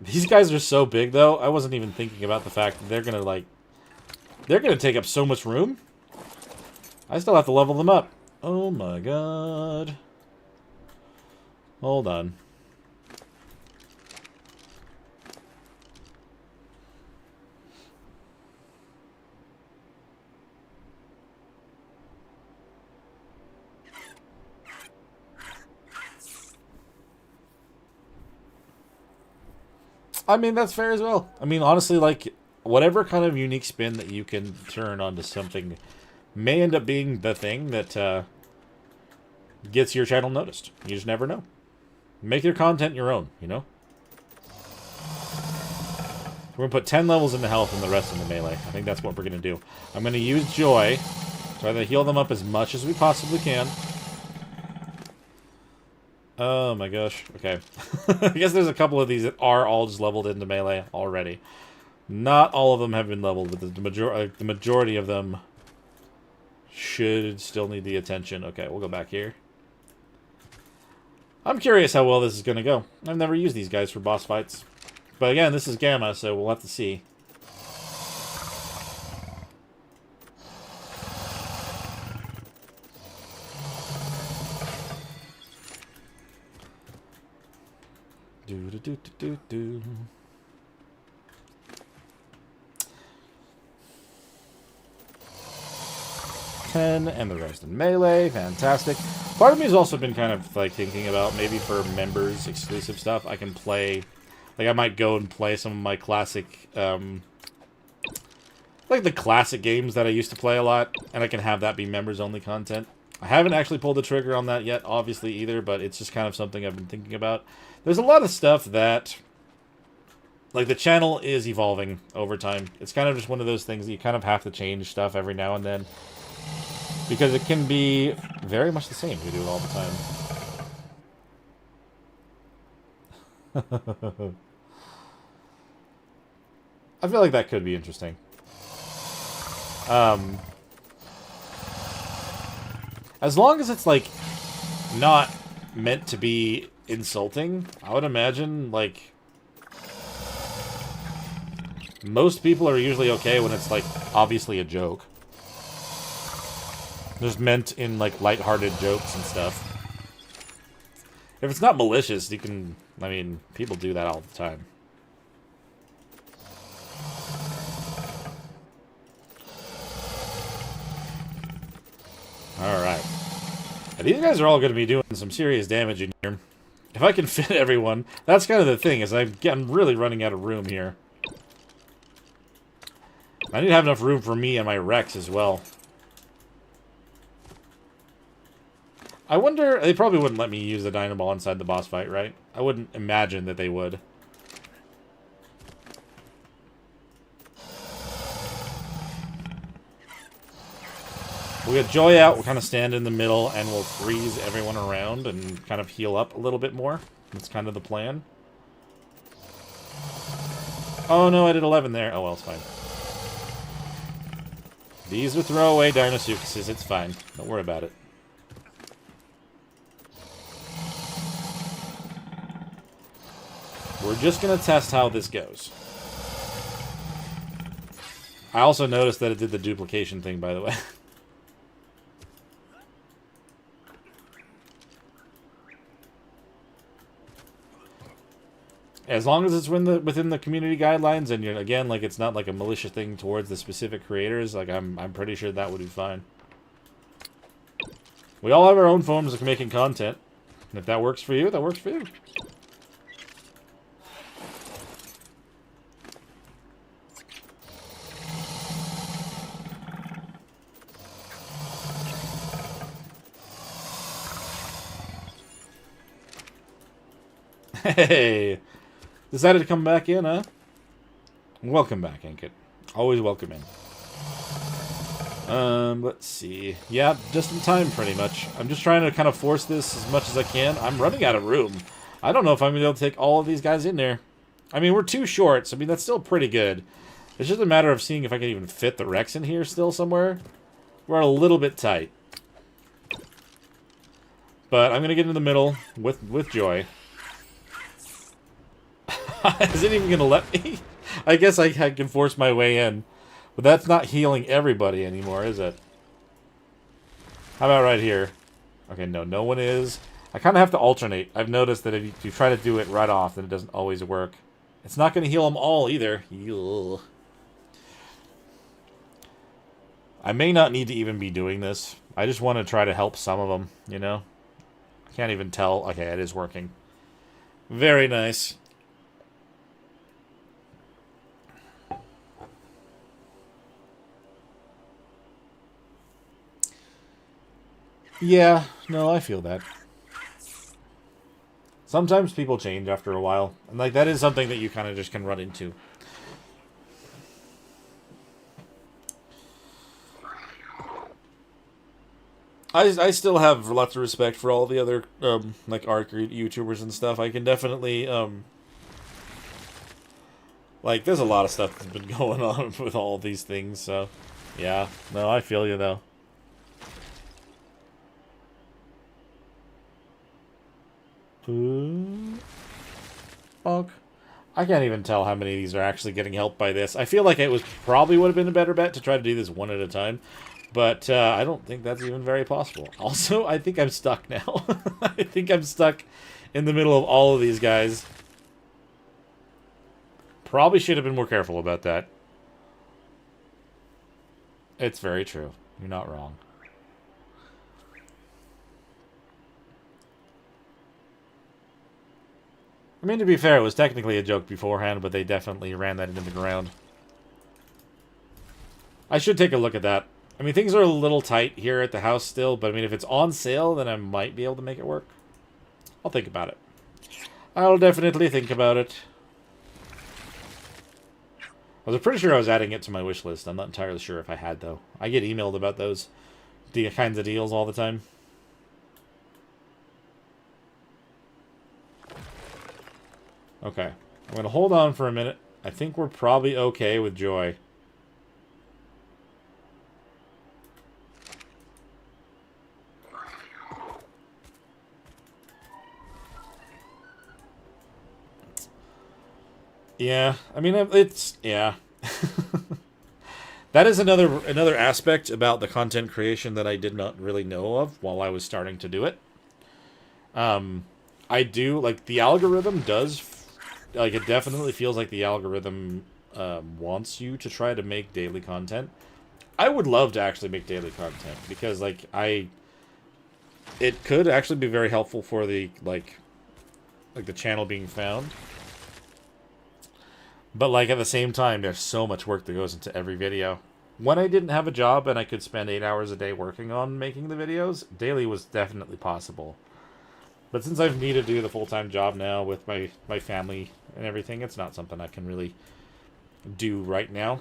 These guys are so big, though. I wasn't even thinking about the fact that they're gonna, like... They're gonna take up so much room. I still have to level them up. Oh my god. Hold on. I mean, that's fair as well. I mean, honestly, like, whatever kind of unique spin that you can turn onto something may end up being the thing that gets your channel noticed. You just never know. Make your content your own, you know? We're going to put 10 levels into health and the rest into melee. I think that's what we're going to do. I'm going to use Joy. Try to heal them up as much as we possibly can. Oh my gosh. Okay. I guess there's a couple of these that are all just leveled into melee already. Not all of them have been leveled, but the majority of them should still need the attention. Okay, we'll go back here. I'm curious how well this is going to go. I've never used these guys for boss fights. But again, this is Gamma, so we'll have to see. Do. 10 and the rest in melee. Fantastic. Part of me has also been kind of like thinking about maybe for members exclusive stuff I can play, like I might go and play some of my classic like the classic games that I used to play a lot, and I can have that be members only content. I haven't actually pulled the trigger on that yet, obviously, either, but it's just kind of something I've been thinking about. There's a lot of stuff that, like, the channel is evolving over time. It's kind of just one of those things that you kind of have to change stuff every now and then, because it can be very much the same. We do it all the time. I feel like that could be interesting. As long as it's, like, not meant to be insulting, I would imagine, like, most people are usually okay when it's, like, obviously a joke. Just meant in, like, lighthearted jokes and stuff. If it's not malicious, you can, I mean, people do that all the time. Alright. I These guys are all going to be doing some serious damage in here. If I can fit everyone, that's kind of the thing, is I'm really running out of room here. I need to have enough room for me and my Rex as well. I wonder, they probably wouldn't let me use the Dynamo inside the boss fight, right? I wouldn't imagine that they would. We'll get Joy out, we'll kind of stand in the middle, and we'll freeze everyone around and kind of heal up a little bit more. That's kind of the plan. Oh no, I did 11 there. Oh well, it's fine. These are throwaway Dinosuchuses, it's fine. Don't worry about it. We're just going to test how this goes. I also noticed that it did the duplication thing, by the way. As long as it's within the community guidelines, and you're, again, like, it's not like a malicious thing towards the specific creators, like, I'm pretty sure that would be fine. We all have our own forms of making content. And if that works for you, that works for you. Hey! Decided to come back in, huh? Welcome back, Ankit. Always welcome in. Let's see. Yeah, just in time, pretty much. I'm just trying to kind of force this as much as I can. I'm running out of room. I don't know if I'm going to be able to take all of these guys in there. I mean, we're 2 shorts. I mean, that's still pretty good. It's just a matter of seeing if I can even fit the Rex in here still somewhere. We're a little bit tight. But I'm going to get in the middle with Joy. Is it even going to let me? I guess I can force my way in. But that's not healing everybody anymore, is it? How about right here? Okay, no one is. I kind of have to alternate. I've noticed that if you try to do it right off, then it doesn't always work. It's not going to heal them all either. Ugh. I may not need to even be doing this. I just want to try to help some of them, you know? I can't even tell. Okay, it is working. Very nice. Yeah, no, I feel that. Sometimes people change after a while. And, like, that is something that you kind of just can run into. I still have lots of respect for all the other, like, ARC YouTubers and stuff. I can definitely, like, there's a lot of stuff that's been going on with all these things, so... Yeah, no, I feel you, though. Fuck. I can't even tell how many of these are actually getting helped by this. I feel like it probably would have been a better bet to try to do this one at a time. But I don't think that's even very possible. Also, I think I'm stuck now. I think I'm stuck in the middle of all of these guys. Probably should have been more careful about that. It's very true. You're not wrong. I mean, to be fair, it was technically a joke beforehand, but they definitely ran that into the ground. I should take a look at that. I mean, things are a little tight here at the house still, but I mean, if it's on sale, then I might be able to make it work. I'll think about it. I'll definitely think about it. I was pretty sure I was adding it to my wish list. I'm not entirely sure if I had, though. I get emailed about those kinds of deals all the time. Okay. I'm going to hold on for a minute. I think we're probably okay with Joy. Yeah, I mean, it's... yeah. That is another aspect about the content creation that I did not really know of while I was starting to do it. I do, like, the algorithm does... Like, it definitely feels like the algorithm wants you to try to make daily content. I would love to actually make daily content, because, like, I it could actually be very helpful for the, like the channel being found. But, like, at the same time, there's so much work that goes into every video. When I didn't have a job and I could spend 8 hours a day working on making the videos, daily was definitely possible. But since I've needed to do the full-time job now with my family and everything, it's not something I can really do right now.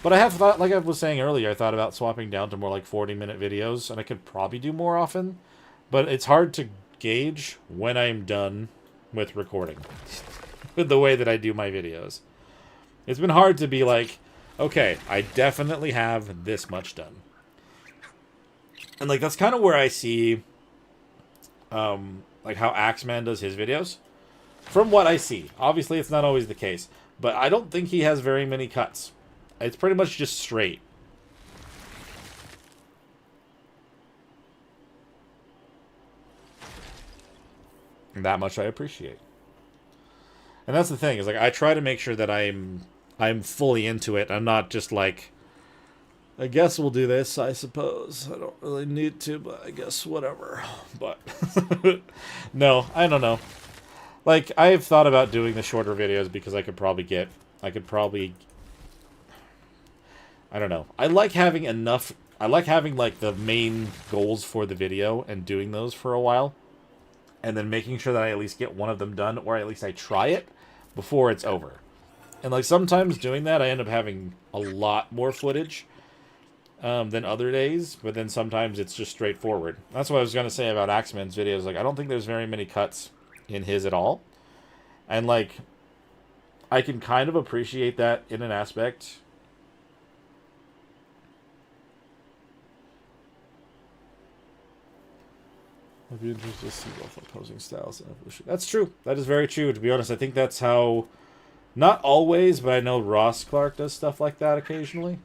But I have thought, like I was saying earlier, I thought about swapping down to more like 40-minute videos, and I could probably do more often. But it's hard to gauge when I'm done with recording. With the way that I do my videos. It's been hard to be like, okay, I definitely have this much done. And, like, that's kind of where I see, like, how Axeman does his videos. From what I see. Obviously, it's not always the case. But I don't think he has very many cuts. It's pretty much just straight. And that much I appreciate. And that's the thing, is, like, I try to make sure that I'm fully into it. I'm not just like, I guess we'll do this, I suppose. I don't really need to, but I guess whatever. But, no, I don't know. Like, I've thought about doing the shorter videos because I could probably, I don't know. I like having enough, like, the main goals for the video and doing those for a while. And then making sure that I at least get one of them done, or at least I try it before it's over. And, like, sometimes doing that, I end up having a lot more footage than other days, but then sometimes it's just straightforward. That's what I was going to say about Axeman's videos. Like, I don't think there's very many cuts in his at all. And, like, I can kind of appreciate that in an aspect. I'd be interested to see both opposing styles and evolution. That's true. That is very true. To be honest, I think that's how... Not always, but I know Ross Clark does stuff like that occasionally.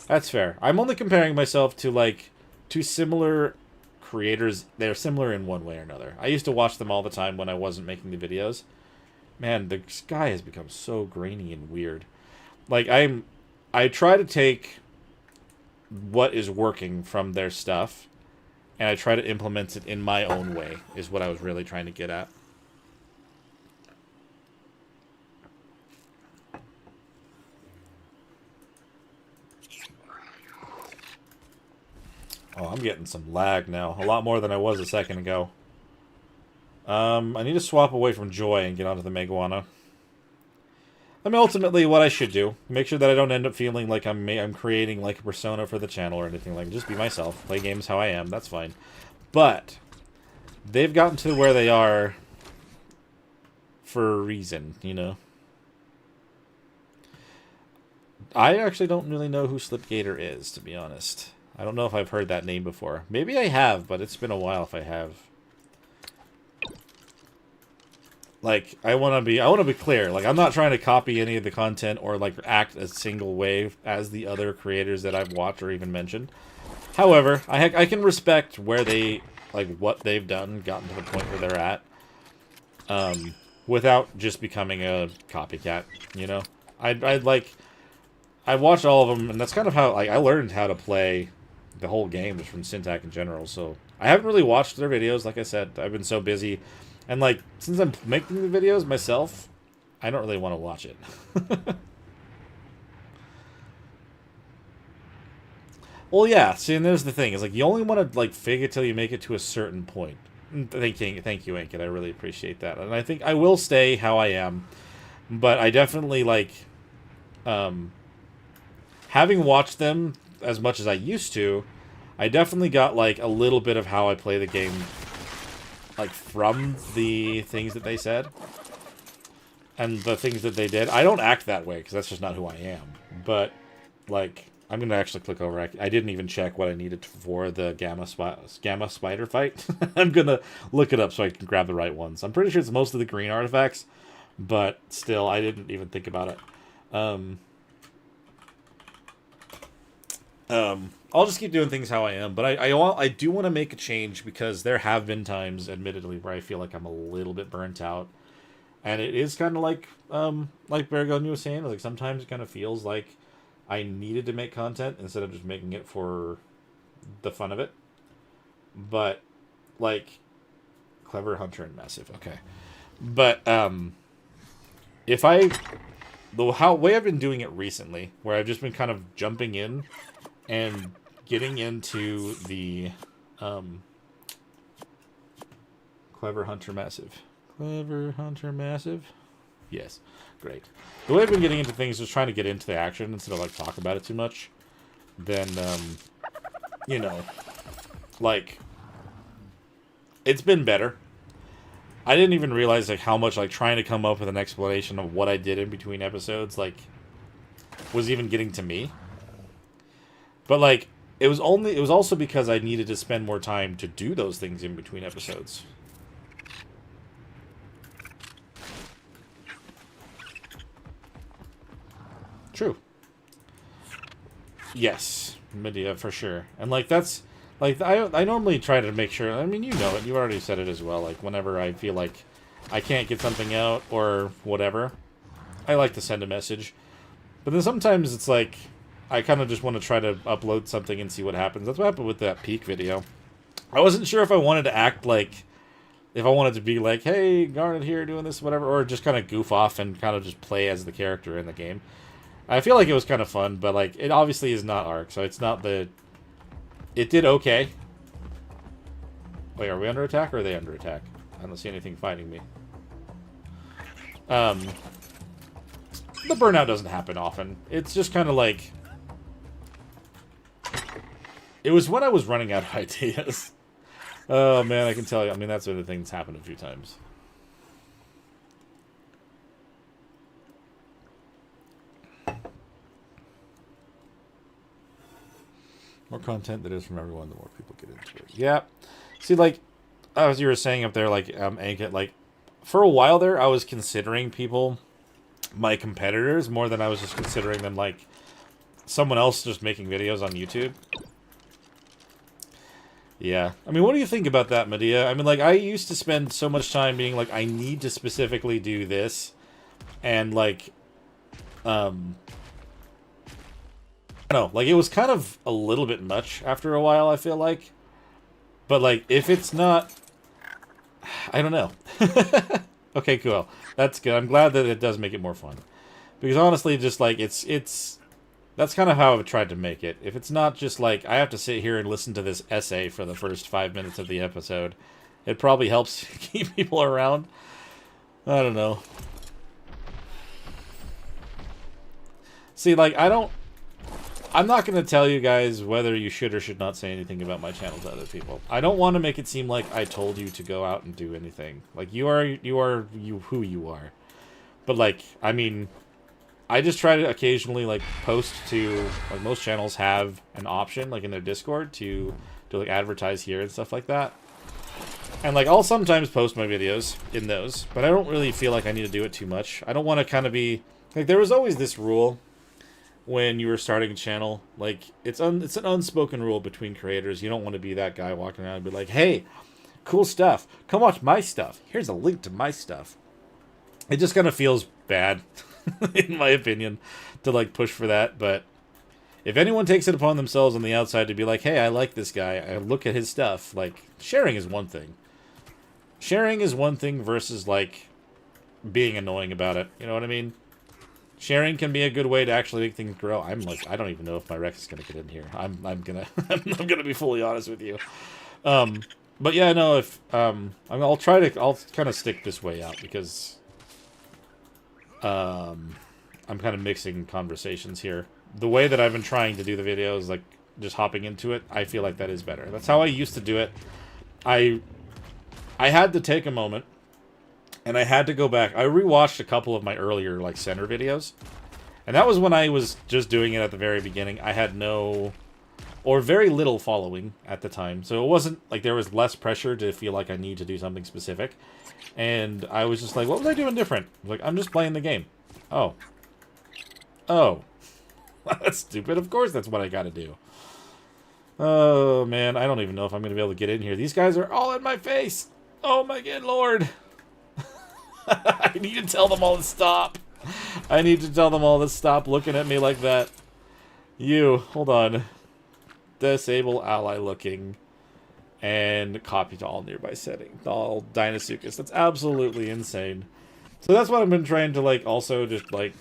That's fair. I'm only comparing myself to, like, two similar creators. They're similar in one way or another. I used to watch them all the time when I wasn't making the videos. Man, the sky has become so grainy and weird. Like, I try to take what is working from their stuff, and I try to implement it in my own way, is what I was really trying to get at. Oh, I'm getting some lag now. A lot more than I was a second ago. I need to swap away from Joy and get onto the Megawana. I mean, ultimately, what I should do, make sure that I don't end up feeling like I'm creating, like, a persona for the channel or anything like that. Just be myself. Play games how I am. That's fine. But they've gotten to where they are for a reason, you know? I actually don't really know who Slipgator is, to be honest. I don't know if I've heard that name before. Maybe I have, but it's been a while if I have. Like, I want to be clear. Like, I'm not trying to copy any of the content or, like, act a single way as the other creators that I've watched or even mentioned. However, I can respect where they, like, what they've done, gotten to the point where they're at, without just becoming a copycat, you know? I'd like, I watched all of them, and that's kind of how, like, I learned how to play the whole game just from Syntac in general, so I haven't really watched their videos, like I said. I've been so busy. And, like, since I'm making the videos myself, I don't really want to watch it. Well, yeah, see, and there's the thing. Is like, you only want to, like, fake it till you make it to a certain point. Thank you, Ankit. I really appreciate that. And I think I will stay how I am. But I definitely, like, having watched them as much as I used to, I definitely got, like, a little bit of how I play the game, like, from the things that they said and the things that they did. I don't act that way because that's just not who I am. But, like, I'm going to actually click over. I didn't even check what I needed for the Gamma Spider fight. I'm going to look it up so I can grab the right ones. I'm pretty sure it's most of the green artifacts, but still, I didn't even think about it. I'll just keep doing things how I am, but I do want to make a change because there have been times, admittedly, where I feel like I'm a little bit burnt out, and it is kind of like Baragon was saying, like sometimes it kind of feels like I needed to make content instead of just making it for the fun of it. But, like, Clever Hunter and Massive, okay. But, if I, way I've been doing it recently, where I've just been kind of jumping in and getting into the, Clever Hunter Massive. Clever Hunter Massive? Yes. Great. The way I've been getting into things is trying to get into the action instead of, like, talk about it too much. Then, you know, like, it's been better. I didn't even realize, like, how much, like, trying to come up with an explanation of what I did in between episodes, like, was even getting to me. But, like, it was also because I needed to spend more time to do those things in between episodes. True. Yes, Medea, for sure. And, like, that's, like, I normally try to make sure, I mean, you know it, you already said it as well, like, whenever I feel like I can't get something out or whatever, I like to send a message. But then sometimes it's like, I kind of just want to try to upload something and see what happens. That's what happened with that Peak video. I wasn't sure if I wanted to act like, if I wanted to be like, hey, Garnet here doing this, whatever, or just kind of goof off and kind of just play as the character in the game. I feel like it was kind of fun, but, like, it obviously is not Ark, so it's not the... It did okay. Wait, are we under attack, or are they under attack? I don't see anything fighting me. The burnout doesn't happen often. It's just kind of like... It was when I was running out of ideas. Oh, man, I can tell you. I mean, that's sort of thing that's happened a few times. More content that is from everyone, the more people get into it. Yeah. See, like, as you were saying up there, like, Ankit, like, for a while there, I was considering people my competitors more than I was just considering them, like, someone else just making videos on YouTube. Yeah. I mean, what do you think about that, Medea? I mean, like, I used to spend so much time being like, I need to specifically do this. And, like, I don't know, like, it was kind of a little bit much after a while, I feel like. But, like, if it's not... I don't know. Okay, cool. That's good. I'm glad that it does make it more fun. Because, honestly, just, like, it's... That's kind of how I've tried to make it. If it's not just, like, I have to sit here and listen to this essay for the first 5 minutes of the episode, it probably helps keep people around. I don't know. See, like, I'm not going to tell you guys whether you should or should not say anything about my channel to other people. I don't want to make it seem like I told you to go out and do anything. Like, you are who you are. But, like, I mean, I just try to occasionally, like, post to, like, most channels have an option, like, in their Discord to like, advertise here and stuff like that. And, like, I'll sometimes post my videos in those, but I don't really feel like I need to do it too much. I don't want to kind of be, like, there was always this rule when you were starting a channel, like, it's an unspoken rule between creators. You don't want to be that guy walking around and be like, hey, cool stuff, come watch my stuff, here's a link to my stuff. It just kind of feels bad, in my opinion, to, like, push for that. But if anyone takes it upon themselves on the outside to be like, hey, I like this guy, I look at his stuff, like, sharing is one thing. Sharing is one thing versus, like, being annoying about it, you know what I mean? Sharing can be a good way to actually make things grow. I'm like, I don't even know if my Rex is gonna get in here. I'm gonna I'm gonna be fully honest with you. But yeah, no, if I'll kind of stick this way out because I'm kind of mixing conversations here. The way that I've been trying to do the videos, like just hopping into it, I feel like that is better. That's how I used to do it. I had to take a moment. And I had to go back. I rewatched a couple of my earlier, like, center videos. And that was when I was just doing it at the very beginning. I had no, or very little following at the time. So it wasn't, like, there was less pressure to feel like I need to do something specific. And I was just like, what was I doing different? Like, I'm just playing the game. Oh. Oh. That's stupid. Of course that's what I gotta do. Oh, man. I don't even know if I'm gonna be able to get in here. These guys are all in my face. Oh, my good lord. I need to tell them all to stop. I need to tell them all to stop looking at me like that. You, hold on. Disable ally looking. And copy to all nearby setting. All Dinosuchus. That's absolutely insane. So that's what I've been trying to, like, also just, like,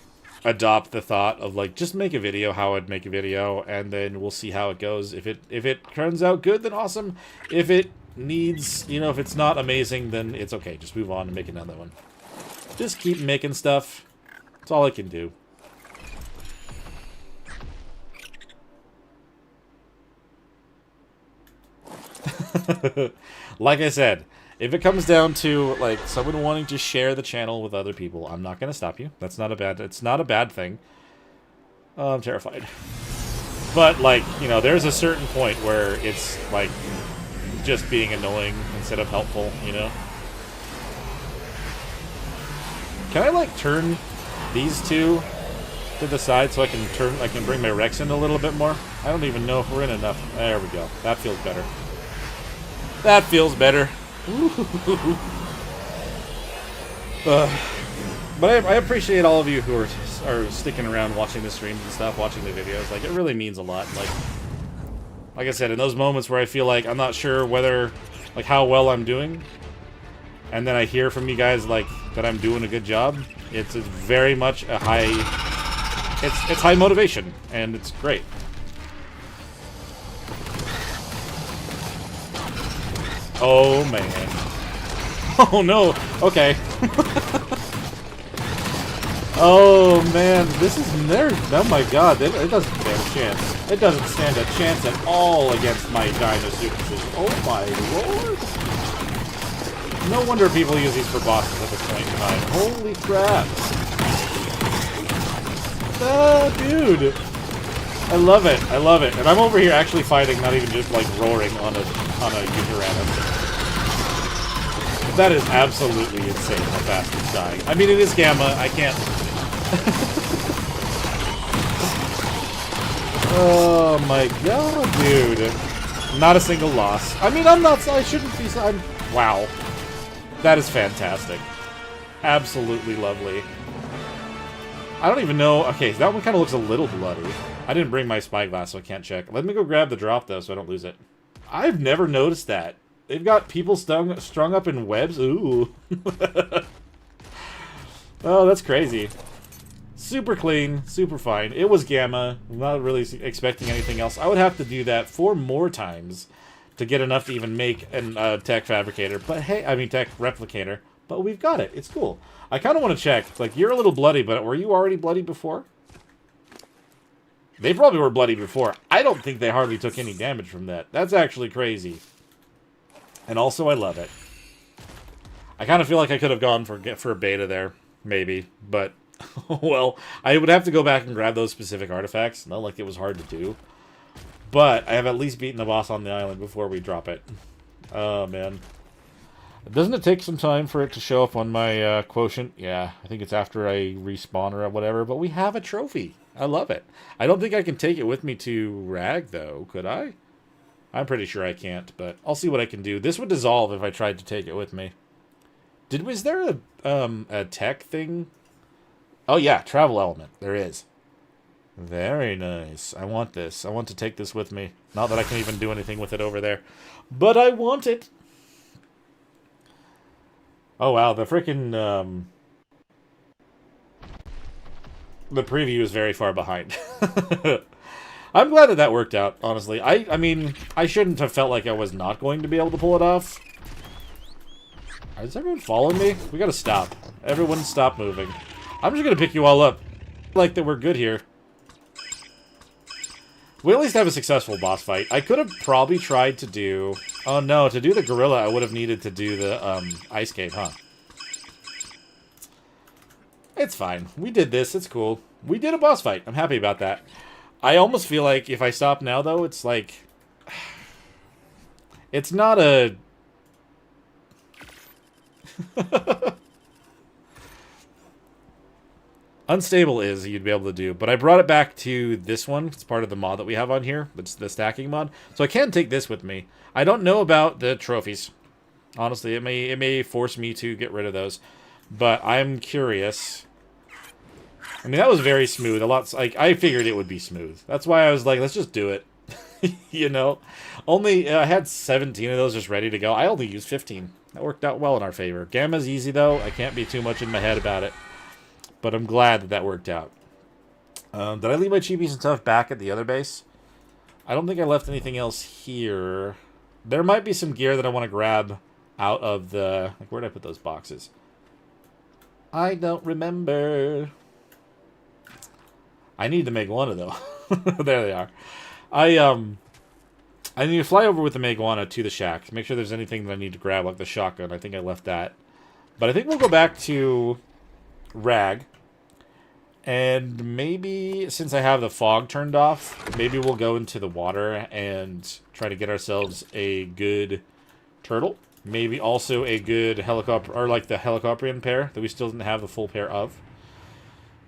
adopt the thought of, like, just make a video how I'd make a video, and then we'll see how it goes. If it turns out good, then awesome. If it needs, you know, if it's not amazing, then it's okay. Just move on and make another one. Just keep making stuff. That's all I can do. Like I said, if it comes down to, like, someone wanting to share the channel with other people, I'm not going to stop you. That's not a bad, it's not a bad thing. Oh, I'm terrified. But, like, you know, there's a certain point where it's, like, just being annoying instead of helpful, you know? Can I, like, turn these two to the side so I can bring my Rex in a little bit more? I don't even know if we're in enough. There we go. That feels better. That feels better. But I appreciate all of you who are sticking around watching the streams and stuff, watching the videos. Like, it really means a lot. Like I said, in those moments where I feel like I'm not sure whether, like, how well I'm doing, and then I hear from you guys, like, that I'm doing a good job, it's very much a high... It's high motivation, and it's great. Oh, man. Oh, no. Okay. Oh, man. This is... Oh, my God. It doesn't stand a chance. It doesn't stand a chance at all against my Dinosuchus. Oh, my lord. No wonder people use these for bosses at this point in time. Holy crap. Oh, dude. I love it. I love it. And I'm over here actually fighting, not even just, like, roaring on a Uterana. That is absolutely insane how fast it's dying. I mean, it is Gamma. I can't... Oh my god, dude. Not a single loss. I mean, I shouldn't be... wow. That is fantastic. Absolutely lovely. I don't even know... Okay, that one kind of looks a little bloody. I didn't bring my spyglass, so I can't check. Let me go grab the drop, though, so I don't lose it. I've never noticed that. They've got people strung up in webs? Ooh. Oh, that's crazy. Super clean, super fine. It was Gamma. I'm not really expecting anything else. I would have to do that 4 more times to get enough to even make a tech fabricator. But hey, I mean tech replicator. But we've got it. It's cool. I kind of want to check. Like, you're a little bloody, but were you already bloody before? They probably were bloody before. I don't think they hardly took any damage from that. That's actually crazy. And also, I love it. I kind of feel like I could have gone for a beta there, maybe. But, well, I would have to go back and grab those specific artifacts. Not like it was hard to do. But I have at least beaten the boss on the island before we drop it. Oh, man. Doesn't it take some time for it to show up on my quotient? Yeah, I think it's after I respawn or whatever. But we have a trophy. I love it. I don't think I can take it with me to Rag, though. Could I? I'm pretty sure I can't, but I'll see what I can do. This would dissolve if I tried to take it with me. Was there a tech thing? Oh yeah, travel element. There is. Very nice. I want this. I want to take this with me. Not that I can even do anything with it over there, but I want it. Oh wow, the freaking the preview is very far behind. I'm glad that worked out, honestly. I mean, I shouldn't have felt like I was not going to be able to pull it off. Is everyone following me? We gotta stop. Everyone stop moving. I'm just gonna pick you all up. Like that we're good here. We at least have a successful boss fight. I could have probably tried to do... Oh no, to do the gorilla, I would have needed to do the ice cave, huh? It's fine. We did this. It's cool. We did a boss fight. I'm happy about that. I almost feel like if I stop now, though, it's like... It's not a... Unstable is you'd be able to do, but I brought it back to this one. It's part of the mod that we have on here. It's the stacking mod. So I can take this with me. I don't know about the trophies. Honestly, it may force me to get rid of those. But I'm curious I mean, that was very smooth. A lot, like, I figured it would be smooth. That's why I was like, let's just do it. You know? Only, I had 17 of those just ready to go. I only used 15. That worked out well in our favor. Gamma's easy, though. I can't be too much in my head about it. But I'm glad that that worked out. Did I leave my cheapies and stuff back at the other base? I don't think I left anything else here. There might be some gear that I want to grab out of the... Like, where did I put those boxes? I don't remember. I need the Megawana, though. There they are. I need to fly over with the Megawana to the shack. Make sure there's anything that I need to grab, like the shotgun. I think I left that. But I think we'll go back to Rag. And maybe, since I have the fog turned off, maybe we'll go into the water and try to get ourselves a good turtle. Maybe also a good helicopter, or like the helicopterian pair that we still didn't have the full pair of.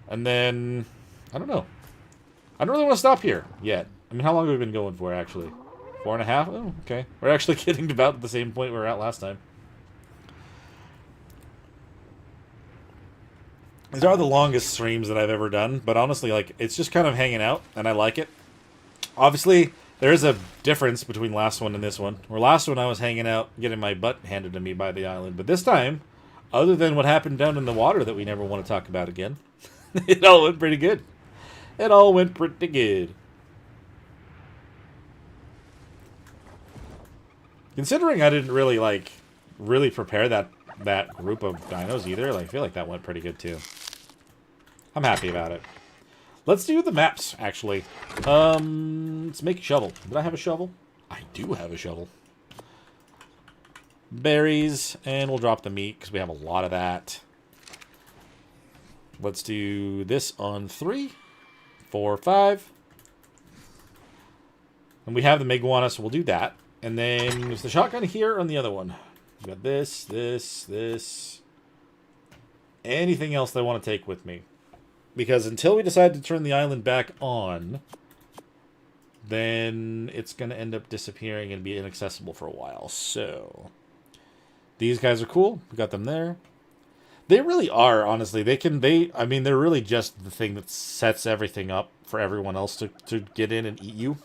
And then, I don't know. I don't really want to stop here yet. I mean, how long have we been going for, actually? 4.5? Oh, okay. We're actually getting to about the same point we were at last time. These are the longest streams that I've ever done, but honestly, like, it's just kind of hanging out, and I like it. Obviously, there is a difference between last one and this one. Where last one I was hanging out, getting my butt handed to me by the island, but this time, other than what happened down in the water that we never want to talk about again, it all went pretty good. It all went pretty good. Considering I didn't really, like, really prepare that group of dinos either, like, I feel like that went pretty good too. I'm happy about it. Let's do the maps, actually. Let's make a shovel. Did I have a shovel? I do have a shovel. Berries, and we'll drop the meat, because we have a lot of that. Let's do this on 3, 4, 5. And we have the Megawana, so we'll do that. And then, is the shotgun here on the other one? We got this, this. Anything else that I want to take with me? Because until we decide to turn the island back on, then it's going to end up disappearing and be inaccessible for a while. So, these guys are cool. We got them there. They really are, honestly. I mean, they're really just the thing that sets everything up for everyone else to get in and eat you.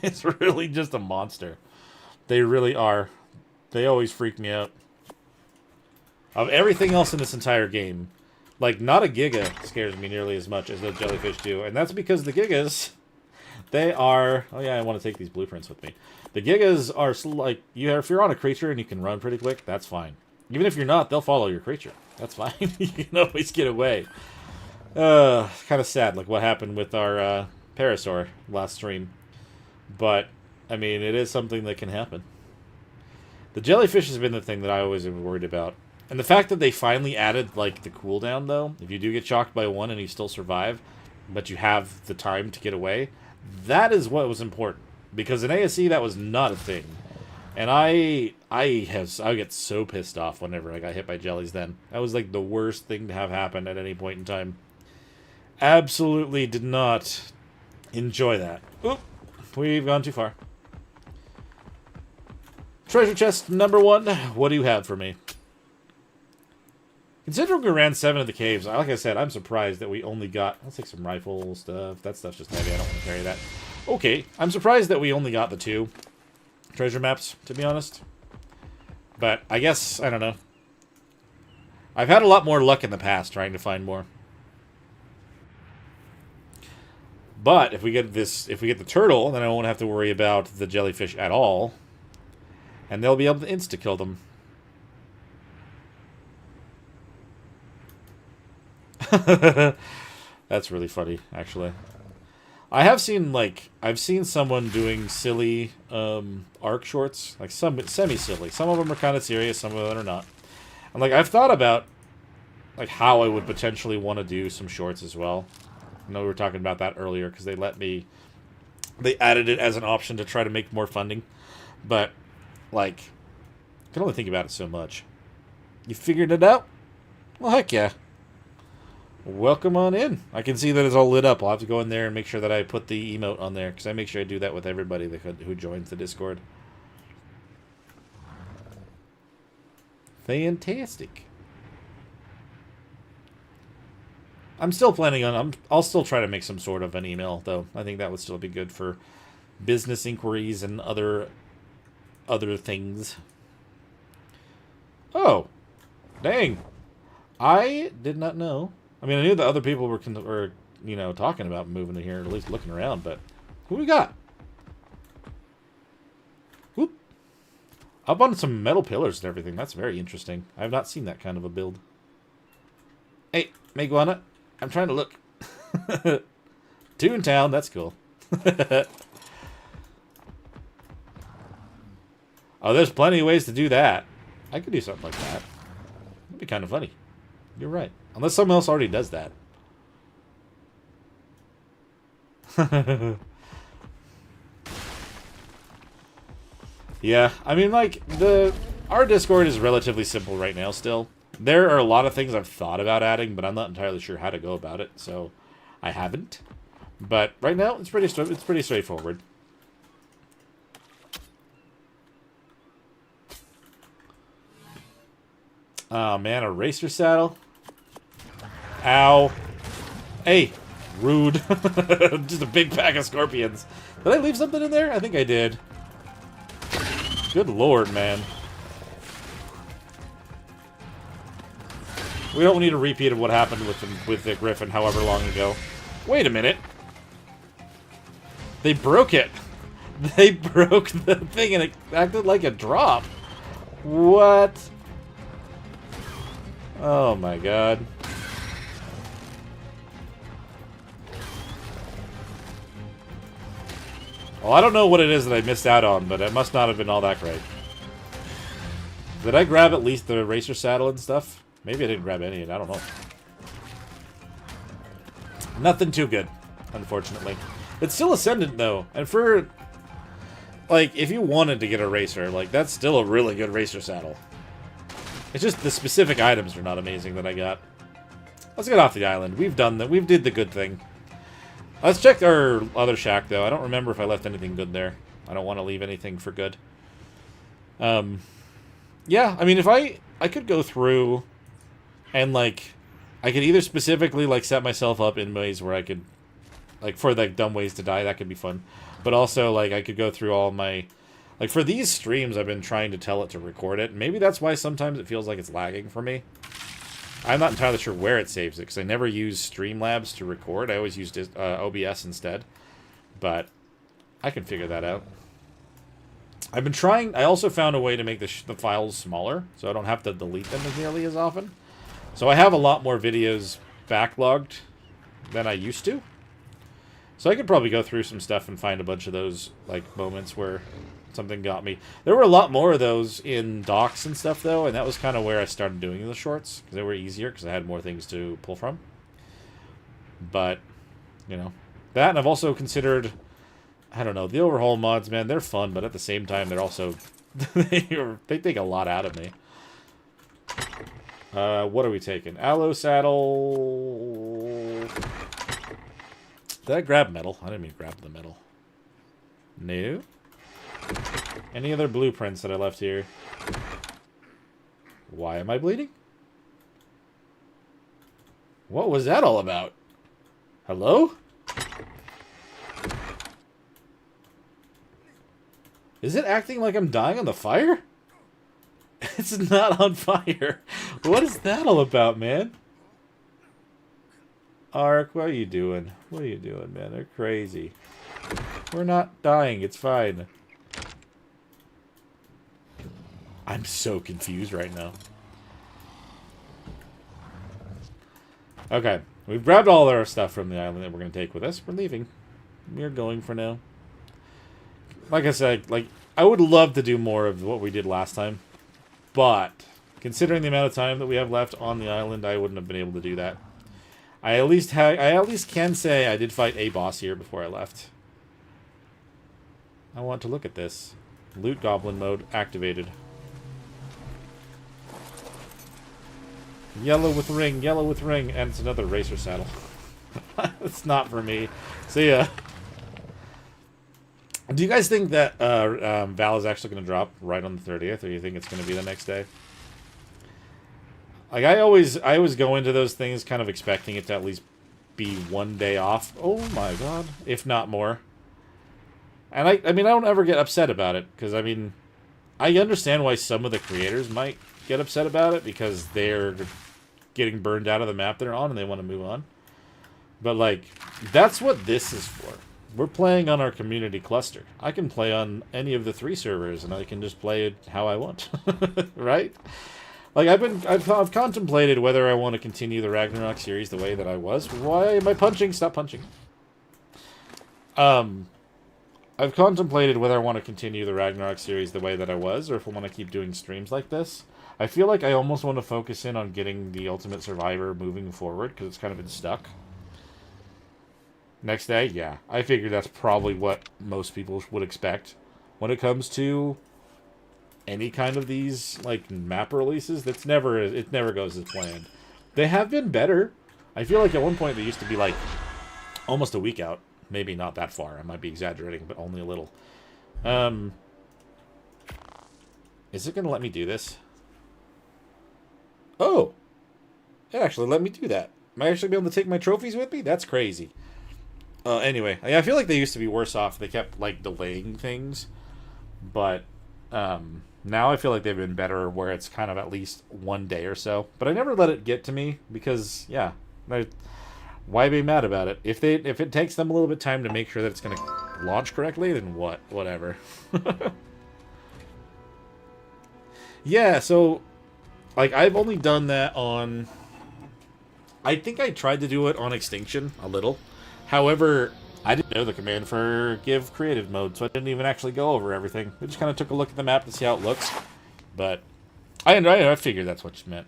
It's really just a monster. They really are. They always freak me out. Of everything else in this entire game, like, not a Giga scares me nearly as much as the jellyfish do. And that's because the Gigas, they are... Oh yeah, I want to take these blueprints with me. The Gigas are, like, if you're on a creature and you can run pretty quick, that's fine. Even if you're not, they'll follow your creature. That's fine. You can always get away. Kind of sad, like what happened with our Parasaur last stream. But, I mean, it is something that can happen. The jellyfish has been the thing that I always am worried about. And the fact that they finally added, like, the cooldown, though, if you do get shocked by one and you still survive, but you have the time to get away, that is what was important. Because in ASE, that was not a thing. And I get so pissed off whenever I got hit by jellies then. That was, like, the worst thing to have happen at any point in time. Absolutely did not enjoy that. Oop, we've gone too far. Treasure chest number 1, what do you have for me? Considering we ran 7 of the caves, like I said, I'm surprised that we only got... Let's take some rifle stuff. That stuff's just heavy. I don't want to carry that. Okay, I'm surprised that we only got the 2 treasure maps, to be honest. But I guess, I don't know. I've had a lot more luck in the past trying to find more. But if we get the turtle, then I won't have to worry about the jellyfish at all. And they'll be able to insta-kill them. That's really funny, actually. I have seen, like, I've seen someone doing silly arc shorts, like some semi-silly. Some of them are kind of serious, some of them are not. And, like, I've thought about, like, how I would potentially want to do some shorts as well. I know we were talking about that earlier because they added it as an option to try to make more funding. But, like, I can only think about it so much. You figured it out? Well, heck yeah. Welcome on in. I can see that it's all lit up. I'll have to go in there and make sure that I put the emote on there, because I make sure I do that with everybody who joins the Discord. Fantastic. I'm still planning on... I'll still try to make some sort of an email, though. I think that would still be good for business inquiries and other things. Oh. Dang. I did not know. I mean, I knew that other people were you know, talking about moving in here, at least looking around, but who we got? Whoop. Up on some metal pillars and everything. That's very interesting. I have not seen that kind of a build. Hey, Meguana. I'm trying to look. Two in town. That's cool. Oh, there's plenty of ways to do that. I could do something like that. That'd be kind of funny. You're right. Unless someone else already does that. Yeah, I mean, like, our Discord is relatively simple right now still. There are a lot of things I've thought about adding, but I'm not entirely sure how to go about it, so I haven't. But right now, it's pretty straightforward. Oh, man, a racer saddle? Ow. Hey, rude. Just a big pack of scorpions. Did I leave something in there? I think I did. Good lord, man. We don't need a repeat of what happened with the Griffin however long ago. Wait a minute. They broke it. They broke the thing and it acted like a drop. What? Oh my god. Well, I don't know what it is that I missed out on, but it must not have been all that great. Did I grab at least the racer saddle and stuff? Maybe I didn't grab any, I don't know. Nothing too good, unfortunately. It's still Ascendant, though. And for, like, if you wanted to get a racer, like, that's still a really good racer saddle. It's just the specific items are not amazing that I got. Let's get off the island. We've done that. We did the good thing. Let's check our other shack, though. I don't remember if I left anything good there. I don't want to leave anything for good. Yeah, I mean, if I could go through and, like, I could either specifically, like, set myself up in ways where I could, like, for, like, dumb ways to die, that could be fun. But also, like, I could go through all my, like, for these streams, I've been trying to tell it to record it. Maybe that's why sometimes it feels like it's lagging for me. I'm not entirely sure where it saves it, because I never use Streamlabs to record. I always use OBS instead. But I can figure that out. I've been trying... I also found a way to make the files smaller, so I don't have to delete them as nearly as often. So I have a lot more videos backlogged than I used to. So I could probably go through some stuff and find a bunch of those, like, moments where something got me. There were a lot more of those in docs and stuff, though, and that was kind of where I started doing the shorts, because they were easier, because I had more things to pull from. But, you know, that, and I've also considered, I don't know, the overhaul mods, man, they're fun, but at the same time, they're also, they take a lot out of me. What are we taking? Aloe saddle. Did I grab metal? I didn't mean grab the metal. No. Any other blueprints that I left here? Why am I bleeding? What was that all about? Hello? Is it acting like I'm dying on the fire? It's not on fire. What is that all about, man? Ark, what are you doing? What are you doing, man? They're crazy. We're not dying. It's fine. I'm so confused right now. Okay. We've grabbed all our stuff from the island that we're going to take with us. We're leaving. We're going for now. Like I said, like, I would love to do more of what we did last time. But, considering the amount of time that we have left on the island, I wouldn't have been able to do that. I at least can say I did fight a boss here before I left. I want to look at this. Loot Goblin mode activated. Yellow with ring, and it's another racer saddle. It's not for me. See ya. Do you guys think that Val is actually going to drop right on the 30th, or do you think it's going to be the next day? Like, I always go into those things kind of expecting it to at least be 1 day off. Oh my god. If not more. And I mean, I don't ever get upset about it, because, I mean, I understand why some of the creators might get upset about it, because they're getting burned out of the map they're on and they want to move on. But, like, that's what this is for. We're playing on our community cluster. I can play on any of the 3 servers, and I can just play it how I want. Right? Like, I've contemplated whether I want to continue the Ragnarok series the way that I was. Why am I punching? Stop punching. I've contemplated whether I want to continue the Ragnarok series the way that I was, or if I want to keep doing streams like this. I feel like I almost want to focus in on getting the Ultimate Survivor moving forward, because it's kind of been stuck. Next day, yeah. I figured that's probably what most people would expect when it comes to any kind of these, like, map releases. It never goes as planned. They have been better. I feel like at one point they used to be, like, almost a week out. Maybe not that far. I might be exaggerating, but only a little. Is it going to let me do this? Oh! It actually let me do that. Am I actually be able to take my trophies with me? That's crazy. Anyway, I feel like they used to be worse off. They kept, like, delaying things. But, now I feel like they've been better where it's kind of at least 1 day or so. But I never let it get to me because, yeah, why be mad about it? If it takes them a little bit of time to make sure that it's going to launch correctly, then whatever. Yeah, so, like, I've only done that on... I think I tried to do it on Extinction a little. However, I didn't know the command for give creative mode, so I didn't even actually go over everything. We just kind of took a look at the map to see how it looks. But I figured that's what you meant.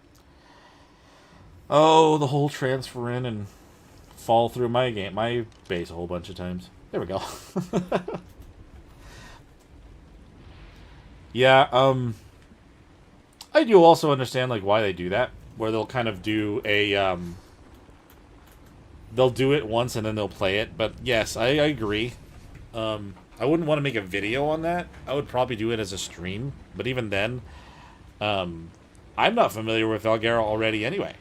Oh, the whole transfer in and fall through my base a whole bunch of times. There we go. Yeah, I do also understand, like, why they do that. Where they'll kind of do a, they'll do it once and then they'll play it. But yes, I agree. I wouldn't want to make a video on that. I would probably do it as a stream. But even then, I'm not familiar with Valguero already anyway.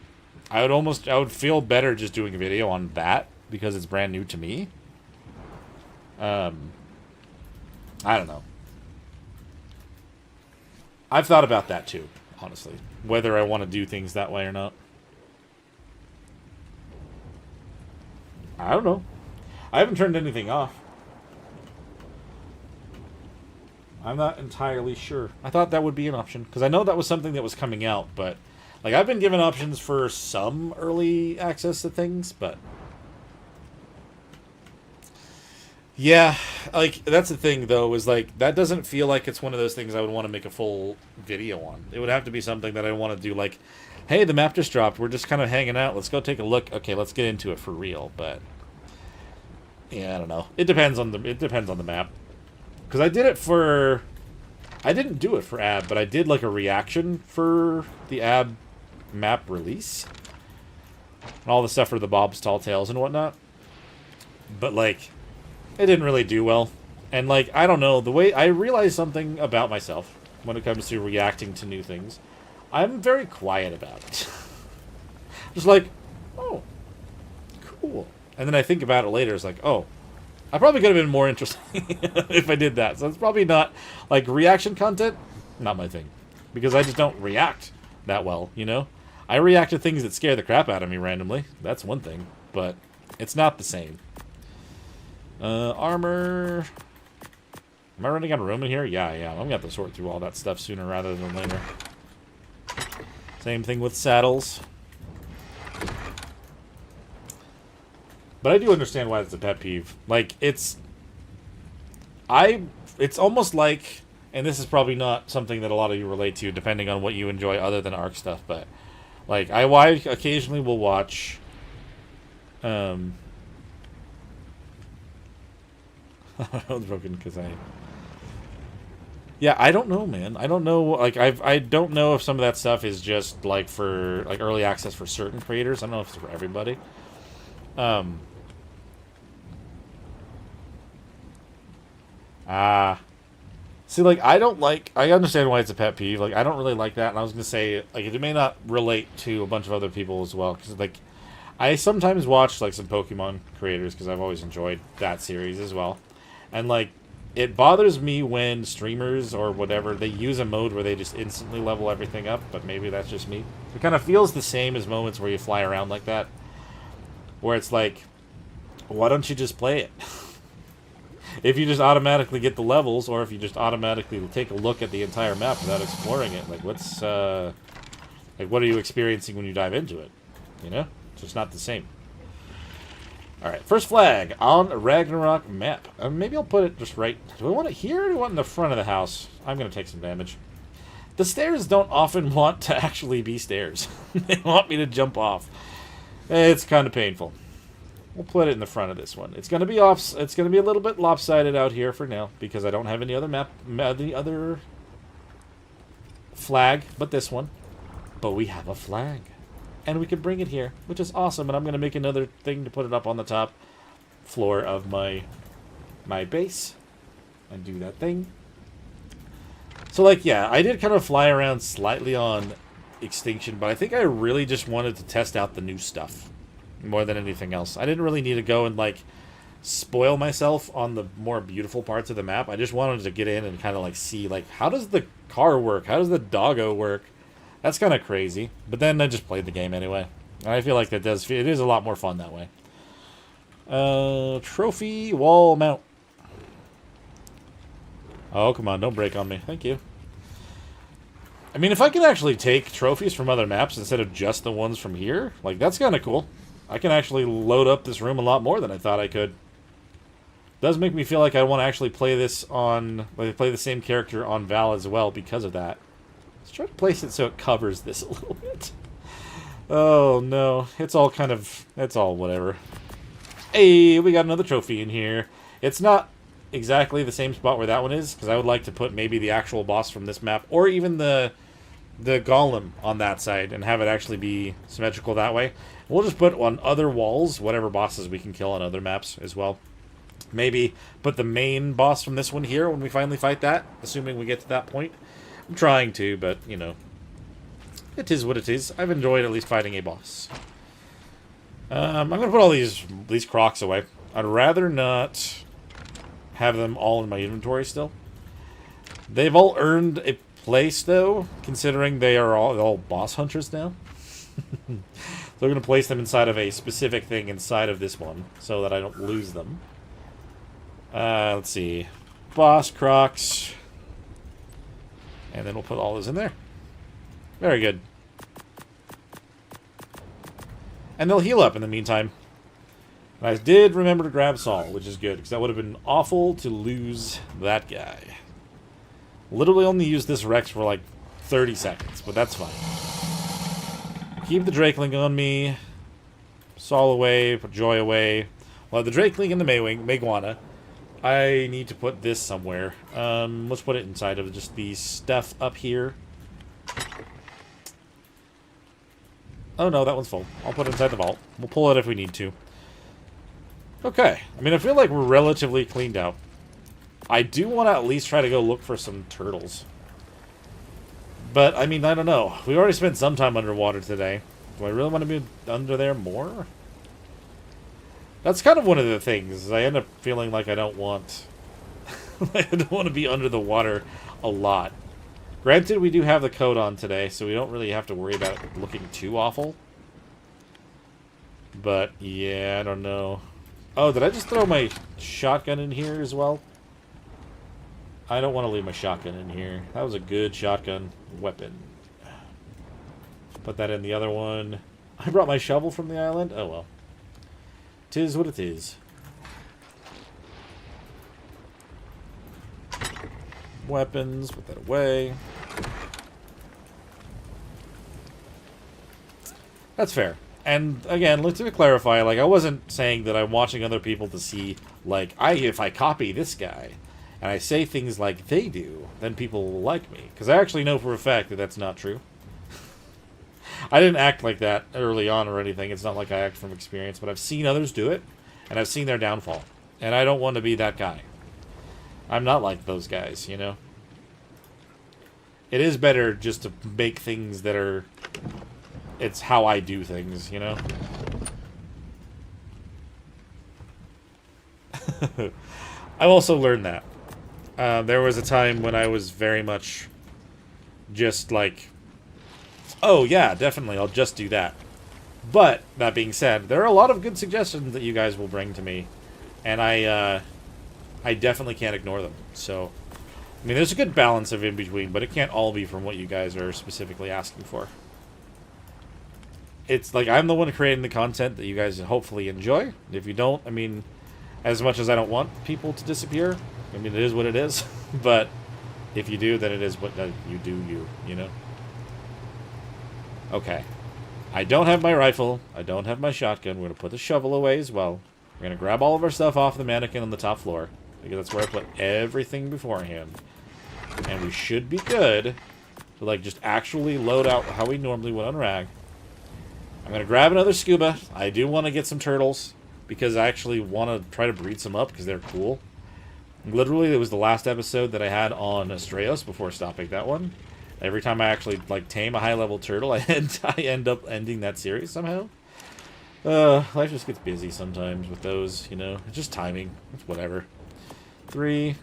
I would feel better just doing a video on that because it's brand new to me. I don't know. I've thought about that too, honestly. Whether I want to do things that way or not. I don't know. I haven't turned anything off. I'm not entirely sure. I thought that would be an option. Because I know that was something that was coming out, but... Like, I've been given options for some early access to things, but... Yeah, like, that's the thing, though, is, like, that doesn't feel like it's one of those things I would want to make a full video on. It would have to be something that I want to do, like, hey, the map just dropped, we're just kind of hanging out, let's go take a look, okay, let's get into it for real, but... Yeah, I don't know. It depends on the map. Because I did it for... I didn't do it for AB, but I did, like, a reaction for the AB map release. And all the stuff for the Bob's Tall Tales and whatnot. But, like... It didn't really do well. And, like, I don't know, the way... I realized something about myself when it comes to reacting to new things. I'm very quiet about it. Just like, oh, cool. And then I think about it later, it's like, oh, I probably could have been more interesting if I did that. So it's probably not, like, reaction content, not my thing. Because I just don't react that well, you know? I react to things that scare the crap out of me randomly. That's one thing. But it's not the same. Armor. Am I running out of room in here? Yeah, I am. I'm going to have to sort through all that stuff sooner rather than later. Same thing with saddles. But I do understand why it's a pet peeve. Like, it's almost like, and this is probably not something that a lot of you relate to, depending on what you enjoy other than ARC stuff, but, like, I occasionally will watch, I was broken because yeah, I don't know, man. I don't know, like, I don't know if some of that stuff is just, like, for, like, early access for certain creators. I don't know if it's for everybody. See, like, I don't like... I understand why it's a pet peeve. Like, I don't really like that. And I was going to say, like, it may not relate to a bunch of other people as well. Because, like, I sometimes watch, like, some Pokemon creators because I've always enjoyed that series as well. And, like, it bothers me when streamers or whatever, they use a mode where they just instantly level everything up. But maybe that's just me. It kind of feels the same as moments where you fly around like that. Where it's like, why don't you just play it? If you just automatically get the levels, or if you just automatically take a look at the entire map without exploring it, like what's, like what are you experiencing when you dive into it? You know? It's just not the same. Alright, first flag on Ragnarok map. Maybe I'll put it just right... Do I want it here or do I want it in the front of the house? I'm going to take some damage. The stairs don't often want to actually be stairs. They want me to jump off. It's kind of painful. We'll put it in the front of this one. It's going to be off. It's going to be a little bit lopsided out here for now because I don't have any other other flag but this one. But we have a flag, and we can bring it here, which is awesome. And I'm going to make another thing to put it up on the top floor of my base and do that thing. So, like, yeah, I did kind of fly around slightly on Extinction, but I think I really just wanted to test out the new stuff more than anything else. I didn't really need to go and, like, spoil myself on the more beautiful parts of the map. I just wanted to get in and kind of, like, see, like, how does the car work? How does the doggo work? That's kind of crazy. But then I just played the game anyway. And I feel like it is a lot more fun that way. Trophy wall mount. Oh, come on, don't break on me. Thank you. I mean, if I could actually take trophies from other maps instead of just the ones from here, like, that's kind of cool. I can actually load up this room a lot more than I thought I could. Does make me feel like I want to actually play this on... like, play the same character on Val as well because of that. Let's try to place it so it covers this a little bit. Oh, no. It's all kind of... it's all whatever. Hey, we got another trophy in here. It's not exactly the same spot where that one is, because I would like to put maybe the actual boss from this map, or even the golem on that side, and have it actually be symmetrical that way. We'll just put on other walls whatever bosses we can kill on other maps as well. Maybe put the main boss from this one here when we finally fight that, assuming we get to that point. I'm trying to, but, you know, it is what it is. I've enjoyed at least fighting a boss. I'm going to put all these crocs away. I'd rather not have them all in my inventory still. They've all earned a place, though, considering they are all boss hunters now. So we're going to place them inside of a specific thing inside of this one, so that I don't lose them. Let's see. Boss crocs. And then we'll put all those in there. Very good. And they'll heal up in the meantime. And I did remember to grab Saul, which is good, because that would have been awful to lose that guy. Literally only used this Rex for like 30 seconds, but that's fine. Keep the Drakeling on me. Saul away, put Joy away. Well, the Drakeling and the Mayguana. I need to put this somewhere. Let's put it inside of just the stuff up here. Oh no, that one's full. I'll put it inside the vault. We'll pull it if we need to. Okay. I mean, I feel like we're relatively cleaned out. I do want to at least try to go look for some turtles. But, I mean, I don't know. We already spent some time underwater today. Do I really want to be under there more? That's kind of one of the things. I end up feeling like I don't want... I don't want to be under the water a lot. Granted, we do have the coat on today, so we don't really have to worry about it looking too awful. But, yeah, I don't know. Oh, did I just throw my shotgun in here as well? I don't want to leave my shotgun in here. That was a good shotgun weapon. Put that in the other one. I brought my shovel from the island? Oh, well. 'Tis what it is. Weapons, put that away. That's fair. And again, let's clarify, like, I wasn't saying that I'm watching other people to see, like, if I copy this guy and I say things like they do, then people will like me. Because I actually know for a fact that that's not true. I didn't act like that early on or anything. It's not like I act from experience, but I've seen others do it, and I've seen their downfall. And I don't want to be that guy. I'm not like those guys, you know? it is better just to make things that are... It's how I do things, you know? I've also learned that. There was a time when I was very much just like, oh yeah, definitely, I'll just do that. But, that being said, there are a lot of good suggestions that you guys will bring to me. And I definitely can't ignore them. So, I mean, there's a good balance of in between, but it can't all be from what you guys are specifically asking for. It's like, I'm the one creating the content that you guys hopefully enjoy. If you don't, I mean, as much as I don't want people to disappear, I mean, it is what it is. But if you do, then it is what you do, you know? Okay. I don't have my rifle. I don't have my shotgun. We're going to put the shovel away as well. We're going to grab all of our stuff off the mannequin on the top floor, because that's where I put everything beforehand. And we should be good to, like, just actually load out how we normally would on Rag. I'm going to grab another scuba. I do want to get some turtles, because I actually want to try to breed some up, because they're cool. Literally, it was the last episode that I had on Astraeos before stopping that one. Every time I actually, like, tame a high-level turtle, I end up ending that series somehow. Life just gets busy sometimes with those, you know. It's just timing. It's whatever. 3.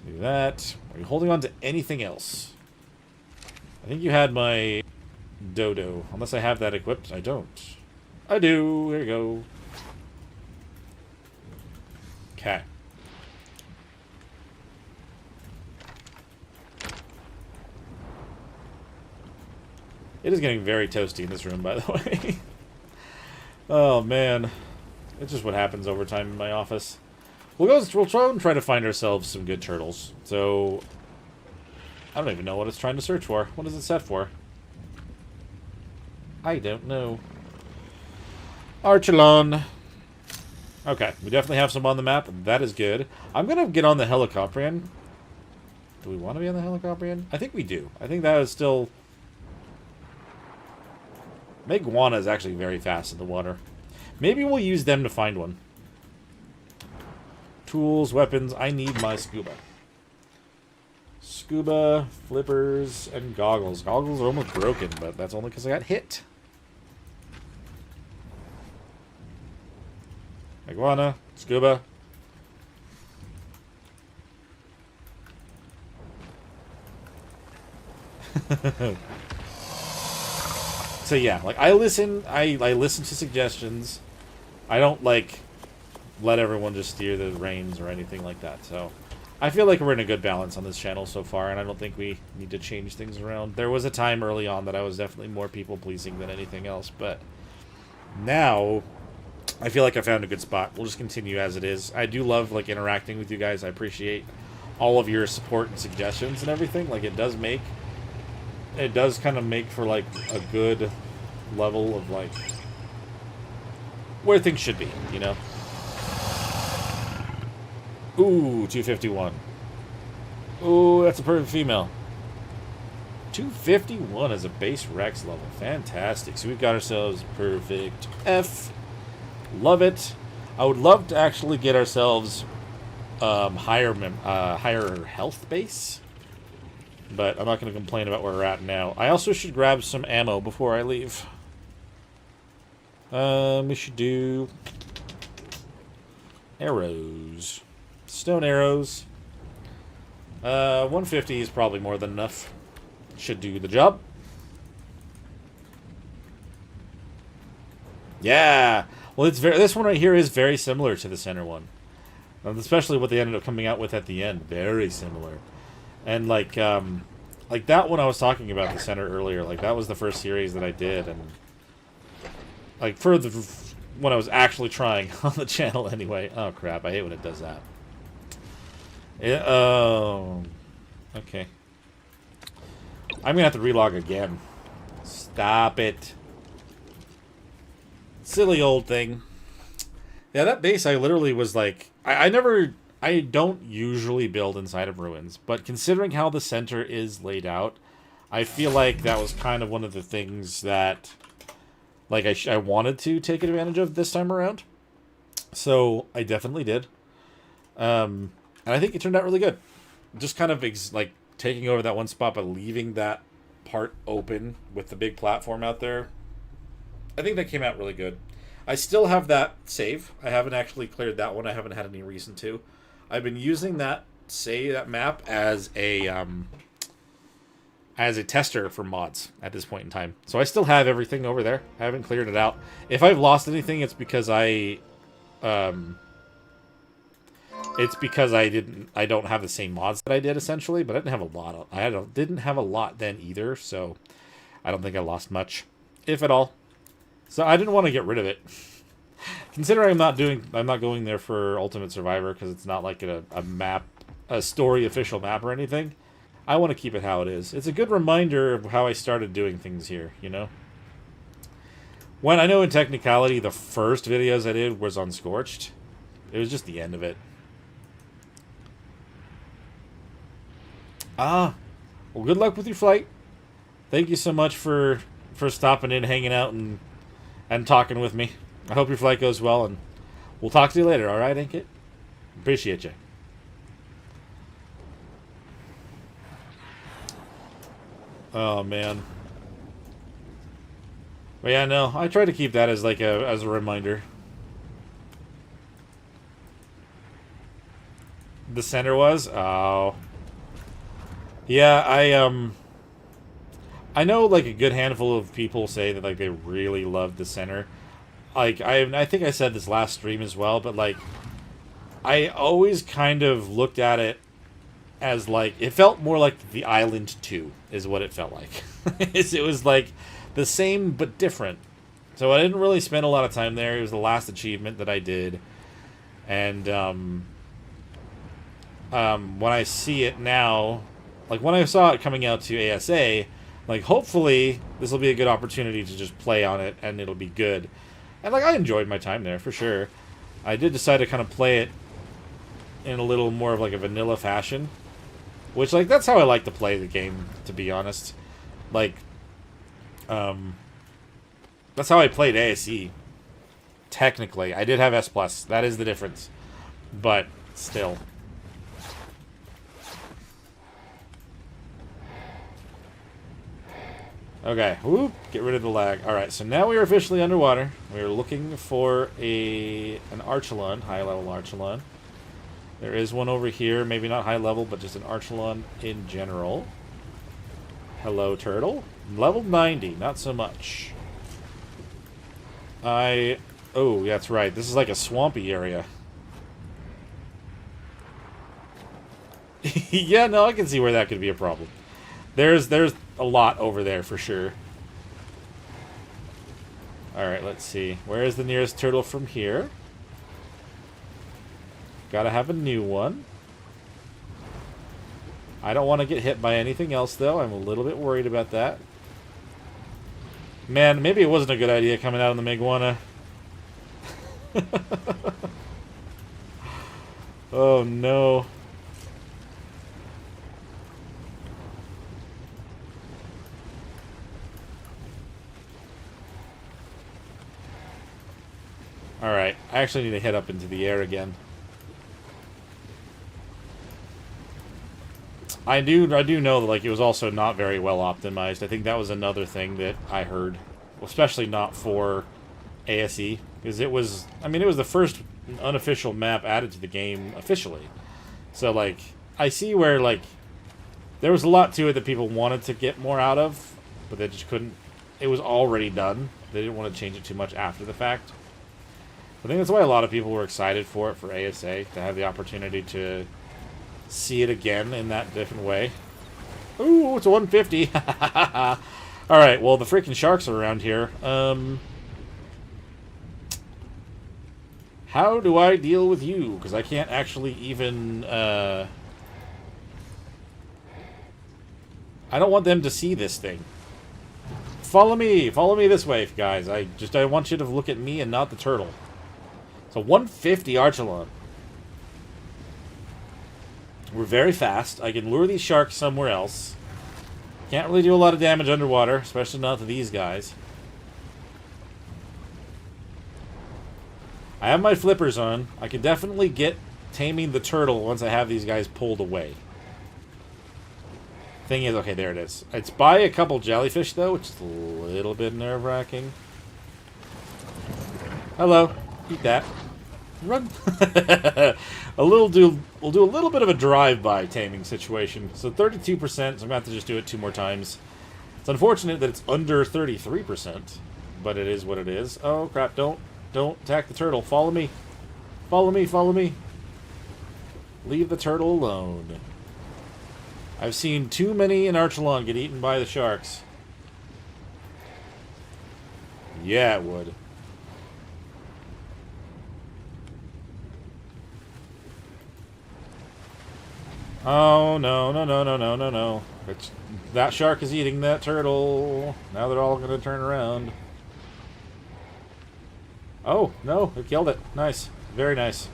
Do that. Are you holding on to anything else? I think you had my dodo. Unless I have that equipped. I don't. I do. Here you go. Okay. It is getting very toasty in this room, by the way. Oh, man. It's just what happens over time in my office. We'll try to find ourselves some good turtles. So, I don't even know what it's trying to search for. What is it set for? I don't know. Archelon. Okay, we definitely have some on the map. That is good. I'm going to get on the Helicopterian. Do we want to be on the Helicopterian? I think we do. I think that is still... Meguana is actually very fast in the water. Maybe we'll use them to find one. Tools, weapons. I need my scuba. Scuba, flippers, and goggles. Goggles are almost broken, but that's only because I got hit. Meguana, scuba. So yeah, like I listen to suggestions. I don't like let everyone just steer the reins or anything like that. So I feel like we're in a good balance on this channel so far, and I don't think we need to change things around. There was a time early on that I was definitely more people pleasing than anything else, but now I feel like I found a good spot. We'll just continue as it is. I do love like interacting with you guys. I appreciate all of your support and suggestions and everything. Like it does kind of make for like a good level of like where things should be, you know? Ooh, 251. Ooh, that's a perfect female. 251 is a base Rex level. Fantastic. So we've got ourselves perfect F. Love it. I would love to actually get ourselves higher health base. But I'm not going to complain about where we're at now. I also should grab some ammo before I leave. We should do arrows. Stone arrows. 150 is probably more than enough. Should do the job. Yeah. Well, this one right here is very similar to the center one. Especially what they ended up coming out with at the end. Very similar. And like that one I was talking about, the center earlier, like that was the first series that I did, and like when I was actually trying on the channel anyway. Oh crap, I hate when it does that. Oh, okay. I'm gonna have to relog again. Stop it. Silly old thing. Yeah, that base I literally was like, I don't usually build inside of ruins, but considering how the center is laid out, I feel like that was kind of one of the things that, like, I wanted to take advantage of this time around. So I definitely did, and I think it turned out really good. Just kind of like taking over that one spot but leaving that part open with the big platform out there, I think that came out really good. I still have that save. I haven't actually cleared that one. I haven't had any reason to. I've been using that map as a tester for mods at this point in time. So I still have everything over there. I haven't cleared it out. If I've lost anything, it's because I don't have the same mods that I did essentially, but I didn't have a lot. Didn't have a lot then either, so I don't think I lost much, if at all. So I didn't want to get rid of it. Considering I'm not going there for Ultimate Survivor because it's not like a story official map or anything. I want to keep it how it is. It's a good reminder of how I started doing things here, you know? When I know in technicality the first videos I did was on Scorched. It was just the end of it. Well, good luck with your flight. Thank you so much for stopping in, hanging out, and talking with me. I hope your flight goes well, and we'll talk to you later, alright, Inkit? Appreciate you. Oh, man. But yeah, no, I try to keep that as like as a reminder. The center was? Oh. Yeah, I know like a good handful of people say that like they really love the center. Like I think I said this last stream as well, but like I always kind of looked at it as like it felt more like the Island 2 is what it felt like. It was like the same but different. So I didn't really spend a lot of time there. It was the last achievement that I did, and when I see it now, like when I saw it coming out to ASA, like hopefully this will be a good opportunity to just play on it and it'll be good. And like I enjoyed my time there for sure. I did decide to kind of play it in a little more of like a vanilla fashion, which like that's how I like to play the game, to be honest. Like that's how I played ASE. Technically, I did have S+. That is the difference. But still. Okay, whoop, get rid of the lag. Alright, so now we are officially underwater. We're looking for an Archelon, high-level Archelon. There is one over here, maybe not high level, but just an Archelon in general. Hello, turtle. Level 90, not so much. Oh, that's right, this is like a swampy area. Yeah, no, I can see where that could be a problem. There's a lot over there for sure. Alright, let's see. Where is the nearest turtle from here? Gotta have a new one. I don't want to get hit by anything else, though. I'm a little bit worried about that. Man, maybe it wasn't a good idea coming out on the Miguana. Oh, no. Alright, I actually need to head up into the air again. I do know that like it was also not very well optimized. I think that was another thing that I heard, especially not for ASE, because it was, I mean, it was the first unofficial map added to the game officially. So like I see where like there was a lot to it that people wanted to get more out of, but they just couldn't. It was already done. They didn't want to change it too much after the fact. I think that's why a lot of people were excited for it, for ASA, to have the opportunity to see it again in that different way. Ooh, it's a 150. Alright, well, the freaking sharks are around here. How do I deal with you? Because I can't actually even, I don't want them to see this thing. Follow me this way, guys. I want you to look at me and not the turtle. So 150 Archelon. We're very fast. I can lure these sharks somewhere else. Can't really do a lot of damage underwater, especially not to these guys. I have my flippers on. I can definitely get taming the turtle once I have these guys pulled away. Thing is, okay, there it is. It's by a couple jellyfish, though, which is a little bit nerve-wracking. Hello. Eat that. Run. We'll do a little bit of a drive-by taming situation. So 32%, so I'm going to have to just do it 2 more times. It's unfortunate that it's under 33%, but it is what it is. Oh, crap. Don't attack the turtle. Follow me. Follow me, follow me. Leave the turtle alone. I've seen too many in Archelon get eaten by the sharks. Yeah, it would. Oh, no, no, no, no, no, no, no. That shark is eating that turtle. Now they're all going to turn around. Oh, no, it killed it. Nice. Very nice.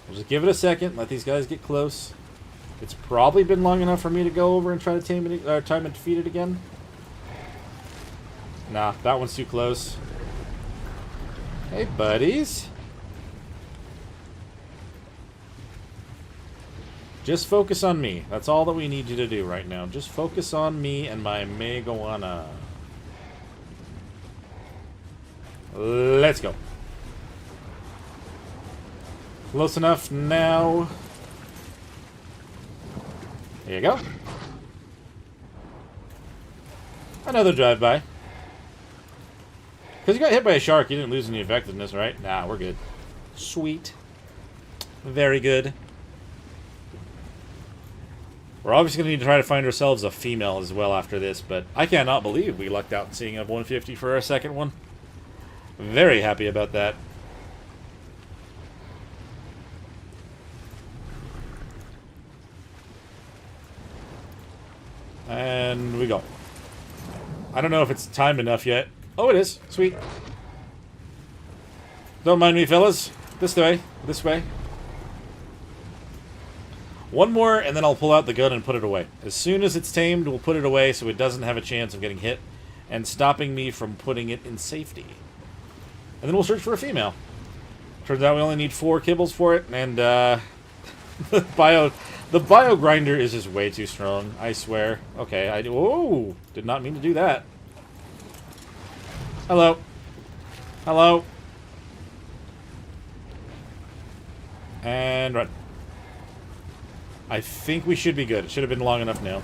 We'll just give it a second, let these guys get close. It's probably been long enough for me to go over and try to tame it, time and defeat it again. Nah, that one's too close. Hey, buddies. Just focus on me. That's all that we need you to do right now. Just focus on me and my Megawana. Let's go. Close enough now. There you go. Another drive-by. Because you got hit by a shark, you didn't lose any effectiveness, right? Nah, we're good. Sweet. Very good. We're obviously going to need to try to find ourselves a female as well after this, but I cannot believe we lucked out in seeing a 150 for our second one. Very happy about that. And we go. I don't know if it's timed enough yet. Oh, it is. Sweet. Don't mind me, fellas. This way. This way. One more, and then I'll pull out the gun and put it away. As soon as it's tamed, we'll put it away so it doesn't have a chance of getting hit and stopping me from putting it in safety. And then we'll search for a female. Turns out we only need 4 kibbles for it, and the bio grinder is just way too strong, I swear. Okay, whoa, did not mean to do that. Hello. Hello. And run. I think we should be good. It should have been long enough now.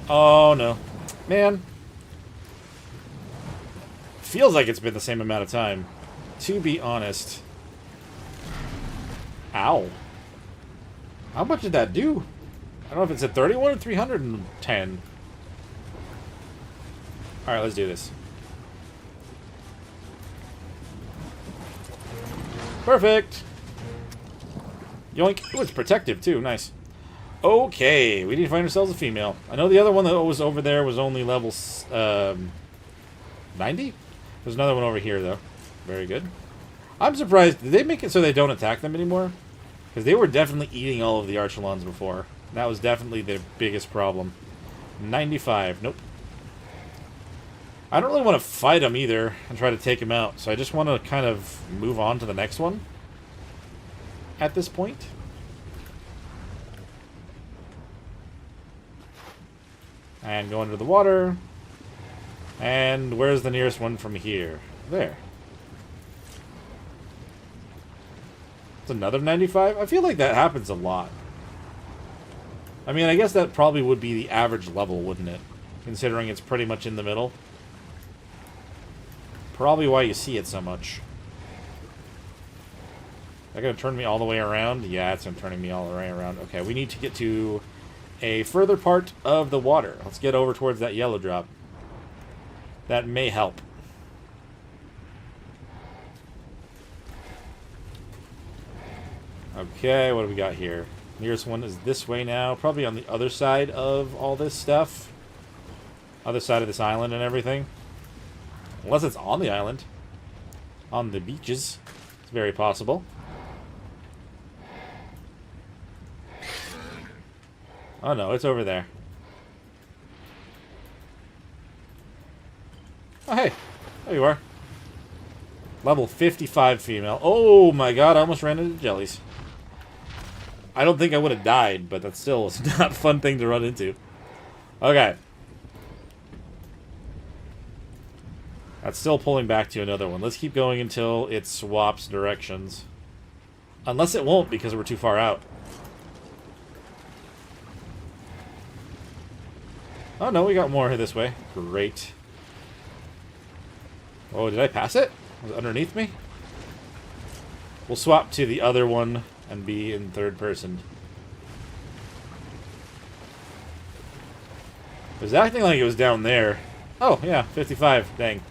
Oh, no. Man. Feels like it's been the same amount of time, to be honest. Ow. How much did that do? I don't know if it's at 31 or 310. Alright, let's do this. Perfect. Yoink. Ooh, it's protective, too. Nice. Okay, we need to find ourselves a female. I know the other one that was over there was only level 90? There's another one over here, though. Very good. I'm surprised. Did they make it so they don't attack them anymore? Because they were definitely eating all of the Archelons before. That was definitely their biggest problem. 95. Nope. I don't really want to fight them either and try to take them out. So I just want to kind of move on to the next one at this point. And go under the water. And where's the nearest one from here? There. It's another 95? I feel like that happens a lot. I mean, I guess that probably would be the average level, wouldn't it? Considering it's pretty much in the middle. Probably why you see it so much. Is that going to turn me all the way around? Yeah, it's turning me all the way around. Okay, we need to get to a further part of the water. Let's get over towards that yellow drop. That may help. Okay, what do we got here? Nearest one is this way now. Probably on the other side of all this stuff. Other side of this island and everything. Unless it's on the island. On the beaches. It's very possible. Oh no, it's over there. Oh hey, there you are. Level 55 female. Oh my god, I almost ran into jellies. I don't think I would have died, but that still was not a fun thing to run into. Okay. That's still pulling back to another one. Let's keep going until it swaps directions. Unless it won't because we're too far out. Oh no, we got more this way. Great. Oh, did I pass it? Was it underneath me? We'll swap to the other one and be in third person. It was acting like it was down there. Oh, yeah, 55. Dang.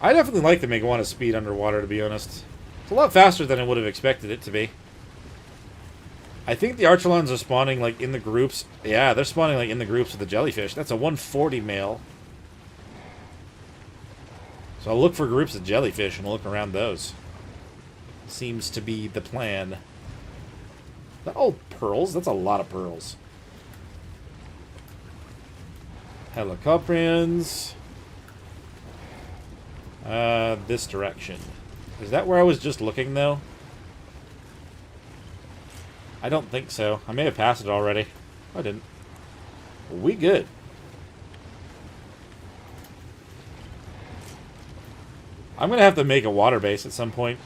I definitely like the Megawana speed underwater, to be honest. It's a lot faster than I would have expected it to be. I think the Archelons are spawning, like, in the groups. Yeah, they're spawning, like, in the groups with the jellyfish. That's a 140 male. So I'll look for groups of jellyfish and look around those. Seems to be the plan. Is that all pearls? That's a lot of pearls. Helicoprians. This direction. Is that where I was just looking, though? I don't think so. I may have passed it already. I didn't. We good. I'm going to have to make a water base at some point.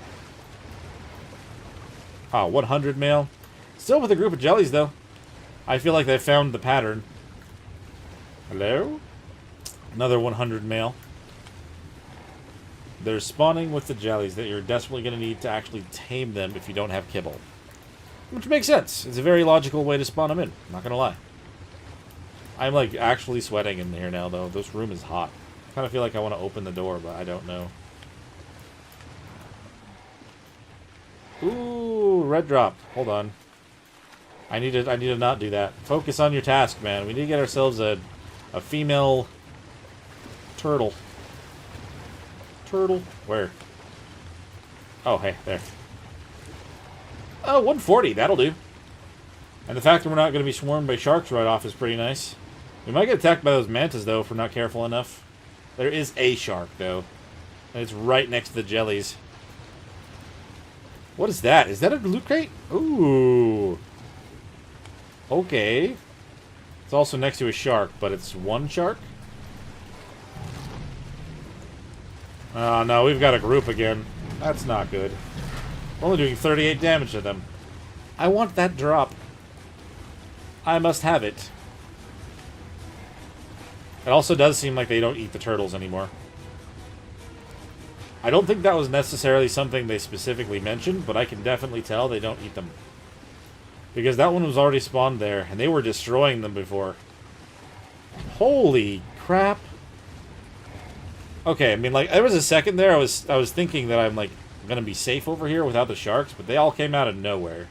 Oh, 100 male. Still with a group of jellies, though. I feel like they found the pattern. Hello? Another 100 male. They're spawning with the jellies that you're desperately going to need to actually tame them if you don't have kibble. Which makes sense. It's a very logical way to spawn them in. Not going to lie. I'm, like, actually sweating in here now, though. This room is hot. I kind of feel like I want to open the door, but I don't know. Ooh, red drop. Hold on. I need to not do that. Focus on your task, man. We need to get ourselves a female turtle. Turtle? Where? Oh, hey, there. Oh, 140. That'll do. And the fact that we're not going to be swarmed by sharks right off is pretty nice. We might get attacked by those mantas, though, if we're not careful enough. There is a shark, though. And it's right next to the jellies. What is that? Is that a loot crate? Ooh. Okay. It's also next to a shark, but it's one shark? Oh, no, we've got a group again. That's not good. We're only doing 38 damage to them. I want that drop. I must have it. It also does seem like they don't eat the turtles anymore. I don't think that was necessarily something they specifically mentioned, but I can definitely tell they don't eat them. Because that one was already spawned there, and they were destroying them before. Holy crap. Okay, I mean, like, there was a second there I was thinking that I'm, like, gonna be safe over here without the sharks, but they all came out of nowhere.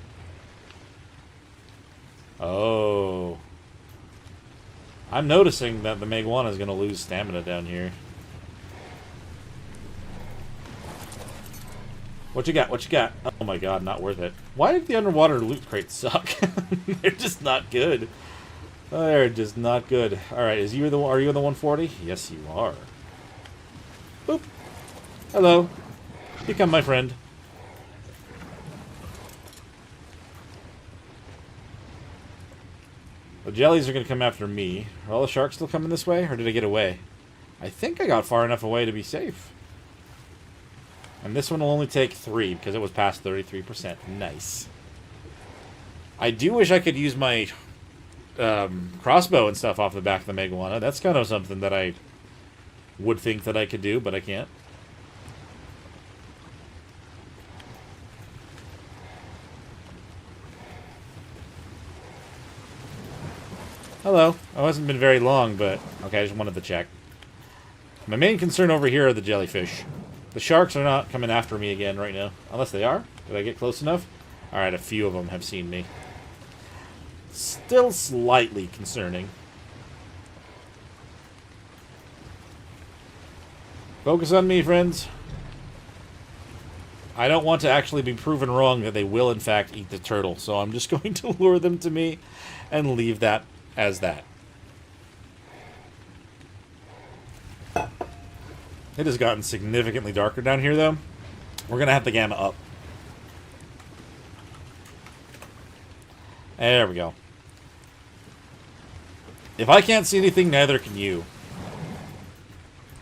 Oh. I'm noticing that the Megawana is gonna lose stamina down here. What you got? What you got? Oh my god, not worth it. Why did the underwater loot crates suck? They're just not good. They're just not good. Alright, are you in the 140? Yes, you are. Boop. Hello. Become my friend. The jellies are going to come after me. Are all the sharks still coming this way, or did I get away? I think I got far enough away to be safe. And this one will only take 3, because it was past 33%. Nice. I do wish I could use my crossbow and stuff off the back of the Megawana. That's kind of something that I would think that I could do, but I can't. Hello. I hasn't been very long, but... Okay, I just wanted to check. My main concern over here are the jellyfish. The sharks are not coming after me again right now. Unless they are. Did I get close enough? Alright, a few of them have seen me. Still slightly concerning. Focus on me, friends. I don't want to actually be proven wrong that they will, in fact, eat the turtle. So I'm just going to lure them to me and leave that as that. It has gotten significantly darker down here, though. We're going to have the gamma up. There we go. If I can't see anything, neither can you.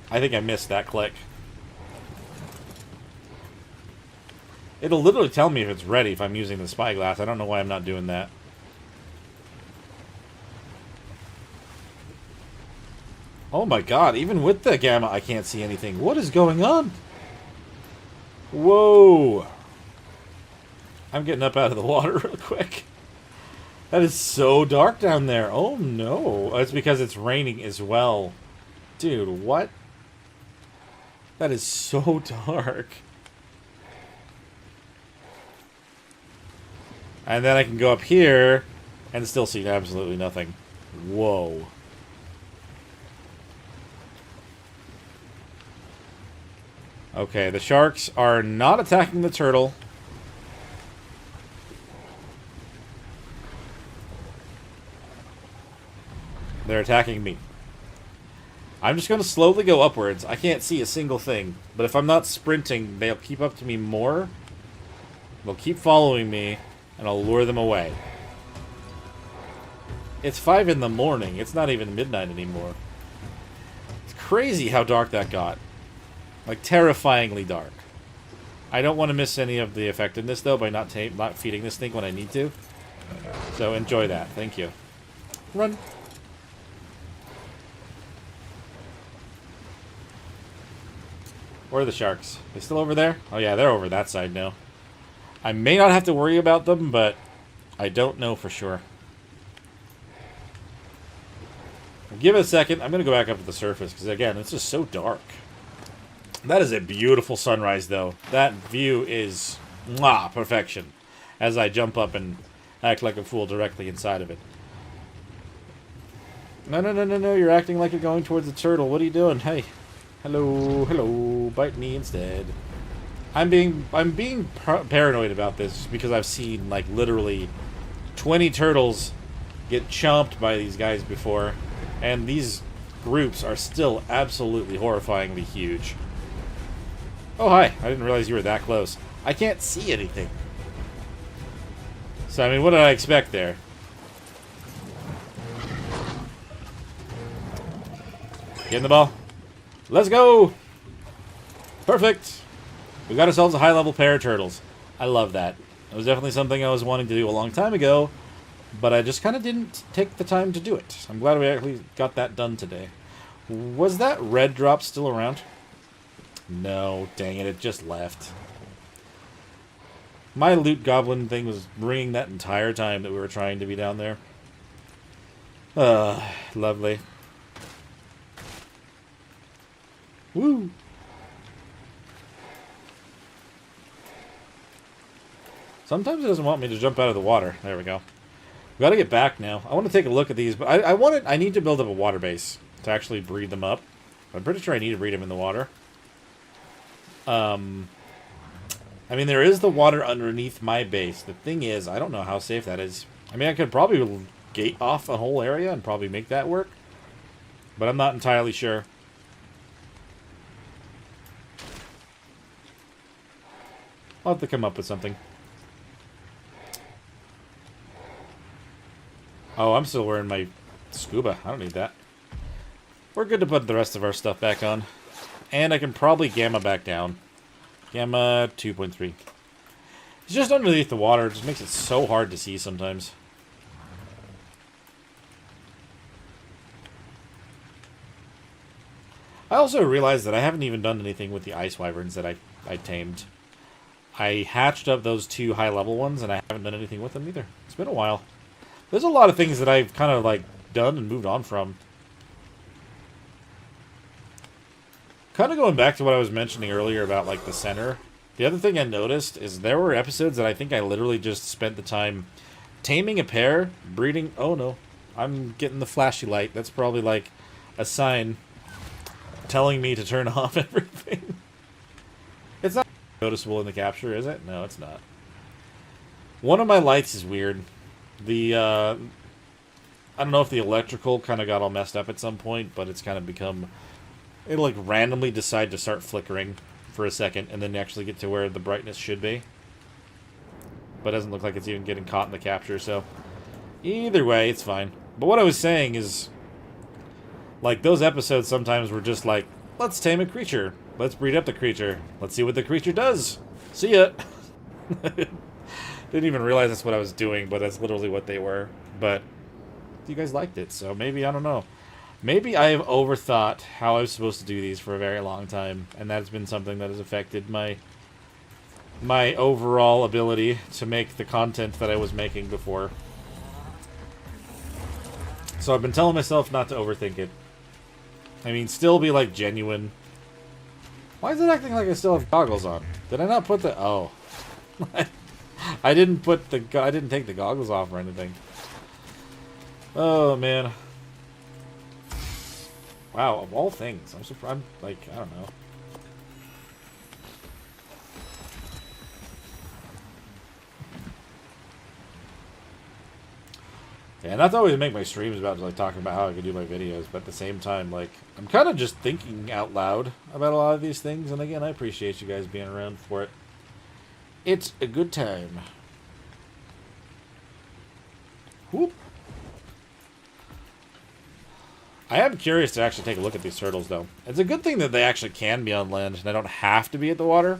I think I missed that click. It'll literally tell me if it's ready if I'm using the spyglass. I don't know why I'm not doing that. Oh my god, even with the gamma, I can't see anything. What is going on? Whoa. I'm getting up out of the water real quick. That is so dark down there. Oh no. It's because it's raining as well. Dude, what? That is so dark. And then I can go up here and still see absolutely nothing. Whoa. Okay, the sharks are not attacking the turtle. They're attacking me. I'm just going to slowly go upwards. I can't see a single thing. But if I'm not sprinting, they'll keep up to me more. They'll keep following me, and I'll lure them away. It's 5 in the morning. It's not even midnight anymore. It's crazy how dark that got. Like, terrifyingly dark. I don't want to miss any of the effectiveness, though, by not feeding this thing when I need to. So enjoy that. Thank you. Run. Where are the sharks? They still over there? Oh yeah, they're over that side now. I may not have to worry about them, but I don't know for sure. Give it a second. I'm going to go back up to the surface, because again, it's just so dark. That is a beautiful sunrise, though. That view is mwah, perfection. As I jump up and act like a fool directly inside of it. No, no, no, no, no. You're acting like you're going towards the turtle. What are you doing? Hey. Hello, hello. Bite me instead. I'm being paranoid about this because I've seen, like, literally 20 turtles get chomped by these guys before. And these groups are still absolutely horrifyingly huge. Oh, hi. I didn't realize you were that close. I can't see anything. So, I mean, what did I expect there? Get in the ball. Let's go! Perfect! We got ourselves a high-level pair of turtles. I love that. It was definitely something I was wanting to do a long time ago, but I just kind of didn't take the time to do it. I'm glad we actually got that done today. Was that red drop still around? No, dang it, it just left. My loot goblin thing was ringing that entire time that we were trying to be down there. Lovely. Woo! Sometimes it doesn't want me to jump out of the water. There we go. We gotta get back now. I want to take a look at these, but I need to build up a water base to actually breed them up. I'm pretty sure I need to breed them in the water. I mean, there is the water underneath my base. The thing is, I don't know how safe that is. I mean, I could probably gate off a whole area and probably make that work, but I'm not entirely sure. I'll have to come up with something. Oh, I'm still wearing my scuba. I don't need that. We're good to put the rest of our stuff back on. And I can probably gamma back down. Gamma 2.3. It's just underneath the water. It just makes it so hard to see sometimes. I also realized that I haven't even done anything with the ice wyverns that I tamed. I hatched up those 2 high-level ones, and I haven't done anything with them either. It's been a while. There's a lot of things that I've kind of, like, done and moved on from. Kind of going back to what I was mentioning earlier about, like, the center. The other thing I noticed is there were episodes that I think I literally just spent the time taming a pair, breeding... Oh, no. I'm getting the flashy light. That's probably, like, a sign telling me to turn off everything. It's not noticeable in the capture, is it? No, it's not. One of my lights is weird. The, I don't know if the electrical kind of got all messed up at some point, but it's kind of become... It'll, like, randomly decide to start flickering for a second, and then actually get to where the brightness should be. But it doesn't look like it's even getting caught in the capture, so... Either way, it's fine. But what I was saying is, like, those episodes sometimes were just like, let's tame a creature. Let's breed up the creature. Let's see what the creature does. See ya. Didn't even realize that's what I was doing, but that's literally what they were. But you guys liked it, so maybe, I don't know. Maybe I have overthought how I was supposed to do these for a very long time, and that's been something that has affected my overall ability to make the content that I was making before. So I've been telling myself not to overthink it. I mean, still be, like, genuine. Why is it acting like I still have goggles on? Did I not put the... Oh. I didn't put the... I didn't take the goggles off or anything. Oh, man. Wow, of all things. I'm surprised. I'm, like, I don't know. Yeah, not to always make my streams about, like, talking about how I can do my videos, but at the same time, like, I'm kind of just thinking out loud about a lot of these things, and again, I appreciate you guys being around for it. It's a good time. Whoop. I am curious to actually take a look at these turtles, though. It's a good thing that they actually can be on land, and I don't have to be at the water.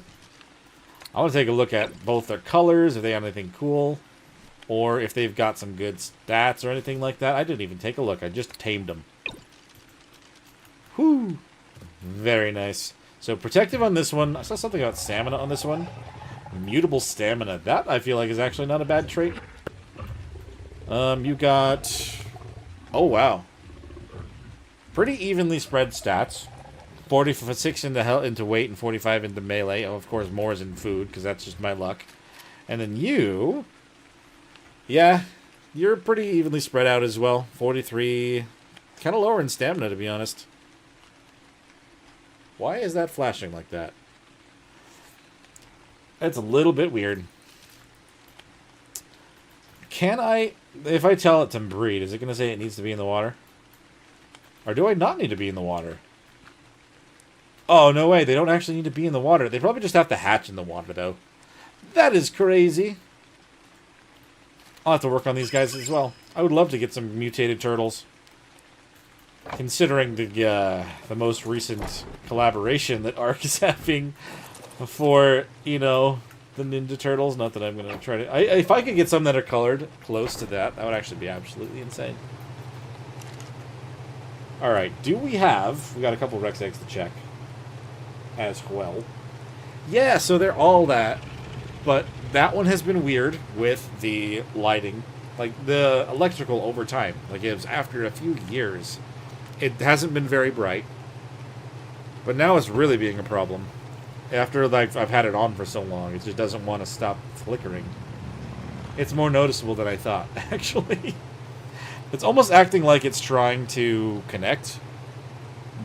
I want to take a look at both their colors, if they have anything cool, or if they've got some good stats or anything like that. I didn't even take a look. I just tamed them. Whew. Very nice. So, protective on this one. I saw something about stamina on this one. Mutable stamina. That, I feel like, is actually not a bad trait. You got... Oh, wow. Pretty evenly spread stats. 46 into weight and 45 into melee. Oh, of course, more is in food, because that's just my luck. And then you... Yeah, you're pretty evenly spread out as well. 43... Kind of lower in stamina, to be honest. Why is that flashing like that? That's a little bit weird. Can I... If I tell it to breed, is it going to say it needs to be in the water? Or do I not need to be in the water? Oh, no way. They don't actually need to be in the water. They probably just have to hatch in the water, though. That is crazy. I'll have to work on these guys as well. I would love to get some mutated turtles. Considering the most recent collaboration that Ark is having for, you know, the Ninja Turtles. Not that I'm going to try to... if I could get some that are colored close to that, that would actually be absolutely insane. Alright, do we have... We got a couple Rex eggs to check. As well. Yeah, so they're all that. But that one has been weird with the lighting. Like, the electrical over time. Like, it was after a few years. It hasn't been very bright. But now it's really being a problem. After, like, I've had it on for so long, it just doesn't want to stop flickering. It's more noticeable than I thought, actually. It's almost acting like it's trying to connect,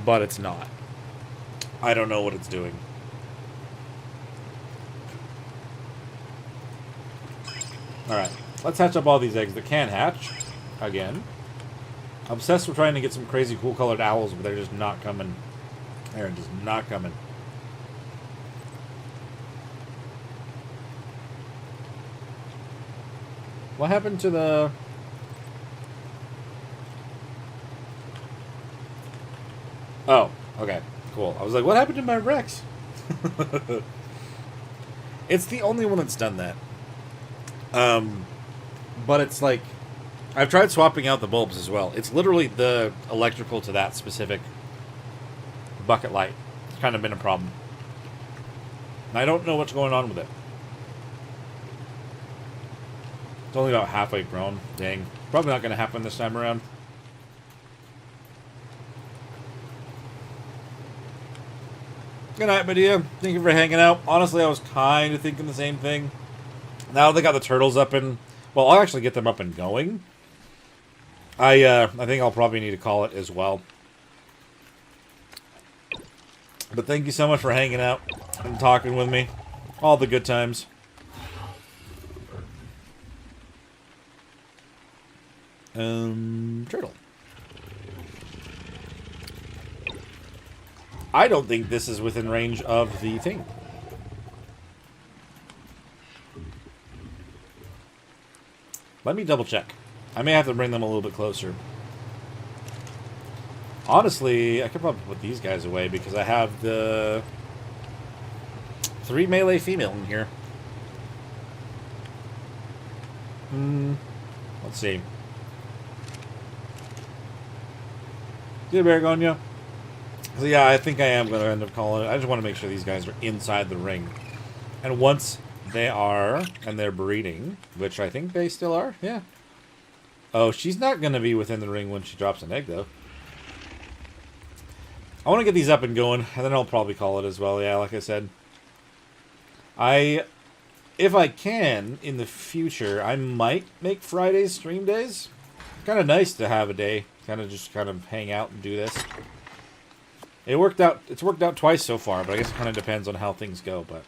but it's not. I don't know what it's doing. Alright, let's hatch up all these eggs that can hatch. Again. Obsessed with trying to get some crazy cool colored owls, but they're just not coming. They're just not coming. What happened to the... Oh, okay. Cool. I was like, what happened to my Rex? It's the only one that's done that. But it's like... I've tried swapping out the bulbs as well. It's literally the electrical to that specific bucket light. It's kind of been a problem. And I don't know what's going on with it. It's only about halfway grown. Dang. Probably not going to happen this time around. Good night, Medea. Thank you for hanging out. Honestly, I was kind of thinking the same thing. Now they got the turtles up and... Well, I'll actually get them up and going. I think I'll probably need to call it as well. But thank you so much for hanging out and talking with me. All the good times. Turtle. I don't think this is within range of the thing. Let me double check. I may have to bring them a little bit closer. Honestly, I could probably put these guys away because I have the 3 melee female in here. Let's see. Did Beargonia? So yeah, I think I am going to end up calling it. I just want to make sure these guys are inside the ring. And once they are, and they're breeding, which I think they still are, yeah. Oh, she's not going to be within the ring when she drops an egg, though. I want to get these up and going, and then I'll probably call it as well, yeah, like I said. If I can, in the future, I might make Fridays stream days. Kind of nice to have a day, kind of hang out and do this. It's worked out twice so far, but I guess it kind of depends on how things go, but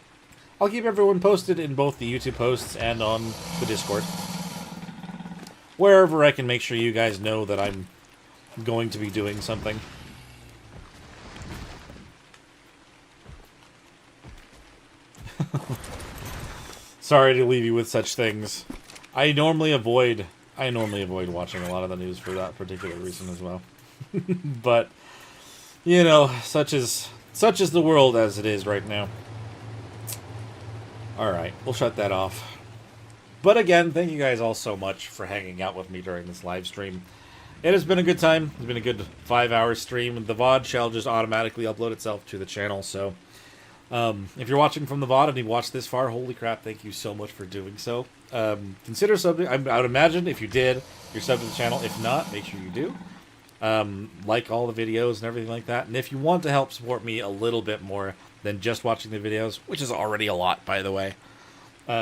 I'll keep everyone posted in both the YouTube posts and on the Discord. Wherever I can make sure you guys know that I'm going to be doing something. Sorry to leave you with such things. I normally avoid watching a lot of the news for that particular reason as well. But you know, such is the world as it is right now. Alright, we'll shut that off. But again, thank you guys all so much for hanging out with me during this live stream. It has been a good time. It's been a good 5-hour stream. The VOD shall just automatically upload itself to the channel, so if you're watching from the VOD and you watched this far, holy crap, thank you so much for doing so. Consider subbing. I would imagine if you did, you're subbed to the channel. If not, make sure you do. Like all the videos and everything like that. And if you want to help support me a little bit more than just watching the videos, which is already a lot, by the way,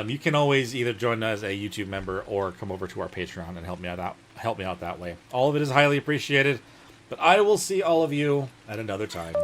you can always either join as a YouTube member or come over to our Patreon and help me out that way. All of it is highly appreciated. But I will see all of you at another time.